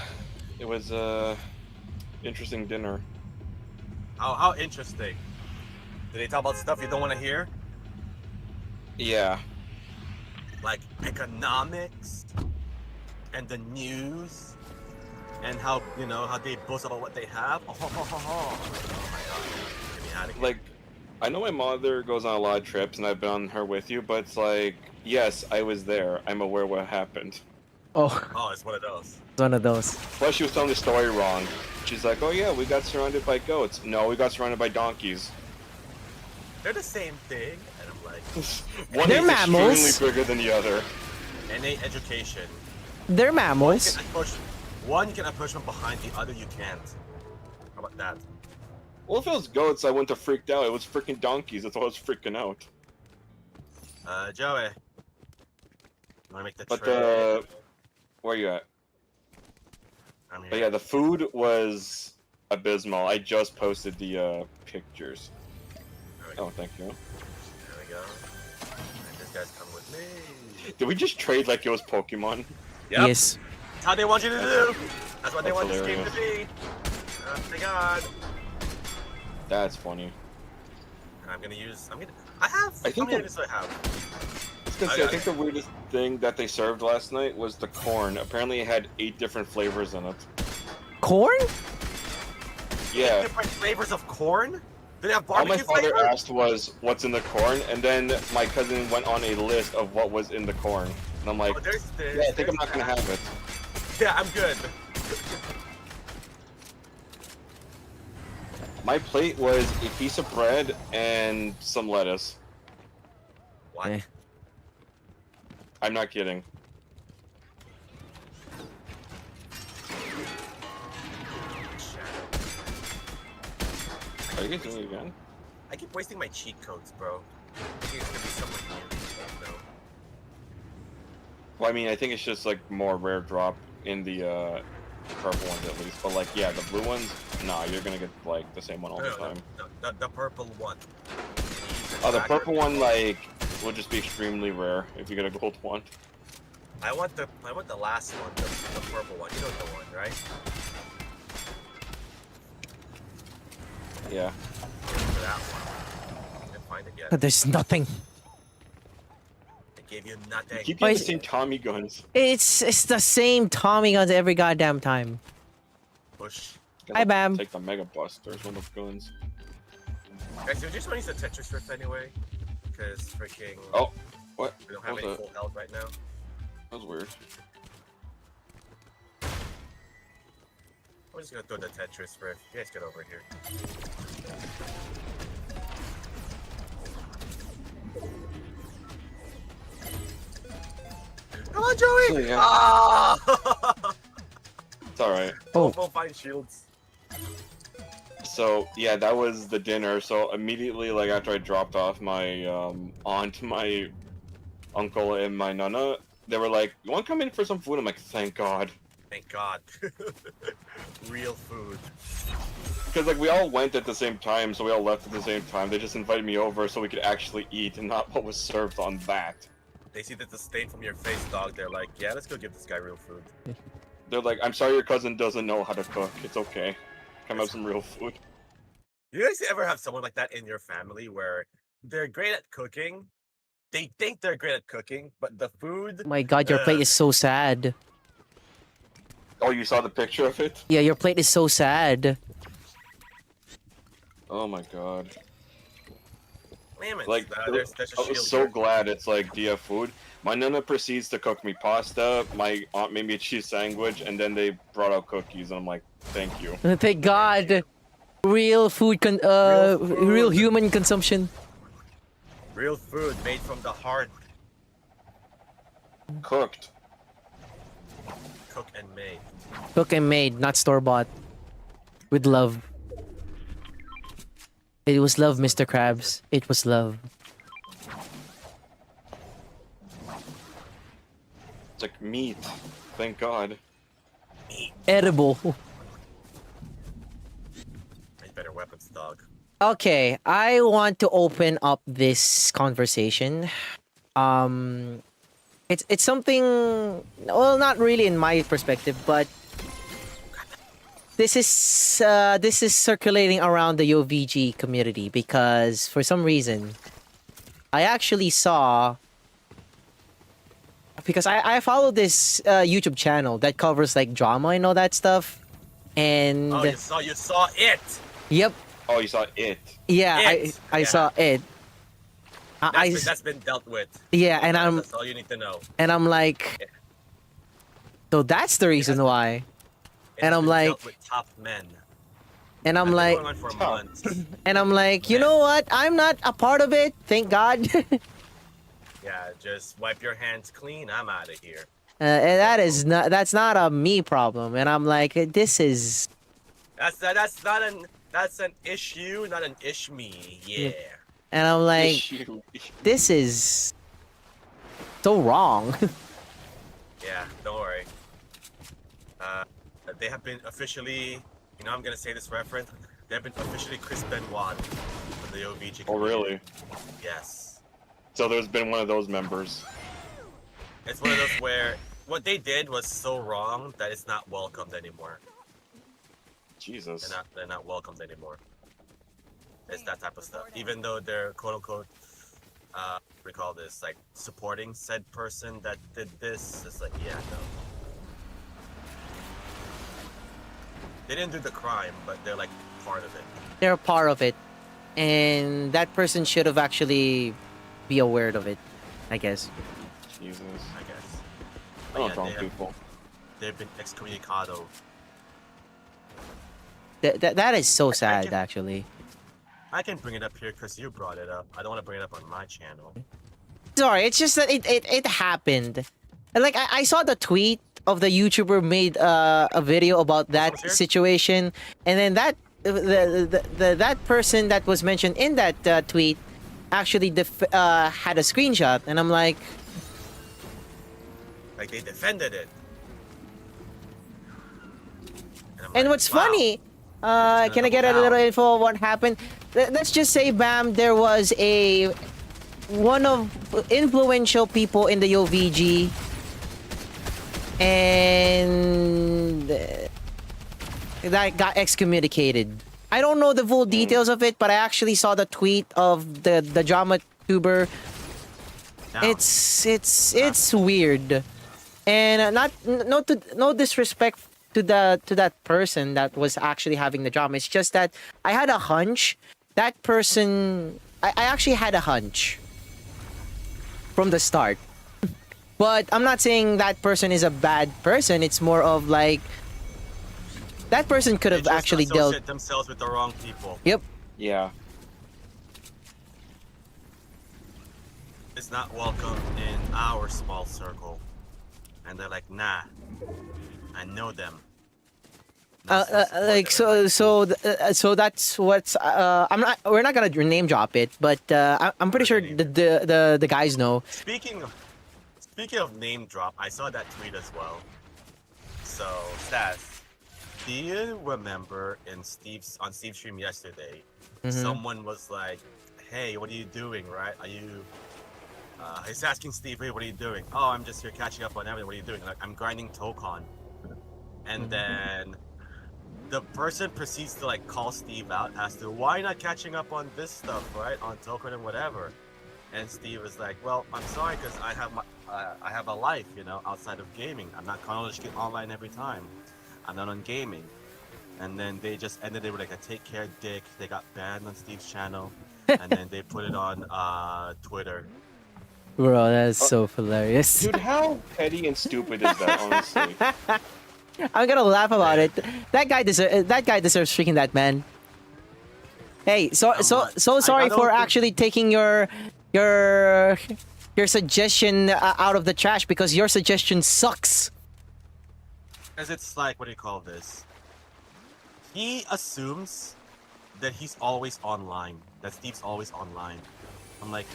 it was interesting dinner. How interesting. Did they talk about stuff you don't want to hear? Yeah. Like economics and the news and how how they boast about what they have. Oh my god. Get me out of here. Like, I know my mother goes on a lot of trips, and I've been on her with you, but it's like, yes, I was there. I'm aware what happened. Oh, it's one of those. It's one of those. Plus, she was telling the story wrong. She's like, oh yeah, we got surrounded by goats. No, we got surrounded by donkeys. They're the same thing, and I'm like, one They're is mammals. extremely bigger than the other. innate education. They're mammals. One you can approach from behind, the other you can't. How about that? Well, if it was goats, I wouldn't have freaked out. It was freaking donkeys. That's why I was freaking out. Joey. You wanna make the But trade? where you at? I'm here. But yeah, the food was abysmal. I just posted the pictures. Oh, thank you. There we go. And this guy's come with me. Did we just trade like it was Pokemon? Yep. Yes. That's how they want you to do. That's what they want this game hilarious. to be. Oh my god. That's funny. I'm gonna. I have. I think how many the- items do I have? I was gonna say, I think the weirdest thing that they served last night was the corn. Apparently, it had 8 different flavors in it. Corn? Yeah. Different flavors of corn? Do they have All my barbecue father flavor? asked was, "What's in the corn?" And then my cousin went on a list of what was in the corn, and I'm like, Oh, there's this. "Yeah, I think I'm not gonna have it." Yeah, I'm good. My plate was a piece of bread and some lettuce. What? Eh. I'm not kidding. Are you guys doing it again? I keep wasting my cheat codes, bro. I think it's gonna be someone new. No. Well, I mean, I think it's just like more rare drop in the purple ones at least. But like, yeah, the blue ones, nah, you're gonna get like the same one all the time. The purple one. Oh, the purple one like will just be extremely rare if you get a gold one. I want the last one, the purple one. You know the one, right? Yeah. For that one. I can't find it yet. But there's nothing. They gave you nothing. Keep getting the same Tommy guns. It's the same Tommy guns every goddamn time. Push. Hi, Bam. Take the Mega Busters, one of guns. Guys, do you just want to use the Tetris Rift anyway? Because freaking. Oh, what? We don't have What any was full health right now. That was weird. I'm just gonna throw the Tetris Rift. You guys get over here. Come on, Joey! Yeah. Ah! It's alright. Oh. We'll find shields. So yeah, that was the dinner. So immediately, like after I dropped off my aunt, my uncle, and my nana, they were like, "You want to come in for some food?" I'm like, "Thank God." Thank God. Real food. Because like we all went at the same time, so we all left at the same time. They just invited me over so we could actually eat and not what was served on that. They see that the stain from your face, dog. They're like, yeah, let's go give this guy real food. They're like, "I'm sorry, your cousin doesn't know how to cook. It's okay. Come have some real food." You guys ever have someone like that in your family where they're great at cooking? They think they're great at cooking, but the food... My god, your plate is so sad. Oh, you saw the picture of it? Yeah, your plate is so sad. Oh my god. Damn it. Like, there's a I shield was so here. glad it's like, do you have food? My nana proceeds to cook me pasta, my aunt made me a cheese sandwich, and then they brought out cookies, and I'm like, thank you. Thank God. Real food, real human consumption. Real food made from the heart. Cooked. Cook and made. Cook and made, not store-bought. With love. It was love, Mr. Krabs. It was love. It's like meat. Thank God. Edible. Need better weapons, dog. Okay, I want to open up this conversation. It's something, well, not really in my perspective, but this is circulating around the OVG community because for some reason I actually saw, because I follow this YouTube channel that covers like drama and all that stuff, and Oh, you saw it. Yep. Oh, you saw it. Yeah, It. I saw it. That's been dealt with. Yeah, and That's all you need to know. and I'm like, so that's the reason why. And I'm like, Dealt with top men. and I'm like, Going on for months. and I'm like, you know what? I'm not a part of it. Thank God. Yeah, just wipe your hands clean. I'm out of here. And that's not a me problem. And I'm like, this is. That's an issue, not an ish me. Yeah. And I'm like, this is so wrong. Yeah, don't worry. They have been officially, I'm gonna say this reference. They have been officially Chris Benoit from the OVG community. Oh, really? Yes. So there's been one of those members. It's one of those where what they did was so wrong that it's not welcomed anymore. Jesus. They're not welcomed anymore. It's that type of stuff. Even though they're quote unquote, we call this like supporting said person that did this. It's like, yeah, no. They didn't do the crime, but they're like part of it. They're a part of it, and that person should have actually be aware of it, I guess. Jesus. I guess. I don't wrong people. They've been excommunicado. That is so sad, actually. I can bring it up here because you brought it up. I don't want to bring it up on my channel. Sorry, it's just that it happened. And like I saw the tweet of the YouTuber made a video about that situation, and then that that person that was mentioned in that tweet actually had a screenshot, and I'm like they defended it. And what's funny, can I get a little info on what happened? Let's just say, bam, there was one of influential people in the OVG, and that got excommunicated. I don't know the full details of it, but I actually saw the tweet of the drama tuber. It's weird, and no disrespect to that person that was actually having the drama. It's just that I had a hunch. That person, I actually had a hunch from the start. But I'm not saying that person is a bad person. It's more of like that person could have actually dealt themselves with the wrong people. Yep. Yeah. It's not welcome in our small circle, and they're like, nah, I know them. Like so that's what's we're not gonna name drop it, but I'm pretty sure the guys know. Speaking of name drop, I saw that tweet as well. So Stas, do you remember on Steve's stream yesterday, someone was like, "Hey, what are you doing? Right? Are you?" He's asking Steve, "Hey, what are you doing?" "Oh, I'm just here catching up on everything. What are you doing?" Like, "I'm grinding Tokon." And then the person proceeds to like call Steve out as to why not catching up on this stuff, right? On Tokon and whatever. And Steve is like, "Well, I'm sorry because I have a life, outside of gaming. I'm not chronologically online every time. I'm not on gaming." And then they just ended it with like a take care dick. They got banned on Steve's channel, and then they put it on Twitter. Bro, that is so hilarious. Dude, how petty and stupid is that, honestly? I'm gonna laugh about it. That guy deserves freaking that, man. Hey, so sorry for actually taking your suggestion out of the trash, because your suggestion sucks. Because it's like, what do you call this? He assumes that he's always online. That Steve's always online. I'm like,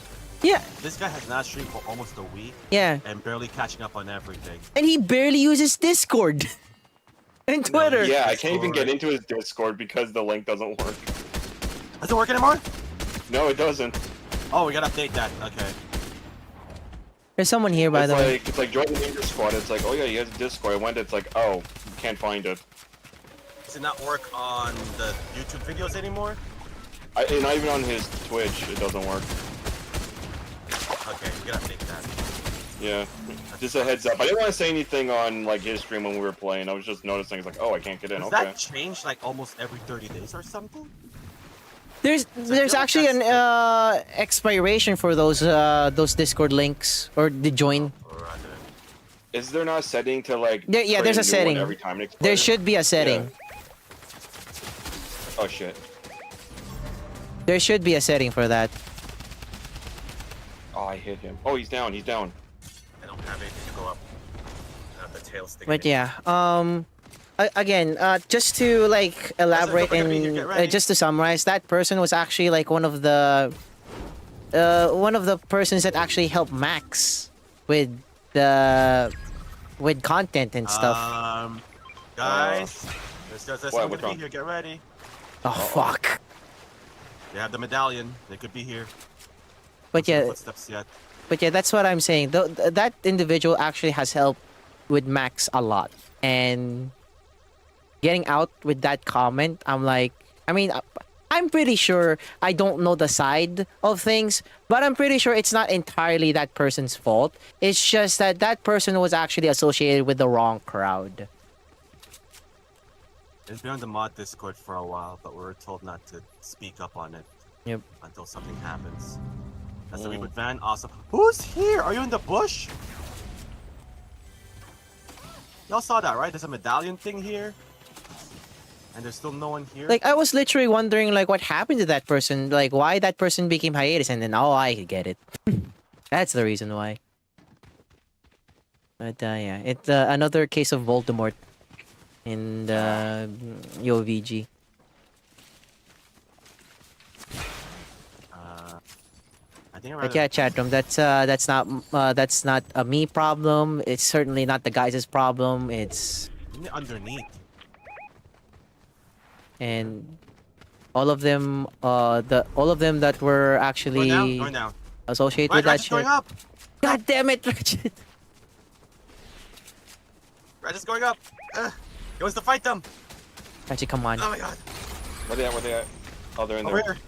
yeah, this guy has not streamed for almost a week. Yeah. And barely catching up on everything. And he barely uses Discord and Twitter. Yeah, I can't even get into his Discord because the link doesn't work. Doesn't work anymore? No, it doesn't. Oh, we gotta update that. Okay. There's someone here, by the way. It's like join the Ninja Squad. It's like, oh yeah, he has Discord. I went. It's like, oh, you can't find it. Does it not work on the YouTube videos anymore? Not even on his Twitch, it doesn't work. Okay, you gotta make that. Yeah, just a heads up. I didn't want to say anything on like his stream when we were playing. I was just noticing, it's like, oh, I can't get in. Does Okay. that change like almost every 30 days or something? There's actually an expiration for those Discord links or the join. Is there not a setting to like? Yeah, there's a create new one setting. every time it There expires? should be a setting. Oh shit. There should be a setting for that. Oh, I hit him. Oh, he's down. He's down. I don't have anything to go up. I have the tail sticking. But yeah, again, just to like elaborate and just to summarize, that person was actually like one of the persons that actually helped Max with content and stuff. Guys, there's What, somebody what's wrong? here. Get ready. Oh fuck. They have the medallion. They could be here. But No yeah, footsteps yet. that's what I'm saying. That individual actually has helped with Max a lot, and getting out with that comment, I'm like, I mean, I'm pretty sure I don't know the side of things, but I'm pretty sure it's not entirely that person's fault. It's just that that person was actually associated with the wrong crowd. It's been on the mod Discord for a while, but we were told not to speak up on it. Yep. Until something happens. That's the reboot van. Awesome. Who's here? Are you in the bush? Y'all saw that, right? There's a medallion thing here. And there's still no one here. Like, I was literally wondering, like, what happened to that person? Like, why that person became hiatus, and then, oh, I get it. That's the reason why. But, yeah. It's another case of Voldemort in the UVG. I think But yeah, chat room, that's not a me problem. It's certainly not the guys' problem. It's underneath. And all of them that were actually Going down. associated Right, with that Ratchet's shit. going up. God damn it, Ratchet. Ratchet's going up. He wants to fight them. Ratchet, come on. Oh my god. Where they at? Where they at? Oh, they're in Over there. here.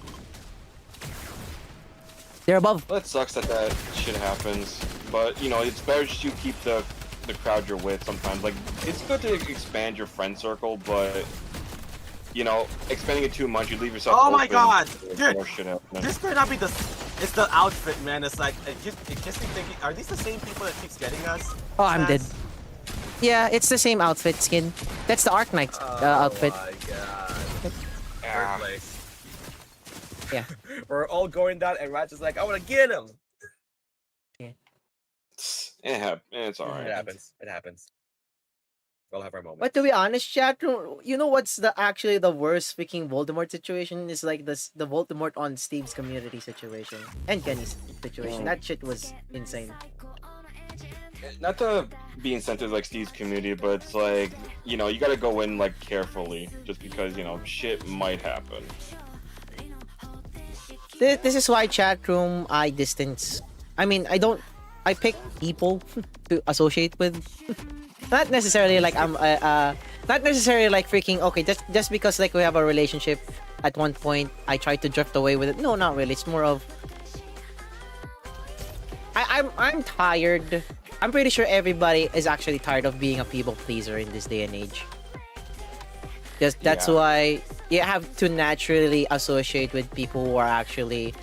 They're above. Well, that sucks that shit happens, but you know it's better just you keep the crowd you're with. Sometimes, like, it's good to expand your friend circle, but you know, expanding it too much, you leave yourself. Oh my open god, for dude! more shit happening. This better not be the. It's the outfit, man. It's like it gets me thinking. Are these the same people that keeps getting us? Oh, I'm dead. Yeah, it's the same outfit skin. That's the Arc Knight outfit. Oh my god. Ah. Third place. Yeah. We're all going down, and Ratchet's like, I want to get him. It's alright. It happens. It happens. We'll have our moment. But to be honest, chat room, you know what's actually the worst freaking Voldemort situation is like the Voldemort on Steve's community situation and Kenny's situation. That shit was insane. Not to be insensitive like Steve's community, but it's like, you know, you gotta go in like carefully, just because, you know, shit might happen. This is why chat room I distance. I mean, I pick people to associate with. Not necessarily like not necessarily like freaking okay, just because like we have a relationship at one point I try to drift away with it. No, not really. It's more of I'm tired. I'm pretty sure everybody is actually tired of being a people pleaser in this day and age. That's why you have to naturally associate with people who are actually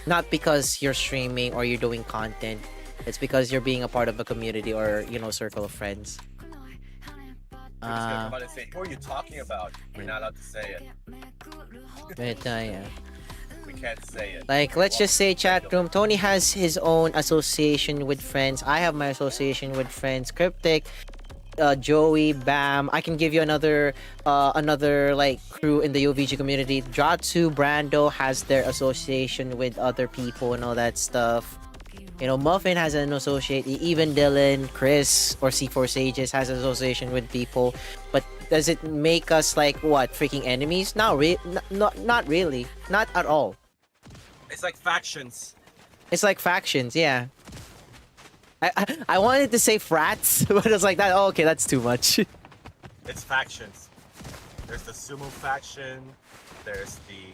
not because you're streaming or you're doing content. It's because you're being a part of a community or, you know, circle of friends. We're just gonna come out and say, who are you talking about? We're not allowed to say it. But, yeah. We can't say it. Like, let's just say chat room. Tony has his own association with friends. I have my association with friends. Cryptic, Joey, Bam. I can give you another like crew in the UVG community. Jatsu, Brando has their association with other people and all that stuff. You know, Muffin has an associate. Even Dylan, Chris, or C4 Sages has an association with people. But does it make us like what, freaking enemies? Not really. Not at all. It's like factions. It's like factions, yeah. I wanted to say frats, but I was like that. Oh, okay, that's too much. It's factions. There's the Sumo faction. There's the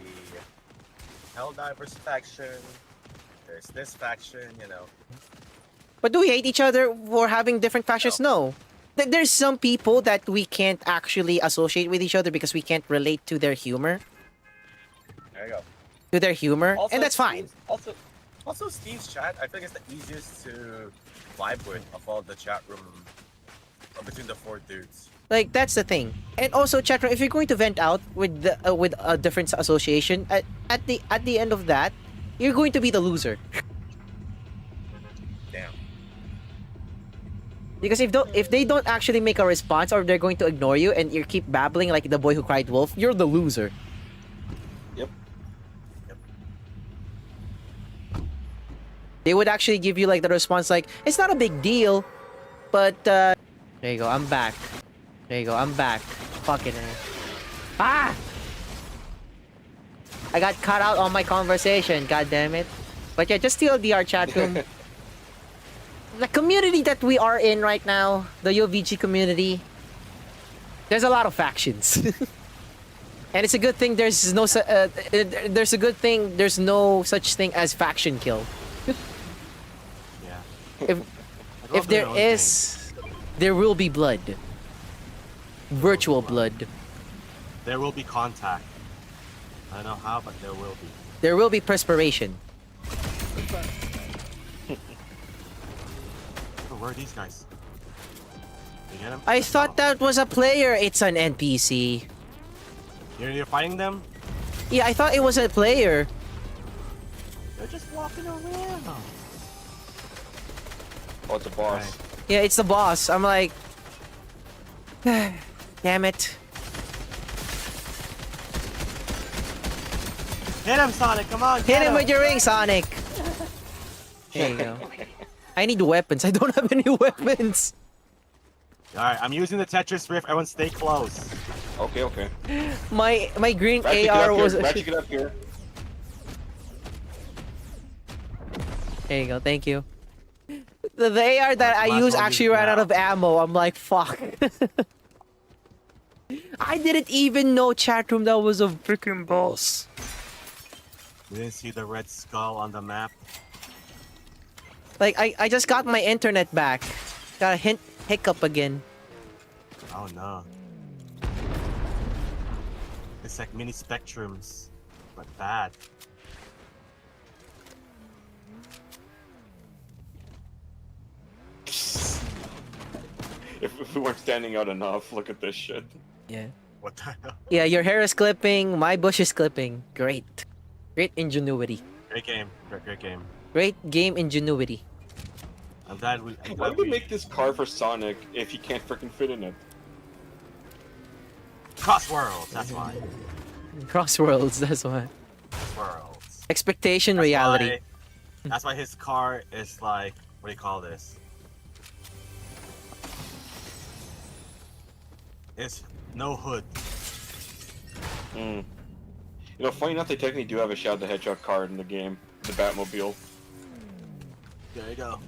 Helldivers faction. There's this faction, you know. But do we hate each other for having different factions? No. There's some people that we can't actually associate with each other because we can't relate to their humor. There you go. To their humor, Also, and that's fine. Also, Steve's chat, I think it's the easiest to vibe with of all the chat room between the 4 dudes. Like, that's the thing. And also, chat room, if you're going to vent out with a different association, at the end of that, you're going to be the loser. Damn. Because if they don't actually make a response, or they're going to ignore you and you keep babbling like the boy who cried wolf, you're the loser. Yep. They would actually give you like the response like, it's not a big deal, but there you go, I'm back. There you go, I'm back. Fucking it. Ah! I got cut out on my conversation, god damn it. But yeah, just TLDR chat room. The community that we are in right now, the UVG community, there's a lot of factions. And it's a good thing there's no such thing as faction kill. Yeah. If there is, there will be blood. Virtual blood. There will be contact. I don't know how, but there will be. There will be perspiration. Where are these guys? You get them? I thought that was a player. It's an NPC. You're fighting them? Yeah, I thought it was a player. They're just walking around. Oh, it's a boss. Right. Yeah, it's the boss. I'm like... Damn it. Hit him, Sonic! Come on! Hit him with your ring, Sonic! There you go. I need weapons. I don't have any weapons. Alright, I'm using the Tetris Rift. Everyone stay close. Okay. My green Ratchet, AR was... Ratchet, get up here. There you go. Thank you. The AR that I use actually ran out of ammo. I'm like, fuck. I didn't even know, chat room, that was a freaking boss. You didn't see the red skull on the map? Like, I just got my internet back. Got a hiccup again. Oh no. It's like mini spectrums, but bad. If we weren't standing out enough, look at this shit. Yeah. What the hell? Yeah, your hair is clipping, my bush is clipping. Great. Great ingenuity. Great game. Great game. Great game ingenuity. I'm glad we... Why do we make this car for Sonic if he can't freaking fit in it? Cross worlds, that's why. Crossworlds, that's why. Worlds. Expectation, reality. That's why his car is like... What do you call this? It's no hood. You know, funny enough, they technically do have a Shadow the Hedgehog card in the game. The Batmobile. There you go.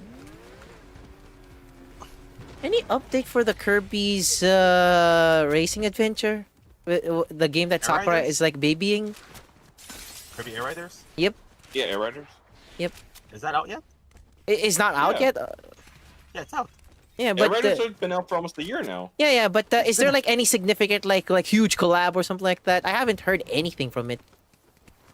Any update for the Kirby's racing adventure? The game that Sakura is like babying? Kirby Air Riders? Yep. Yeah, Air Riders. Yep. Is that out yet? It's not out yet? Yeah, it's out. Yeah, but... Air Riders have been out for almost a year now. Yeah, but is there like any significant like huge collab or something like that? I haven't heard anything from it.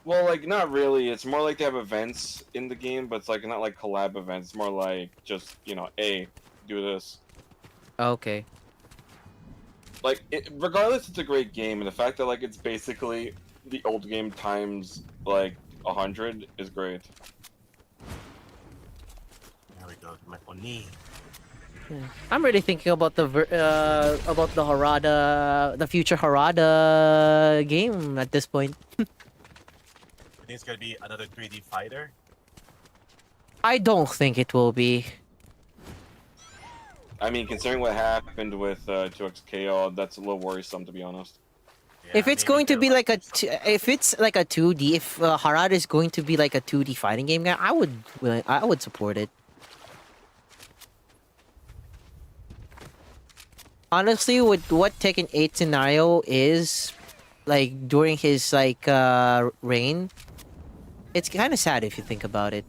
Well, like, not really. It's more like they have events in the game, but it's like not like collab events. It's more like just, you know, hey, do this. Okay. Like, regardless, it's a great game, and the fact that like it's basically the old game times like 100 is great. There we go, my Oni. I'm really thinking about the Harada, the future Harada game at this point. I think it's gonna be another 3D fighter. I don't think it will be. I mean, considering what happened with 2XKO, that's a little worrisome, to be honest. Yeah, If it's going to be like if it's like a 2D, if Harada is going to be like a 2D fighting game, I would support it. honestly, with what Tekken 8 scenario is, like, during his, like, reign, it's kind of sad if you think about it.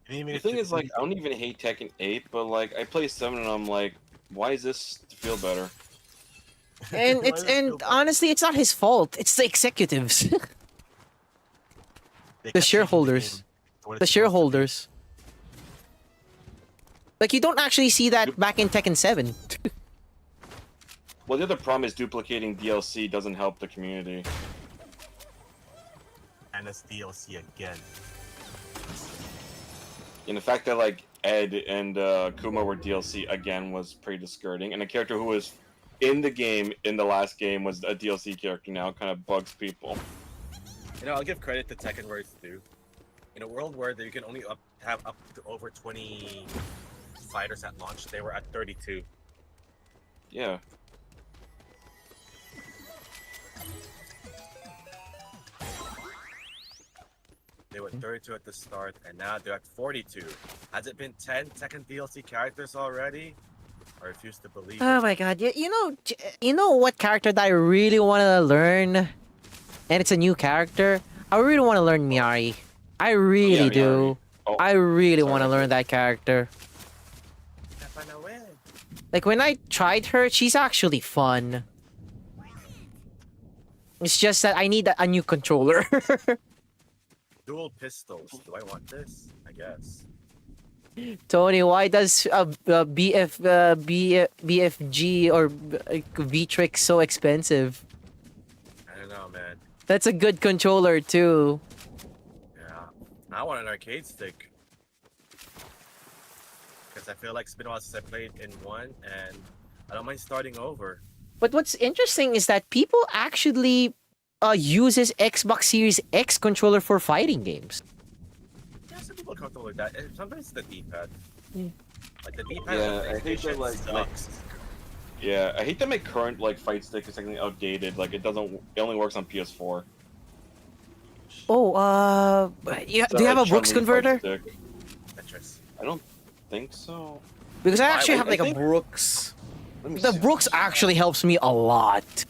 The thing is, like, I don't even hate Tekken 8, but, like, I play 7 and I'm like, why is this to feel better? And honestly, it's not his fault. It's the executives. The shareholders. The shareholders. Like, you don't actually see that back in Tekken 7. Well, the other problem is duplicating DLC doesn't help the community. And it's DLC again. And the fact that, like, Ed and Kuma were DLC again was pretty discouraging. And a character who was in the game, in the last game, was a DLC character now kind of bugs people. You know, I'll give credit to Tekken where it's due. In a world where you can only have up to over 20 fighters at launch, they were at 32. Yeah. They were 32 at the start, and now they're at 42. Has it been 10 Tekken DLC characters already? I refuse to believe Oh it. my god, you know what character that I really want to learn? And it's a new character? I really want to learn Miari. I really do. Oh, I really want to learn that character. Like, when I tried her, she's actually fun. It's just that I need a new controller. Dual pistols. Do I want this? I guess. Tony, why does BFG or Vtrix so expensive? I don't know, man. That's a good controller too. Yeah. I want an arcade stick. Because I feel like it's been a while since I played in one, and I don't mind starting over. But what's interesting is that people actually uses Xbox Series X controller for fighting games. Yeah, some people are comfortable with that. Sometimes it's the D-pad. Like the D-pad Yeah, I hate that, like, sucks. Yeah, I hate that my current, like, fight stick is technically outdated. Like, it only works on PS4. Oh, do you have a Brooks converter? I don't think so. Because I actually have like a Brooks. The Brooks actually helps me a lot.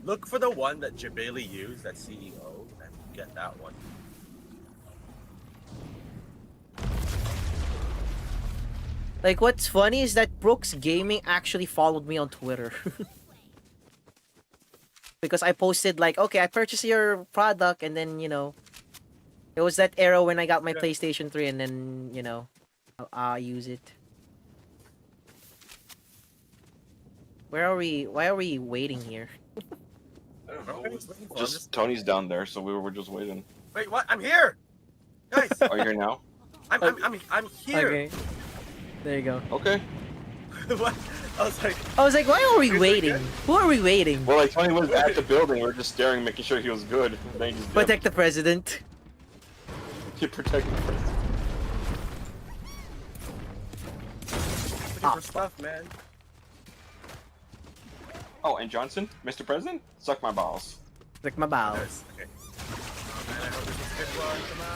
Look for the one that Jabali used, that CEO, and get that one. Like, what's funny is that Brooks Gaming actually followed me on Twitter. Because I posted like, okay, I purchased your product, and then, you know, it was that era when I got my PlayStation 3, and then, you know, I'll use it. Where are we? Why are we waiting here? I don't know. Just Tony's down there, so we were just waiting. Wait, what? I'm here, guys. Are you here now? I'm here. Okay. There you go. Okay. What? I was like, why are we waiting? Who are we waiting? Well, like, Tony was at the building. We were just staring, making sure he was good. Then he just Protect the president. You protect the president. Looking for stuff, man. Oh, and Johnson, Mr. President, suck my balls. Suck my balls. Okay. Oh man, I hope this is a good one. Come on.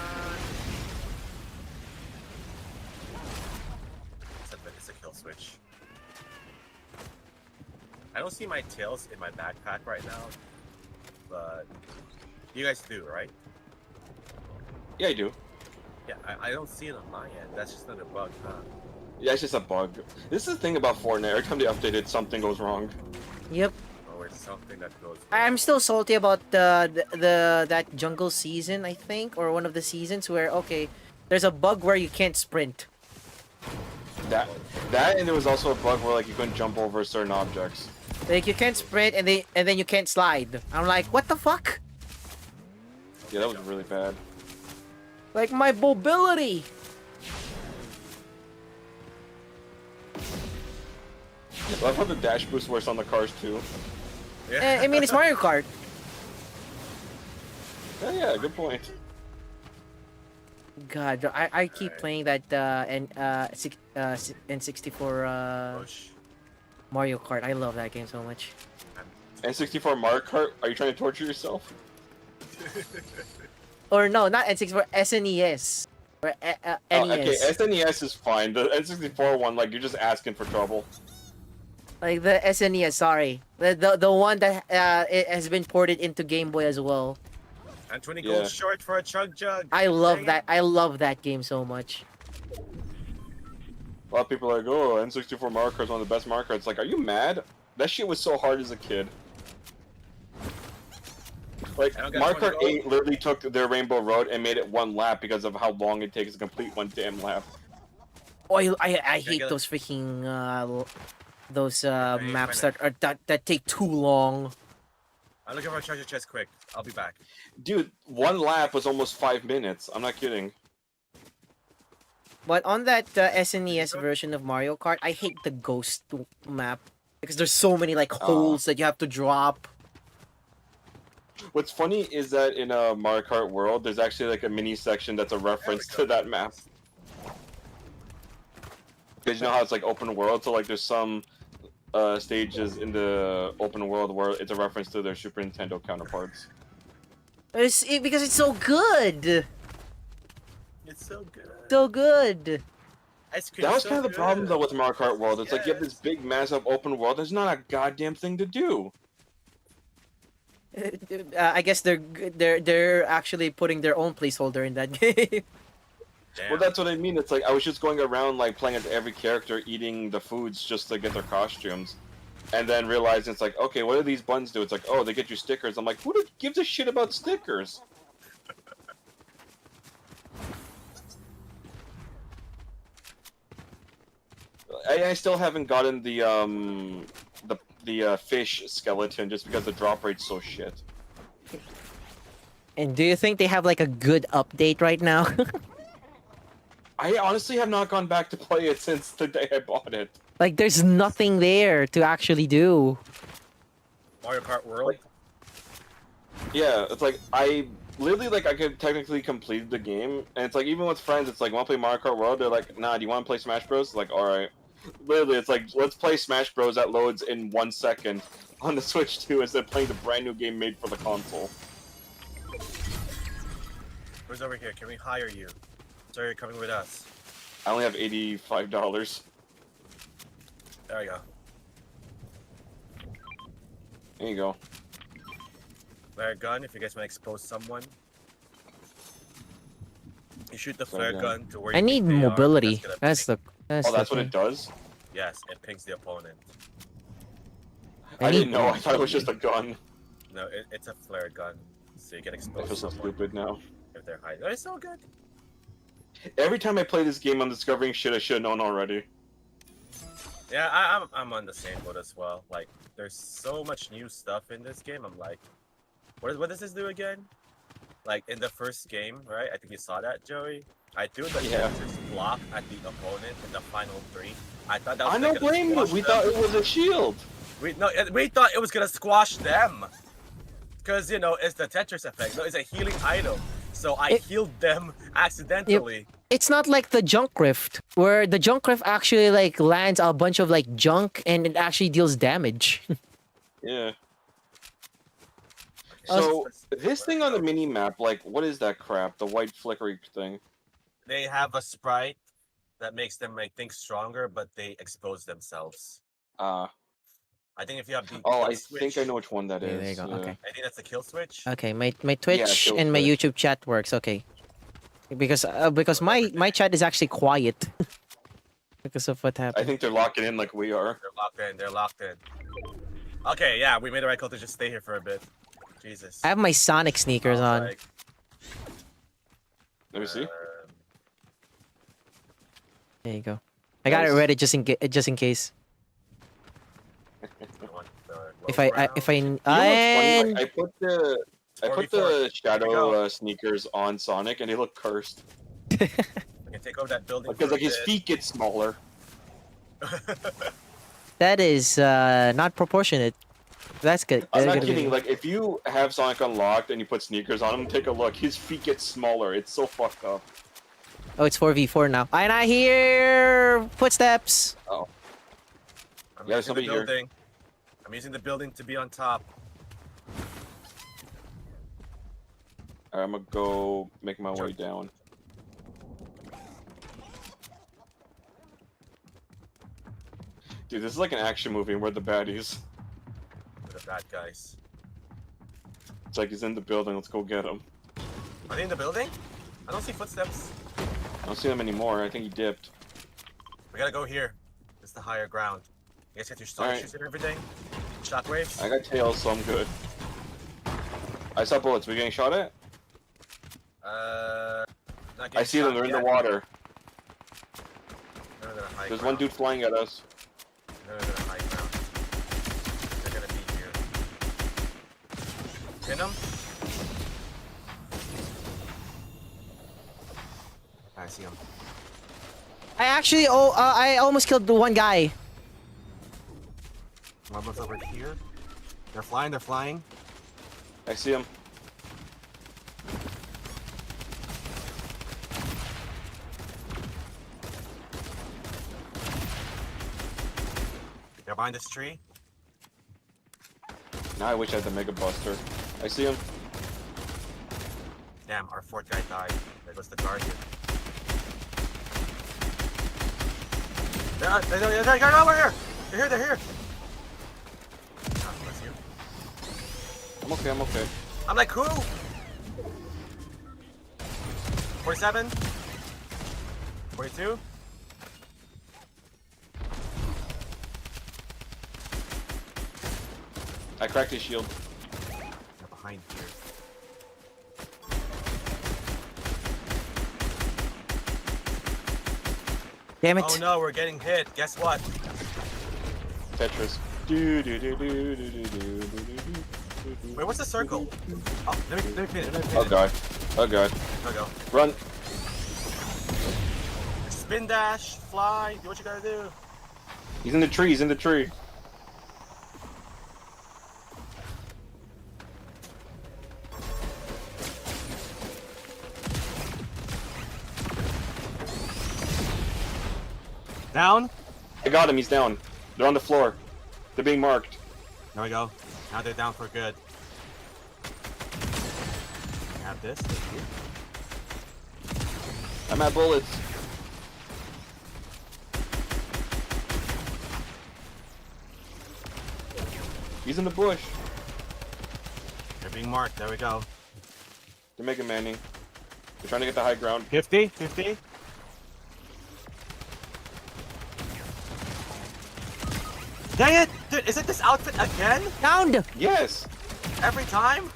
It's a kill switch. I don't see my tails in my backpack right now, but you guys do, right? Yeah, I do. Yeah, I don't see it on my end. That's just not a bug, huh? Yeah, it's just a bug. This is the thing about Fortnite. Every time they update it, something goes wrong. Yep. Oh, it's something that goes wrong. I'm still salty about that jungle season, I think, or one of the seasons where, okay, there's a bug where you can't sprint. That and there was also a bug where, like, you couldn't jump over certain objects. Like, you can't sprint and then you can't slide. I'm like, what the fuck? Yeah, that was really bad. Like, my mobility. I love how the dash boost works on the cars too. Yeah. I mean, it's Mario Kart. Yeah, good point. God, I keep playing that N64 Mario Kart. I love that game so much. N64 Mario Kart? Are you trying to torture yourself? Or no, not N64, SNES. Or Okay, NES. SNES is fine. The N64 one, like, you're just asking for trouble. Like the SNES, sorry. The one that it has been ported into Game Boy as well. And 20 gold short for a chug jug. I love that. I love that game so much. A lot of people are like, oh, N64 Mario Kart is one of the best Mario Karts. Like, are you mad? That shit was so hard as a kid. Like, Mario Kart 8 literally took their Rainbow Road and made it one lap because of how long it takes to complete one damn lap. Oh, I hate those freaking maps that take too long. I'm looking for a treasure chest quick. I'll be back. Dude, one lap was almost 5 minutes. I'm not kidding. But on that SNES version of Mario Kart, I hate the ghost map because there's so many like holes that you have to drop. What's funny is that in a Mario Kart World, there's actually like a mini section that's a reference to that map. Because you know how it's like open world, so like there's some stages in the open world where it's a reference to their Super Nintendo counterparts. Because it's so good. It's so good. So good. That was kind of the problem though with Mario Kart World. It's like you have this big, massive open world. There's not a goddamn thing to do. I guess they're actually putting their own placeholder in that game. Well, that's what I mean. It's like I was just going around like playing as every character, eating the foods just to get their costumes, and then realizing it's like, okay, what do these buttons do? It's like, oh, they get you stickers. I'm like, who gives a shit about stickers? I still haven't gotten the fish skeleton just because the drop rate's so shit. And do you think they have like a good update right now? I honestly have not gone back to play it since the day I bought it. Like, there's nothing there to actually do. Mario Kart World? Yeah, it's like, I literally, like, I could technically complete the game, and it's like, even with friends, it's like, want to play Mario Kart World? They're like, nah, do you want to play Smash Bros? Like, alright. Literally, it's like, let's play Smash Bros. That loads in 1 second on the Switch 2 instead of playing the brand new game made for the console. Who's over here? Can we hire you? So you're coming with us. I only have $85. There we go. There you go. Flare gun, if you guys want to expose someone. You shoot the flare gun to where I you need think they are, mobility. that's That's That's the what thing. it does? Yes, it pings the opponent. I didn't know, I thought it was just a gun. No, it's a flare gun. So you get I exposed feel so to someone stupid now. if they're hiding. It's so good. Every time I play this game, I'm discovering shit I should have known already. Yeah, I'm on the same boat as well. Like, there's so much new stuff in this game. I'm like, what does this do again? Like, in the first game, right? I think you saw that, Joey. I threw the Tetris block at the opponent in the final 3. I thought that was I don't blame you. We thought it was a shield. We thought it was gonna squash them. Because, you know, it's the Tetris effect. No, it's a healing item. So I healed them accidentally. It's not like the junk rift, where the junk rift actually like lands a bunch of like junk and it actually deals damage. Yeah. So, this thing on the mini map, like, what is that crap? The white flickery thing? They have a sprite that makes them, I think, stronger, but they expose themselves. I think if you have the Oh, kill I switch, think I know which one that is. There you go. Yeah. Okay. I think that's the kill switch. Okay, my Twitch kill and my switch. YouTube chat works. Okay, because my chat is actually quiet because of what happened. I think they're locking in like we are. They're locked in. They're locked in. Okay, yeah, we made the right call to just stay here for a bit. Jesus. I have my Sonic sneakers on. Like, Let me see. There you go. I got it ready just in case. If I You know what's funny? Like, I put the shadow sneakers on Sonic and they look cursed. we can take over that building. Because for like a his bit. feet get smaller. That is not proportionate. That's good. I'm That's not good. kidding. Like if you have Sonic unlocked and you put sneakers on him, take a look. His feet get smaller. It's so fucked up. Oh, it's 4v4 now. And I hear footsteps. Oh. I'm Yeah, using somebody the here. building. I'm using the building to be on top. Alright, I'm gonna go make my way down. Dude, this is like an action movie. We're the baddies. We're the bad guys. It's like he's in the building. Let's go get him. Are they in the building? I don't see footsteps. I don't see them anymore. I think he dipped. We gotta go here. It's the higher ground. You guys get your star shoes and everything? Shockwaves? I got tails, so I'm good. I saw bullets. We getting shot at? Not I see them. They're in the water. There's one dude flying at us. They're in the high ground. They're gonna be here. Pin them? I see him. I actually, I almost killed the one guy. One was over here. They're flying, they're flying. I see him. They're behind this tree. Now I wish I had the Mega Buster. I see him. Damn, our fourth guy died. There goes the Guardian. They're over here! They're here, they're here! Oh, bless you. I'm okay, I'm okay. I'm like, who? 47? 42? I cracked his shield. They're behind here. Damn it. Oh no, we're getting hit. Guess what? Tetris. Wait, what's the circle? Oh, let me pin it. Oh god. Oh god. There we go. Run. Spin dash, fly, do what you gotta do. He's in the tree, he's in the tree. Down? I got him, he's down. They're on the floor. They're being marked. There we go. Now they're down for good. Have this. Thank you. I'm at bullets. He's in the bush. They're being marked. There we go. They're making Manning. They're trying to get the high ground. 50? 50? Dang it! Dude, is it this outfit again? Downed! Yes! Every time?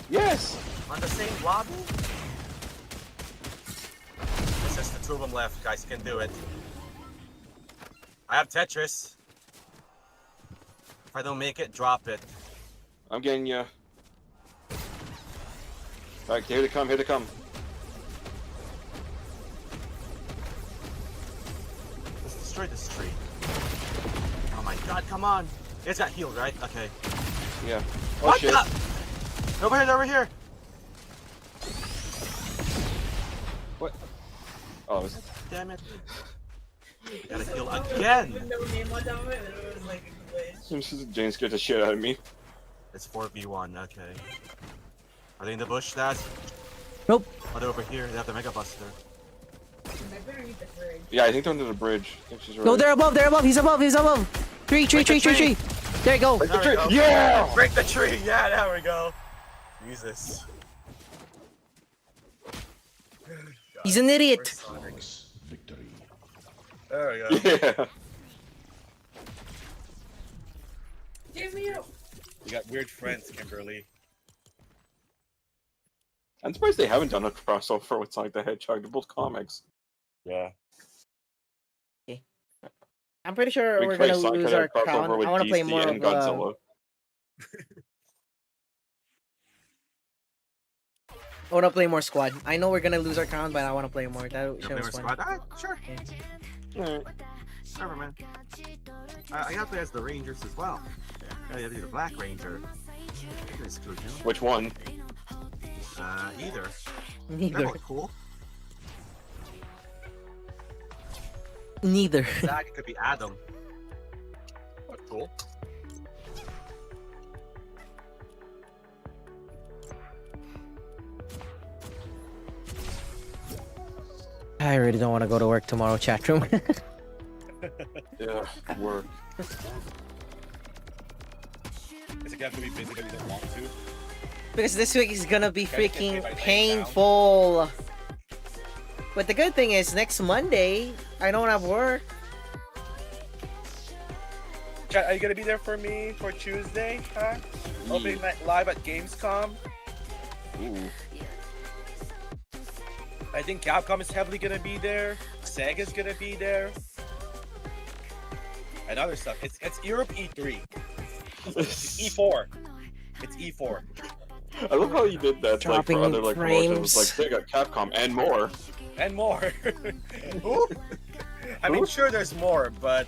Yes! On the same lobby? It's just the two of them left, guys. You can do it. I have Tetris. If I don't make it, drop it. I'm getting you. Alright, here they come, here they come. Let's destroy this tree. Oh my god, come on. It's got healed, right? Okay. Yeah. Oh What shit. the? Over here, over here. What? Oh, it's... Damn it. We gotta heal again. Jane scared the shit out of me. It's 4v1, okay. Are they in the bush, Dad? Nope. Oh, they're over here. They have the Mega Buster. Yeah, I think they're under the bridge. I think she's right. No, they're above, they're above, he's above, he's above. Tree. There you go. Break the tree. Go. Yeah! Break the tree! Yeah, there we go. Jesus. He's an idiot. There we go. Yeah. You got weird friends, Kimberly. I'm surprised they haven't done a crossover with Sonic the Hedgehog. They're both comics. Yeah. I'm pretty sure We we're play gonna Sonic lose the our Hedgehog crown. crossover with I want to play DC more and of Godzilla. I want to play more squad. I know we're gonna lose our crown, but I want to play more. That You shit play was more fun. squad? Alright, sure. Alright. Whatever, man. I gotta play as the Rangers as well. I gotta be the Black Ranger. Which one? Either. Neither. They're both cool. Neither. Zach, it could be Adam. What cool. I really don't want to go to work tomorrow, chat room. Yeah, work. Is it gonna have to be busy but you don't want to? Because this week is gonna be freaking painful. But the good thing is, next Monday, I don't have work. Chat, are you gonna be there for me for Tuesday? Huh? Opening night live at Gamescom. Ooh. I think Capcom is heavily gonna be there. Sega's gonna be there. And other stuff. It's Europe E3. It's E4. It's E4. I love how you did that, like, for other, like, promotions. Like, frames. Sega, Capcom, and more. And more. I mean, sure, there's more, but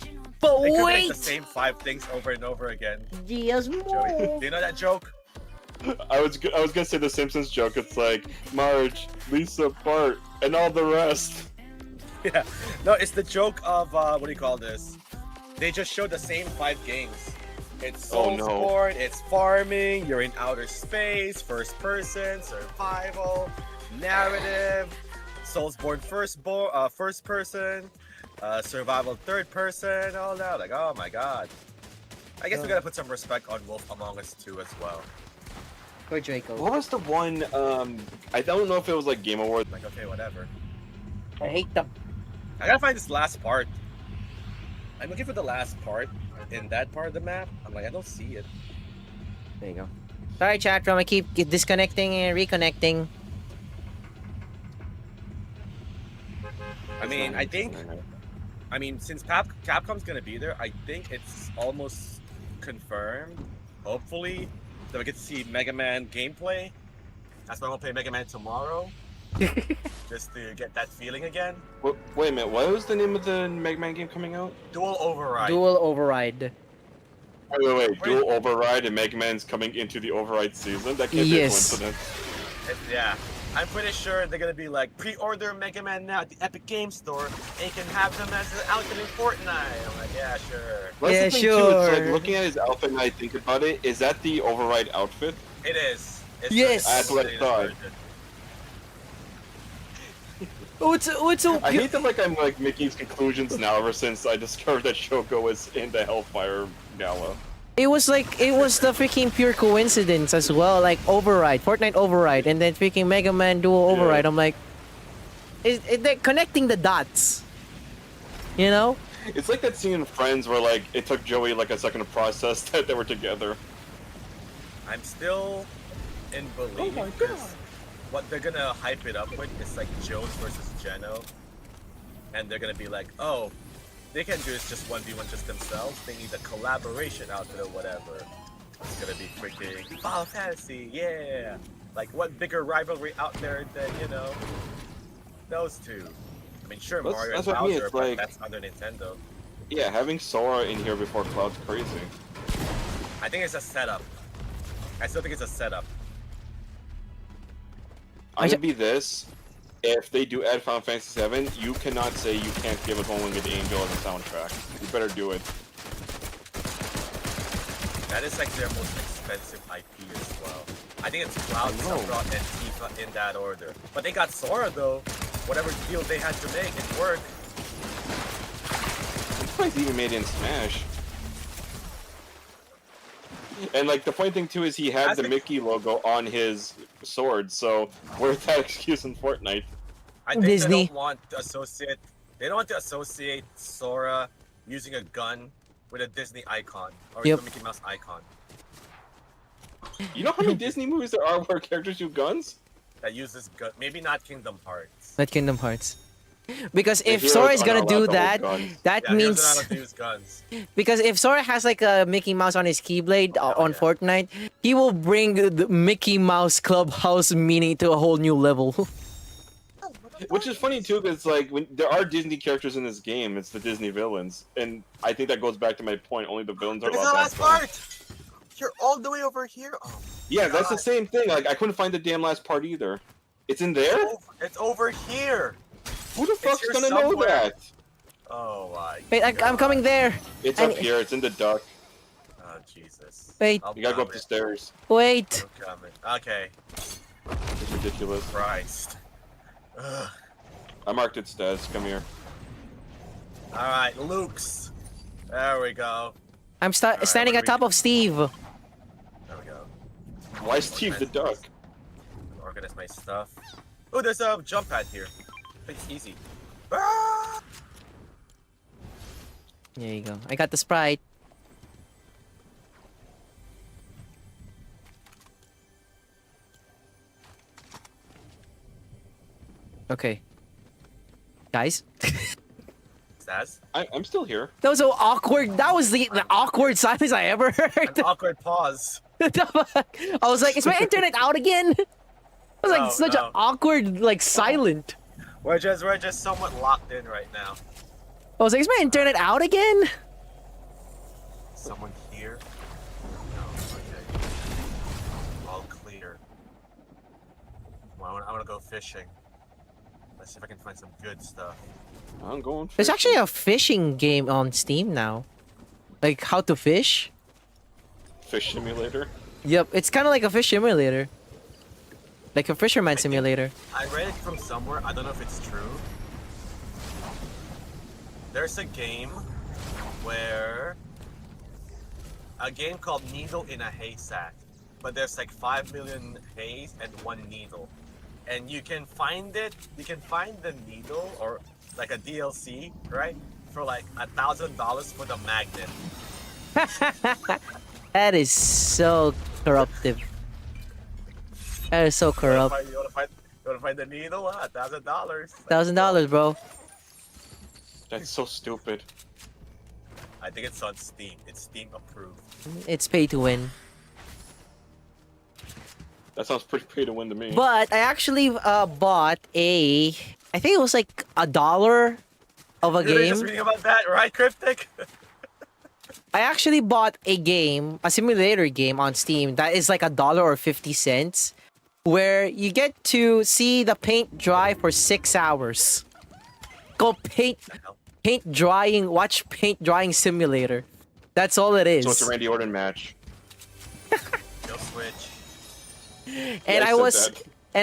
they could make the same 5 things over and over again. Yes, more. Joey, do you know that joke? I was gonna say the Simpsons joke. It's like Marge, Lisa, Bart, and all the rest. Yeah. No, it's the joke of what do you call this? They just showed the same 5 games. It's Soulsborne, it's farming, you're in outer space, first person, survival, narrative, Soulsborne first person, survival third person, all that. Like, oh my god. I guess we gotta put some respect on Wolf Among Us 2 as well. For Draco. What was the one? I don't know if it was like Game Awards. Like, okay, whatever. I hate them. I gotta find this last part. I'm looking for the last part in that part of the map. I'm like, I don't see it. There you go. Sorry, chat room. I keep disconnecting and reconnecting. I mean, I mean, since Capcom's gonna be there, I think it's almost confirmed, hopefully, that we get to see Mega Man gameplay. That's why I'm gonna play Mega Man tomorrow. Just to get that feeling again. Wait a minute, what was the name of the Mega Man game coming out? Dual Override. Dual Override. Wait, Dual Override and Mega Man's coming into the Override season? That can't be a coincidence. Yeah. I'm pretty sure they're gonna be like, pre-order Mega Man now at the Epic Game Store, and you can have them as an outfit in Fortnite. I'm like, yeah, sure. That's the thing too, it's like, looking at his outfit and I think about it, is that the Override outfit? It is. Yes! That's what I thought. I hate that like I'm like making these conclusions now ever since I discovered that Shoko was in the Hellfire Gala. It was the freaking pure coincidence as well, like Override, Fortnite Override, and then freaking Mega Man Dual Override. I'm like, they're connecting the dots, you know? It's like that scene in Friends where like it took Joey like a second to process that they were together. I'm still in belief because what they're gonna hype it up with is like Jones versus Geno, and they're gonna be like, oh, they can do this just 1v1 just themselves. They need a collaboration outfit or whatever. It's gonna be freaking Final Fantasy, yeah. Like, what bigger rivalry out there than, you know, those two? I mean, sure, Mario and Bowser, but like, that's under Nintendo. Yeah, having Sora in here before Cloud's crazy. I think it's a setup. I still think it's a setup. I'm gonna be this. If they do add Final Fantasy VII, you cannot say you can't give us One-Winged Angel as a soundtrack. You better do it. That is like their most expensive IP as well. I think it's Cloud, Sephiroth, and Tifa in that order. But they got Sora though. Whatever deal they had to make, it worked. It's probably even made in Smash. And like the funny thing too is he had the Mickey logo on his sword, so where's that excuse in Fortnite? I think Disney. They don't want to associate Sora using a gun with a Disney icon or a Mickey Mouse icon. You know how many Disney movies there are where characters use guns? That uses gun. Maybe not Kingdom Hearts. Not Kingdom Hearts. Because if Sora is gonna do that, that means heroes are not allowed to use guns. Because if Sora has like a Mickey Mouse on his Keyblade on Fortnite, he will bring the Mickey Mouse Clubhouse meaning to a whole new level. Which is funny too, because like when there are Disney characters in this game, it's the Disney villains, and I think that goes back to my point. Only the villains are allowed. It's the last part. You're all the way over here. Oh, yeah, that's the same thing. Like I couldn't find the damn last part either. It's in there. It's over here. Who the fuck's gonna know that? Oh my. Wait, I'm coming there. It's up here. It's in the duck. Oh Jesus. Wait. You gotta go up the stairs. Wait. I'm coming. Okay. It's ridiculous. Christ. Ugh. I marked it, Stas. Come here. Alright, Luke's. There we go. I'm standing on top of Steve. There we go. Why Steve the duck? Organize my stuff. Oh, there's a jump pad here. It's easy. Ah! There you go. I got the Sprite. Okay. Guys? Stas? I'm still here. That was so awkward. That was the awkward silence I ever heard. An awkward pause. I was like, is my internet out again? It was like such an awkward, like, silent. We're just somewhat locked in right now. I was like, is my internet out again? Someone here? No, okay. All clear. Well, I wanna go fishing. Let's see if I can find some good stuff. I'm going fishing. There's actually a fishing game on Steam now. Like, how to fish. Fish simulator? Yep, it's kind of like a fish simulator. Like a fisherman simulator. I read it from somewhere, I don't know if it's true. There's a game where... A game called Needle in a Haystack. But there's like 5 million hays and 1 needle. And you can find it, you can find the needle, or like a DLC, right? For like $1,000 for the magnet. That is so corruptive. That is so corrupt. You wanna find the needle? $1,000. $1,000, bro. That's so stupid. I think it's on Steam. It's Steam approved. It's pay to win. That sounds pretty pay to win to me. But I actually bought a... I think it was like $1 of a You're game. just reading about that, right, Cryptic? I actually bought a game, a simulator game on Steam that is like $1 or 50 cents, where you get to see the paint dry for 6 hours. Go paint drying, watch paint drying simulator. That's all it is. So it's a Randy Orton match. No switch. And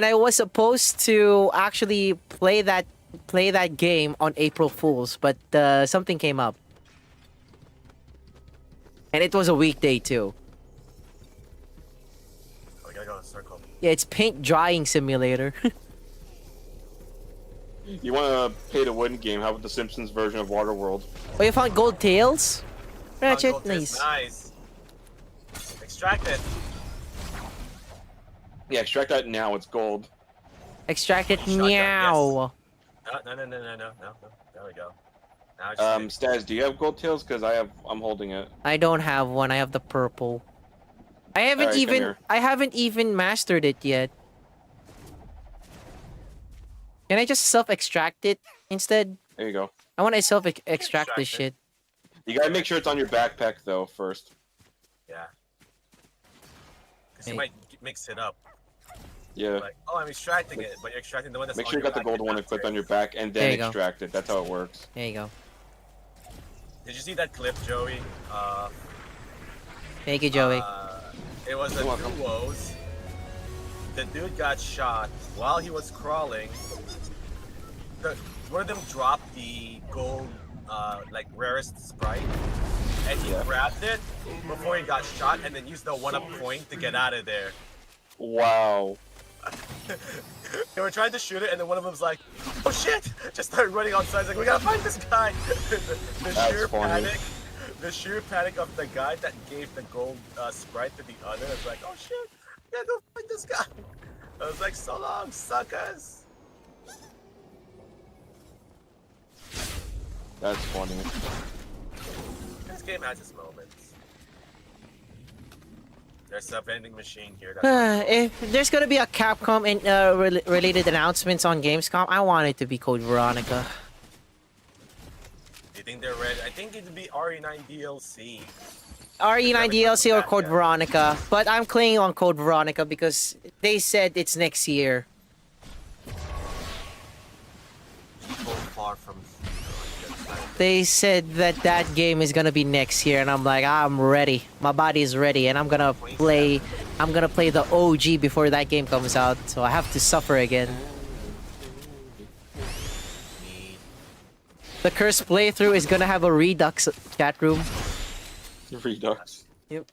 I was supposed to actually play that game on April Fools, but something came up. And it was a weekday too. We gotta go in a circle. Yeah, it's paint drying simulator. You want a pay to win game? How about the Simpsons version of Waterworld? Oh, you found gold tails? Ratchet, Gold Tails, nice. Extract it. Yeah, extract that now. It's gold. Extract it Shotgun, now. yes. No. There we go. Now it's Staz, do you have gold tails? Because I'm holding it. I don't have one. I have the purple. I haven't Alright, come here. I haven't even mastered it yet. Can I just self-extract it instead? There you go. I want to self-extract this shit. You gotta make sure it's on your backpack though first. Yeah. Because you might mix it up. Yeah. Like, oh, I'm extracting it, but you're extracting the one that's Make on sure you your got the back gold one and equipped that's on your back and There then you go. extract it. That's how it works. There you go. Did you see that clip, Joey? Thank you, Joey. It was a duos. The dude got shot while he was crawling. One of them dropped the gold, like rarest Sprite, and he grabbed it before he got shot, and then used the 1-up coin to get out of there. Wow. They were trying to shoot it, and then one of them's like, "Oh shit!" Just started running outside. Like, we gotta find this guy. The sheer panic of the guy that gave the gold Sprite to the other. It's like, "Oh shit, we gotta go find this guy." I was like, "So long, suckers." That's funny. This game has its moments. There's a vending machine here. If there's gonna be a Capcom and related announcements on Gamescom, I want it to be Code Veronica. Do you think they're ready? I think it'd be RE9 DLC. RE9 DLC or Code Veronica, but I'm clinging on Code Veronica because they said it's next year. So far from. They said that game is gonna be next year, and I'm like, I'm ready. My body is ready, and I'm gonna play the OG before that game comes out. So I have to suffer again. The cursed playthrough is gonna have a Redux chat room. Redux. Yep.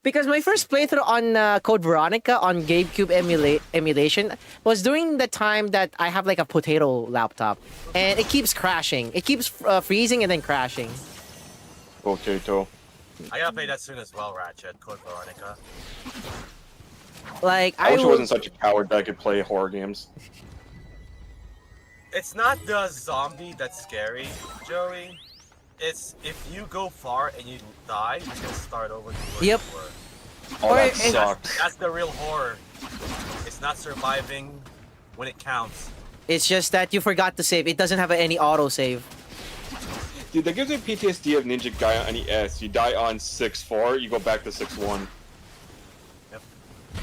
Because my first playthrough on Code Veronica on GameCube emulation was during the time that I have like a potato laptop, and it keeps crashing. It keeps freezing and then crashing. Potato. I gotta play that soon as well, Ratchet. Code Veronica. Like I wish I wasn't such a coward that I could play horror games. It's not the zombie that's scary, Joey. It's if you go far and you die, you can start over to where Yep. you were. Oh, that sucks. That's the real horror. It's not surviving when it counts. It's just that you forgot to save. It doesn't have any auto save. Dude, that gives me PTSD of Ninja Gaiden on ES. You die on 6-4, you go back to 6-1.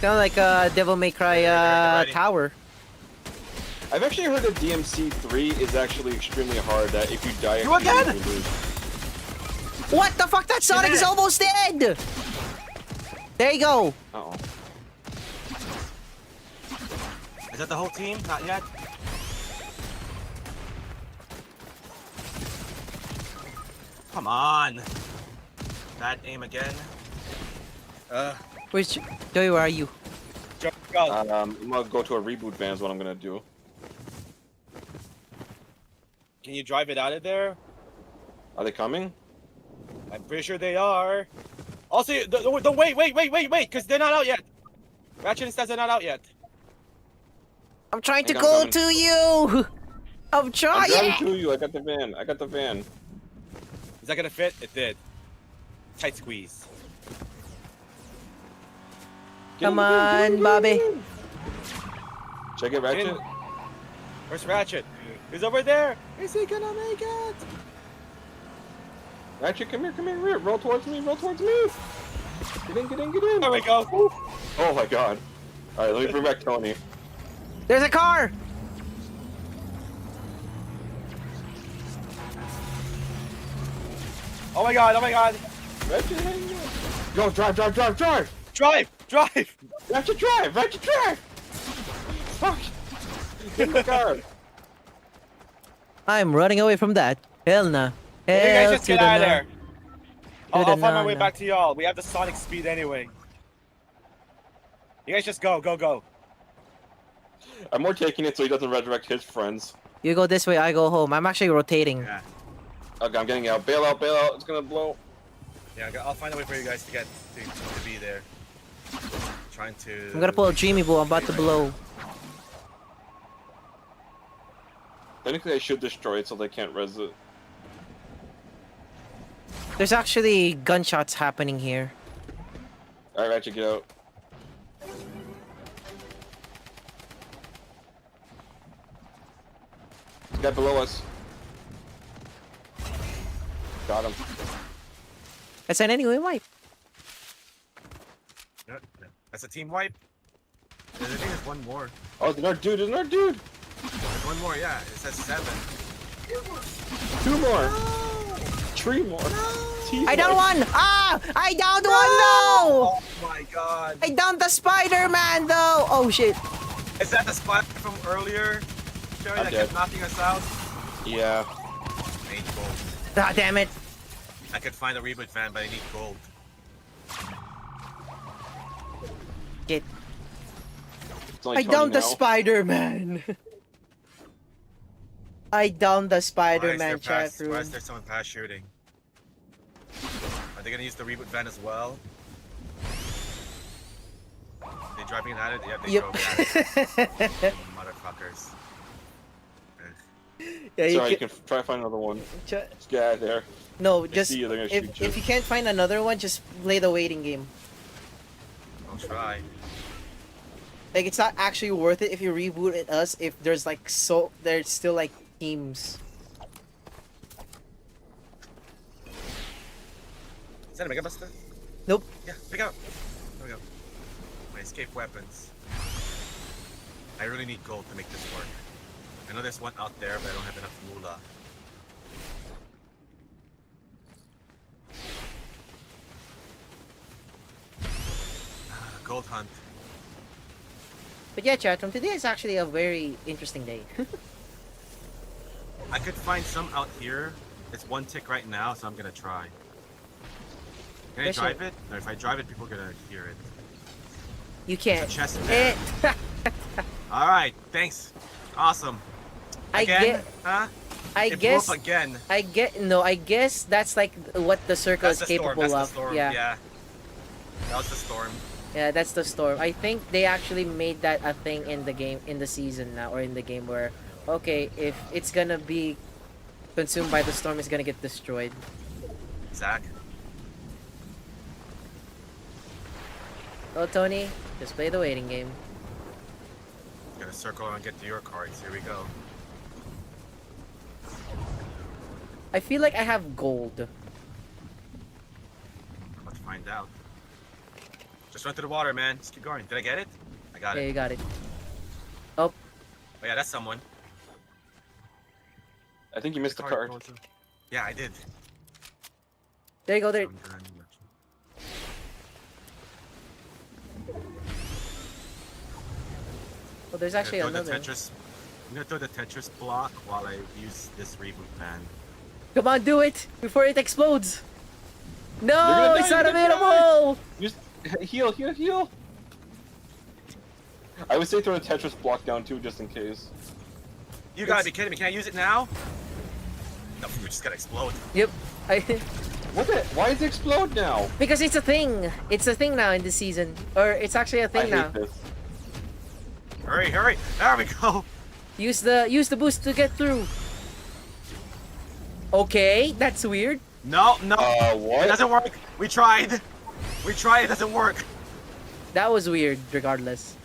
Kind of like Devil May Cry Tower. I've actually heard that DMC 3 is actually extremely hard. That if you die, You again? you lose. What the fuck? That Sonic is almost dead! There you go. Uh-oh. Is that the whole team? Not yet. Come on. Bad aim again. Where's Joey? Where are you? I'm gonna go to a reboot van is what I'm gonna do. Can you drive it out of there? Are they coming? I'm pretty sure they are. Also, wait, because they're not out yet. Ratchet and Stats are not out yet. I'm trying to I'm go coming. to you. I'm I'm trying. driving to you. I got the van. I got the van. Is that gonna fit? It did. Tight squeeze. Come on, Bobby. Check it, Ratchet. Where's Ratchet? He's over there. Is he gonna make it? Ratchet, come here. Roll towards me. Get in. There we go. Oh my god. Alright, let me bring back Tony. There's a car. Oh my god. Ratchet, hang on. Go, drive. Drive! Ratchet, drive! Fuck! Get in the car. I'm running away from that. Hell nah. You guys Hell just to get the out of nah. there. I'll To the find my way nah. back to y'all. We have the Sonic speed anyway. You guys just go. I'm more taking it so he doesn't resurrect his friends. You go this way, I go home. I'm actually rotating. Yeah. Okay, I'm getting out. Bail out. It's gonna blow. Yeah, I'll find a way for you guys to get to be there. Trying to. I'm gonna pull a Dreamy Bull. I'm about to blow. Technically, I should destroy it so they can't res it. There's actually gunshots happening here. Alright, Ratchet, get out. This guy below us. Got him. That's an anyway wipe. That's a team wipe. I think there's one more. Oh, there's another dude. There's one more, yeah. It says 7. 2 more. 3 more. I downed one! Ah! I downed one though! Oh my god. I downed the Spider-Man though! Oh shit. Is that the spot from earlier? Joey, that kept knocking us out? Yeah. I need gold. Ah, damn it. I could find a reboot fan, but I need gold. Get. only I Tony downed the now. Spider-Man. I downed the Spider-Man chat room. Why is there someone pass shooting? Are they gonna use the reboot van as well? They driving it at it? Yeah, they Yep. drove it at it. Motherfuckers. Yeah, Sorry, you can try to find another one. Just get out of there. No, They just see you, they're gonna shoot if you can't find another one, just play the waiting game. I'll try. Like it's not actually worth it if you reboot it us if there's like there's still like teams. Is that a Mega Buster? Nope. Yeah, pick up. There we go. My escape weapons. I really need gold to make this work. I know there's one out there, but I don't have enough moolah. Gold hunt. But yeah, chat room, today is actually a very interesting day. I could find some out here. It's one tick right now, so I'm gonna try. Can I drive it? No, if I drive it, people are gonna hear it. You can't. There's a chest there. All right, thanks. Awesome. Again? Huh? It blew up again. I guess that's like what the circle is capable of. That's the storm. Yeah. That was the storm. Yeah, that's the storm. I think they actually made that a thing in the game, in the season now, or in the game where, okay, if it's gonna be consumed by the storm, it's gonna get destroyed. Zach. Oh, Tony, just play the waiting game. Gotta circle and get to your cards. Here we go. I feel like I have gold. Let's find out. Just run through the water, man. Just keep going. Did I get it? I got it. Yeah, you got it. Oh. Oh yeah, that's someone. I think you missed the card. Yeah, I did. There you go. There. Well, there's actually another. I'm gonna throw the Tetris block while I use this reboot fan. Come on, do it before it explodes. No, it's not available. Just heal. I would say throw the Tetris block down too, just in case. You gotta be kidding me! Can I use it now? No, we just gotta explode. Yep. What the? Why does it explode now? Because it's a thing. It's a thing now in this season, or it's actually a thing now. This. Hurry! There we go. Use the boost to get through. Okay, that's weird. No. What? It doesn't work. We tried. It doesn't work. That was weird, regardless.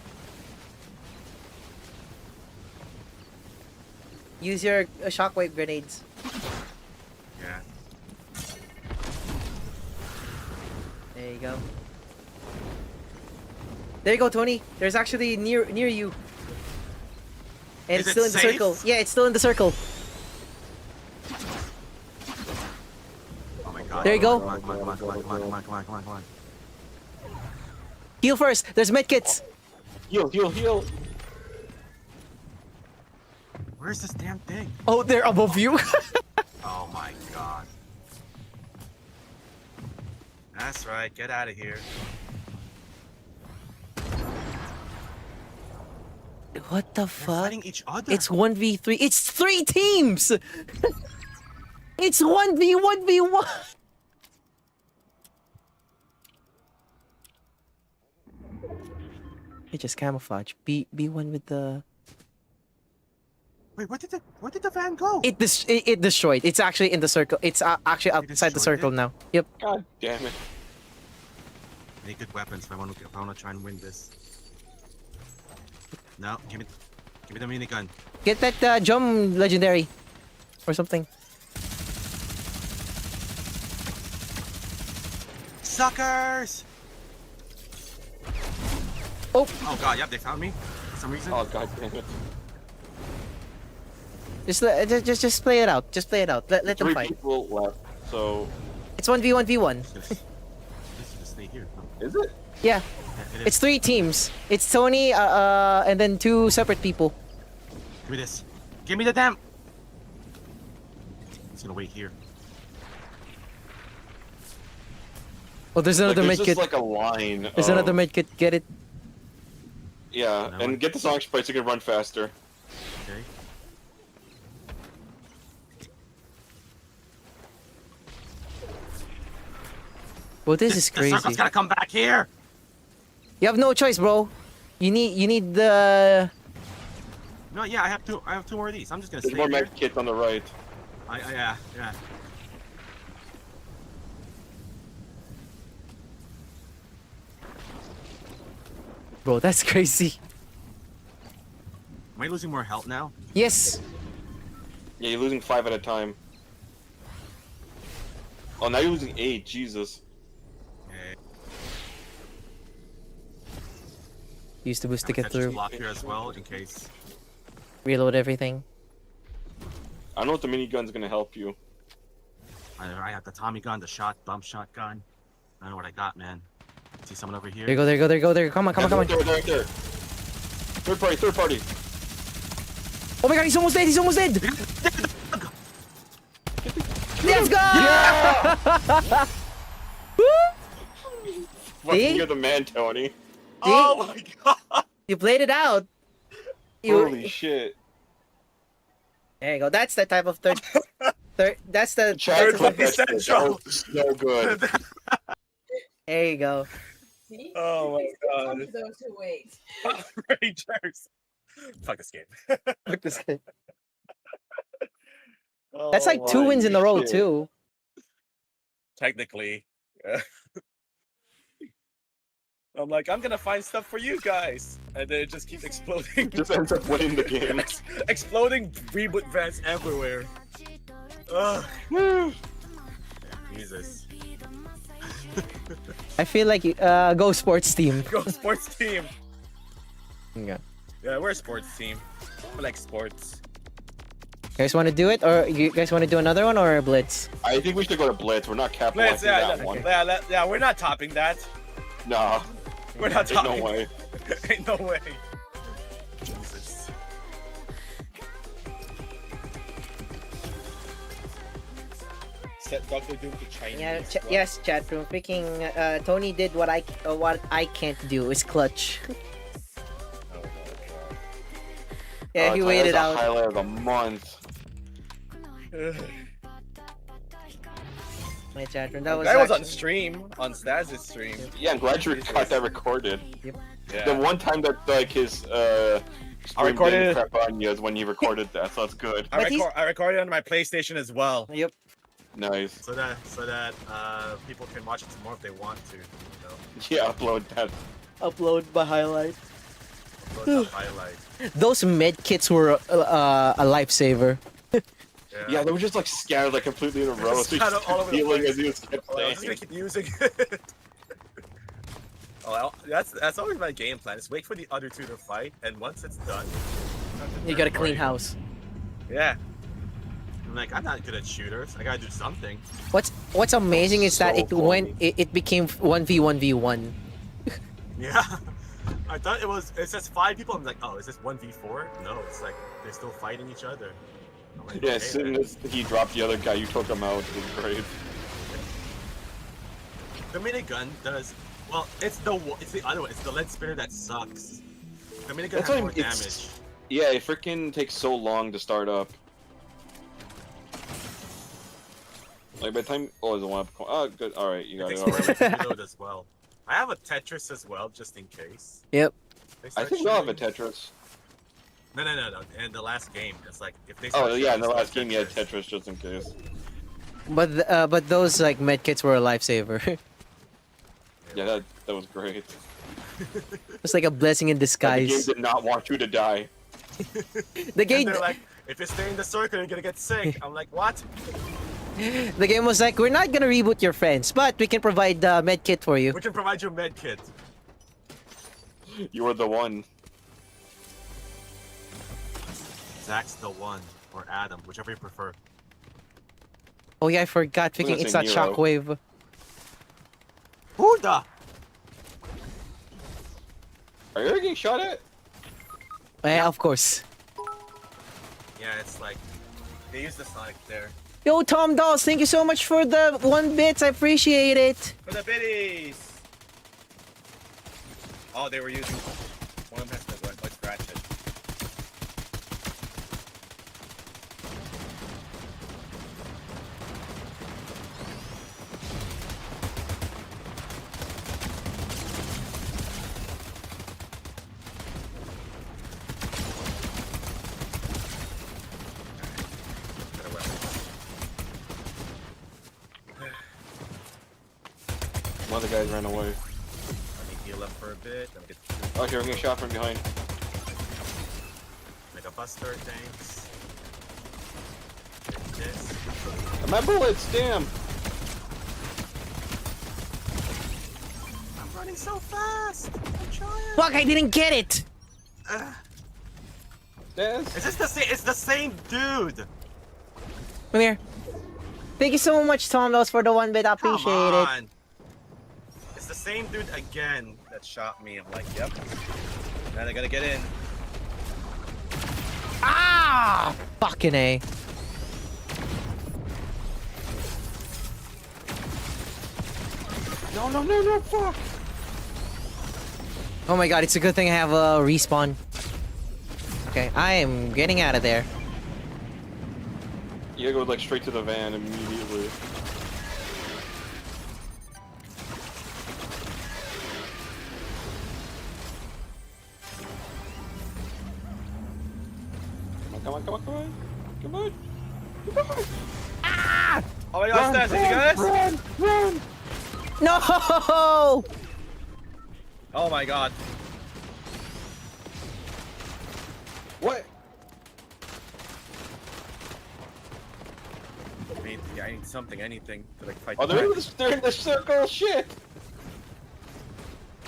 Use your shockwave grenades. Yeah. There you go. There you go, Tony. There's actually near you. And it's still in the circle. Yeah, it's still in the circle. Oh my god. There you go. Come on. Heal first. There's medkits. Heal. Where's this damn thing? Oh, they're above you. Oh my god. That's right. Get out of here. What the fuck? Fighting each other. It's 1v3. It's 3 teams. It's 1v1v1. It just camouflage. Be one with the. Wait, where did the van go? It destroyed. It's actually in the circle. It's actually outside the circle now. Yep. God damn it. I need good weapons if I want to try and win this. No, give me the minigun. Get that jump legendary, or something. Suckers! Oh god, yep, they found me for some reason. Oh god damn it. Just play it out. Just play it out. Let them 3 fight. people left, so It's 1v1v1. Just stay here. Is it? Yeah. It's 3 teams. It's Tony, and then 2 separate people. Give me this. Give me the damn. I'm just gonna wait here. Oh, there's another there's medkit. just like a line. There's another medkit. Get it. Yeah, and get the song sprite so you can run faster. Okay. Well, this is crazy. The circle's gotta come back here. You have no choice, bro. You need the. No, yeah, I have 2 more of these. I'm just gonna There's stay more here. med kits on the right. Yeah. Bro, that's crazy. Am I losing more health now? Yes. Yeah, you're losing 5 at a time. Oh, now you're losing 8. Jesus. Okay. Use the boost to get through. Block here as well in case. Reload everything. I don't know if the minigun's gonna help you. I have the Tommy gun, the bump shotgun. I don't know what I got, man. See someone over here? There you go. Come on. Right there. Third party. Oh my god, he's almost dead. Let's go! Fucking, you're the man, Tony. Oh my god! You played it out. Holy shit. There you go. That's the type of third. That's the. Chad, That's the that was so good. There you go. See? Oh my god. For those who wait. Rangers. Fuck this game. Fuck this game. Oh That's like 2 wins in a row shit. too. Technically. I'm like, I'm gonna find stuff for you guys, and then it just keeps exploding. Just ends up winning the game. Exploding reboot vents everywhere. Ugh. Jesus. I feel like go sports team. Go sports team. Okay. Yeah, we're a sports team. We like sports. You guys want to do it, or you guys want to do another one, or Blitz? I think we should go to Blitz. We're not capitalizing Let's, that one. Yeah, we're not topping that. Nah. We're not Ain't topping. no way. Ain't no way. Jesus. Set Dr. Doom to Chinese. Yeah, yes, chat room. Freaking Tony did what I can't do is clutch. Yeah, he Tyler's waited a out. highlight of the month. My chat room. That was. That was on actually- stream, on Staz's stream. Yeah, I'm glad you got that recorded. Yep. Yeah. The one time that like his stream recorded didn't it. crap on you is when he recorded that, so that's good. I recorded on my PlayStation as well. Yep. Nice. So that people can watch it some more if they want to. You know? Yeah, upload that. Upload the highlight. Upload the highlight. Those med kits were a lifesaver. Yeah, they were just like scattered like completely in a row. So Scattered all over the healing place. as he was kept Oh, I was saying. gonna keep using it. Oh, that's always my game plan. Is wait for the other two to fight, and once it's done, You got a clean house. Yeah. I'm like, I'm not good at shooters. I gotta do something. What's amazing is that So it became 1v1v1. Yeah. I thought it says 5 people. I'm like, oh, is this 1v4? No, it's like they're still fighting each other. I'm like, Yeah, okay, as soon then. as he dropped the other guy, you took him out. It was great. The minigun does well. It's the other one. It's the lead spinner that sucks. The minigun That's has why more it's- damage. Yeah, it freaking takes so long to start up. Like by the time is the one up? Oh, good. All right, you got it. All right. Reload as well. I have a Tetris as well, just in case. Yep. They I start think we all have a shooting. Tetris. No. In the last game, it's like if they. Oh start yeah, in the shooting, last game you had Tetris just in case. But those like med kits were a lifesaver. Yeah, that was great. It's like a blessing in Like, the game disguise. did not want you to die. The game, And they're like, if you stay in the circle, you're gonna get sick. I'm like, what? the game was like, we're not gonna reboot your friends, but we can provide the med kit for you. We can provide you a med kit. You were the one. Zach's the one, or Adam, whichever you prefer. Oh yeah, I forgot. I'm Freaking, gonna it's say that Nero. shockwave. Who the? Are you ever getting shot at? Yeah, of course. Yeah, it's like they use the Sonic there. Yo, Tom Dolls, thank you so much for the 1 bits. I appreciate it. For the biddies! Oh, they were using one has to like scratch it. One of the guys ran away. Let me heal up for a bit. Let me get Oh, here, I'm getting shot from behind. make a buster, thanks. Take this. My bullets, damn! I'm running so fast! I'm trying! Fuck, I didn't get it. Is this the same? It's the same dude! Come here. Thank you so much, Tom Dolls, for the 1 bit. I appreciate Come it. on! It's the same dude again that shot me. I'm like, yep. Now they gotta get in. Ah! Fucking A. No, fuck! Oh my god, it's a good thing I have a respawn. Okay, I am getting out of there. You gotta go like straight to the van immediately. Come on. Ah! Oh my god, Stas, did you get this? Run! No! Oh my god. What? I need something, anything to like fight. Oh, they're in the circle. Shit.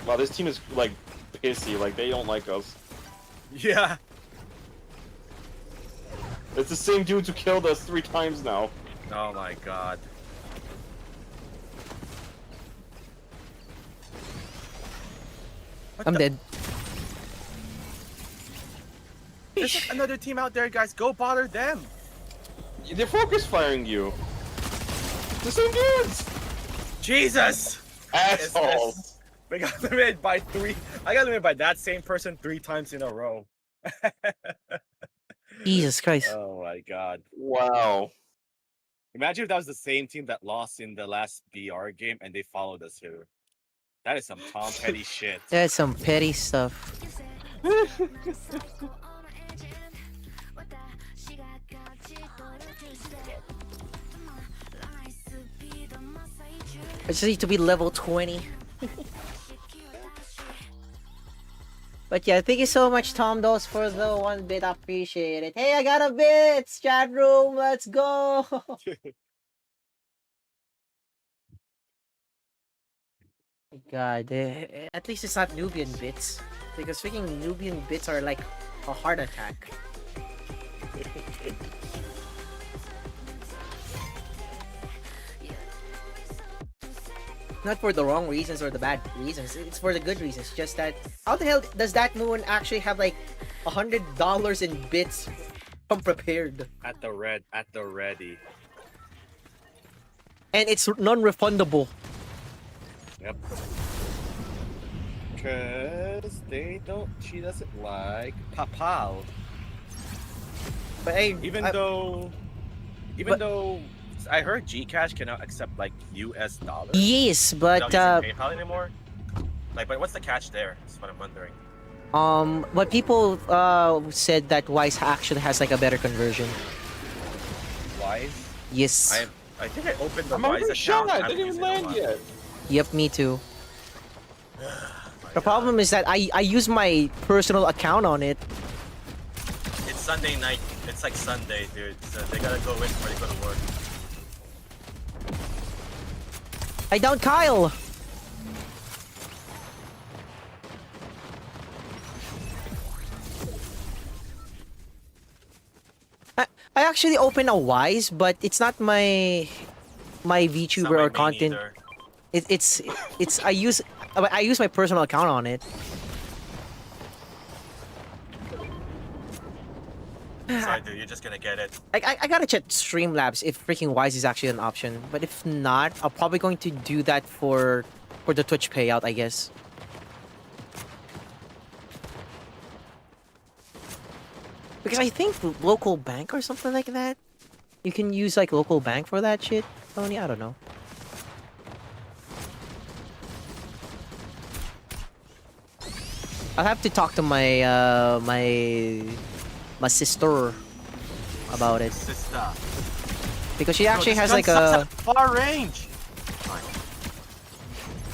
Wow, this team is like pissy. Like they don't like us. Yeah. It's the same dudes who killed us 3 times now. Oh my god. I'm dead. There's like another team out there, guys. Go bother them. They're focus firing you. The same dudes. Jesus. Assholes. We got eliminated by 3. I got eliminated by that same person 3 times in a row. Jesus Christ. Oh my god. Wow. Imagine if that was the same team that lost in the last BR game and they followed us here. That is some Tom Petty shit. That's some petty stuff. I just need to be level 20. But yeah, thank you so much, Tom Dos, for the 1 bit. I appreciate it. Hey, I got a bit! Chat room, let's go! God, at least it's not Nubian bits. Because freaking Nubian bits are like a heart attack. Not for the wrong reasons or the bad reasons. It's for the good reasons. Just that, how the hell does that moon actually have like $100 in bits from prepared? At the ready. And it's non-refundable. Yep. Cause she doesn't like Papal. But even though I heard Gcash cannot accept like US dollars. Yes, but PayPal anymore. Like, but what's the catch there? That's what I'm wondering. But people said that Wise actually has like a better conversion. Wise? Yes. I think I opened the I'm Wise account. I didn't even land yet. Yep, me too. The problem is that I use my personal account on it. It's Sunday night. It's like Sunday, dude. So they gotta go in before they go to work. I downed Kyle! I actually opened a Wise, but it's not my VTuber or content. It's I use my personal account on it. Sorry, dude, you're just gonna get it. I gotta check Streamlabs if freaking Wise is actually an option. But if not, I'm probably going to do that for the Twitch payout, I guess. Because I think local bank or something like that. You can use like local bank for that shit, Tony. I don't know. I'll have to talk to my my sister about it. Sister. Because she actually has like a far range.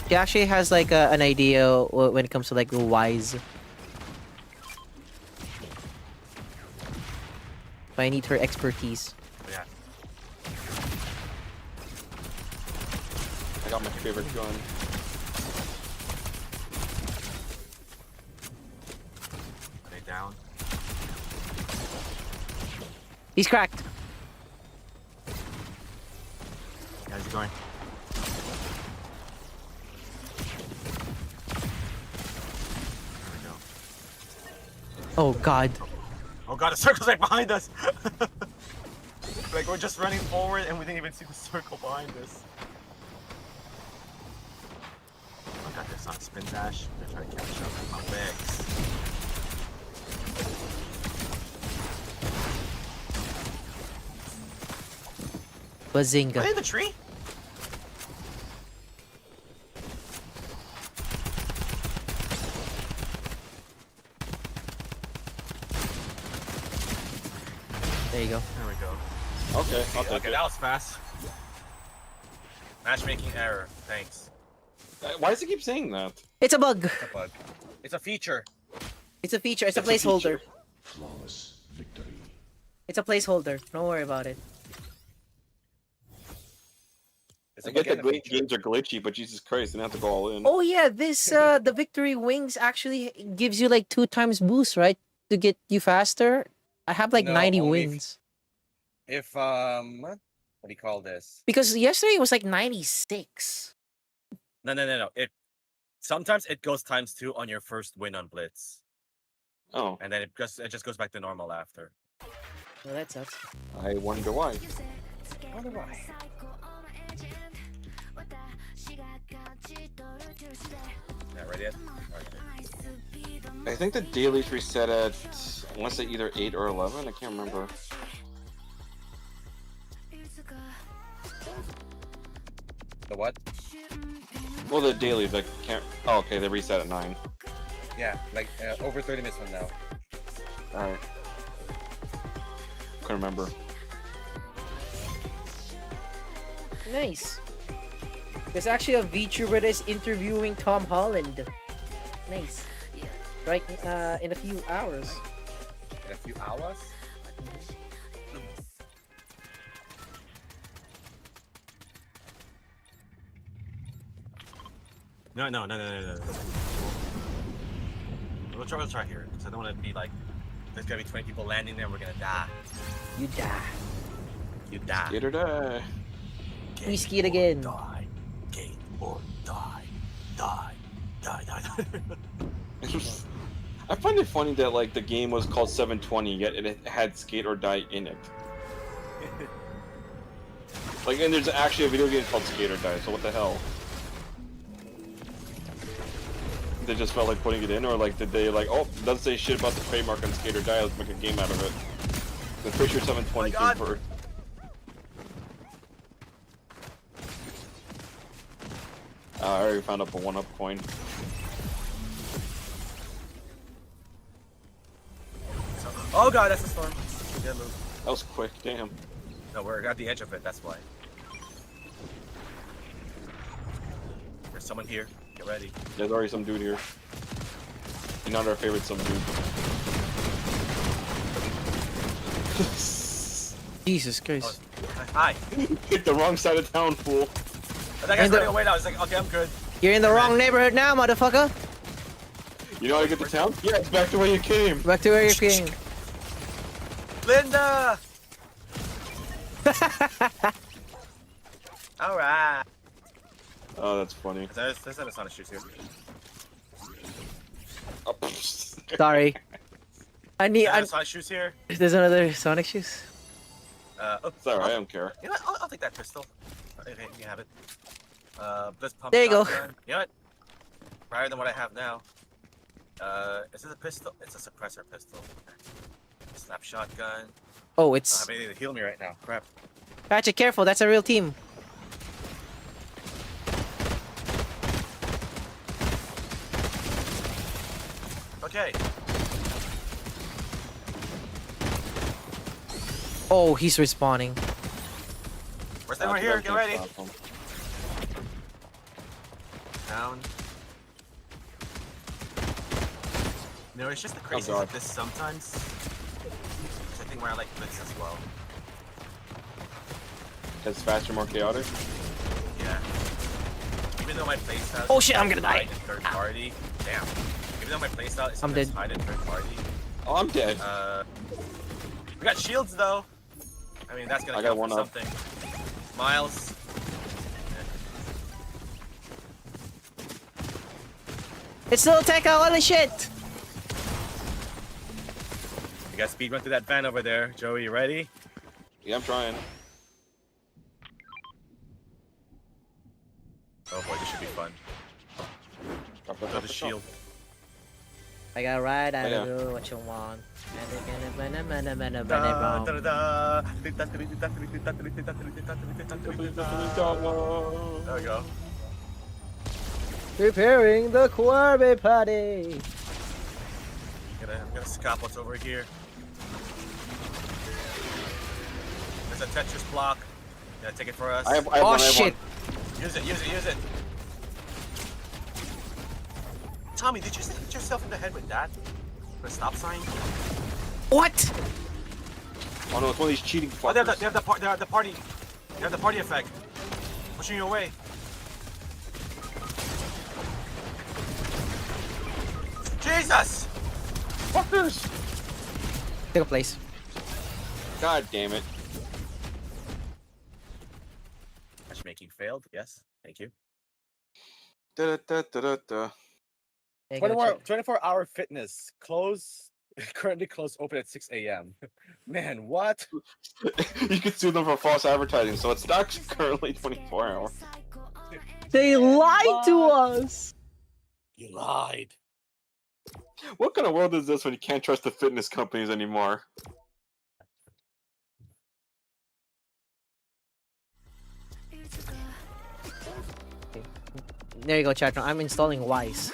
She actually has like an idea when it comes to like the Wise. But I need her expertise. Yeah. I got my favorite gun. Are they down? He's cracked. How's he going? There we go. Oh god. Oh god, the circle's right behind us! Like, we're just running forward and we didn't even see the circle behind us. It's not spin dash. They're trying to catch up with my legs. Bazinga. Are they in the tree? There you go. There we go. Okay, I'll take Okay, it. that was fast. Matchmaking error. Thanks. Why does it keep saying that? It's a bug. It's a bug. It's a feature. It's a feature. It's a placeholder. Flawless victory. It's a placeholder. Don't worry about it. It's I get that games are glitchy, but Jesus Christ, they don't have to go all in. Oh yeah, this the victory wings actually gives you like 2 times boost, right? To get you faster. I have like No, 90 only wins. If what do you call this? Because yesterday it was like 96. No. Sometimes it goes ×2 on your first win on Blitz. Oh. And then it just goes back to normal after. Well, that sucks. I wonder why. Wonder why. Yeah, ready yet? I think the dailies reset at, I want to say either 8 or 11. I can't remember. The what? Well, the dailies, I can't. Oh, okay, they reset at 9. Yeah, like over 30 minutes from now. Alright. Couldn't remember. Nice. There's actually a VTuber that is interviewing Tom Holland. Nice. Right, in a few hours. In a few hours? No. We'll try here, because I don't want to be like, there's gonna be 20 people landing there and we're gonna die. You die. You die. Skate or die. We skate again. Die. Skate or die. Die. I find it funny that like the game was called 720, yet it had Skate or Die in it. Like, and there's actually a video game called Skate or Die, so what the hell? They just felt like putting it in, or like did they like, oh, it doesn't say shit about the trademark on Skate or Die, let's make a game out of it. The pretty sure 720 came first. I already found up a 1-up coin. Oh god, that's a storm. Yeah, move. That was quick, damn. No, we're at the edge of it, that's why. There's someone here. Get ready. There's already some dude here. You're not our favorite some dude. Jesus Christ. Oh, hi. Hit the wrong side of town, fool. Oh, that guy's running away now. I was like, okay, I'm good. You're in the wrong neighborhood now, motherfucker. You know how to get to town? Yeah, it's back to where you came. Back to where you came. Linda! Alright. Oh, that's funny. There's a Sonic shoes here. Oh, Sorry. There's Sonic shoes here. There's another Sonic shoes. It's alright, I don't care. You know what? I'll take that pistol. Okay, you have it. Let's pump. There you go. Shotgun. You know what? Prior than what I have now. Is this a pistol? It's a suppressor pistol. Snap shotgun. Oh, it's. I mean, to heal me right now. Crap. Patrick, careful. That's a real team. Okay. Oh, he's respawning. Where's everyone here? Get ready. Down. No, it's just the crazy of this sometimes. Which I think where I like Blitz as well. It's faster, more chaotic? Yeah. Even though my playstyle Oh shit, I'm gonna die. in third party. Damn. Even though my playstyle is I'm dead. hide in third party. Oh, I'm dead. We got shields though. I mean, that's gonna count for something. Miles. It's still Tekka, holy shit! You got speed run through that van over there. Joey, you ready? Yeah, I'm trying. Oh boy, this should be fun. Got the shield. I got right, I Yeah. do what you want. There we go. Preparing the Corby party. I'm gonna scop what's over here. There's a Tetris block. Gonna take it for us. I have Oh one, shit! Use it, use it, use it. Tommy, did you hit yourself in the head with that? The stop sign? What? Oh no, it's one of these cheating fuckers. Oh, they have the party. They have the party effect. Pushing you away. Jesus! Fuckers! Take a place. God damn it. Matchmaking failed. Yes. Thank you. Da, da, da, da, da. 24-hour fitness. Currently closed, open at 6 a.m. Man, what? You could sue them for false advertising, so it's not currently 24 hours. They lied to us! You lied. What kind of world is this when you can't trust the fitness companies anymore? There you go, chat. I'm installing Wise.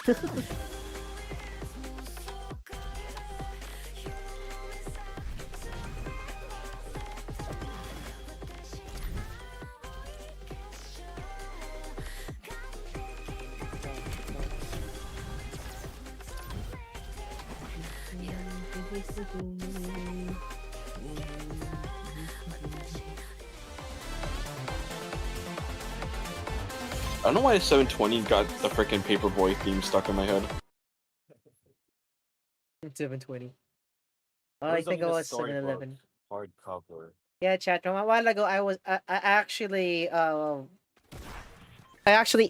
I don't know why 720 got the freaking Paperboy theme stuck in my head. 720. I think it was 711. Hardcover. Yeah, chat. A while ago, I actually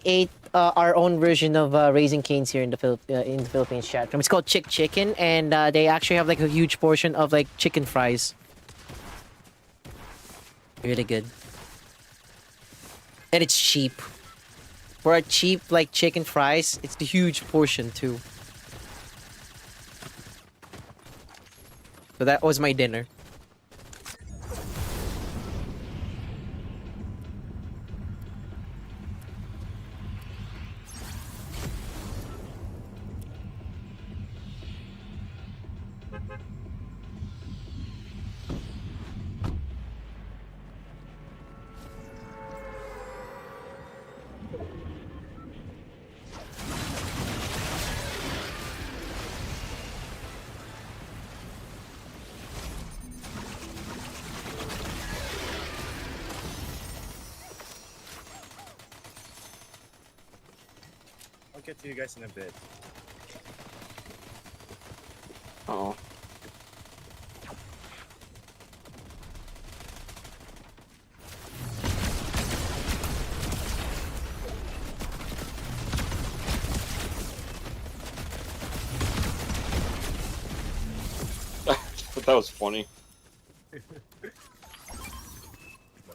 ate our own version of Raising Cane's here in the Philippines, chat. It's called Chick Chicken, and they actually have like a huge portion of like chicken fries. Really good, and it's cheap. For a cheap like chicken fries, it's a huge portion too. So that was my dinner. I'll get to you guys in a bit. Uh-oh. That was funny. The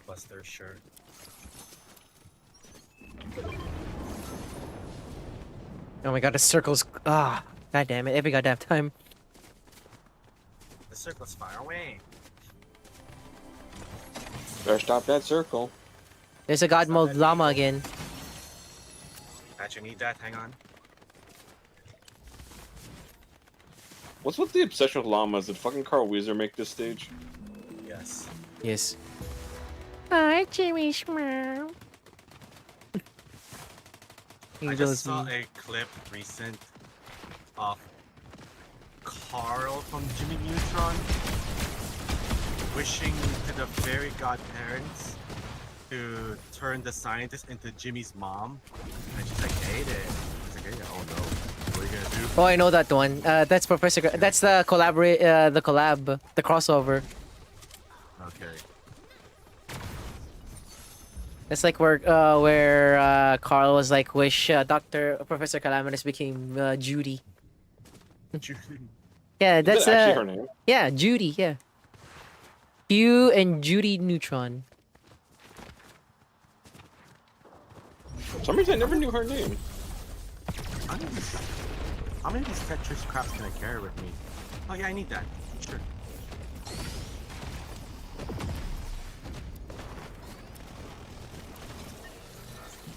Buster shirt. Oh my god, the circle's god damn it, every goddamn time. The circle's far away. Better stop that circle. There's a god mode llama again. Actually need that, hang on. What's with the obsession with llamas? Did fucking Carl Weezer make this stage? Yes. Yes. Hi, Jimmy Schmear. I just saw a clip recent of Carl from Jimmy Neutron wishing to the fairy godparents to turn the scientist into Jimmy's mom, and she's like, hate it. He's like, hey, oh no, what are you gonna do? Oh, I know that one. That's Professor. That's the collab, the crossover. Okay. It's like where Carl was like, wish Professor Calamitous became Judy. Judy. Yeah, Is that's that actually her name? Yeah, Judy. Yeah. Hugh and Judy Neutron. For some reason I never knew her name. How many of these Tetris craps can I carry with me? Oh yeah, I need that. Sure.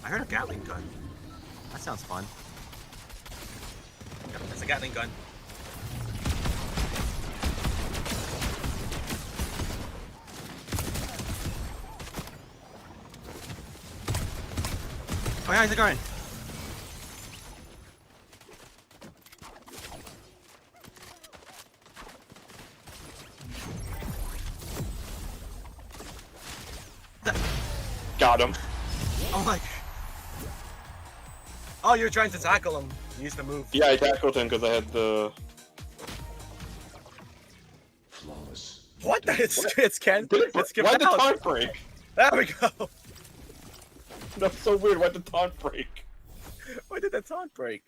I heard a Gatling gun. That sounds fun. Yep, that's a Gatling gun. Oh yeah, how's it going? Got him. Oh my. Oh, you're trying to tackle him. Use the move. Yeah, I tackled him because I had the. Flawless. What? It's Ken. It's Why'd the taunt break? There we go. That's so weird. Why'd the taunt break? Why did the taunt break?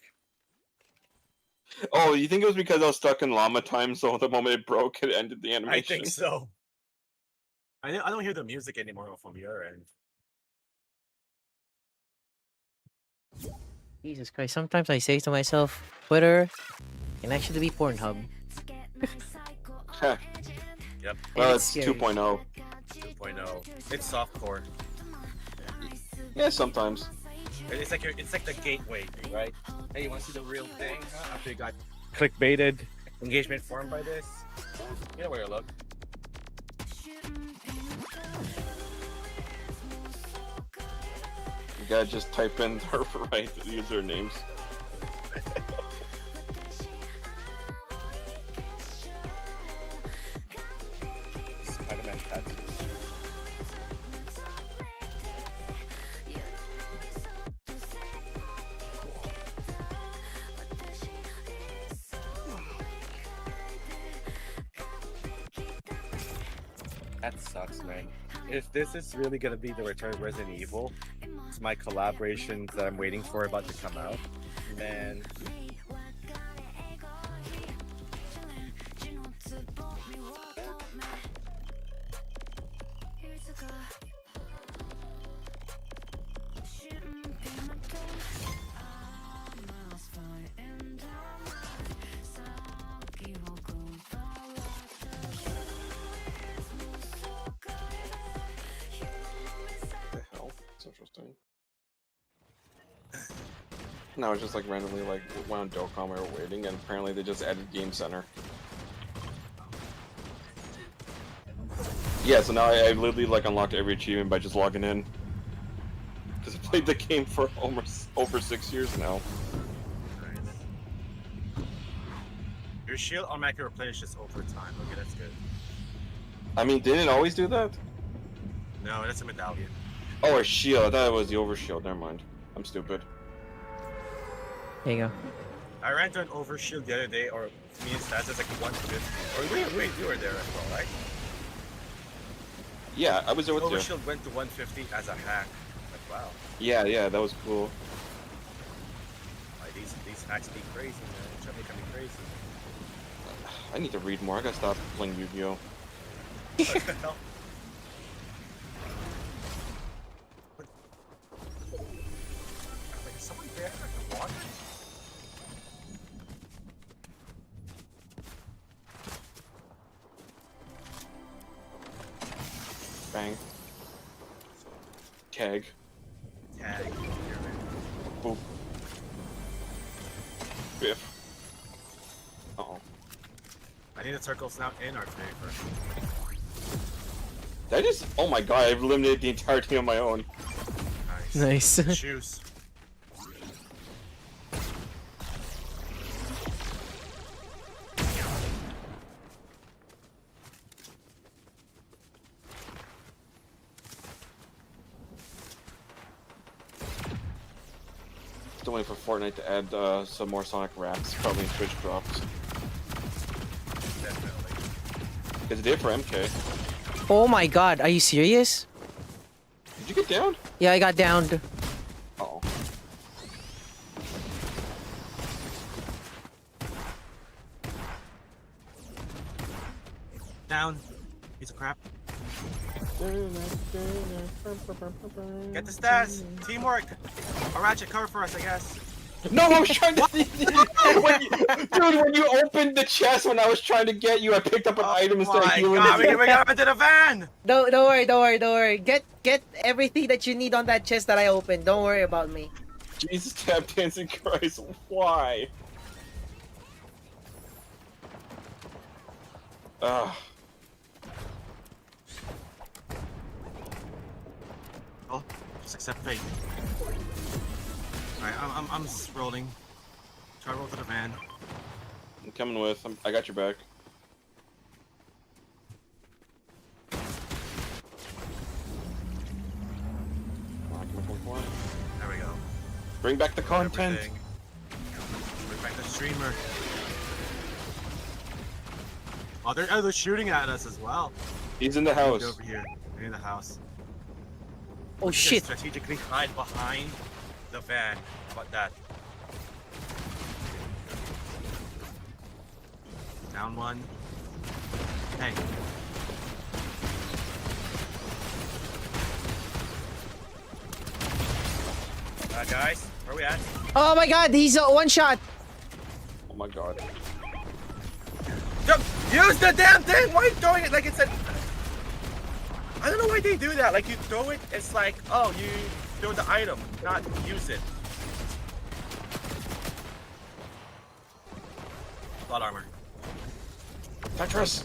Oh, you think it was because I was stuck in llama time, so the moment it broke, it ended the animation? I think so. I don't hear the music anymore from your end. Jesus Christ, sometimes I say to myself, Twitter can actually be Pornhub. Yep. Well, it's scary. 2.0. 2.0. It's softcore. Yeah, sometimes. It's like the gateway thing, right? Hey, you want to see the real thing? Huh? After you got clickbaited, engagement formed by this, you know where to look. You gotta just type in the right usernames. Spider-Man tattoos. That sucks, man. If this is really gonna be the return of Resident Evil, it's my collaborations that I'm waiting for about to come out, man. That's interesting. No, it's just like randomly like went on Dokkan, we were waiting, and apparently they just added Game Center. Yeah, so now I literally like unlocked every achievement by just logging in. Because I played the game for almost over 6 years now. Your shield automatically replenishes over time. Okay, that's good. I mean, didn't it always do that? No, that's a medallion. Oh, a shield. I thought it was the overshield. Never mind. I'm stupid. There you go. I ran to an overshield the other day, or me and Stats is like 150. Or wait, you were there as well, right? Yeah, I was there with you. Overshield went to 150 as a hack. Like, wow. Yeah, that was cool. Like, these hacks be crazy, man. They're making me crazy. I need to read more. I gotta stop playing Yu-Gi-Oh. What the hell? Like, is someone there? I can watch? Bang. Keg. Tag. Boop. Biff. Uh-oh. I need the circles now in our favor. That is... Oh my god, I've eliminated the entire team on my own. Nice. Shoes. Still waiting for Fortnite to add some more Sonic raps. Probably in Twitch drops. Definitely. Because it did for MK. Oh my god, are you serious? Did you get down? Yeah, I got downed. Uh-oh. Down. Piece of crap. Get the stats. Teamwork. A ratchet cover for us, I guess. No, I was trying to. When you opened the chest when I was trying to get you, I picked up an item instead of healing. We got into the van. Don't worry. Get everything that you need on that chest that I opened. Don't worry about me. Jesus, tap dancing Christ, why? Oh, just accept fate. Alright, I'm scrolling. Try to roll to the van. I'm coming with. I got your back. There we go. Bring back the content. Everything. Bring back the streamer. Oh, they're shooting at us as well. He's in the house. Over here. They're in the house. Oh shit! Just strategically hide behind the van. How about that? Down one. Hey. Guys, where we at? Oh my god, he's one shot. Oh my god. Use the damn thing! Why are you throwing it like it's a... I don't know why they do that. Like, you throw it, it's like, oh, you throw the item, not use it. Plot armor. Tetris!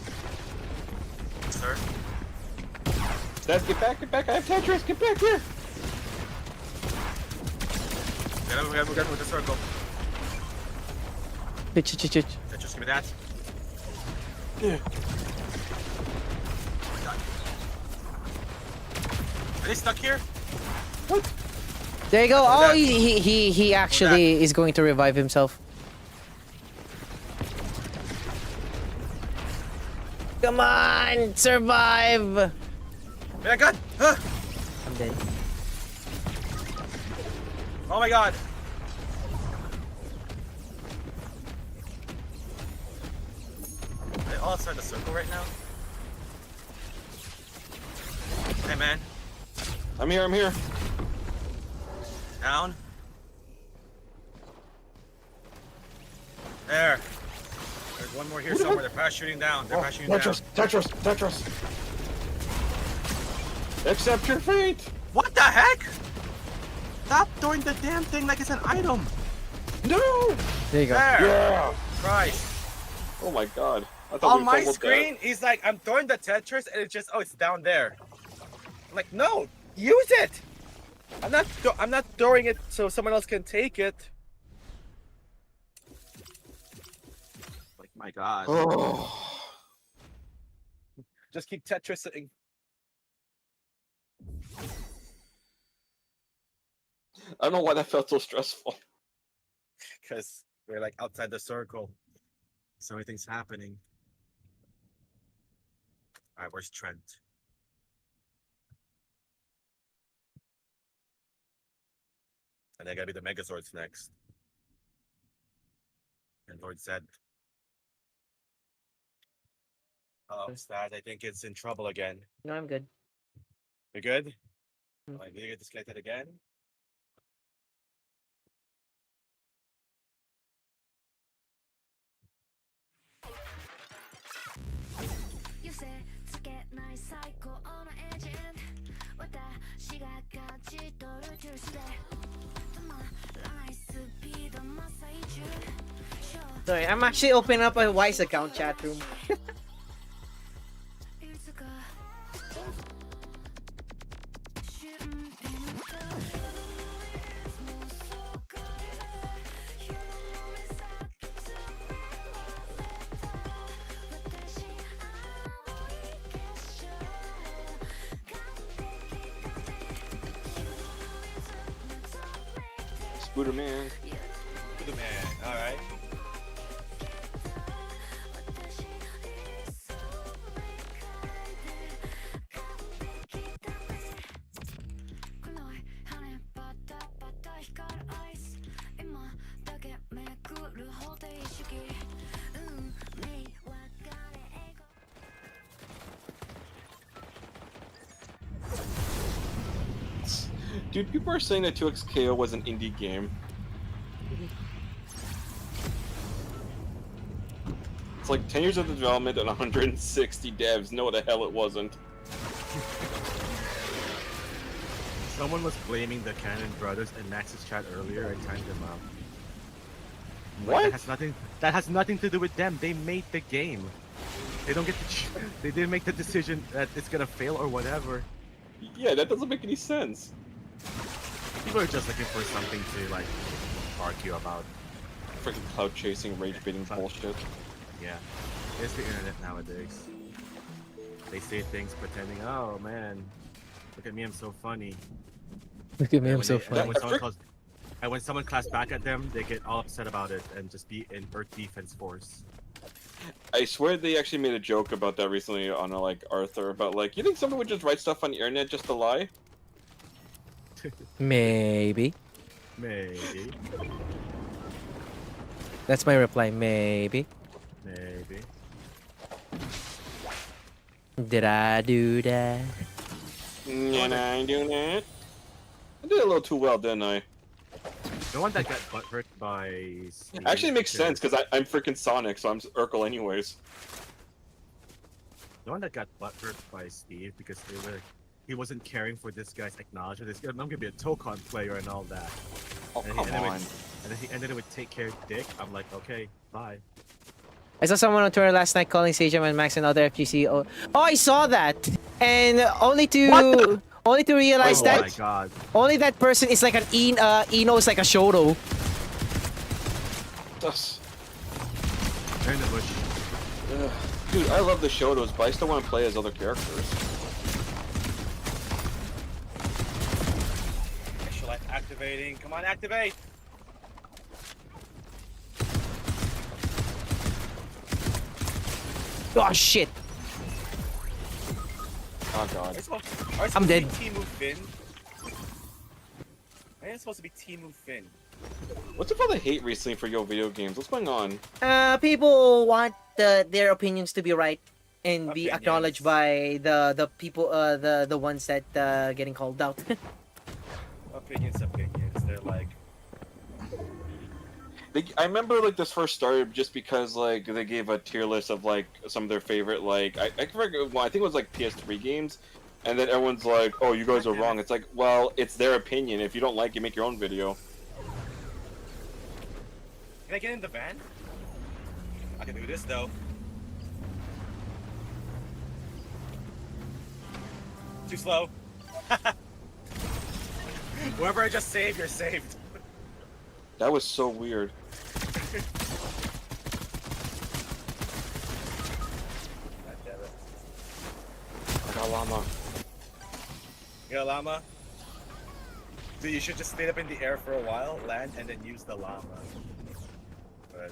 Sir? Dad, get back, I have Tetris, get back here! We gotta move with the circle. Chich. Just give me that. Yeah. Oh my god. Are they stuck here? What? There you go. Oh, he actually is going to revive himself. Come on, survive! Yeah, God! Huh? I'm dead. Oh my god! Are they all outside the circle right now? Hey man. I'm here. Down. There. There's one more here somewhere. They're parachuting down. They're parachuting down. Tetris! Accept your fate! What the heck? Stop throwing the damn thing like it's an item. No! There you go. There! Yeah! Christ. Oh my god. I thought On we my fumbled screen, that. he's like, I'm throwing the Tetris, and it's just, oh, it's down there. I'm like, no, use it. I'm not throwing it so someone else can take it. Like, my god. Oh. Just keep Tetrising. I don't know why that felt so stressful. Because we're like outside the circle. So everything's happening. Alright, where's Trent? And they gotta be the Megazords next. And Lord said, oh, Staz, I think it's in trouble again. No, I'm good. You good? Like, did you get disconnected again? Sorry, I'm actually opening up a Wise account chat room. Spooderman. Spooderman, alright. Dude, people are saying that 2XKO was an indie game. It's like 10 years of development and 160 devs. No, the hell it wasn't. Someone was blaming the Cannon brothers in Max's chat earlier. I timed them out. What? That has nothing to do with them. They made the game. They don't get they didn't make the decision that it's gonna fail or whatever. Yeah, that doesn't make any sense. People are just looking for something to like argue about. Freaking cloud chasing, rage baiting bullshit. Yeah, it's the internet nowadays. They say things pretending, oh man, look at me, I'm so funny. Look at me, I'm so funny. And when someone claps back at them, they get all upset about it and just be in Earth Defense Force. I swear they actually made a joke about that recently on like Arthur about like, you think someone would just write stuff on the internet just to lie? Maybe. Maybe. That's my reply. Maybe. Maybe. Did I do that? Did I do that? I did a little too well, didn't I? The one that got butthurt by Steve Actually makes sense because I'm freaking Sonic, so I'm Urkel anyways. The one that got butthurt by Steve because he wasn't caring for this guy's acknowledgement. This guy, I'm gonna be a Tokon player and all that. Oh, come on. And then it would take care of Dick. I'm like, okay, bye. I saw someone on Twitter last night calling Sagem and Max and other FGC. Oh, I saw that, and only to realize that. Oh my god. Only that person is like an Eno is like a Shoto. They're in the bush. Dude, I love the Shotos, but I still want to play as other characters. Extra life activating. Come on, activate! Oh shit! Oh god. I'm dead. Timu Finn? I am supposed to be Timu Finn. What's up with the hate recently for your video games? What's going on? People want their opinions to be right and be acknowledged by the people, the ones that getting called out. Opinions. They're like. I remember like this first started just because like they gave a tier list of like some of their favorite like I forget, well, I think it was like PS3 games, and then everyone's like, oh, you guys are wrong. It's like, well, it's their opinion. If you don't like it, make your own video. Can I get in the van? I can do this though. Too slow. Whoever I just saved, you're saved. That was so weird. I got llama. You got a llama? So you should just stay up in the air for a while, land, and then use the llama. But,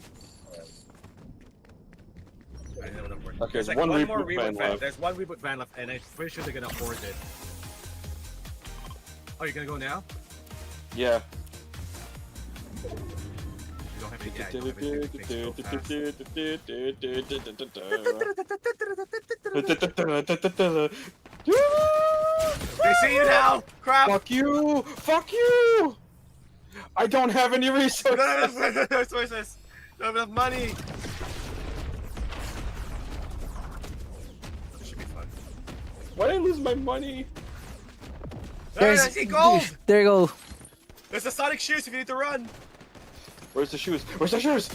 Okay, there's like one more reboot van left. There's one reboot van left, and I'm pretty sure they're gonna hoard it. Oh, you're gonna go now? Yeah. You don't have They see you now! Crap! Fuck you! Fuck you! I don't have any resources! No resources! Don't have enough money! This should be fun. Why did I lose my money? I see gold! There you go. There's the Sonic shoes if you need to run! Where's the shoes? Where's the shoes?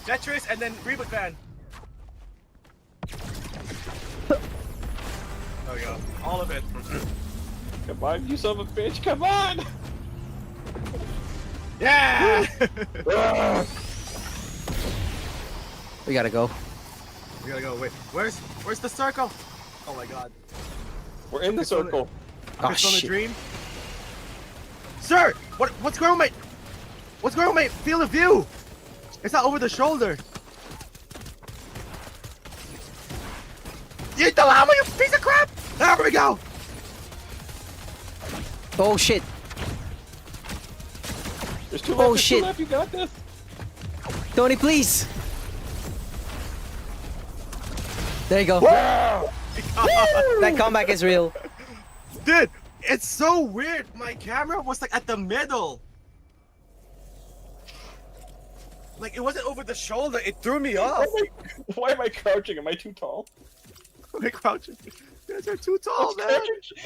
Tetris and then reboot van. There we go. All of it. Come on, you son of a bitch, come on! Yeah! We gotta go. We gotta go. Wait, where's the circle? Oh my god. We're in the circle. Oh shit. Dream? Sir! What's going on, mate? What's going on, mate? Field of view! It's not over the shoulder. You eat the llama, you piece of crap! There we go! Oh shit. There's two left, Oh there's shit. two left, you got this. Tony, please. There you go. That comeback is real. Dude, it's so weird. My camera was like at the middle. Like, it wasn't over the shoulder, it threw me off! Why am I crouching? Am I too tall? Am I crouching? You guys are too tall, man! I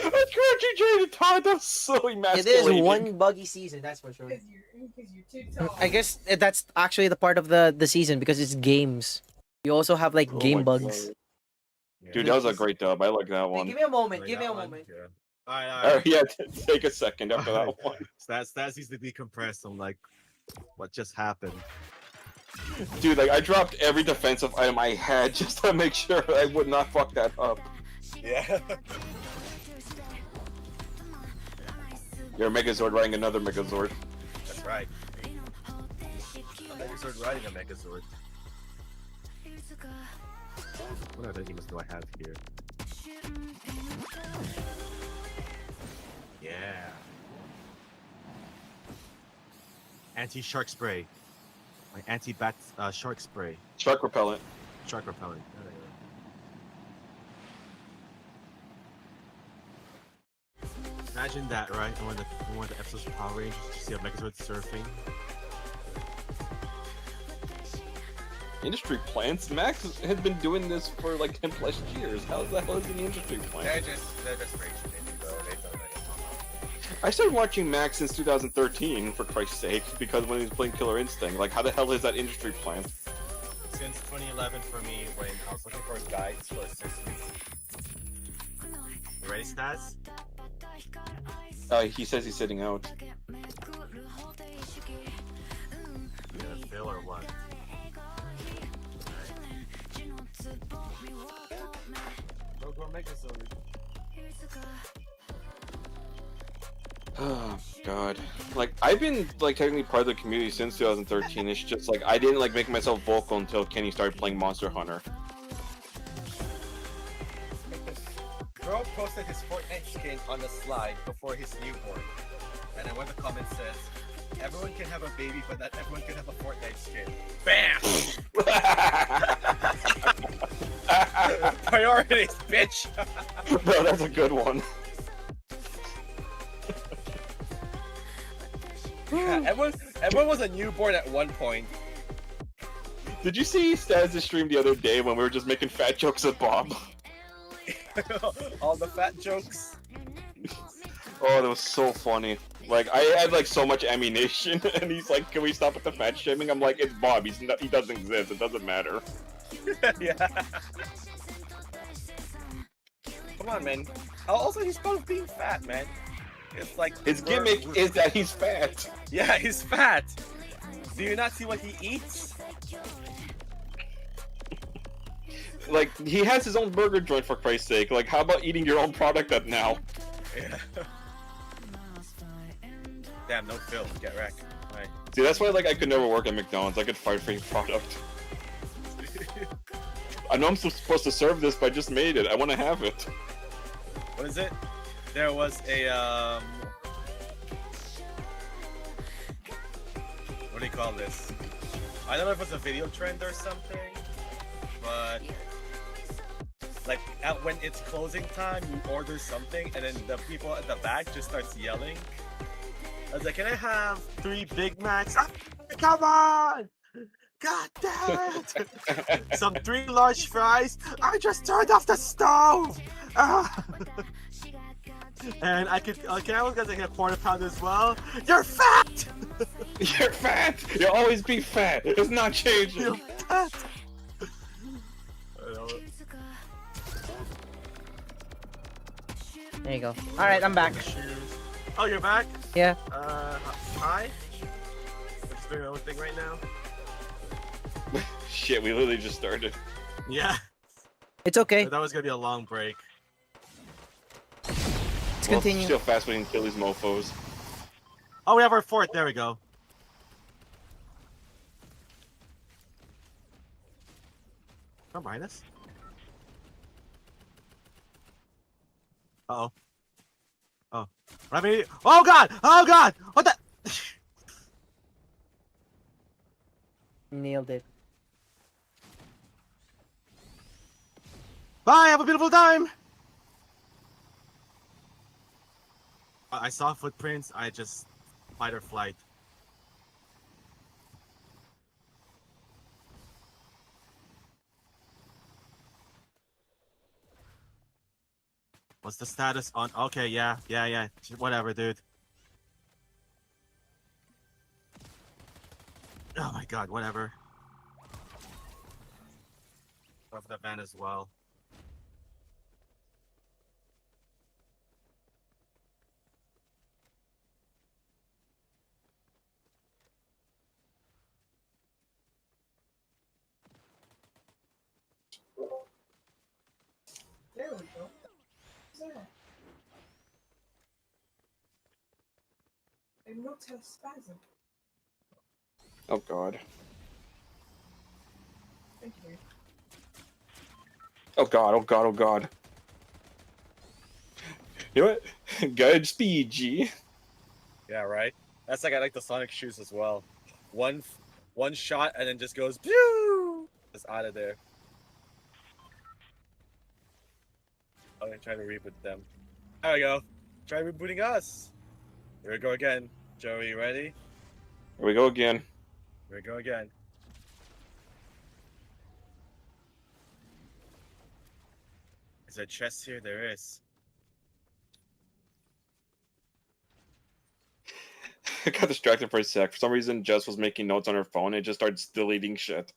was crouching during the time. That's so It emasculating. is one buggy season, that's for sure. I guess that's actually the part of the season because it's games. You also have like Oh game my bugs. God. Dude, that was a great dub. I like that one. Give me a moment. Like Give me that a one? moment. Yeah. Alright, yeah, take a second after that one. Stats needs to decompress. I'm like, what just happened? Dude, like I dropped every defensive item I had just to make sure I would not fuck that up. Yeah. You're a Megazord riding another Megazord. That's right. A Megazord riding a Megazord. What other demons do I have here? Yeah. Anti-shark spray. My anti-bat shark spray. Shark repellent. Shark repellent. There you go. Imagine that, right? In one of the episodes of Power Rangers, you see a Megazord surfing. Industry plants? Max has been doing this for like 10 plus years. How the hell is he an industry plant? They're just raging in, bro. They don't like it. I started watching Max since 2013, for Christ's sake, because when he was playing Killer Instinct. Like, how the hell is that industry plant? Since 2011 for me, when I was looking for guides for systems. You ready, Stas? He says he's sitting out. You gonna fail or what? Go Megazord. Oh god. Like I've been like technically part of the community since 2013. It's just like I didn't like make myself vocal until Kenny started playing Monster Hunter. Bro posted his Fortnite skin on the slide before his newborn. And then when the comment says, everyone can have a baby, but not everyone can have a Fortnite skin. BAM! Priorities, bitch! Bro, that's a good one. Yeah, everyone was a newborn at one point. Did you see Staz's stream the other day when we were just making fat jokes at Bob? All the fat jokes. Oh, that was so funny. Like, I had like so much ammunition, and he's like, "Can we stop with the fat shaming?" I'm like, "It's Bob. He doesn't exist. It doesn't matter." Yeah. Come on, man. Also, he's both being fat, man. It's like his gimmick is that he's fat. Yeah, he's fat. Do you not see what he eats? Like, he has his own burger joint, for Christ's sake. Like, how about eating your own product up now? Yeah. Damn, no film. Get wrecked. Right. See, that's why like I could never work at McDonald's. I get fired for your product. I know I'm supposed to serve this, but I just made it. I want to have it. What is it? There was a what do you call this? I don't know if it's a video trend or something, but like when it's closing time, you order something, and then the people at the back just starts yelling. I was like, "Can I have 3 Big Macs?" Ah, come on! God damn it! Some 3 large fries. I just turned off the stove. Ah. And I could. Can I always get like a quarter pound as well? You're fat. You're fat. You'll always be fat. It's not changing. You're fat. There you go. Alright, I'm back. Oh, you're back? Yeah. Hi? We're just doing our own thing right now? Shit, we literally just started. Yeah. It's okay. That was gonna be a long break. Let's continue. See how fast we can kill these mofos. Oh, we have our fort. There we go. Don't mind us. Uh-oh. Oh. Remy! Oh god! Oh god! What the? Nailed it. Bye! Have a beautiful time! I saw footprints. I just fight or flight. What's the status on? Okay, yeah. Whatever, dude. Oh my god, whatever. Go for the van as well. There we go. Yeah. A motel spasm. Oh god. Thank you. Oh god, oh god, oh god. You know what? Godspeed, G. Yeah, right. That's like I like the Sonic shoes as well. One shot and then just goes pew. Just out of there. I'm gonna try to reboot them. There we go. Try rebooting us. Here we go again. Joey, you ready? Here we go again. Here we go again. Is there a chest here? There is. I got distracted for a sec. For some reason, Jess was making notes on her phone and it just starts deleting shit.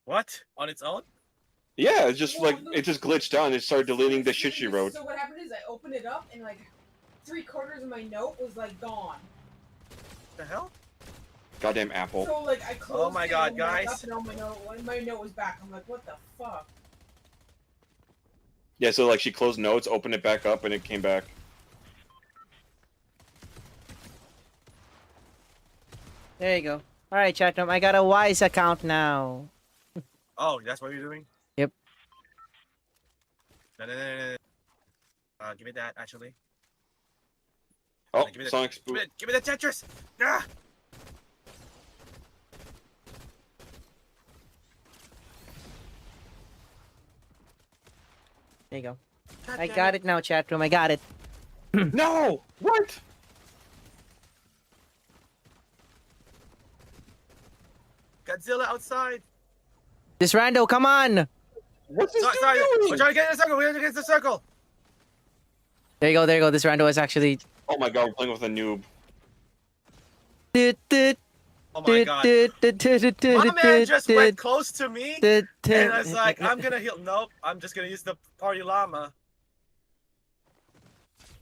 What? On its own? Yeah, it's just like, it just glitched out and it started deleting the shit she wrote. So what happened is I opened it up and like 3/4 of my note was like gone. The hell? Goddamn Apple. So like I closed Oh my it god, and back guys. up and all my note was back. I'm like, what the fuck? Yeah, so like she closed notes, opened it back up, and it came back. There you go. Alright, chat room. I got a Wise account now. Oh, that's what you're doing? Yep. No. Give me that, actually. Oh, give me the, Sonic Spook. Give me the Tetris! Ah! There you go. God I damn got it now, chat room. I got it. No! What? Godzilla outside! This rando, come on! What's this Sorry, doing? we're trying to get in the circle! We're trying to get in the circle! There you go, there you go. This rando is actually... Oh my god, we're playing with a noob. Oh my god. My man just went close to me, and I was like, I'm gonna heal. Nope, I'm just gonna use the party llama.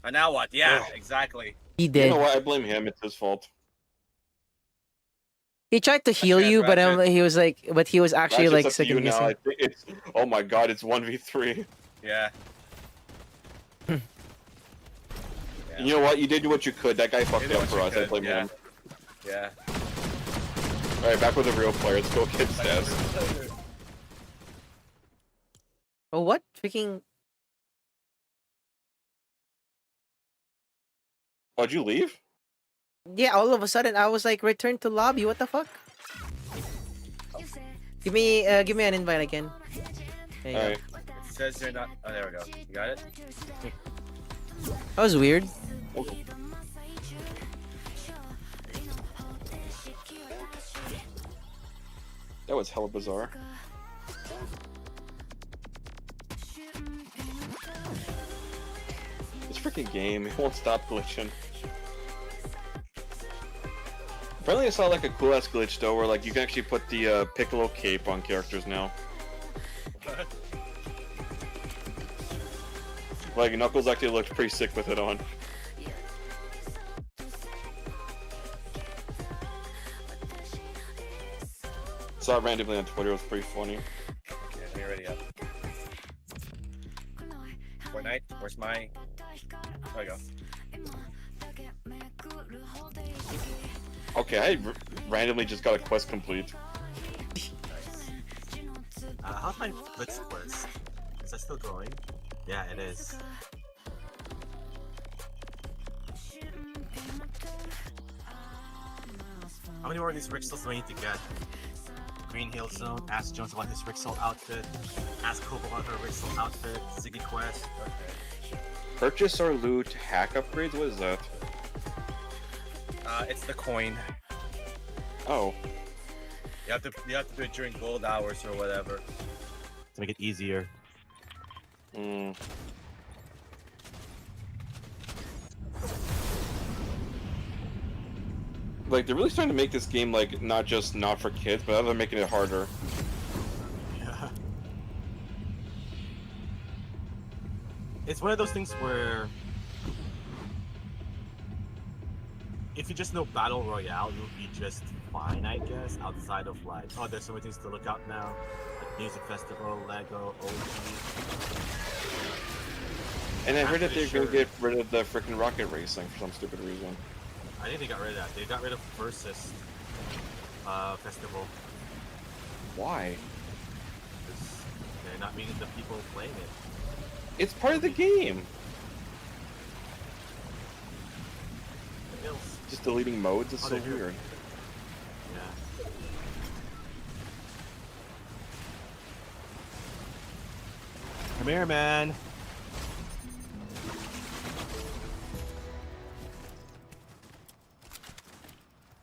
And now what? Yeah, exactly. He did. You know what? I blame him. It's his fault. He tried to heal you, but he was like, he was actually like Ratchet's up to you second now. guessing. It's oh my god, it's 1v3. Yeah. You know what? You did what you could. That guy fucked up for us. I blame him. Yeah. Alright, back with the real player. Let's go kids stats. Oh, what? Freaking... Oh, did you leave? Yeah, all of a sudden I was like, return to lobby. What the fuck? Give me an invite again. There you go. It says you're not. Oh, there we go. You got it? That was weird. That was hella bizarre. This freaking game, it won't stop glitching. Apparently I saw like a cool ass glitch though, where like you can actually put the Piccolo cape on characters now. Like Knuckles actually looked pretty sick with it on. Saw it randomly on Twitter, it was pretty funny. Okay, let me ready up. Fortnite, where's my... There we go. Okay, I randomly just got a quest complete. How's my Blitz quest? Is that still going? Yeah, it is. How many more of these Rixels do I need to get? Green Hill Zone, ask Jones about his Rixel outfit, ask Kobo about her Rixel outfit, Ziggy Quest. Okay. Purchase or loot hack upgrades? What is that? It's the coin. Oh. You have to do it during gold hours or whatever. To make it easier. Hmm. Like they're really starting to make this game like not just not for kids, but they're making it harder. Yeah. It's one of those things where if you just know Battle Royale, you'll be just fine, I guess, outside of like, oh, there's so many things to look out now. Like Music Festival, Lego, OG. And I heard that they're gonna get rid of the freaking rocket racing for some stupid reason. I think they got rid of that. They got rid of Versus Festival. Why? Because they're not meeting the people playing it. It's part of the game. Just deleting modes is so weird. Yeah. Come here, man.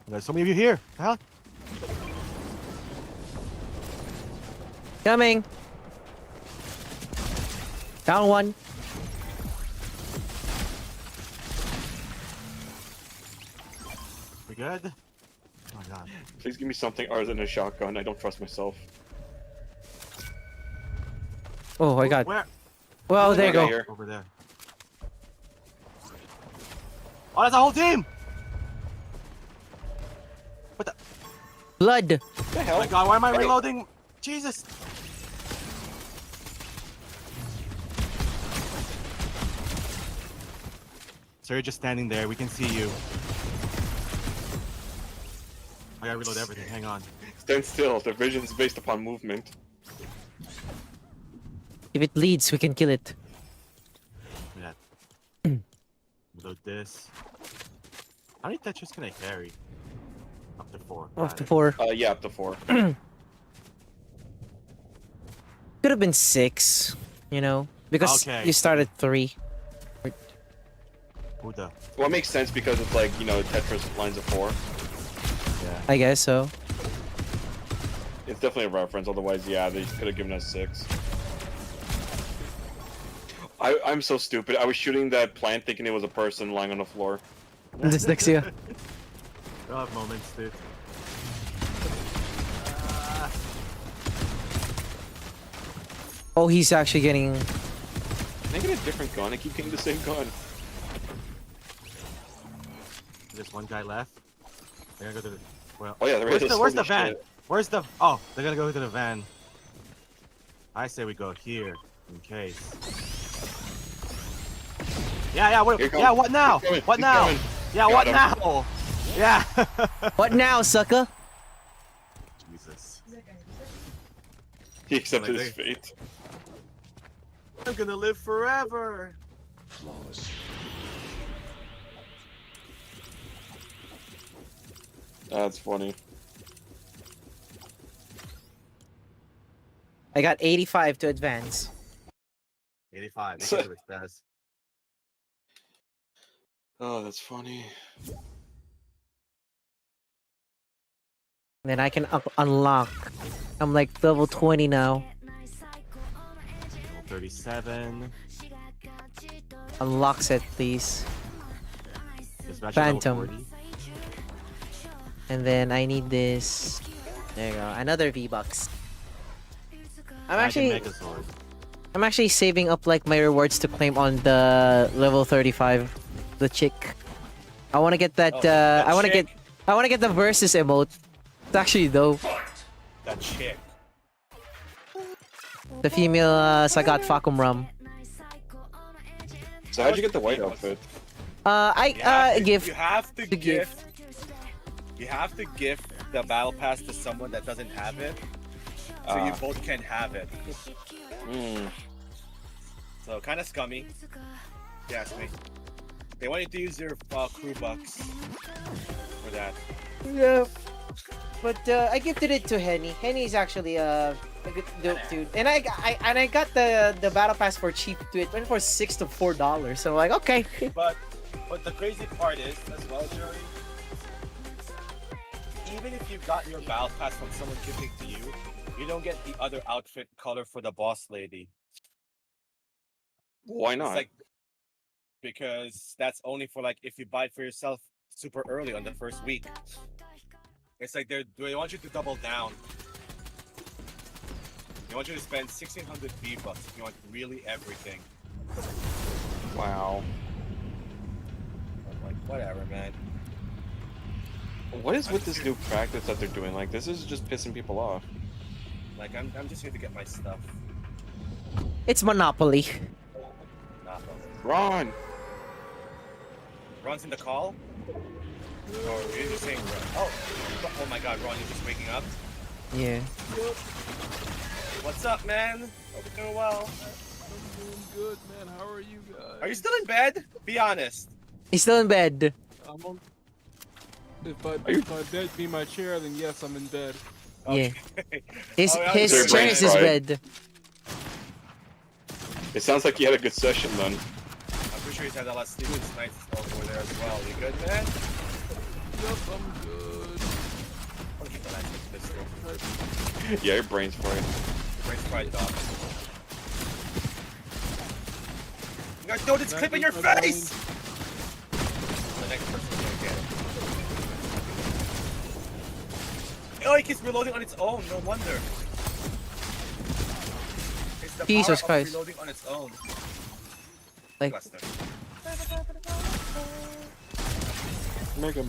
There's so many of you here. Huh? Coming. Down one. We good? Oh my god. Please give me something other than a shotgun. I don't trust myself. Oh, I got. Where? Well, there you go. Here. Over there. Oh, that's a whole team! What the? Blood. The hell? Oh my god, why am I reloading? Jesus! So you're just standing there, we can see you. I gotta reload everything, hang on. Stand still. The vision is based upon movement. If it leads, we can kill it. Yeah. Reload this. How many Tetris can I carry? Up to 4. Up to 4. Yeah, up to 4. Could have been 6, you know, because Okay. you started 3. Buddha. Well, it makes sense because it's like, you know, Tetris lines of 4. Yeah. I guess so. It's definitely a reference, otherwise, yeah, they could have given us 6. I'm so stupid. I was shooting that plant thinking it was a person lying on the floor. Dyslexia. You'll have moments, dude. Oh, he's actually getting... Can I get a different gun? I keep getting the same gun. There's one guy left. They're gonna go to the... Well, Oh yeah, there is. where's the Holy van? shit. Where's the... Oh, they're gonna go to the van. I say we go here, in case. Yeah, what, Here it comes. yeah, what now? He's coming. What He's now? coming. Yeah, Got what him. now? Yeah. What now, sucker? Jesus. He accepted Like his fate. I'm gonna live forever. Flawless. That's funny. I got 85 to advance. 85. They can do it fast. Oh, that's funny. Then I can unlock. I'm like level 20 now. 37. Unlock set, please. Phantom. Phantom. And then I need this. There you go. Another V-Bucks. I'm actually saving up like my rewards to claim on the level 35, the chick. I want to get that. I want to get the versus emote. It's actually dope. That chick. The female Sagat Fakum Rum. So how'd you get the white outfit? Gift. You have to gift. You have to gift the battle pass to someone that doesn't have it, so you both can have it. So kind of scummy. If you ask me. They want you to use your crew bucks for that. Yeah. But I gifted it to Henny. Henny's actually a good dude. And I got the battle pass for cheap too. It went for $6 to $4. So I'm like, okay. But the crazy part is as well, Joey. Even if you got your battle pass from someone gifting to you, you don't get the other outfit color for the boss lady. Why not? It's like, because that's only for like if you buy it for yourself super early on the first week. It's like they want you to double down. They want you to spend 1,600 V-Bucks if you want really everything. Wow. I'm like, whatever, man. What is with this new practice that they're doing? Like, this is just pissing people off. Like, I'm just here to get my stuff. It's Monopoly. Ron! Ron's in the call? Or you're just saying Ron? Oh my god, Ron, you're just waking up? Yeah. What's up, man? Hope you're doing well. I'm doing good, man. How are you guys? Are you still in bed? Be honest. He's still in bed. I'm on... If my bed be my chair, then yes, I'm in bed. Yeah. His Oh, his Your chair brain's is his fried. bed. It sounds like you had a good session then. I'm pretty sure he's had a lot of sleepless nights over there as well. You good, man? Yep, I'm good. I'll keep an eye on this pistol. Yeah, your brain's fried. Your brain's fried, dog. You guys throw this clip in your face! The next person's gonna get it. Oh, it keeps reloading on its own. No wonder. It's the Jesus power of Christ. reloading on its own. Like, Mega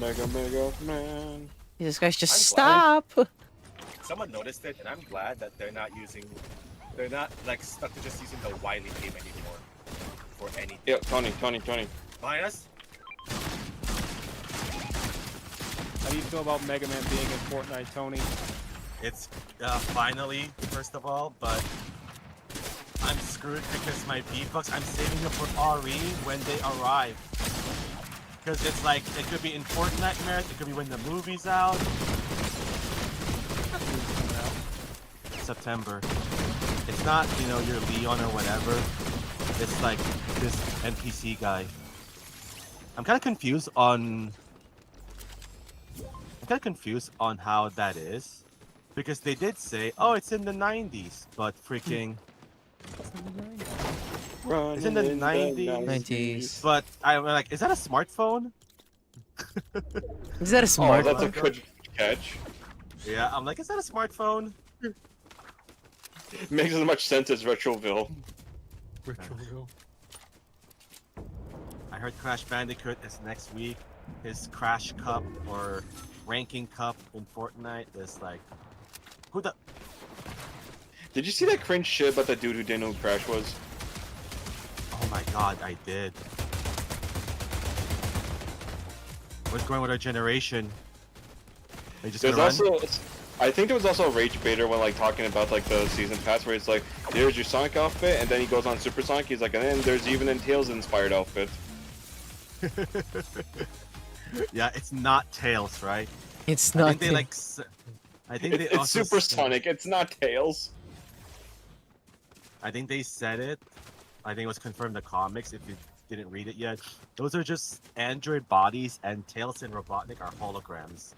man. Jesus Christ, just I'm stop! Someone noticed it, and I'm glad that they're not like stuck to just using the Wily game anymore for anything. Yeah, Tony. Behind us? How do you feel about Mega Man being in Fortnite, Tony? It's finally, first of all, but I'm screwed because my V-Bucks, I'm saving them for RE when they arrive. Because it's like, it could be in Fortnite Marathon, it could be when the movie's out. September. It's not, you know, your Leon or whatever. It's like this NPC guy. I'm kind of confused on how that is. Because they did say, oh, it's in the 90s, but freaking... It's in the 90s. But I'm like, is that a smartphone? Is that a smartphone? Oh, that's a good catch. Yeah, I'm like, is that a smartphone? Makes as much sense as Retroville. Retroville. I heard Crash Bandicoot is next week. His Crash Cup or Ranking Cup in Fortnite is like, who the... Did you see that cringe shit about that dude who didn't know who Crash was? Oh my god, I did. What's going with our generation? They just There's gonna run? also, I think there was also a rage baiter when like talking about like the season pass where it's like, there's your Sonic outfit, and then he goes on Super Sonic. He's like, and then there's even a Tails inspired outfit. Yeah, it's not Tails, right? It's I not think they like. I think they It's also Super said- Sonic. It's not Tails. I think they said it. I think it was confirmed in the comics. If you didn't read it yet, those are just android bodies, and Tails and Robotnik are holograms.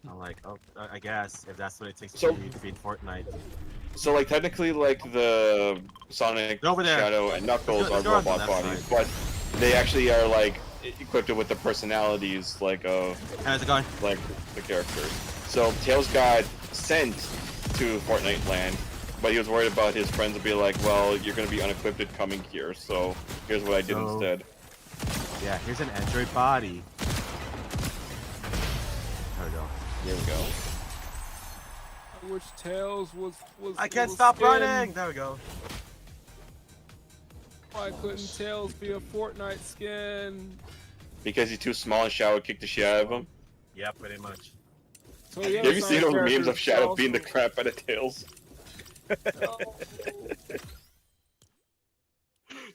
I'm like, oh, I guess if that's what it takes to be in Fortnite. So like technically like the Sonic, Over there. Shadow, and Knuckles Let's are go on the robot left bodies, side. but they actually are like equipped with the personalities like of How's it going? like the characters. So Tails got sent to Fortnite Land, but he was worried about his friends would be like, well, you're gonna be unequipped coming here, so here's what I did So- instead. Yeah, here's an android body. There we go. There we go. I wish Tails was I can't was stop skin. running. There we go. Why couldn't Tails be a Fortnite skin? Because he's too small and Shadow kicked the shit out of him. Yeah, pretty much. So Have you seen those memes of Shadow beating the crap out of Tails?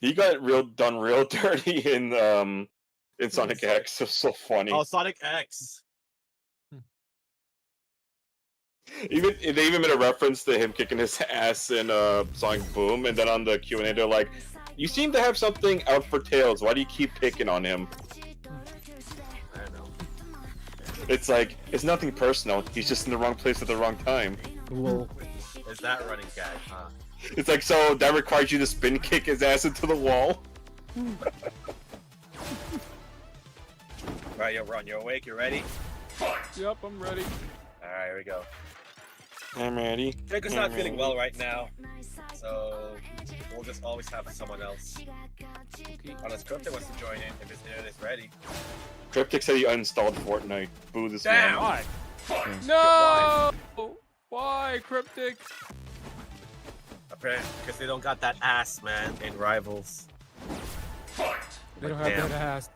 He got done real dirty in Sonic X. It was so funny. Oh, Sonic X. Even they even made a reference to him kicking his ass in Sonic Boom, and then on the Q&A they're like, "You seem to have something out for Tails. Why do you keep picking on him?" I don't know. It's like it's nothing personal. He's just in the wrong place at the wrong time. Whoa. Is that running gag, huh? It's like, so that requires you to spin kick his ass into the wall. Right, you're Ron. You're awake. You ready? Yep, I'm ready. All right, here we go. I'm ready. Draco's not feeling well right now, so we'll just always have someone else. Unless Cryptic wants to join in if his internet is ready. Cryptic said he uninstalled Fortnite. Boo this Damn! man. Why? No! Why, Cryptic? Apparently, because they don't got that ass, man, in Rivals. They don't have that ass.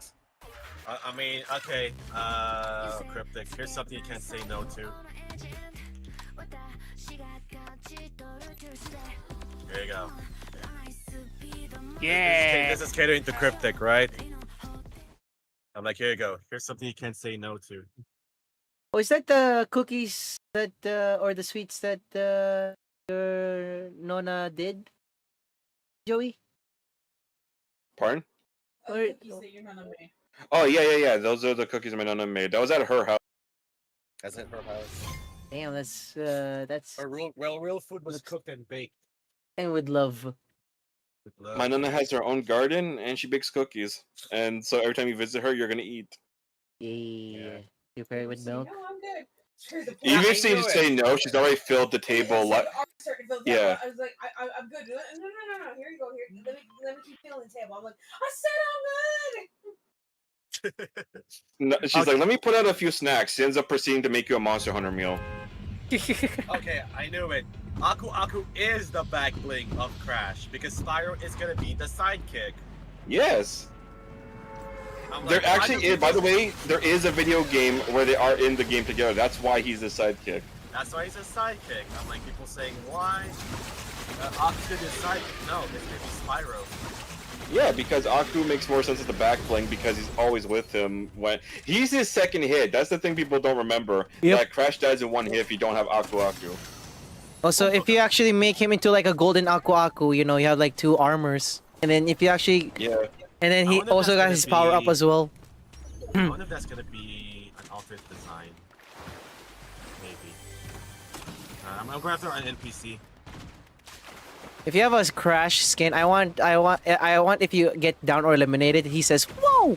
I mean, okay, Cryptic, here's something you can't say no to. Here you go. Yeah! This is catering to Cryptic, right? I'm like, here you go. Here's something you can't say no to. Oh, is that the cookies that or the sweets that your Nona did, Joey? Pardon? Or, Oh yeah. Those are the cookies my nonna made. That was at her house. That's at her house. damn, that's Her real food was cooked and baked. and with love. With love. My nonna has her own garden and she bakes cookies. And so every time you visit her, you're gonna eat. Yeah. You pair it with milk. No, I'm good. Even if she say no, she's already filled the table. Yeah. I was like, I'm good. No. Here you go. Here, let me keep filling the table. I'm like, I said I'm good. No, she's like, let me put out a few snacks. She ends up proceeding to make you a Monster Hunter meal. Okay, I knew it. Aku is the back bling of Crash because Spyro is gonna be the sidekick. Yes. I'm There like, actually is, by the way, there is a video game where they are in the game together. That's why he's the sidekick. That's why he's a sidekick. I'm like, people saying, why? Aku's gonna be a sidekick. No, it's gonna be Spyro. Yeah, because Aku makes more sense as the back bling because he's always with him when he's his second hit. That's the thing people don't remember. Yep. That Crash dies in one hit if you don't have Aku. Also, if you actually make him into like a golden Aku, you know, you have like 2 armors, and then if you actually and then he also got his power up as well. I wonder if that's gonna be an alternate design. Maybe. I'm going after an NPC. If you have a Crash skin, I want if you get down or eliminated, he says, "Whoa,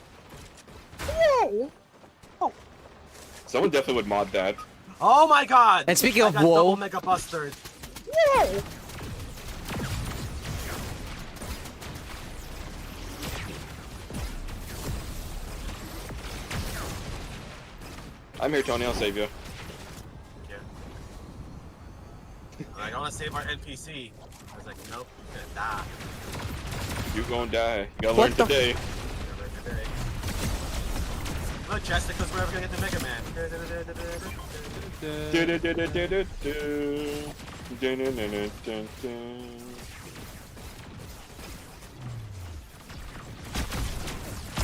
whoa." Someone definitely would mod that. Oh my god! And speaking I of got whoa, double Mega Bustard. Whoa. I'm here, Tony. I'll save you. Yeah. Like, I want to save our NPC. I was like, nope, you're gonna die. You gonna die. You gotta learn today. Look, Jessica's wherever gonna get the Mega Man.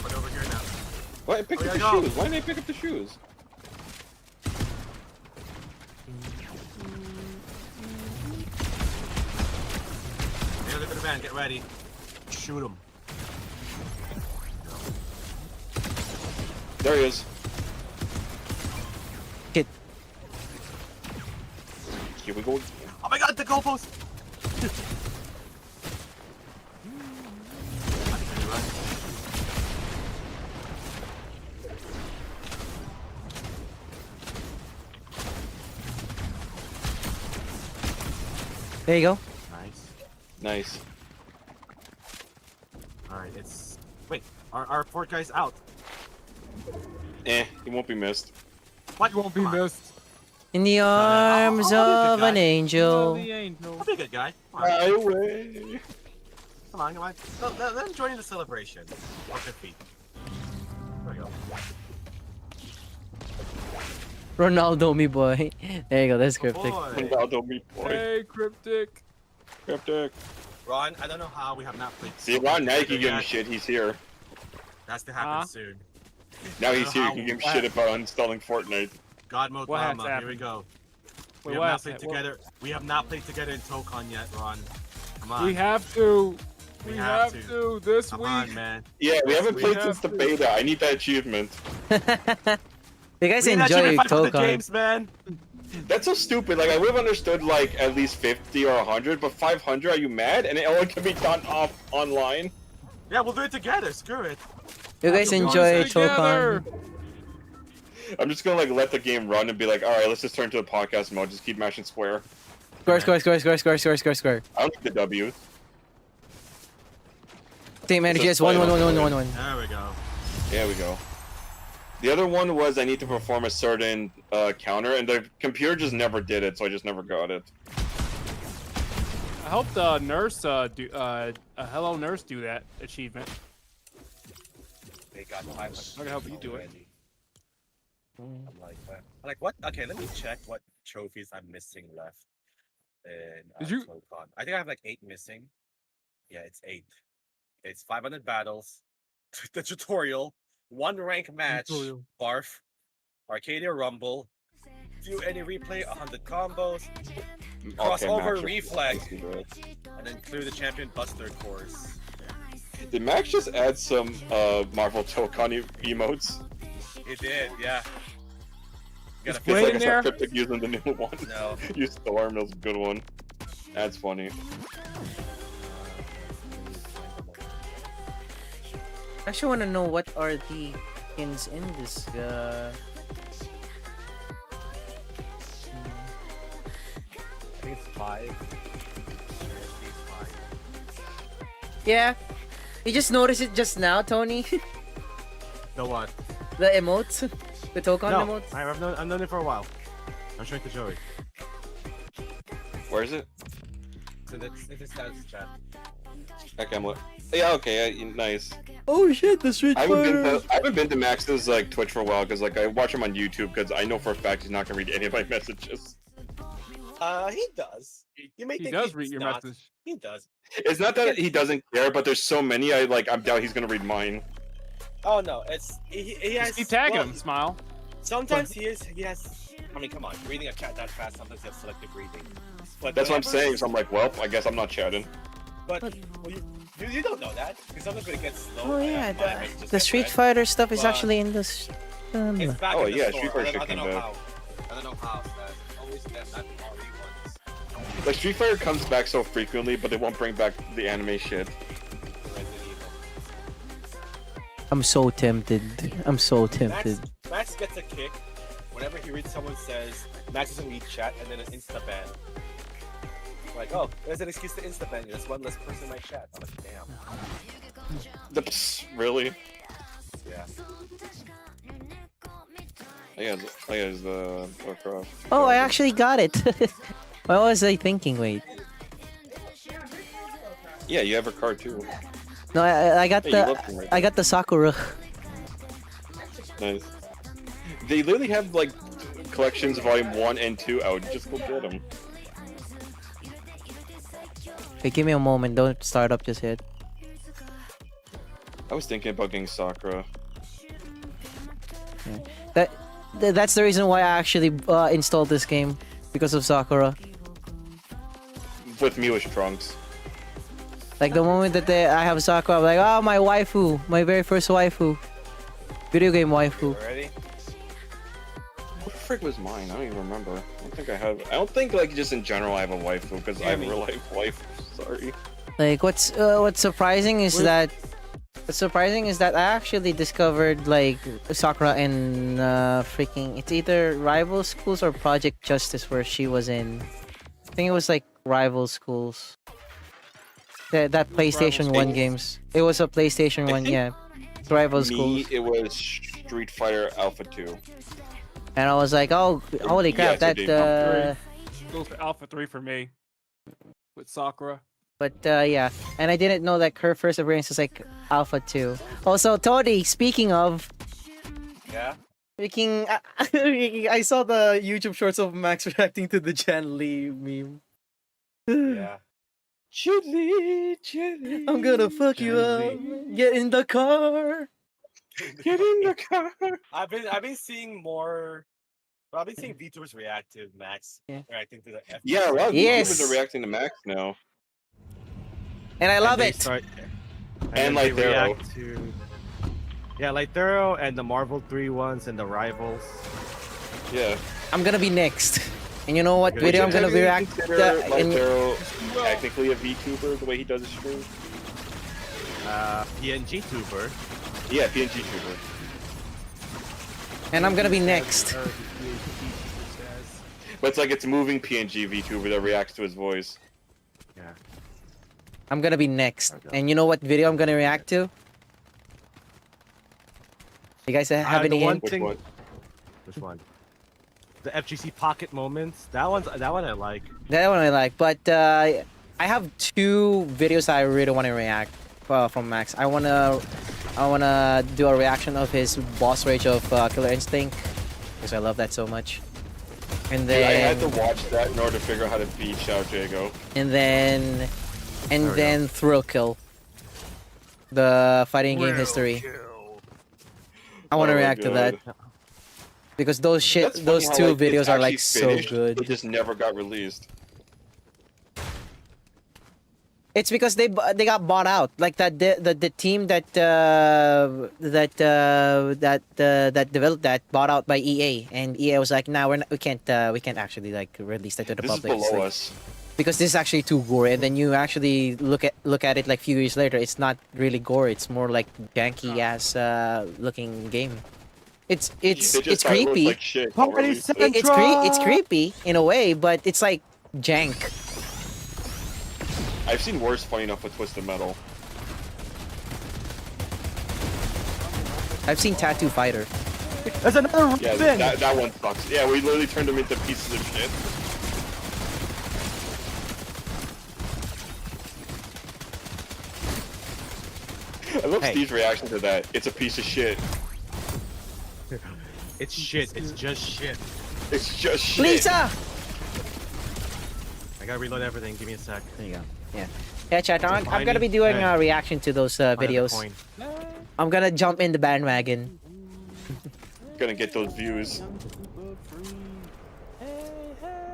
What over here now? Why pick up the shoes? Why didn't they pick up the shoes? Hey, look at the man, get ready. Shoot him. There he is. Get. Here we go. Oh my god, the goalpost! There you go. Nice. Nice. Alright, it's... Wait, our fourth guy's out. He won't be missed. What? He won't be missed. In the arms of an angel. I'll be a good guy. Fly away. Come on. Let him join in the celebration. Off your feet. There we go. Ronaldo, me boy. There you go. That's Cryptic. Ronaldo, me boy. Hey, Cryptic. Cryptic. Ron, I don't know how we have not played. See, Ron, now you can give him shit. He's here. That's to happen soon. Now he's here. You can give him shit about uninstalling Fortnite. God mode What has drama. Here we happened? go. Wait, We have what not has played happened? together. We have not played together in Tokon yet, Ron. Come on. We have to. We We have have to. to this Come week. on, man. Yeah, we haven't played have since the to. beta. I need that achievement. You guys We enjoy actually fight for the Tokon. games, man. That's so stupid. Like, I would have understood, like, at least 50 or 100, but 500, are you mad? And it only can be done off online? Yeah, we'll do it together. Screw it. You guys We'll do enjoy this together. Tokon. I'm just gonna like let the game run and be like, all right, let's just turn to the podcast mode. Just keep mashing square. Square, square, square, square, square, square, square, square. I don't need the W. Team energy is 1, 1, 1, 1, 1, 1. There we go. There we go. The other one was I need to perform a certain counter, and the computer just never did it, so I just never got it. I hope the nurse do hello nurse do that achievement. They got 500. I can help you do it. I'm like what? Okay, let me check what trophies I'm missing left. And I think I have like 8 missing. Yeah, it's 8. It's 500 battles, the tutorial, 1 rank match, barf, Arcadia Rumble, view any replay, 100 combos, crossover reflex, and then clear the champion buster course. Did Max just add some Marvel Tokani emotes? It did, yeah. It's like I saw Cryptic using the new one. No. Use Storm, that was a good one. That's funny. I actually want to know what are the skins in this. I think it's 5. Yeah, you just noticed it just now, Tony. The what? The emotes, the token emotes. I've known it for a while. I'm showing to Joey. Where is it? So that's status chat. Okay, yeah, okay, nice. Oh shit, the Street Fighter. I haven't been to Max's like Twitch for a while because like I watch him on YouTube because I know for a fact he's not gonna read any of my messages. He does. You may he think does read your not. message. He does. It's not that he doesn't care, but there's so many. I doubt he's gonna read mine. Oh no, it's he has. Just keep tagging him, Smile. Sometimes he has. I mean, come on, reading a chat that fast. Sometimes you have selective reading. But that's what I'm saying. So I'm like, well, I guess I'm not chatting. But well, you don't know that because sometimes when it gets slow. Oh yeah, the Street Fighter stuff is actually in this. It's back oh in the yeah, store. Street Fighter I don't know how. I don't know how. Always that not all the ones. Like Street Fighter comes back so frequently, but they won't bring back the anime shit. I'm so tempted. I'm so tempted. Max gets a kick whenever he reads someone says Max doesn't read chat and then an insta ban. Like, oh, there's an excuse to insta ban you. There's one less person in my chat. I'm like, damn. Really? Yeah. I guess the Warcraft. Oh, I actually got it. What was I thinking? Wait. Yeah, you have a card too. No, I got I got the Sakura. Nice. They literally have like collections volume 1 and 2 out. Just go get them. Okay, give me a moment. Don't start up just yet. I was thinking about getting Sakura. Yeah. That's the reason why I actually installed this game, because of Sakura. With me was Trunks. Like the moment that I have Sakura, I'm like, oh, my waifu, my very first waifu, video game waifu. Ready? What the frick was mine? I don't even remember. I don't think I have. I don't think like just in general I have a waifu because I have a real life waifu. Sorry. Like what's surprising is that I actually discovered like Sakura in freaking, it's either Rival Schools or Project Justice where she was in. I think it was like Rival Schools. That PlayStation 1 games. It was a PlayStation 1, yeah. Rival Schools. It was Street Fighter Alpha 2. And I was like, oh, holy crap, Yeah, that Goes to Alpha 3 for me. With Sakura. But yeah, and I didn't know that her first appearance was like Alpha 2. Also, Tony, speaking of... Yeah? Speaking... I saw the YouTube shorts of Max reacting to the Jan Lee meme. Yeah. Chili. I'm gonna fuck you up. Get in the car. Get in the car. I've been seeing more. Well, I've been seeing VTubers react to Max reacting to the F. Yeah, a lot of YouTubers are reacting to Max now. And I love it. And like react to. Yeah, like Thorough and the Marvel 3 ones and the Rivals. Yeah. I'm gonna be next. And you know what video I'm gonna be reacting to? Like technically a VTuber, the way he does his stream. PNG tuber. Yeah, PNG tuber. And I'm gonna be next. But it's like it's moving PNG VTuber that reacts to his voice. Yeah. I'm gonna be next. And you know what video I'm gonna react to? You guys have any hint? Which one? The FGC pocket moments. That one I like. That one I like, but I have two videos that I really want to react from Max. I wanna do a reaction of his boss rage of Killer Instinct because I love that so much. And then I had to watch that in order to figure out how to beat Xiao Jago. And then Thrill Kill, the fighting game history. I want to react to that because those two videos are like so good. It just never got released. It's because they got bought out. Like that the team that developed that bought out by EA, and EA was like, "Nah, we can't actually like release that to the public." This is below us. Because this is actually too gory, and then you actually look at it like a few years later, it's not really gore. It's more like janky ass looking game. It's creepy. Like shit, it's creepy in a way, but it's like jank. I've seen worse, funny enough, with Twisted Metal. I've seen Tattoo Fighter. There's another yeah, that one sucks. Yeah, we literally turned them into pieces of shit. I love Steve's reaction to that. It's a piece of shit. It's shit. It's just shit. It's just shit. Lisa! I gotta reload everything. Give me a sec. There you go. Yeah. Yeah, chat. I'm gonna be doing a reaction to those videos. I'm gonna jump in the bandwagon. Gonna get those views.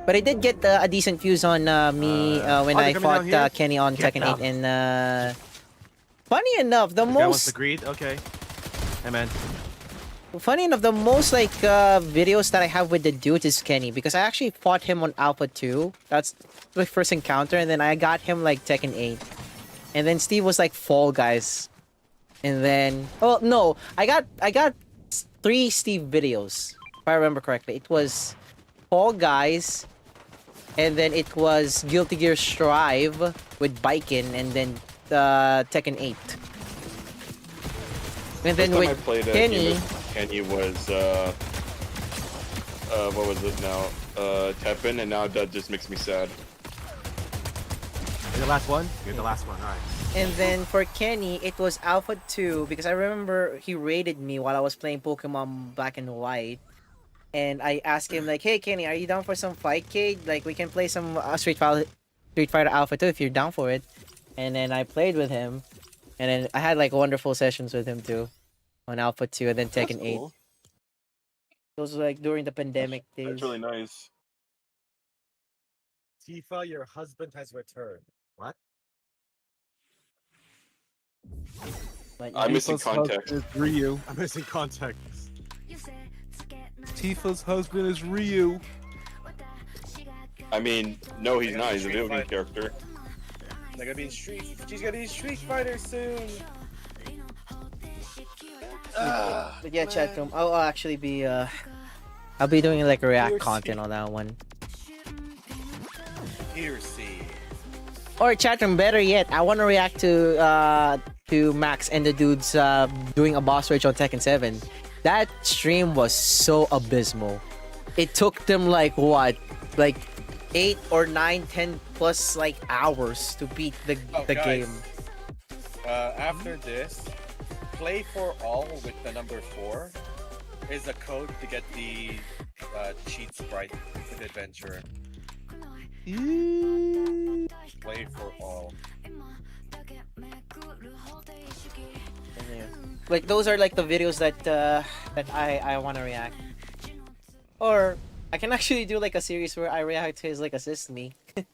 But I did get a decent views on me when I fought Kenny on Tekken 8, and funny enough, the most agreed. Okay. Hey man. Funny enough, the most like videos that I have with the dude is Kenny, because I actually fought him on Alpha 2. That's my first encounter, and then I got him like Tekken 8. And then Steve was like Fall Guys. And then no, I got 3 Steve videos, if I remember correctly. It was Fall Guys, and then it was Guilty Gear Strive with Biken, and then Tekken 8. And then with Kenny was what was it now? Teppen, and now that just makes me sad. You're the last one? You're the last one, alright. And then for Kenny, it was Alpha 2, because I remember he raided me while I was playing Pokemon Black and White. And I asked him like, "Hey Kenny, are you down for some Fightcade? Like we can play some Street Fighter Alpha 2 if you're down for it." And then I played with him. And then I had like wonderful sessions with him too. On Alpha 2 and then Tekken 8. Those were like during the pandemic days. That's really nice. Tifa, your husband has returned. What? I'm missing context. Ryu. I'm missing context. Tifa's husband is Ryu. I mean, no, he's not. He's a video game character. They're gonna be in she's gonna be in Street Fighter soon. But yeah, chat room. I'll actually be I'll be doing like a react content on that one. Heresy. Or chat room, better yet, I want to react to Max and the dudes doing a boss rage on Tekken 7. That stream was so abysmal. It took them like what, like 8 or 9, 10 plus like hours to beat the guys, game. After this, play for all with the number 4 is a code to get the cheat sprite for the adventure. Play for all. Like those are like the videos that I want to react. Or I can actually do like a series where I react to his like assist me. That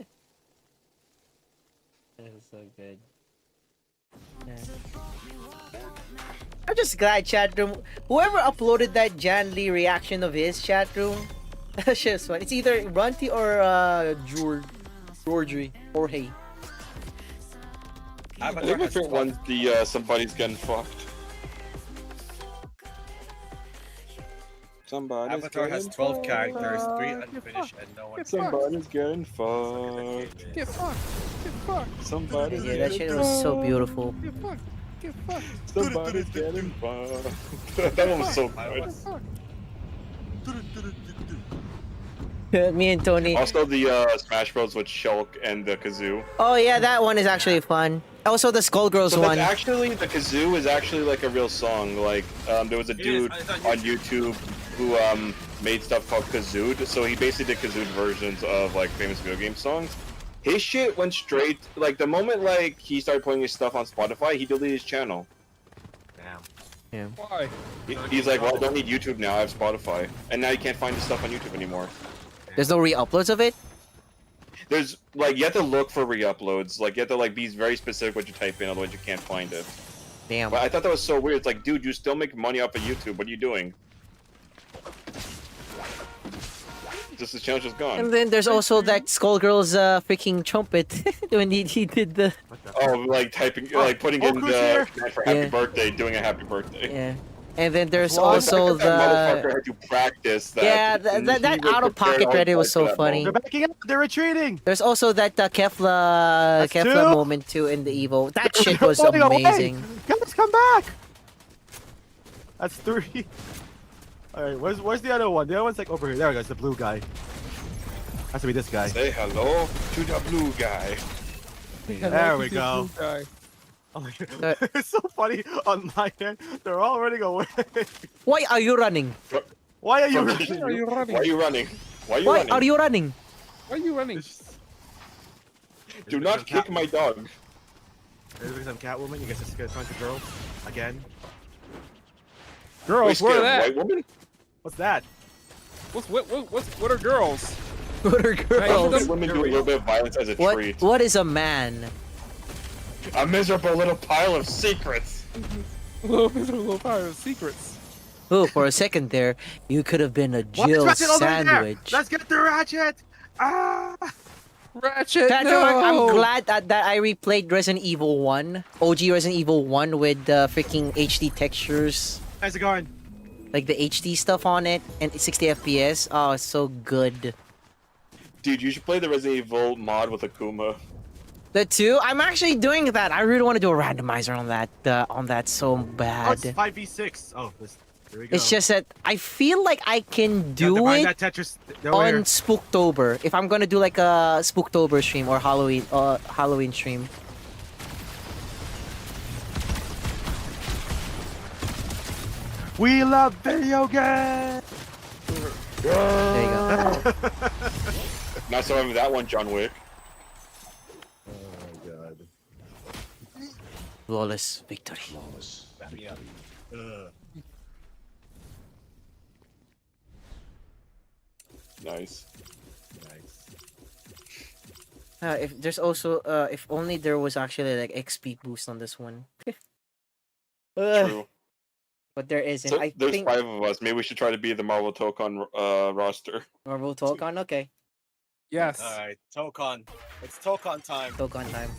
is so good. Yeah. I'm just glad chat room. Whoever uploaded that Jan Lee reaction of his chat room, that shit's fun. It's either Runty or Georgie or Hey. I think my favorite one's the somebody's getting fucked. Somebody's Avatar has getting 12 characters, 3 fucked. unfinished, and no one. Somebody's getting fucked. Get fucked. Get fucked. Somebody's Yeah, that getting shit was so beautiful. Get fucked. Get fucked. Somebody's getting fucked. That one was so good. Me and Tony. Also, the Smash Bros with Shulk and the kazoo. Oh yeah, that one is actually fun. Also, the Skullgirls So one. that's actually, the kazoo is actually like a real song. Like, there was a dude on YouTube who made stuff called Kazooed. So he basically did Kazooed versions of like famous video game songs. His shit went straight, like the moment like he started putting his stuff on Spotify, he deleted his channel. Damn. Yeah. Why? He's like, well, I don't need YouTube now, I have Spotify. And now you can't find his stuff on YouTube anymore. There's no re-uploads of it? There's, like, you have to look for re-uploads. Like, you have to, like, be very specific what you type in, otherwise you can't find it. Damn. But I thought that was so weird. It's like, dude, you still make money off of YouTube. What are you doing? Just the channel's just gone. And then there's also that Skullgirls freaking trumpet when he did the. Oh, like typing, like putting in the for happy birthday, doing a happy birthday. Yeah. And then there's Well, also that motherfucker had to practice that. Yeah, and that he was out-of-pocket prepared credit all was the way so to that funny. moment. Backing up, they're retreating. There's also that Kefla That's Kefla two. moment too in the Evo. That shit They're was floating away. amazing. Guys, come back. That's 3. All right, where's the other one? The other one's like over here. There we go. It's the blue guy. Has to be this guy. Say hello to the blue guy. There we go. Oh my God. It's so funny on my end. They're all running away. Why are you running? Why are you From- running? Why are you running? Why are you running? Why are you Why running? are you running? Why are you running? Do not kick my dog. There's some Catwoman. You guys just gonna punch a girl again. Girls, Wait, what are scared that? white woman? What's that? What are girls? What are White girls? women do a little bit of violence as a treat. What is a man? A miserable little pile of secrets. little pile of secrets. Oh, for a second there, you could have been a Why is Jill Ratchet over there? sandwich. Let's get the Ratchet. Ah! Ratchet, That's no! why I'm glad that I replayed Resident Evil 1, OG Resident Evil 1 with the freaking HD textures, How's it going? like the HD stuff on it, and 60 FPS. Oh, it's so good. Dude, you should play the Resident Evil mod with Akuma. The 2, I'm actually doing that. I really want to do a randomizer on that so Oh, bad. it's 5v6. Oh, here we go. It's just that I feel like I can do find it that Tetris. They're on here. Spooktober. If I'm gonna do like a Spooktober stream or Halloween stream. We love video games. There you go. Not so having that one, John Wick. Oh my God. Flawless victory. Nice. If there's also if only there was actually like XP boost on this one. True. But there isn't. So, I there's think 5 of us. Maybe we should try to be the Marvel Tokon roster. Marvel Tokon. Okay, Yes. All right, Tokon. It's Tokon time. Tokon time.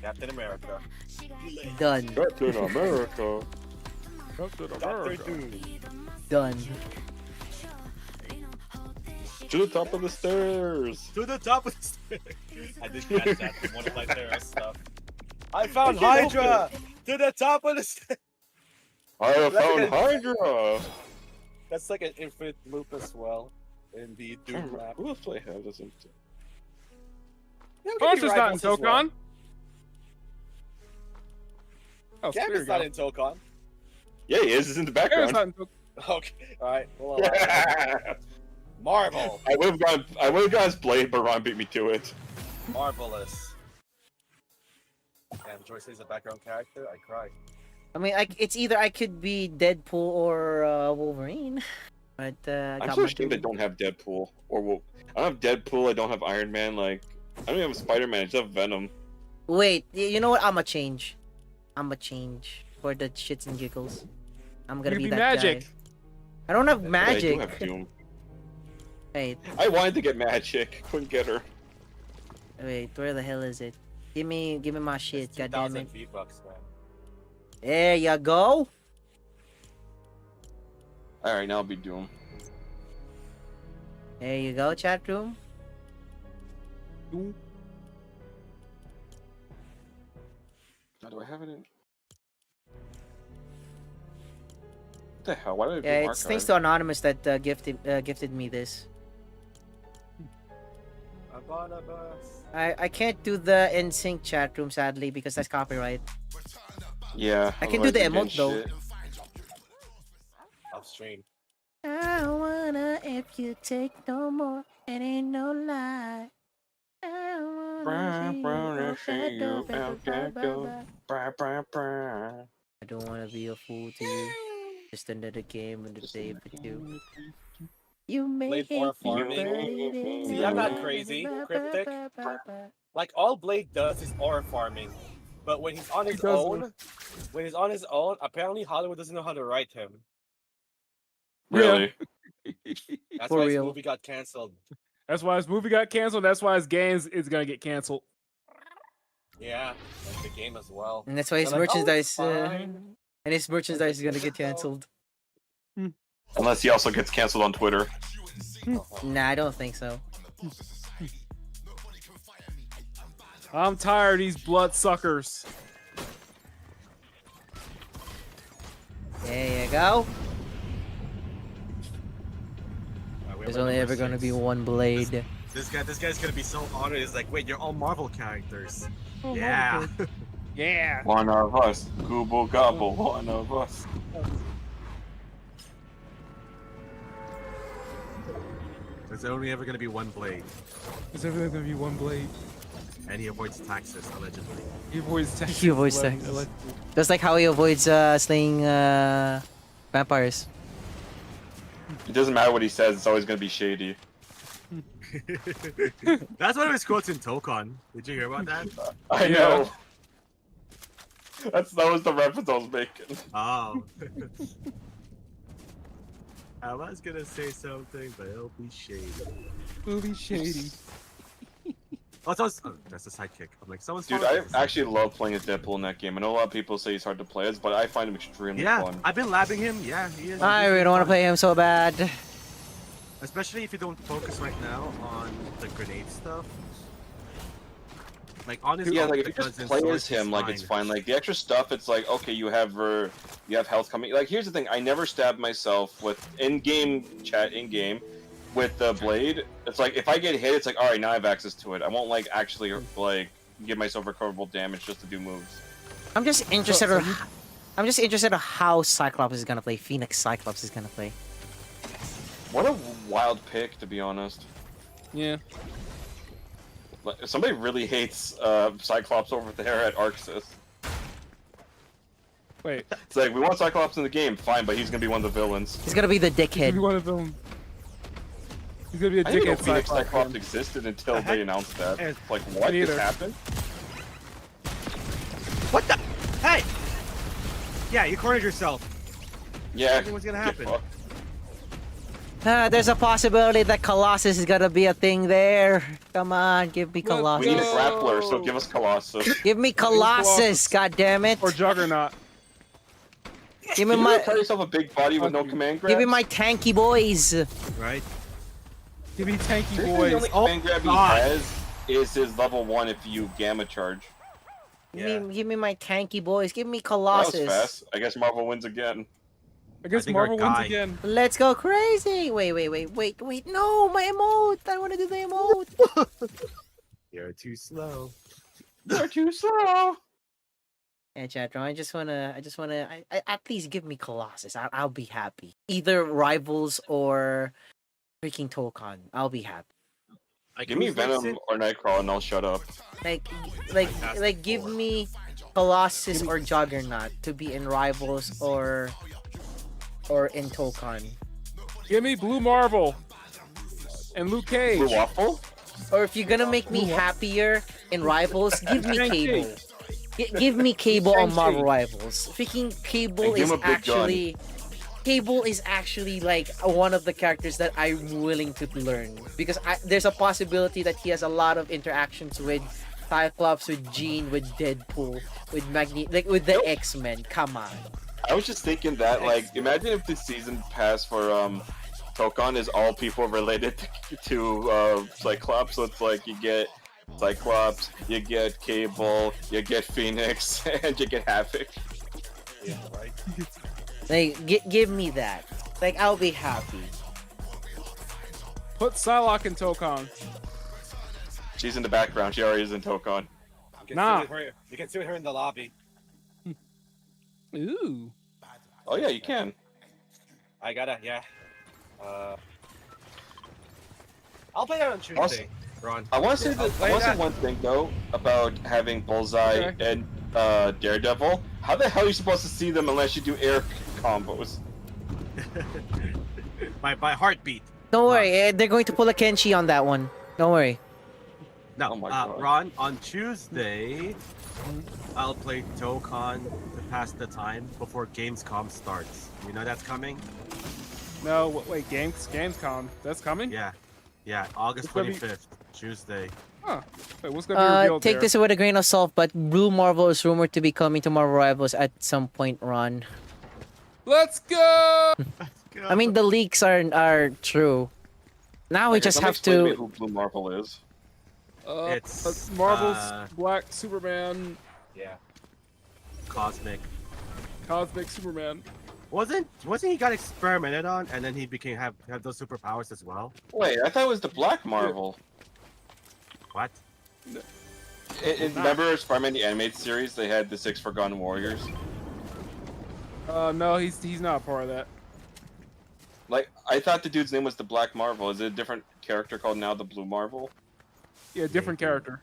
Captain America. Done. Captain America. Captain Doctor Doom. Done. To the top of the stairs. To the top of the stairs. I did catch that from one of my terrorist stuff. I found I can't Hydra! help To the top of the stairs! I have That's found like a- Hydra. That's like an infinite loop as well. In the Doom map. Who else do I have this in? Boss is not in Tokon. Oh, there you Gambit's not go. in Tokon. Yeah, he is. He's in the Garen's background. not in Tokon. Okay, alright. We'll allow it. Marvel. I would have gone his blade, but Ron beat me to it. Marvelous. And Joyce is a background character. I cry. I mean, it's either I could be Deadpool or Wolverine. But I I'm got so my ashamed I dude. don't have Deadpool. I don't have Deadpool, I don't have Iron Man, like... I don't even have Spider-Man, I just have Venom. Wait, you know what? I'ma change. I'ma change for the shits and giggles. I'm gonna You be be that Magic. guy. I don't have But magic. I do have Doom. Wait, I wanted to get Magic, couldn't get her. wait, where the hell is it? Give me my shit, It's goddammit. 2,000 V-Bucks, man. There you go. All right, now I'll be Doom. There you go, chat room. Doom. How do I have it in? What the hell? Why did I Yeah, do it's thanks to Anonymous that gifted me this. I can't do the NSYNC chat room sadly because that's copyright. Yeah. I can do the otherwise emote though. shit. Off stream. I wanna if you take no more, it ain't no lie. I don't wanna be a fool to you. Just another game in the day for two. You may Blade hate or me, farming. but it ain't See, I'm not no crazy, lie. Cryptic. Like all Blade does is aura farming, but when he's on his own, apparently Hollywood doesn't know how to write him. Really? That's For why his real. movie got canceled. That's why his movie got canceled. That's why his games is gonna get canceled. Yeah, and the game as well. And that's why his They're like, "Oh, merchandise, fine." and his merchandise is gonna get canceled. Unless he also gets canceled on Twitter. Nah, I don't think so. I'm tired of these bloodsuckers. There you go. There's only ever gonna be one blade. This guy's gonna be so honored. He's like, wait, you're all Marvel characters. Oh, yeah. Marvel. Yeah. One of us. Gooble gobble. One of us. There's only ever gonna be one blade. There's only gonna be one blade. And he avoids taxes, allegedly. He avoids taxes. He avoids taxes. Just like how he avoids slaying vampires. It doesn't matter what he says, it's always gonna be shady. That's one of his quotes in Tokon. Did you hear about that? I know. That was the reference I was making. Oh. I was gonna say something, but it'll be shady. It'll be shady. Oh, that's a sidekick. I'm like, someone's. Dude, I actually love playing as Deadpool in that game. I know a lot of people say he's hard to play as, but I find him extremely fun. I've been labbing him. Yeah, he is. I really don't want to play him so bad. Especially if you don't focus right now on the grenade stuff. Like honestly, Yeah, like if you just play as him, like it's fine. Like the extra stuff, it's like okay, you have health coming. Like here's the thing, I never stab myself with in-game chat with the blade. It's like if I get hit, it's like all right, now I have access to it. I won't like actually like give myself recoverable damage just to do moves. I'm just interested. I'm just interested in how Cyclops is gonna play. Phoenix Cyclops is gonna play. What a wild pick, to be honest. Yeah. Like, somebody really hates Cyclops over there at Arxis. Wait. It's like, we want Cyclops in the game, fine, but he's gonna be one of the villains. He's gonna be the dickhead. He's gonna be one of them. He's gonna be a I didn't know dickhead Phoenix Cyclops. Cyclops existed until they announced that. Like, what? Me This neither. happened? What the? Hey! Yeah, you cornered yourself. Yeah. Nothing was gonna happen. There's a possibility that Colossus is gonna be a thing there. Come on, give me Colossus. We need a grappler, so give us Colossus. Give me Colossus, God damn it! Or Juggernaut. Give me You my. tell yourself a big body with no command grab? Give me my tanky boys. Right. Give me tanky The boys. only command grab he has is his level 1 if you gamma charge. Give me my tanky boys. Give me That Colossus. was fast. I guess Marvel wins again. I guess Marvel wins again. Let's go crazy! Wait! No, my emote! I want to do the emote. You're too slow. You're too slow. Yeah, chat room. I just wanna. I at least give me Colossus. I'll be happy. Either Rivals or freaking Tokon. I'll be happy. Give me Venom or Nightcrawler and I'll shut up. Like, give me Colossus or Juggernaut to be in Rivals or in Tokon. Give me Blue Marvel and Luke Cage. Blue Waffle? Or if you're gonna make me happier in Rivals, give me Cable. Give me Cable on Marvel Rivals. Freaking Cable And give is him a big gun. Cable is actually like one of the characters that I'm willing to learn because there's a possibility that he has a lot of interactions with Cyclops, with Jean, with Deadpool, with with the X-Men. Come on. I was just thinking that, like, imagine if the season pass for Tokon is all people related to Cyclops. So it's like you get Cyclops, you get Cable, you get Phoenix, and you get Havoc. Yeah, right. Like, give me that. Like, I'll be happy. Put Psylocke in Tokon. She's in the background. She already is in Tokon. You can see her in the lobby. Ooh. Oh yeah, you can. I gotta, yeah. I'll play that on Tuesday, Ron. I want to say one thing though about having Bullseye and Daredevil. How the hell are you supposed to see them unless you do air combos? by heartbeat. Don't worry, they're going to pull a Kenshi on that one. Don't worry. No, Ron, on Tuesday, I'll play Dokkan to pass the time before Gamescom starts. You know that's coming? No, wait, Gamescom. That's coming? Yeah, August 25th, Tuesday. Huh. Wait, what's gonna be revealed take there? this with a grain of salt, but Blue Marvel is rumored to be coming to Marvel Rivals at some point, Ron. Let's go! I mean, the leaks are true. Now we just have to. Who Blue Marvel is? It's Marvel's Black Superman. Yeah. Cosmic Superman. Wasn't he got experimented on and then he became have those superpowers as well? Wait, I thought it was the Black Marvel. What? Remember Spider-Man the animated series? They had the 6 Forgotten Warriors. No, he's not a part of that. Like, I thought the dude's name was the Black Marvel. Is it a different character called now the Blue Marvel? Yeah, different character.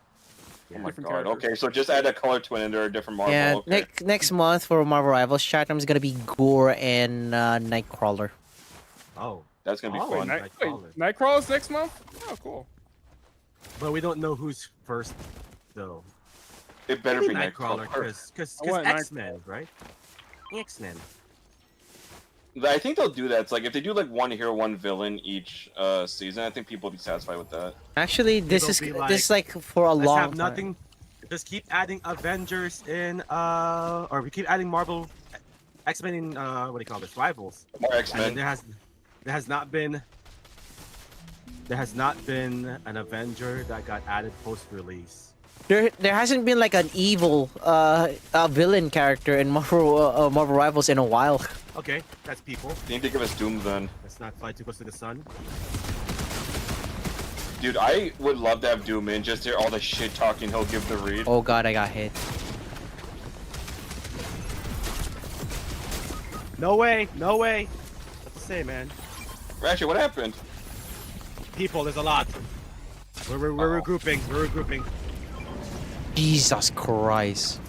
Oh my god. Okay, so just add a color twin and they're a different Marvel. Yeah, okay. next month for Marvel Rivals, Chatham's gonna be Gore and Nightcrawler. Oh, that's gonna be fun. Nightcrawler's next month? Oh, cool. But we don't know who's first, though. It better be Nightcrawler, because X-Men, right? X-Men. I think they'll do that. It's like if they do like one hero, one villain each season, I think people will be satisfied with that. Actually, this is like for a long have time. nothing. Just keep adding Avengers in, or we keep adding Marvel, X-Men in, what do you call this? Rivals. More X-Men. There has not been an Avenger that got added post-release. There hasn't been like an evil villain character in Marvel Rivals in a while. Okay, that's people. You need to give us Doom then. Let's not fly too close to the sun. Dude, I would love to have Doom in, just hear all the shit talking he'll give the read. Oh god, I got hit. No way, no way. What to say, man? Ratchet, what happened? People, there's a lot. We're regrouping. We're regrouping. Jesus Christ.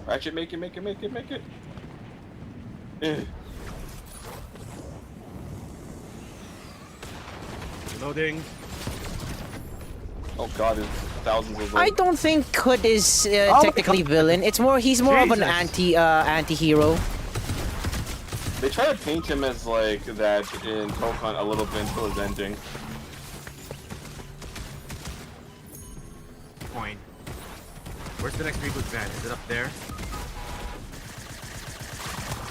Ratchet, make it. Loading. Oh god, there's thousands of those. I don't think Hood is technically villain. He's more of an anti-hero. They try to paint him as like that in Pokemon a little bit until his ending. Point. Where's the next reboot van? Is it up there?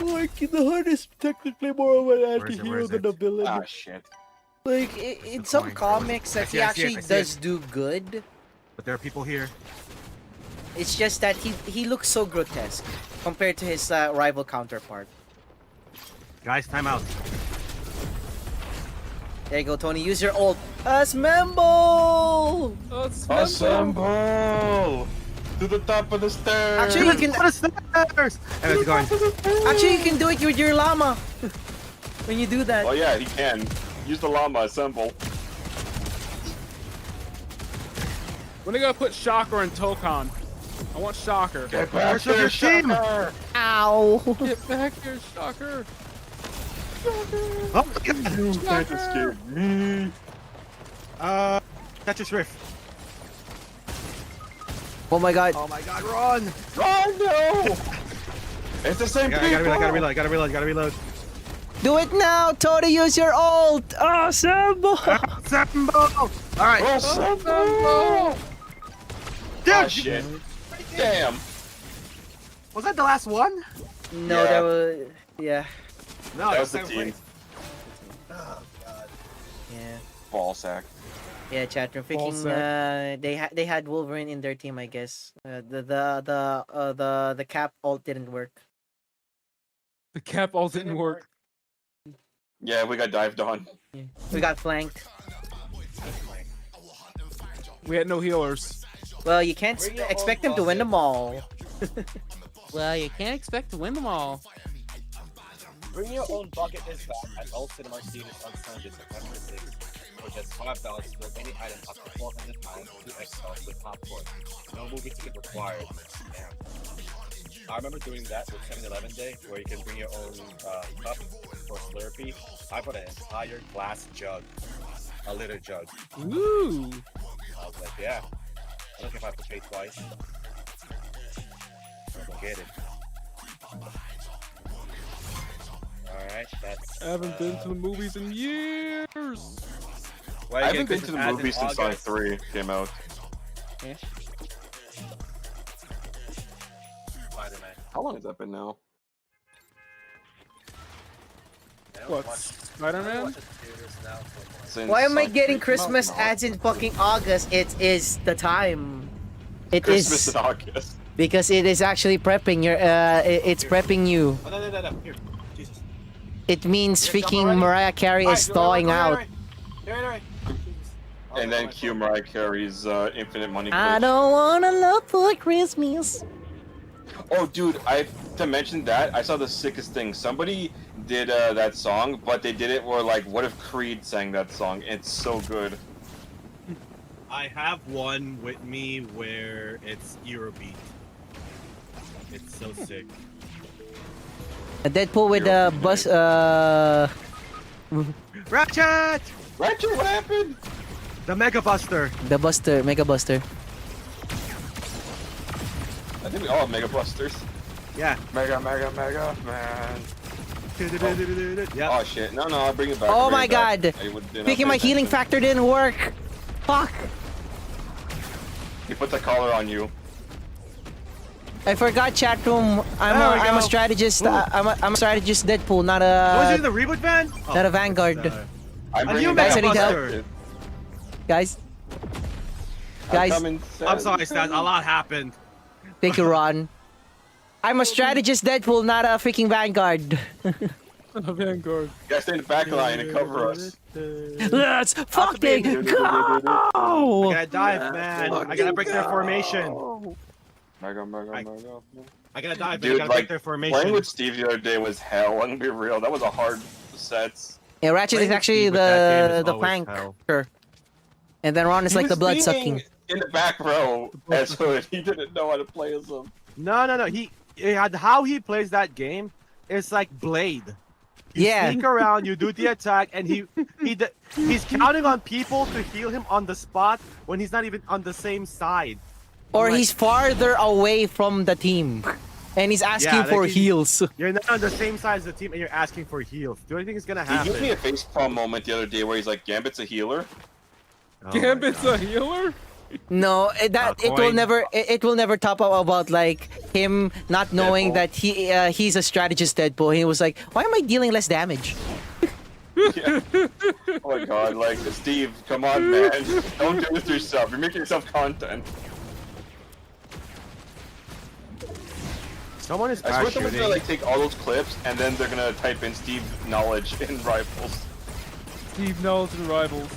Like, the Hood is technically more of an anti-hero than a villain. Ah, shit. Like, in some comics, that he actually does do good. But there are people here. It's just that he looks so grotesque compared to his rival counterpart. Guys, time out. There you go, Tony. Use your ult. Assemble! Assemble! To the top of the stairs! Actually, you can... And it's going. Actually, you can do it with your llama. When you do that. Oh yeah, he can. Use the llama, assemble. When are they gonna put Shocker in Tokon? I want Shocker. Get back here, Shocker! Ow! Get back here, Shocker! Oh my god! You can't escape me! Tetris Rift. Oh my god. Oh my god, run! Run, no! It's the same people! Gotta reload. Do it now, Tony. Use your ult. Assemble! Assemble! Alright. Assemble! Dude! Oh, shit. Damn! Was that the last one? No, Yeah. that was yeah. No, That it was the second team. place. Oh god. Yeah. Ball sack. Yeah, chat room. Ball Freaking sack. they had Wolverine in their team, I guess. The cap ult didn't work. The cap all didn't work. Yeah, we got dived on. Yeah. We got flanked. We had no healers. Well, you can't Bring your expect own them to win bucket. them all. Well, you can't expect to win them all. Bring your own bucket is back at all cinema theaters on Sunday, September 6th, for just $5 for any item up to 400 pounds, 2XL with popcorn. No movie ticket required. Damn. I remember doing that with 7-Eleven Day, where you can bring your own cup for Slurpee. I bought an entire glass jug, a liter jug. Ooh. I was like, yeah, I don't care if I have to pay twice. I'll get it. Alright, that's... I haven't been to the movies in years. Well, I haven't been to the movies since Sonic 3 came out. Yeah. Spider-Man. How long has that been now? What? Spider-Man? Since Why am I Sonic getting 3 came out Christmas in ads in fucking August? It is the time. It Christmas is in August. because it is actually prepping your it's prepping you. Oh, no. Here. Jesus. It means Jump freaking already? Mariah Carey is thawing out. Right. And then cue Mariah Carey's Infinite Money I Clip. don't wanna love for Christmas. Oh, dude, to mention that, I saw the sickest thing. Somebody did that song, but they did it where, like, what if Creed sang that song? It's so good. I have one with me where it's Eurobeat. It's so sick. A Deadpool with a bus. Ratchet! Ratchet, what happened? The Mega Buster. The Buster, Mega Buster. I think we all have Mega Busters. Yeah. Mega, man. Yeah. Oh shit! No, I'll bring it back. Oh I'll bring my it back. god! I did not Thinking pay my healing attention. factor didn't work. Fuck! He put the collar on you. I forgot chat room. I'm a strategist. I'm a strategist Deadpool, not Was a he the reboot van? not a Vanguard. I'm Are bringing you back Mega the Buster? Buster. Guys, I'm sorry, Stas. A lot happened. thank you, Ron. I'm a strategist Deadpool, not a freaking Vanguard. Vanguard. You guys stay in the back line and cover us. Let's fucking I go! gotta dive, man. I gotta break their formation. Mega. I gotta dive, man. I Dude, gotta break like, their formation. playing with Steve the other day was hell. I'm gonna be real. That was a hard set. Yeah, Ratchet Playing is with actually Steve with that game is the always plank. hell. Sure. And then Ron is He like the was blood being sucking. in the back row as Hood. He didn't know how to play as him. No. He had how he plays that game. It's like Blade. You Yeah. sneak around, you do the attack, and he's counting on people to heal him on the spot when he's not even on the same side. Or Like- he's farther away from the team. And he's asking Yeah, for like heals. You're not on the same side as the team, and you're asking for heals. Do you think it's gonna He happen? gave me a facepalm moment the other day where he's like, Gambit's a healer. Gambit's a healer? No, it will coin. never it will never top up about like him not knowing Deadpool. that he's a strategist Deadpool. He was like, why am I dealing less damage? Yeah. Oh my god, like, Steve, come on, man. Don't do this to yourself. You're making yourself content. Someone is I swear someone's parachuting. gonna like take all those clips and then they're gonna type in Steve knowledge in rifles. Steve Knowles and Rivals.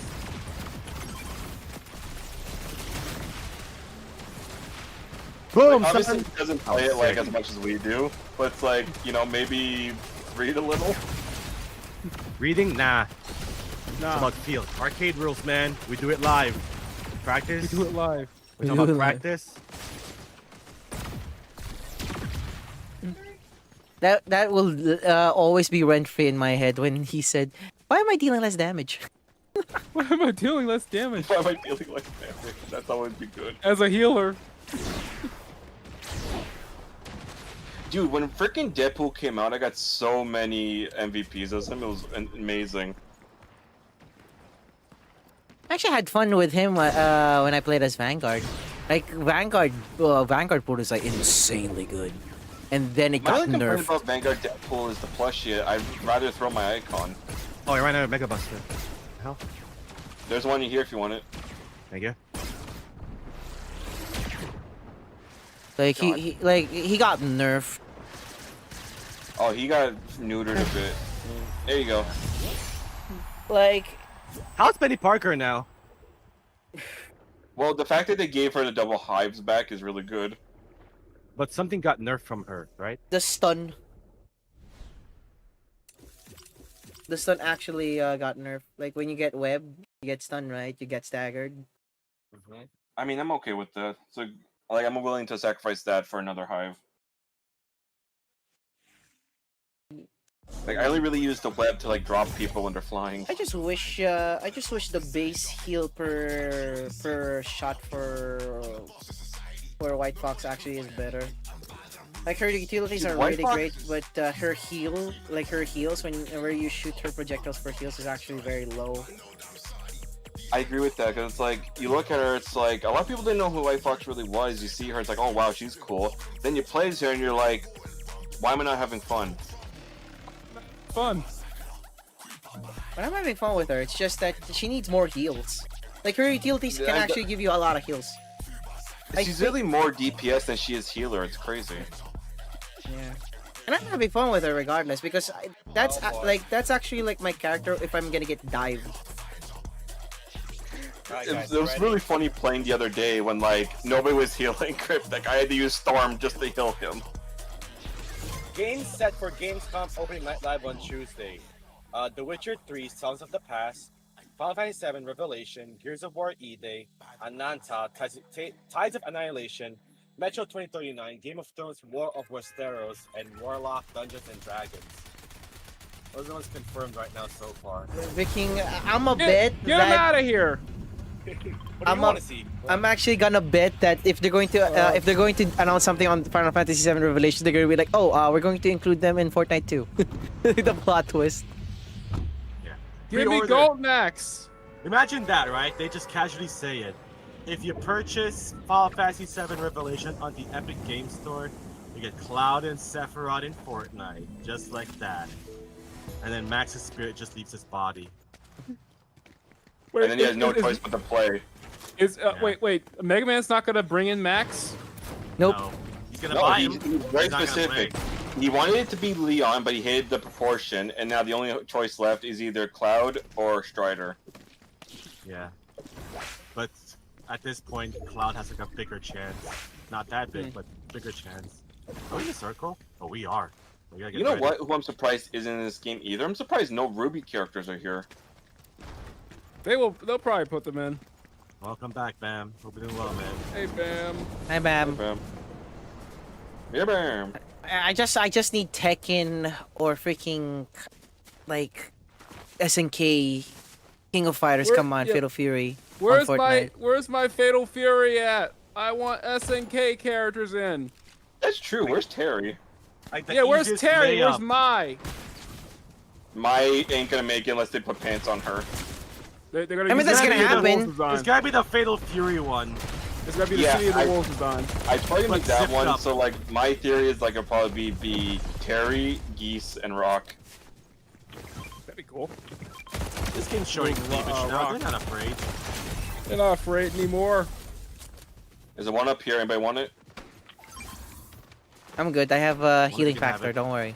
Boom! Like, obviously Someone... he doesn't play it like as much as we do, but it's like, you know, maybe read a little. Reading? Nah. It's about feel. Arcade rules, man. We do it live. Practice? We do it live. We talk about practice. That will always be rent free in my head when he said, why am I dealing less damage? Why am I dealing less damage? Why am I dealing like damage? That's always be good. As a healer. Dude, when freaking Deadpool came out, I got so many MVPs as him. It was amazing. I actually had fun with him when I played as Vanguard. Like Vanguard pool is like insanely good. and then it My got only complaint nerfed. about Vanguard Deadpool is the plushie. I'd rather throw my icon. Oh, I ran out of Mega Buster. Hell? There's one in here if you want it. Thank you. Like he got nerfed. Oh, he got neutered a bit. There you go. Like, how's Betty Parker now? Well, the fact that they gave her the double hives back is really good. But something got nerfed from her, right? The stun. The stun actually got nerfed. Like when you get web, you get stun, right? You get staggered. I mean, I'm okay with that. So, like, I'm willing to sacrifice that for another hive. Like, I only really use the web to like drop people when they're flying. I just wish the base heal per shot for White Fox actually is better. Like her utilities are White really Fox- great, but her heals whenever you shoot her projectiles for heals is actually very low. I agree with that, because it's like, you look at her, it's like, a lot of people didn't know who White Fox really was. You see her, it's like, oh wow, she's cool. Then you play as her, and you're like, why am I not having fun? Fun. But I'm having fun with her, it's just that she needs more heals. Like her utilities can Yeah, actually give you a lot of heals. She's really more DPS than she is healer, it's crazy. Yeah. And I'm having fun with her regardless, because that's actually like my character if I'm gonna get dived. It was really funny playing the other day when like nobody was healing Crypt. Like I had to use Storm just to heal him. Games set for Gamescom opening night live on Tuesday. The Witcher 3, Sons of the Past, Final Fantasy 7 Revelation, Gears of War E-Day, Ananta, Tides of Annihilation, Metro 2039, Game of Thrones War of Westeros, and Warlock Dungeons and Dragons. Those are the ones confirmed right now so far. Viking, I'm a bet Get him out of here! What do you want to see? I'm actually gonna bet that if they're going to announce something on Final Fantasy VII Revelation, they're gonna be like, oh, we're going to include them in Fortnite too. The plot twist. Yeah. Give me Pre-order. Golden Axe! Imagine that, right? They just casually say it. If you purchase Final Fantasy VII Revelation on the Epic Game Store, you get Cloud and Sephiroth in Fortnite, just like that. And then Max's spirit just leaves his body. Wait, And then he has no choice but to play. Wait, Mega Man's not gonna bring in Max? Nope. No. He's gonna No, buy he's him. very He's not gonna specific. play. He wanted it to be Leon, but he hated the proportion, and now the only choice left is either Cloud or Strider. Yeah. But at this point, Cloud has like a bigger chance. Not that big, but bigger chance. Are we in a circle? Oh, we are. We gotta get You know ready. what? Who I'm surprised isn't in this game either? I'm surprised no Ruby characters are here. They'll probably put them in. Welcome back, Bam. Hope you're doing well, man. Hey, Bam. Hi, Bam. Bam. Yeah, Bam. I just need Tekken or freaking like SNK King of Fighters. Come on, Fatal Fury. Where's on my Fortnite. Fatal Fury at? I want SNK characters in. That's true. Where's Terry? Like the Yeah, where's easiest Terry? Where's layup. Mai? Mai ain't gonna make it unless they put pants on her. They're gonna I mean, use that's the gonna City of the happen. Wolves design. It's gotta be the Fatal Fury one. It's gotta be the Yeah, City of the I- Wolves design. I probably But make that zipped one. up. So like, my theory is like it'll probably be Terry, Geese, and Rock. That'd be cool. This game's showing cleavage now. Rock. They're not afraid. They're not afraid anymore. Is there one up here? Anybody want it? I'm good. I have a healing can have factor. it. Don't worry.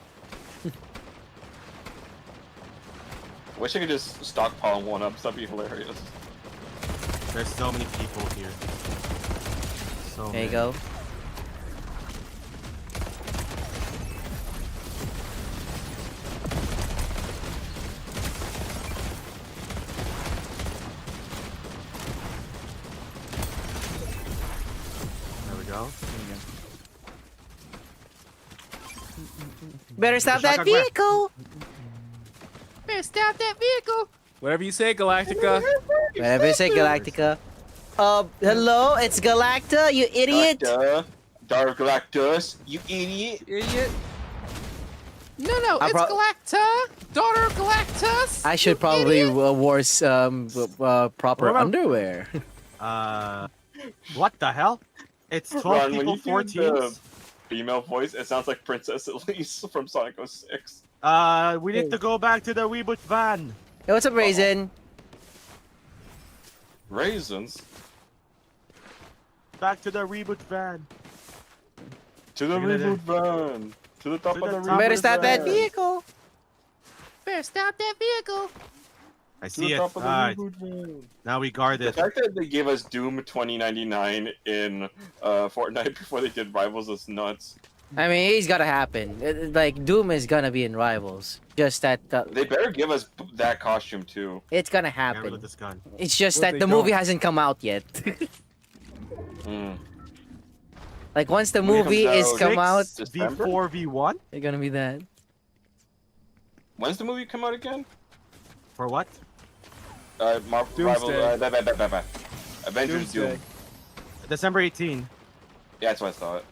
Wish I could just stockpile one up. That'd be hilarious. There's so many people here. So There many. you go. There we go. Better stop that shotgun grab. vehicle. Better stop that vehicle. Whatever you say, Galactica. Whatever you say, Galactica. Hello, it's Galacta, you idiot. Galacta, Dark Galactus, you idiot. Idiot. No, I it's pro- Galacta, daughter of Galactus. I should probably wear some proper What about- underwear. What the hell? It's 12 Ron, when people, you 4 do the- teams. female voice. It sounds like Princess Elise from Sonic 06. We need to go back to the reboot van. Hey, what's up, Raisin? Raisins? Back to the reboot van. To the reboot van. To the top of the reboot van. Better stop that vehicle. Better stop that vehicle. I see it. Alright. Now we guard The it. fact that they gave us Doom 2099 in Fortnite before they did Rivals is nuts. I mean, it's gotta happen. Like, Doom is gonna be in Rivals. Just that... They better give us that costume, too. It's gonna happen. With this gun. It's just that the movie hasn't come out yet. Like, once the movie is come out... V4, V1? They're gonna be that. When's the movie come out again? For what? Rival, Avengers Doom. December 18. Yeah, that's what I thought.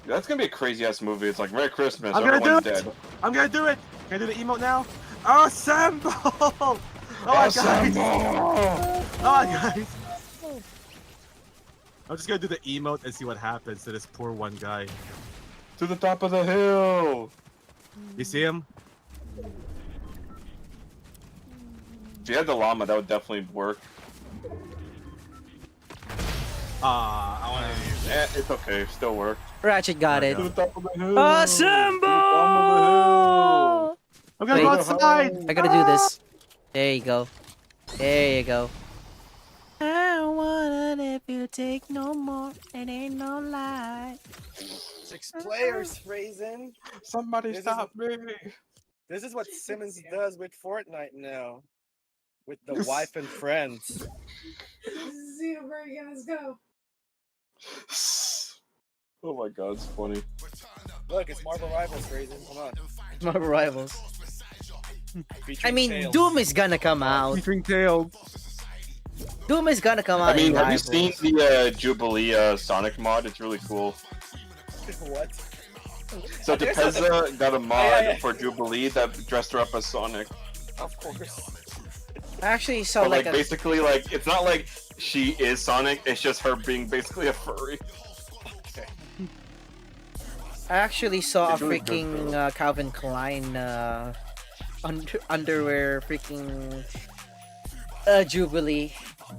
Yeah, that's gonna be a crazy ass movie. It's like Merry Christmas, I'm gonna everyone's do it! dead. I'm gonna do it! Can I do the emote now? Assemble! Oh my Assemble! guys! Oh my guys! I'm just gonna do the emote and see what happens to this poor one guy. To the top of the hill! You see him? If you had the llama, that would definitely work. I wanna use it. It's okay, still work. Ratchet got it. To the top of the hill! Assemble! I'm gonna go outside! I gotta do this. There you go. There you go. I don't wanna let you take no more. It ain't no lie. 6 players, Raisin. Somebody stop me. This is what Simmons does with Fortnite now. With the wife and friends. Xenoverse again, let's go. Oh my god, it's funny. Look, it's Marvel Rivals, Raisin. Come on. Marvel Rivals. I Featuring mean, Tails. Doom is gonna come out. Featuring Tails. Doom is gonna come out. I mean, in have you Rivals. seen the Jubilee Sonic mod? It's really cool. What? So Tepeza got a mod for Jubilee that dressed her up as Sonic. Of course. I actually saw But like, a... basically, like, it's not like she is Sonic, it's just her being basically a furry. Okay. I actually saw a It's really freaking Calvin Klein underwear freaking Jubilee,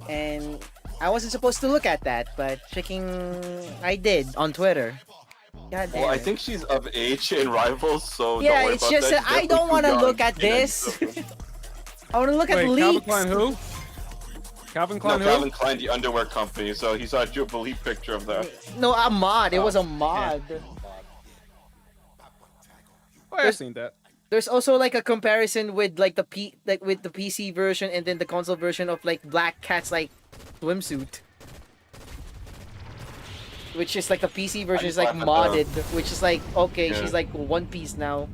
and I wasn't supposed to look at that, but freaking I did on Twitter. God damn Well, I it. think she's of age in Rivals, so Yeah, don't worry it's about just that. that I don't want to look at this. I want to look at Wait, leaks. Calvin Klein who? Calvin Klein No, who? Calvin Klein, the underwear company, so he saw a Jubilee picture of that. No, a mod. It was a mod. Oh, I've seen that. There's also like a comparison with like the with the PC version and then the console version of like Black Cat's like swimsuit. Which is like the PC version is like modded, which is like okay, Yeah. she's like One Piece now.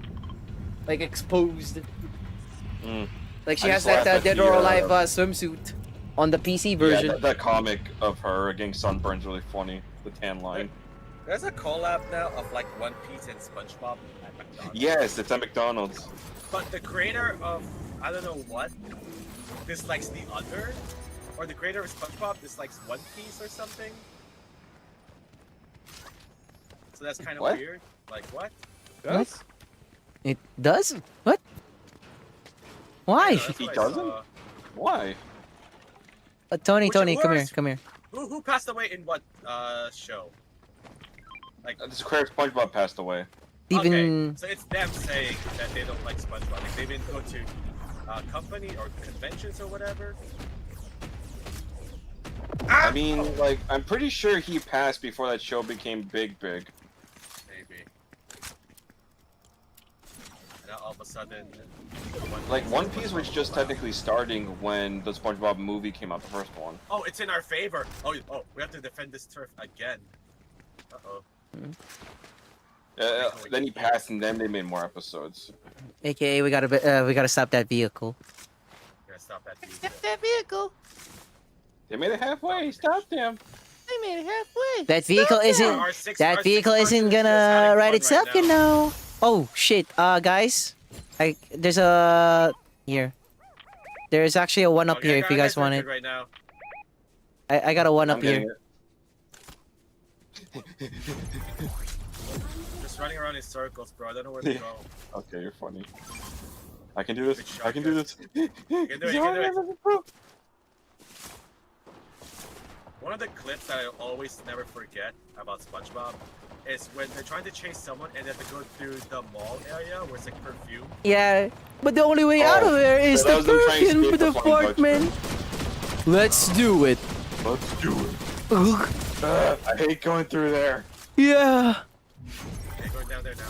Like exposed. Mm. Like she I has just laughed that at Dead the, or Alive swimsuit on the PC version. Yeah, that comic of her getting sunburned is really funny. The tan line. There's a collab now of like One Piece and SpongeBob at McDonald's. Yes, it's at McDonald's. But the creator of I don't know what dislikes the other, or the creator of SpongeBob dislikes One Piece or something. So that's kind of What? weird. Like what? Does? It does? What? Why? He doesn't? Why? Tony, Which- Tony, who come here, is- come here. Who passed away in what show? Like This Craig SpongeBob passed away. Steven. Okay, so it's them saying that they don't like SpongeBob. Like they didn't go to company or conventions or whatever. I mean, like, I'm pretty sure he passed before that show became big. Maybe. And now all of a sudden, Like, One Piece was just technically starting when the SpongeBob movie came out, the first one. oh, it's in our favor. Oh, we have to defend this turf again. Uh-oh. Then he passed, and then they made more episodes. AKA, we gotta stop that vehicle. Gotta stop that. Stop that vehicle. They made it halfway. Stop them. They made it halfway. That vehicle isn't. Our six That vehicle persons isn't is just gonna having ride fun itself, right you now. know. Oh shit, guys, there's a here. There's actually a one up Okay, here if you guys want are it. good right now. I got a one up I'm getting here. Just running around in circles, bro. I don't know where to go. Okay, you're funny. I can do this. I can do this. You can do it. You can do it. One of the clips that I always never forget about SpongeBob is when they're trying to chase someone and they have to go through the mall area where it's like perfume. Yeah, but the only way out of there is the perfume department. Let's do it. Let's do it. I hate going through there. Yeah. Okay, going down there now.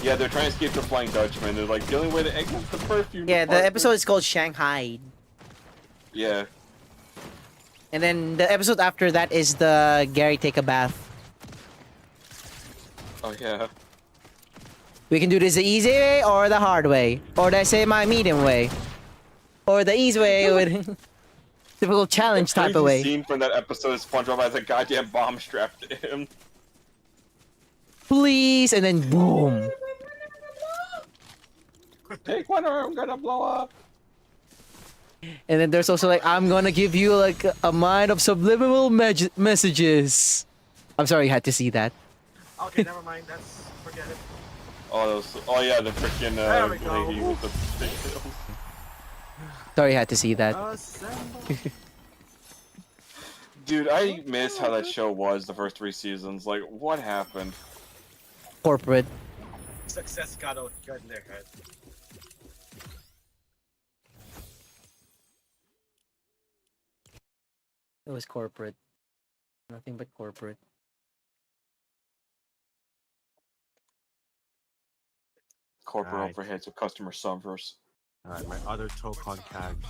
Yeah, they're trying to escape the Flying Dutchman. They're like, the only way to exit the perfume Yeah, the department. episode is called Shanghai. Yeah. And then the episode after that is the Gary take a bath. Oh yeah. We can do this the easy way or the hard way. Or the semi-medium way. Or the easy way with typical challenge type of way. The scene from that episode is SpongeBob has a goddamn bomb strapped to him. Please, and then boom. Take one or I'm gonna blow up. And then there's also like, I'm gonna give you like a mind of subliminal messages. I'm sorry you had to see that. Okay, never mind. That's forget it. Oh yeah, the freaking lady with the pigtails. Sorry you had to see that. Dude, I miss how that show was the first 3 seasons. Like, what happened? Corporate. Success got in their head. It was corporate. Nothing but corporate. Corporate overheads with customer servers. Alright, my other Tokon character.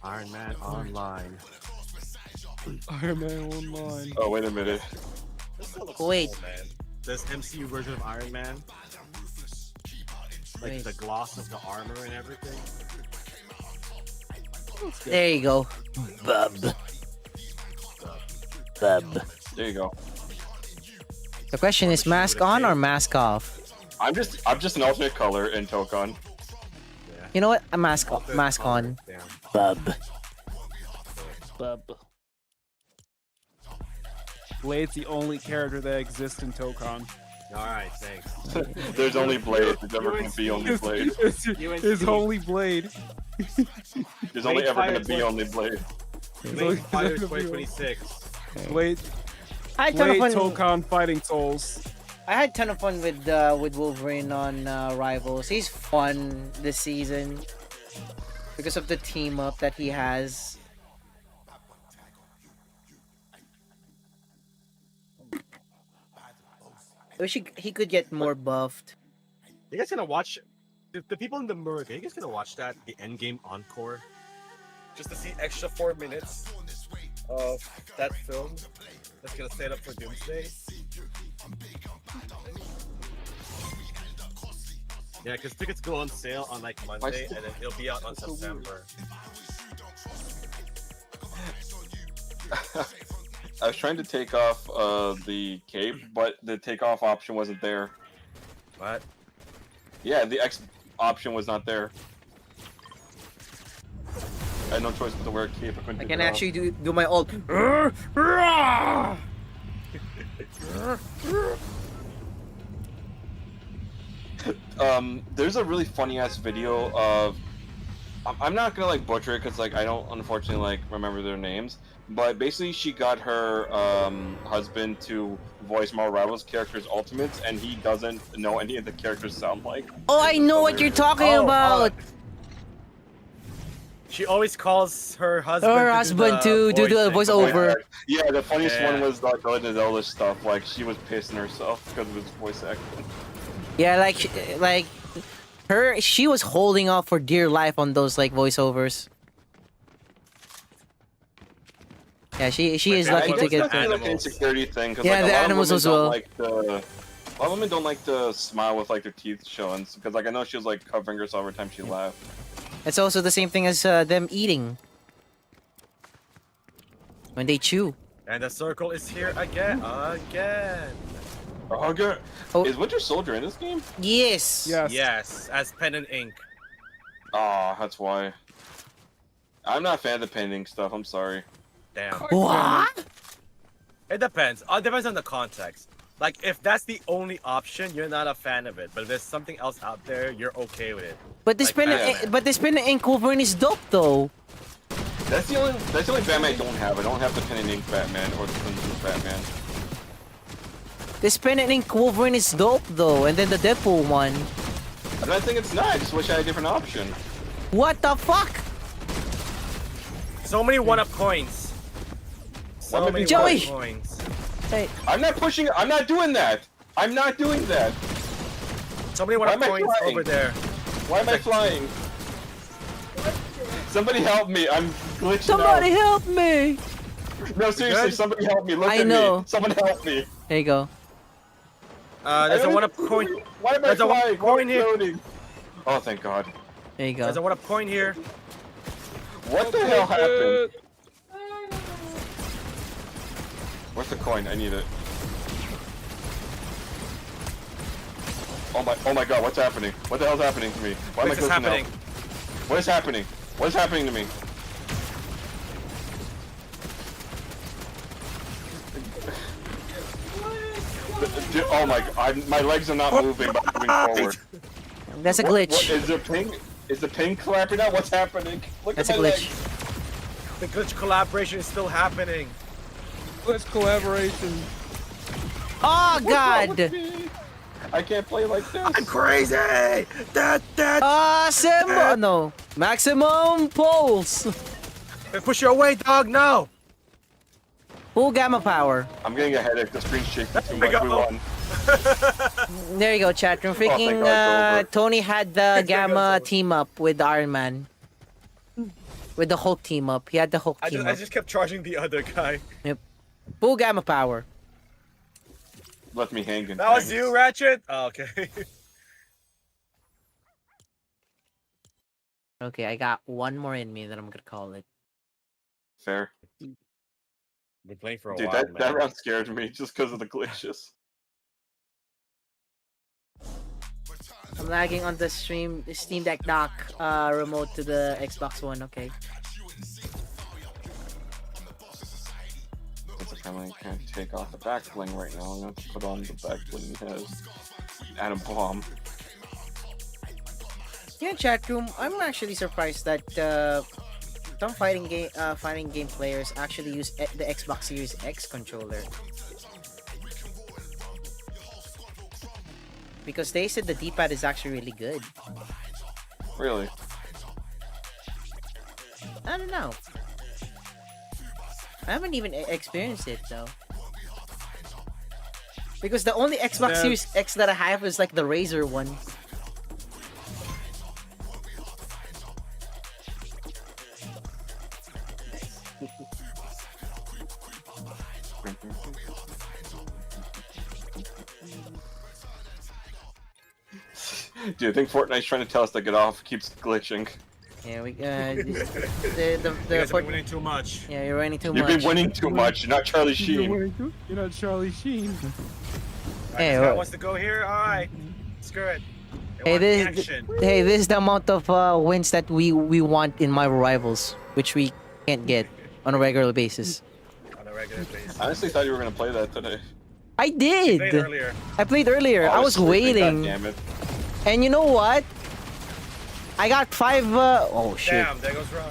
Iron Man Online. Iron Man Online. Oh, wait a minute. Wait. This MCU version of Iron Man. Like the gloss of the armor and everything. There you go. Bub. Bub. There you go. The question is mask on or mask off? I'm just an alternate color in Tokon. You know what? A mask on. Bub. Bub. Blade's the only character that exists in Tokon. Alright, thanks. There's only Blade. There's never gonna be only Blade. It's only Blade. There's only ever gonna be only Blade. Blade Fighter 2026. Blade. I had ton of Blade fun. Tokon Fighting Souls. I had ton of fun with Wolverine on Rivals. He's fun this season because of the team up that he has. I wish he could get more buffed. You guys gonna watch the people in the Merc? Are you guys gonna watch that the Endgame Encore? Just to see extra 4 minutes of that film that's gonna set up for Doomsday. Yeah, because tickets go on sale on like Monday, and then it'll be out on September. I was trying to take off the cape, but the takeoff option wasn't there. What? Yeah, the X option was not there. I had no choice but to wear a cape. I couldn't I take can it off. actually do my ult. There's a really funny ass video of. I'm not gonna like butcher it because like I don't unfortunately like remember their names. But basically, she got her husband to voice Marvel Rivals characters' ultimates, and he doesn't know any of the characters sound like. Oh, I know what you're talking about. She always calls her husband. Her husband to do the voiceover. Yeah, the funniest one was like the Zelda stuff. Like she was pissing herself because of his voice acting. Yeah, like she was holding off for dear life on those like voiceovers. Yeah, she is lucky to get. It's like an insecurity thing. Cause, Yeah, like, the animals as well. A lot of women don't like to smile with like their teeth showing, because like I know she was like covering herself every time she laughed. It's also the same thing as them eating when they chew. And the circle is here again. Okay. Oh. Is Winter Soldier in this game? Yes. Yes, as pen and ink. Oh, that's why. I'm not a fan of the pen and ink stuff. I'm sorry. Damn. What? It depends. It depends on the context. Like, if that's the only option, you're not a fan of it. But if there's something else out there, you're okay with it. But this pen and ink Wolverine is dope though. That's the only Batman I don't have. I don't have the pen and ink Batman or the Crimson Batman. This pen and ink Wolverine is dope though, and then the Deadpool one. I think it's not. I just wish I had a different option. What the fuck? So many one-up coins. So many Joey! one-up coins. Hey. I'm not pushing. I'm not doing that. I'm not doing that. So many one-up coins over there. Why am I flying? Somebody help me. I'm glitching Somebody out. help me! No, seriously, somebody help me. Look I at know. me. Someone help me. There you go. There's a one-up coin. Why am I There's a flying? one-up coin here. Floating? Oh, thank God. There you go. There's a one-up coin here. What the hell happened? Where's the coin? I need it. Oh my God, what's happening? What the hell's happening to me? Why am I What's happening? What is happening? What is happening to me? Oh my God, my legs are not moving, but moving forward. That's a glitch. Is the ping? Is the ping clapping out? What's happening? Look That's at a my glitch. legs. The glitch collaboration is still happening. Glitch collaboration. Oh What's wrong God! with me? I can't play like this. I'm crazy! No. Maximum pulse! Push you away, dog, no! Full gamma power. I'm getting a headache. The screen's shaking too There much. we We go. won. There you go, chat room. thank Freaking God, it's over. Tony had the gamma team up with Iron Man. With the Hulk team up. He had the Hulk team I up. just kept charging the other guy. Yep. Full gamma power. Left me hanging. That was you, Ratchet? Oh, okay. Okay, I got one more in me that I'm gonna call it. Fair. Been playing for a Dude, while, that round scared me just because of the glitches. I'm lagging on the Steam Deck dock remote to the Xbox One, okay. Since I finally can't take off the back bling right now, I'm gonna have to put on the back bling that has atom bomb. Yeah, chat room. I'm actually surprised that some fighting game players actually use the Xbox Series X controller. Because they said the D-pad is actually really good. Really? I don't know. I haven't even experienced it though. Because the only Xbox Series X that I have is like the Razer one. Dude, I think Fortnite's trying to tell us to get off. It keeps glitching. Yeah, we You guys have been winning too much. Yeah, you're winning too You've much. been winning too much. You're not Charlie Sheen. You're not Charlie Sheen. Hey, This guy wants to go here? Alright. Screw it. Hey, this is the amount of wins that we want in Marvel Rivals, which we can't get on a regular basis. On a regular basis. I honestly thought you were gonna play that today. I did. Played earlier. I played earlier. I was sleeping, waiting. goddammit. And you know what? I got 5. Oh shit. Damn, there goes wrong.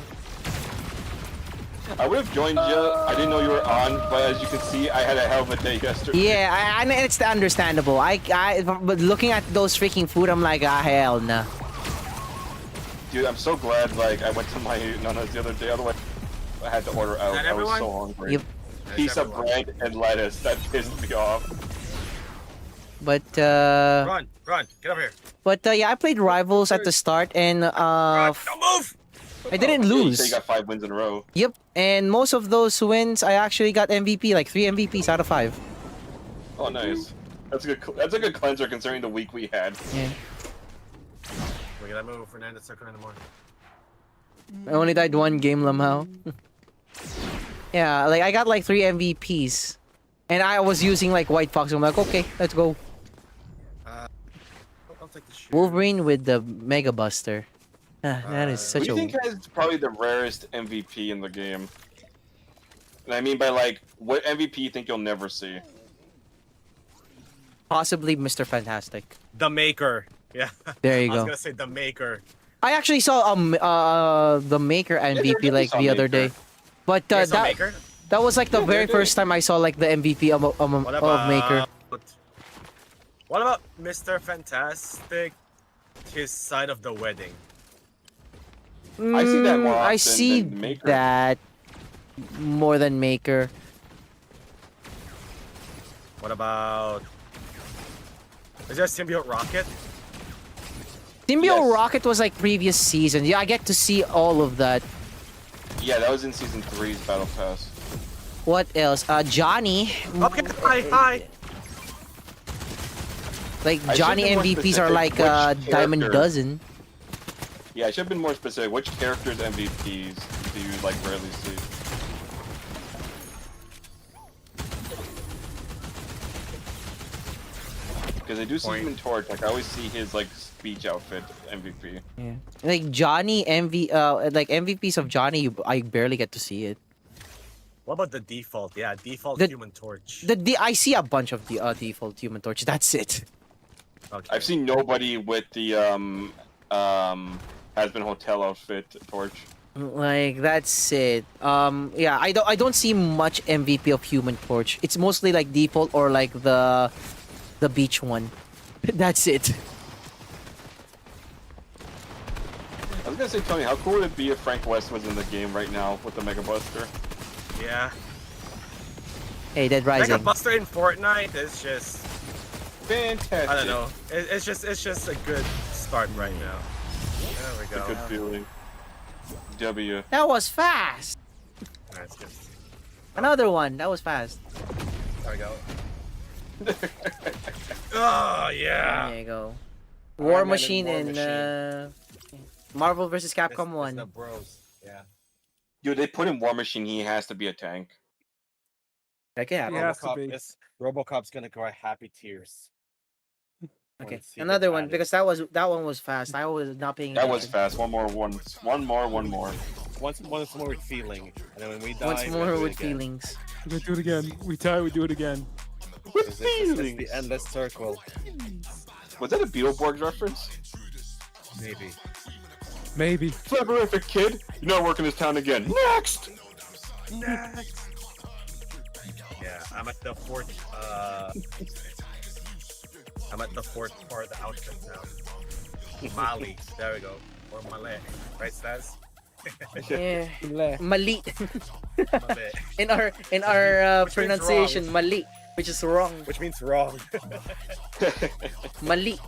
I would have joined you. I didn't know you were on, but as you can see, I had a hell of a day yesterday. Yeah, I it's understandable. But looking at those freaking food, I'm like, hell no. Dude, I'm so glad. Like, I went to my Nana's the other day. Otherwise, I had to order out. I was so hungry. Yep. Piece of bread and lettuce. That pissed me off. But Run, get over here. But yeah, I played Rivals at the start, and Don't move! I didn't lose. So you got 5 wins in a row. Yep, and most of those wins, I actually got MVP, like 3 MVPs out of 5. Oh, nice. That's a good. That's a good cleanser considering the week we had. Yeah. We gotta move. Fernandez Circle anymore. I only died 1 game, Lamau. Yeah, like I got like 3 MVPs, and I was using like White Fox. I'm like, okay, let's go. I'll take the shoot. Wolverine with the Mega Buster. That is Who such do a. you think has probably the rarest MVP in the game? And I mean by like, what MVP you think you'll never see? Possibly Mr. Fantastic. The Maker. Yeah. There you I was go. gonna say the Maker. I actually saw the Maker MVP like the other day, but that was like the very first time I saw like the MVP of Maker. What about Mr. Fantastic? His side of the wedding. I see that more often I see than Maker. that more than Maker. What about? Is there Symbiote Rocket? Symbiote Rocket was like previous season. Yeah, I get to see all of that. Yeah, that was in season 3's Battle Pass. What else? Johnny. Okay, hi. Like I Johnny should've been more MVPs are specific. like Which dime a character? dozen. Yeah, I should have been more specific. Which characters MVPs do you like rarely see? Because I do see Human Torch. Like I always see his like speech outfit MVP. Yeah. Like Johnny like MVPs of Johnny, I barely get to see it. What about the default? Yeah, default The- Human Torch. I see a bunch of the default Human Torch. That's it. Okay. I've seen nobody with the has been hotel outfit torch. Like that's it. Yeah, I don't see much MVP of Human Torch. It's mostly like default or like the beach one. That's it. I was gonna say, Tony, how cool would it be if Frank West was in the game right now with the Mega Buster? Yeah. Hey, Dead Rising. Mega Buster in Fortnite is just fantastic. I don't know. It's just a good start right now. There we It's go. a good feeling. W. That was fast. That's good. Another one. That was fast. There we go. Oh yeah. There you go. Iron War Man and Machine War and Marvel vs. Capcom It's 1. the bros. Yeah. Dude, they put in War Machine. He has to be a tank. That could happen. RoboCop's gonna cry happy tears. Okay, Once he another gets one added. because that one was fast. I was not paying That attention. was fast. One more. One more. Once more with feeling, and then when we die, Once we more do it with again. feelings. We do it again. We die. We do it again. It's the endless circle. Was that a Beetleborgs reference? Maybe. Maybe. Flabberrific kid. You're not working this town again. Next. Yeah, I'm at the fourth. I'm at the fourth part of the outfit now. Mali. There we go. Or Malay. Right, Stas? Yeah. Mali. Malay. in our Which means pronunciation, wrong. Mali, which is wrong. Which means wrong. Mali.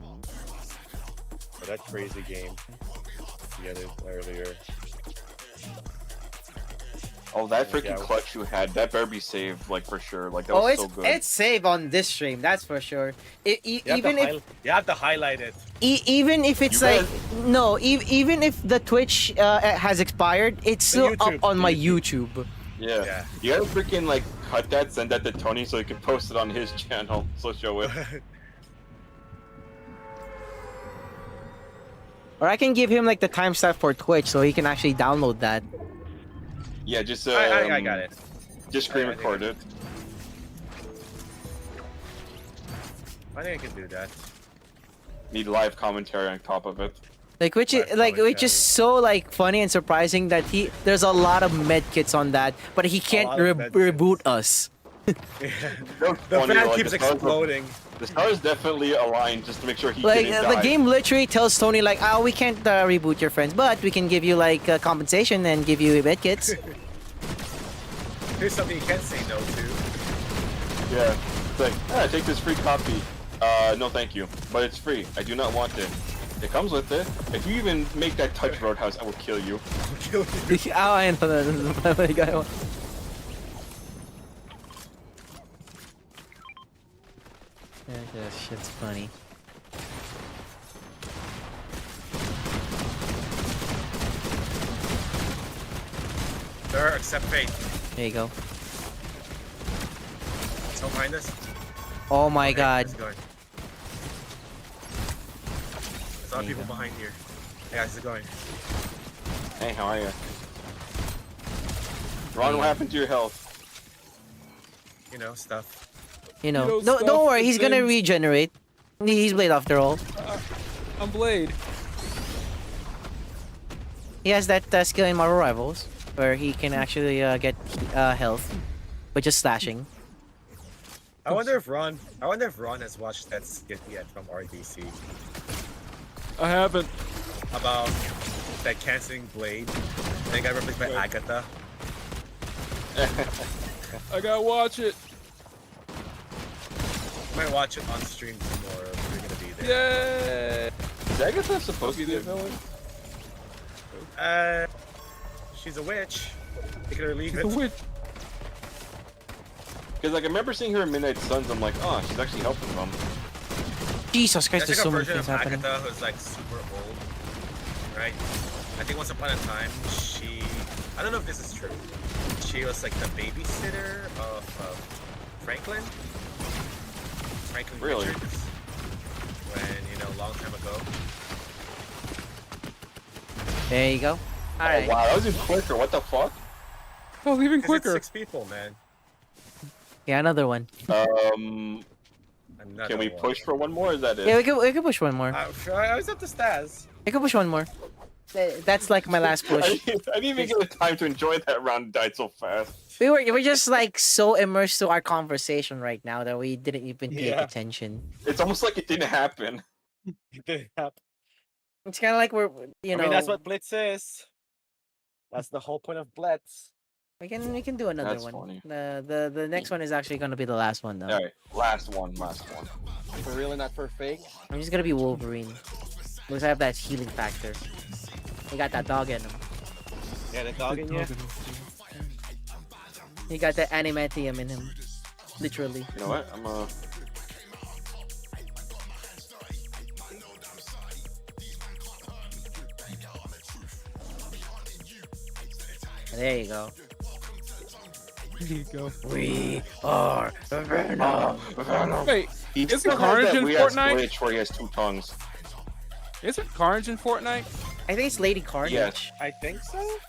Oh, that crazy game. Earlier. Oh, that freaking Yeah. clutch you had. That better be saved, like for sure. Like that Oh, was it's so good. it's saved on this stream. That's for sure. You have to highlight it. Even if it's You like guys- no, even if the Twitch has expired, it's still up YouTube, on my YouTube. Yeah. You gotta freaking like cut that, send that to Tony so he can post it on his channel. So show it. Or I can give him like the timestamp for Twitch so he can actually download that. Yeah, just I got it. Just screen I think record it. I think I can do that. Need live commentary on top of it. Like which is so like funny and surprising that there's a lot of med kits on that, but he can't lot of med reboot us. The Funny, fan like, keeps the stars were- exploding. The stars definitely aligned just to make sure he Like didn't the die. game literally tells Tony like, "Oh, we can't reboot your friends, but we can give you like compensation and give you med kits." Here's something you can't say no to. Yeah. It's like, take this free copy. No thank you. But it's free. I do not want it. It comes with it. If you even make that touch Roadhouse, I will kill you. Oh, I know that. That shit's funny. Sir, accept fate. There you go. So behind us. Oh my Okay, god. let's go. There's a lot of people behind here. Yeah, how's it going? Hey, how are you? Ron, what happened to your health? You know, stuff. You know, no, don't worry. He's gonna regenerate. He's Blade after all. I'm Blade. He has that skill in Marvel Rivals where he can actually get health by just slashing. I wonder if Ron has watched that skit yet from RDC. I haven't. About that canceling Blade. They got replaced by Agatha. I gotta watch it. Might watch it on stream tomorrow if you're gonna be there. Yay! Is Agatha supposed to be a villain? She's a witch. You can leave it. She's a witch. Because like I remember seeing her in Midnight Suns. I'm like, oh, she's actually helping them. Jesus Christ, There's there's so like a many version things of happening. Agatha who's like super old, right? I think once upon a time I don't know if this is true. She was like the babysitter of Franklin Really? Richards. When long time ago. There you go. Alright. Oh, wow, that was even quicker. What the fuck? Oh, even It's quicker. 6 people, man. Yeah, another one. Can we push for one more? Or is that it? Yeah, we can push one more. I was up to Staz. We can push one more. That's like my last push. I didn't even get the time to enjoy that round. It died so fast. We're just like so immersed to our conversation right now that we didn't even pay attention. It's almost like it didn't happen. It didn't happen. It's kind of like we're I mean, that's what Blitz is. That's the whole point of Blitz. We can do another That's one. funny. The next one is actually gonna be the last one though. All right, last one. For real and not for fake. I'm just gonna be Wolverine because I have that healing factor. He got that dog in him. Yeah, the dog in you. He got the animatium in him, literally. You know what? I'm There you go. There you go. We are Venom. Wait, He isn't still has Carnage that in weird Fortnite? glitch where he has 2 tongues. Isn't Carnage in Fortnite? I think it's Lady Carnage. Yes. I think so.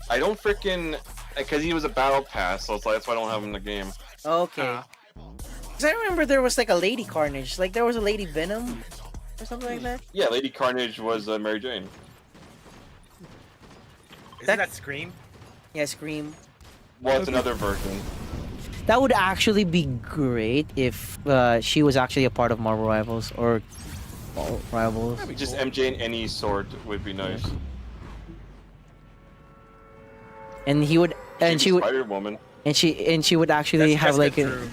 I don't freaking because he was a battle pass, so it's like, that's why I don't have him in the game. Okay. Cause I remember there was like a Lady Carnage, like there was a Lady Venom or something like that. Yeah, Lady Carnage was Mary Jane. Isn't that Scream? Yeah, Scream. Well, it's another version. That would actually be great if she was actually a part of Marvel Rivals or Rivals. Just MJ in any sort would be nice. And he would, and she would, Spider-Woman. and she would actually have like an,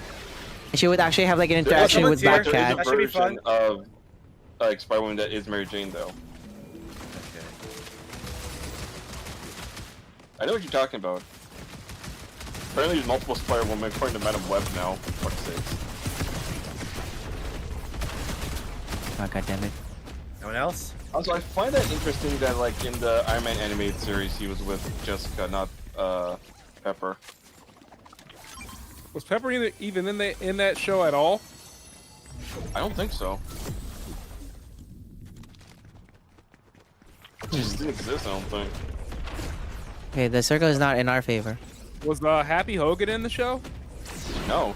she would actually have like an interaction with There Batcat. is a version of like Spider-Woman that is Mary Jane though. I know what you're talking about. Apparently there's multiple Spider-Woman according to Madam Web now. For fuck's sake. Oh, God damn it. No one else? Also, I find that interesting that like in the Iron Man animated series he was with Jessica, not Pepper. Was Pepper even in that show at all? I don't think so. It just didn't exist, I don't think. Okay, the circle is not in our favor. Was Happy Hogan in the show? No.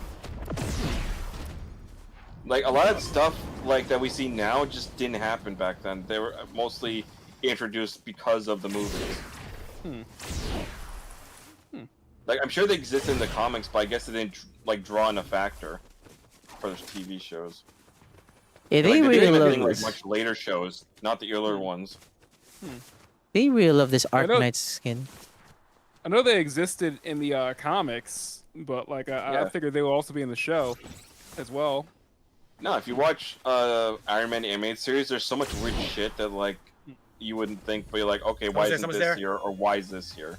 Like a lot of stuff like that we see now just didn't happen back then. They were mostly introduced because of the movies. Like I'm sure they exist in the comics, but I guess they didn't like draw in a factor for the TV shows. Yeah, they like, really love like this. much later shows, not the earlier ones. They really love this I know- Arcanite skin. I know they existed in the comics, but like I figured they would also be in the show as well. No, if you watch Iron Man animated series, there's so much weird shit that like you wouldn't think, but you're like, okay, why isn't this here or why is this here?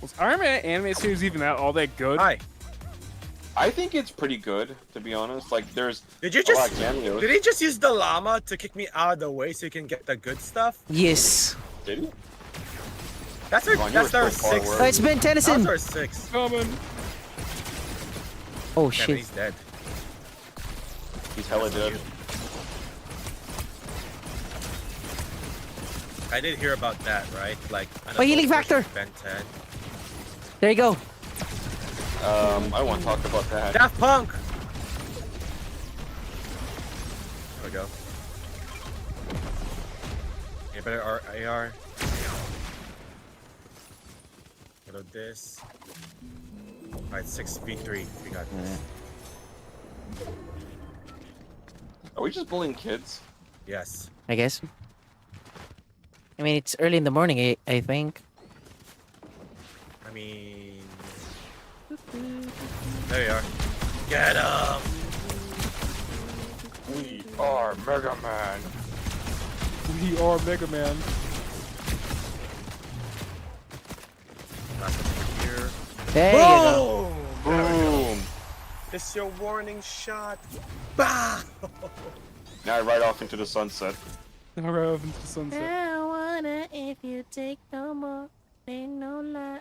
Was Iron Man animated series even all that good? Hi. I think it's pretty good, to be honest. Like, there's Did you a lot just of cameos. did he just use the llama to kick me out of the way so you can get the good stuff? Yes. Did he? That's our Come on, you were that's so our far 6. away. It's Ben Tennyson. That's our 6. Coming. Oh Damn, shit. he's dead. He's hella dead. I did hear about that, right? Like, Oh, healing factor. Ben 10. There you go. I want to talk about that. Daft Punk. There we go. You better AR. Reload this. Alright, 6v3. We got this. Are we just bullying kids? Yes. I guess. I mean, it's early in the morning, I think. I mean... There you are. Get him! We are Mega Man. We are Mega Man. Here. There you go. Boom! It's your warning shot. Bah! Now I ride off into the sunset. Now right off into the sunset. I wanna if you take no more, ain't no lie.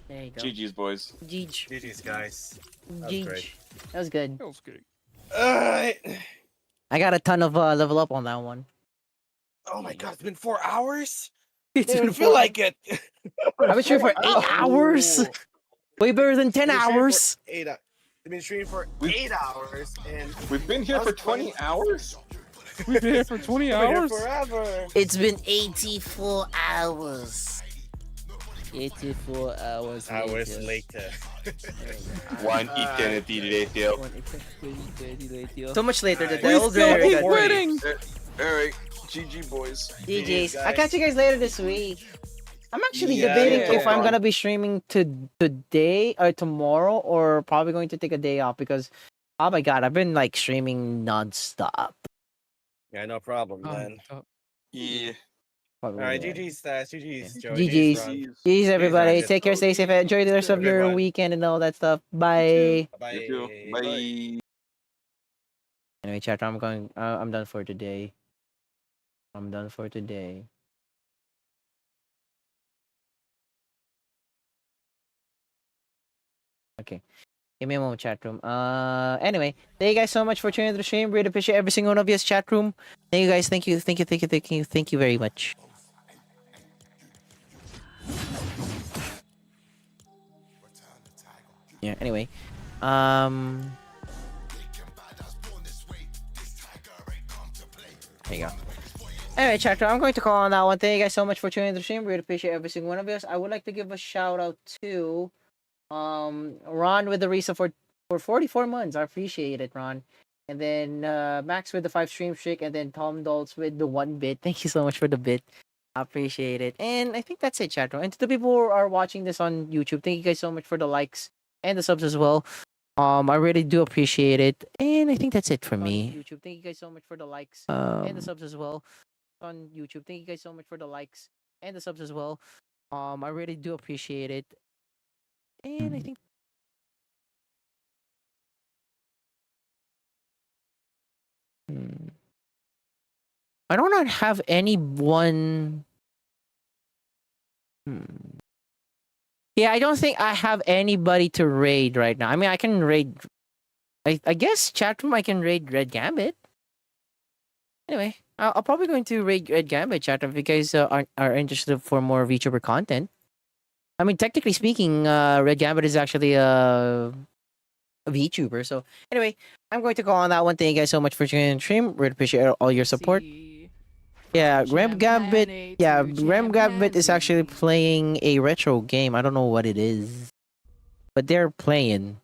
There you go. GG's, boys. GG's, guys. That was GG. great. That was good. That was good. Alright. I got a ton of level up on that one. Oh my god, it's been 4 hours? It's Didn't been feel 4 like it. I've been streaming for 8 hours. Way better than 10 I've been streaming hours. for 8 hours. I've been streaming for 8 hours and We've been here for 20 hours? We've been here for 20 hours? Forever. It's been 84 hours. 84 hours later. One eternity later. So much later. The We devil's still very keep good. winning. Alright, GG, boys. GG's. I'll catch you guys later this week. I'm actually Yeah, debating yeah, if I'm yeah. gonna be streaming today or tomorrow, or probably going to take a day off because, oh my god, I've been like streaming nonstop. Yeah, no problem, man. Yeah. Alright, GG's, Stas. GG's, Joey. GG's. Ron. GG's, everybody. Ron. Take care, stay safe, enjoy the rest of Good your one. weekend and all that stuff. Bye. Bye. You too. Bye. Anyway, chat, I'm going. I'm done for today. I'm done for today. Okay. Give me a moment, chat room. Anyway, thank you guys so much for tuning into the stream. Really appreciate every single one of you, chat room. Thank you guys. Thank you very much. Yeah. Anyway, there you go. Anyway, chat room, I'm going to call on that one. Thank you guys so much for tuning into the stream. Really appreciate every single one of you. I would like to give a shout out to Ron with the reason for 44 months. I appreciate it, Ron. And then Max with the 5 stream streak, and then Tom Doltz with the 1 bit. Thank you so much for the bit. I appreciate it. And I think that's it, chat room. And to the people who are watching this on YouTube, thank you guys so much for the likes and the subs as well. I really do appreciate it. And I think that's it for me. YouTube, thank you guys so much for the likes and the subs as well. On YouTube, thank you guys so much for the likes and the subs as well. I really do appreciate it. And I think I do not have anyone. Yeah, I don't think I have anybody to raid right now. I mean, I can raid. I guess chat room I can raid Red Gambit. Anyway, I'll probably going to raid Red Gambit, chat room, if you guys are interested for more VTuber content. I mean, technically speaking, Red Gambit is actually a VTuber. So anyway, I'm going to go on that one. Thank you guys so much for tuning in the stream. Really appreciate all your support. Yeah, Rem Gambit. Yeah, Rem Gambit is actually playing a retro game. I don't know what it is, but they're playing.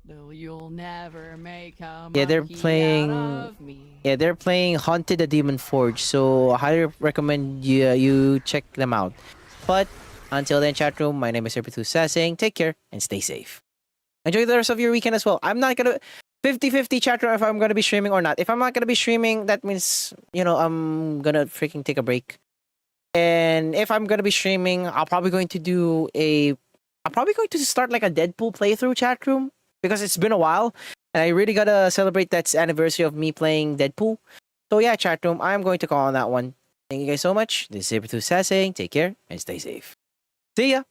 No, you'll never make a Yeah, they're monkey playing. out of me. Yeah, they're playing Haunted the Demon Forge. So I highly recommend you check them out. But until then, chat room, my name is Vtuber saying take care and stay safe. Enjoy the rest of your weekend as well. I'm not gonna 50-50 chat room if I'm gonna be streaming or not. If I'm not gonna be streaming, that means I'm gonna freaking take a break. And if I'm gonna be streaming, I'm probably going to start like a Deadpool playthrough, chat room, because it's been a while and I really gotta celebrate that anniversary of me playing Deadpool. So yeah, chat room, I'm going to call on that one. Thank you guys so much. This is Vtuber saying take care and stay safe. See ya.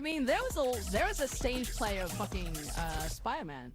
I mean, there was a stage play of fucking Spider-Man.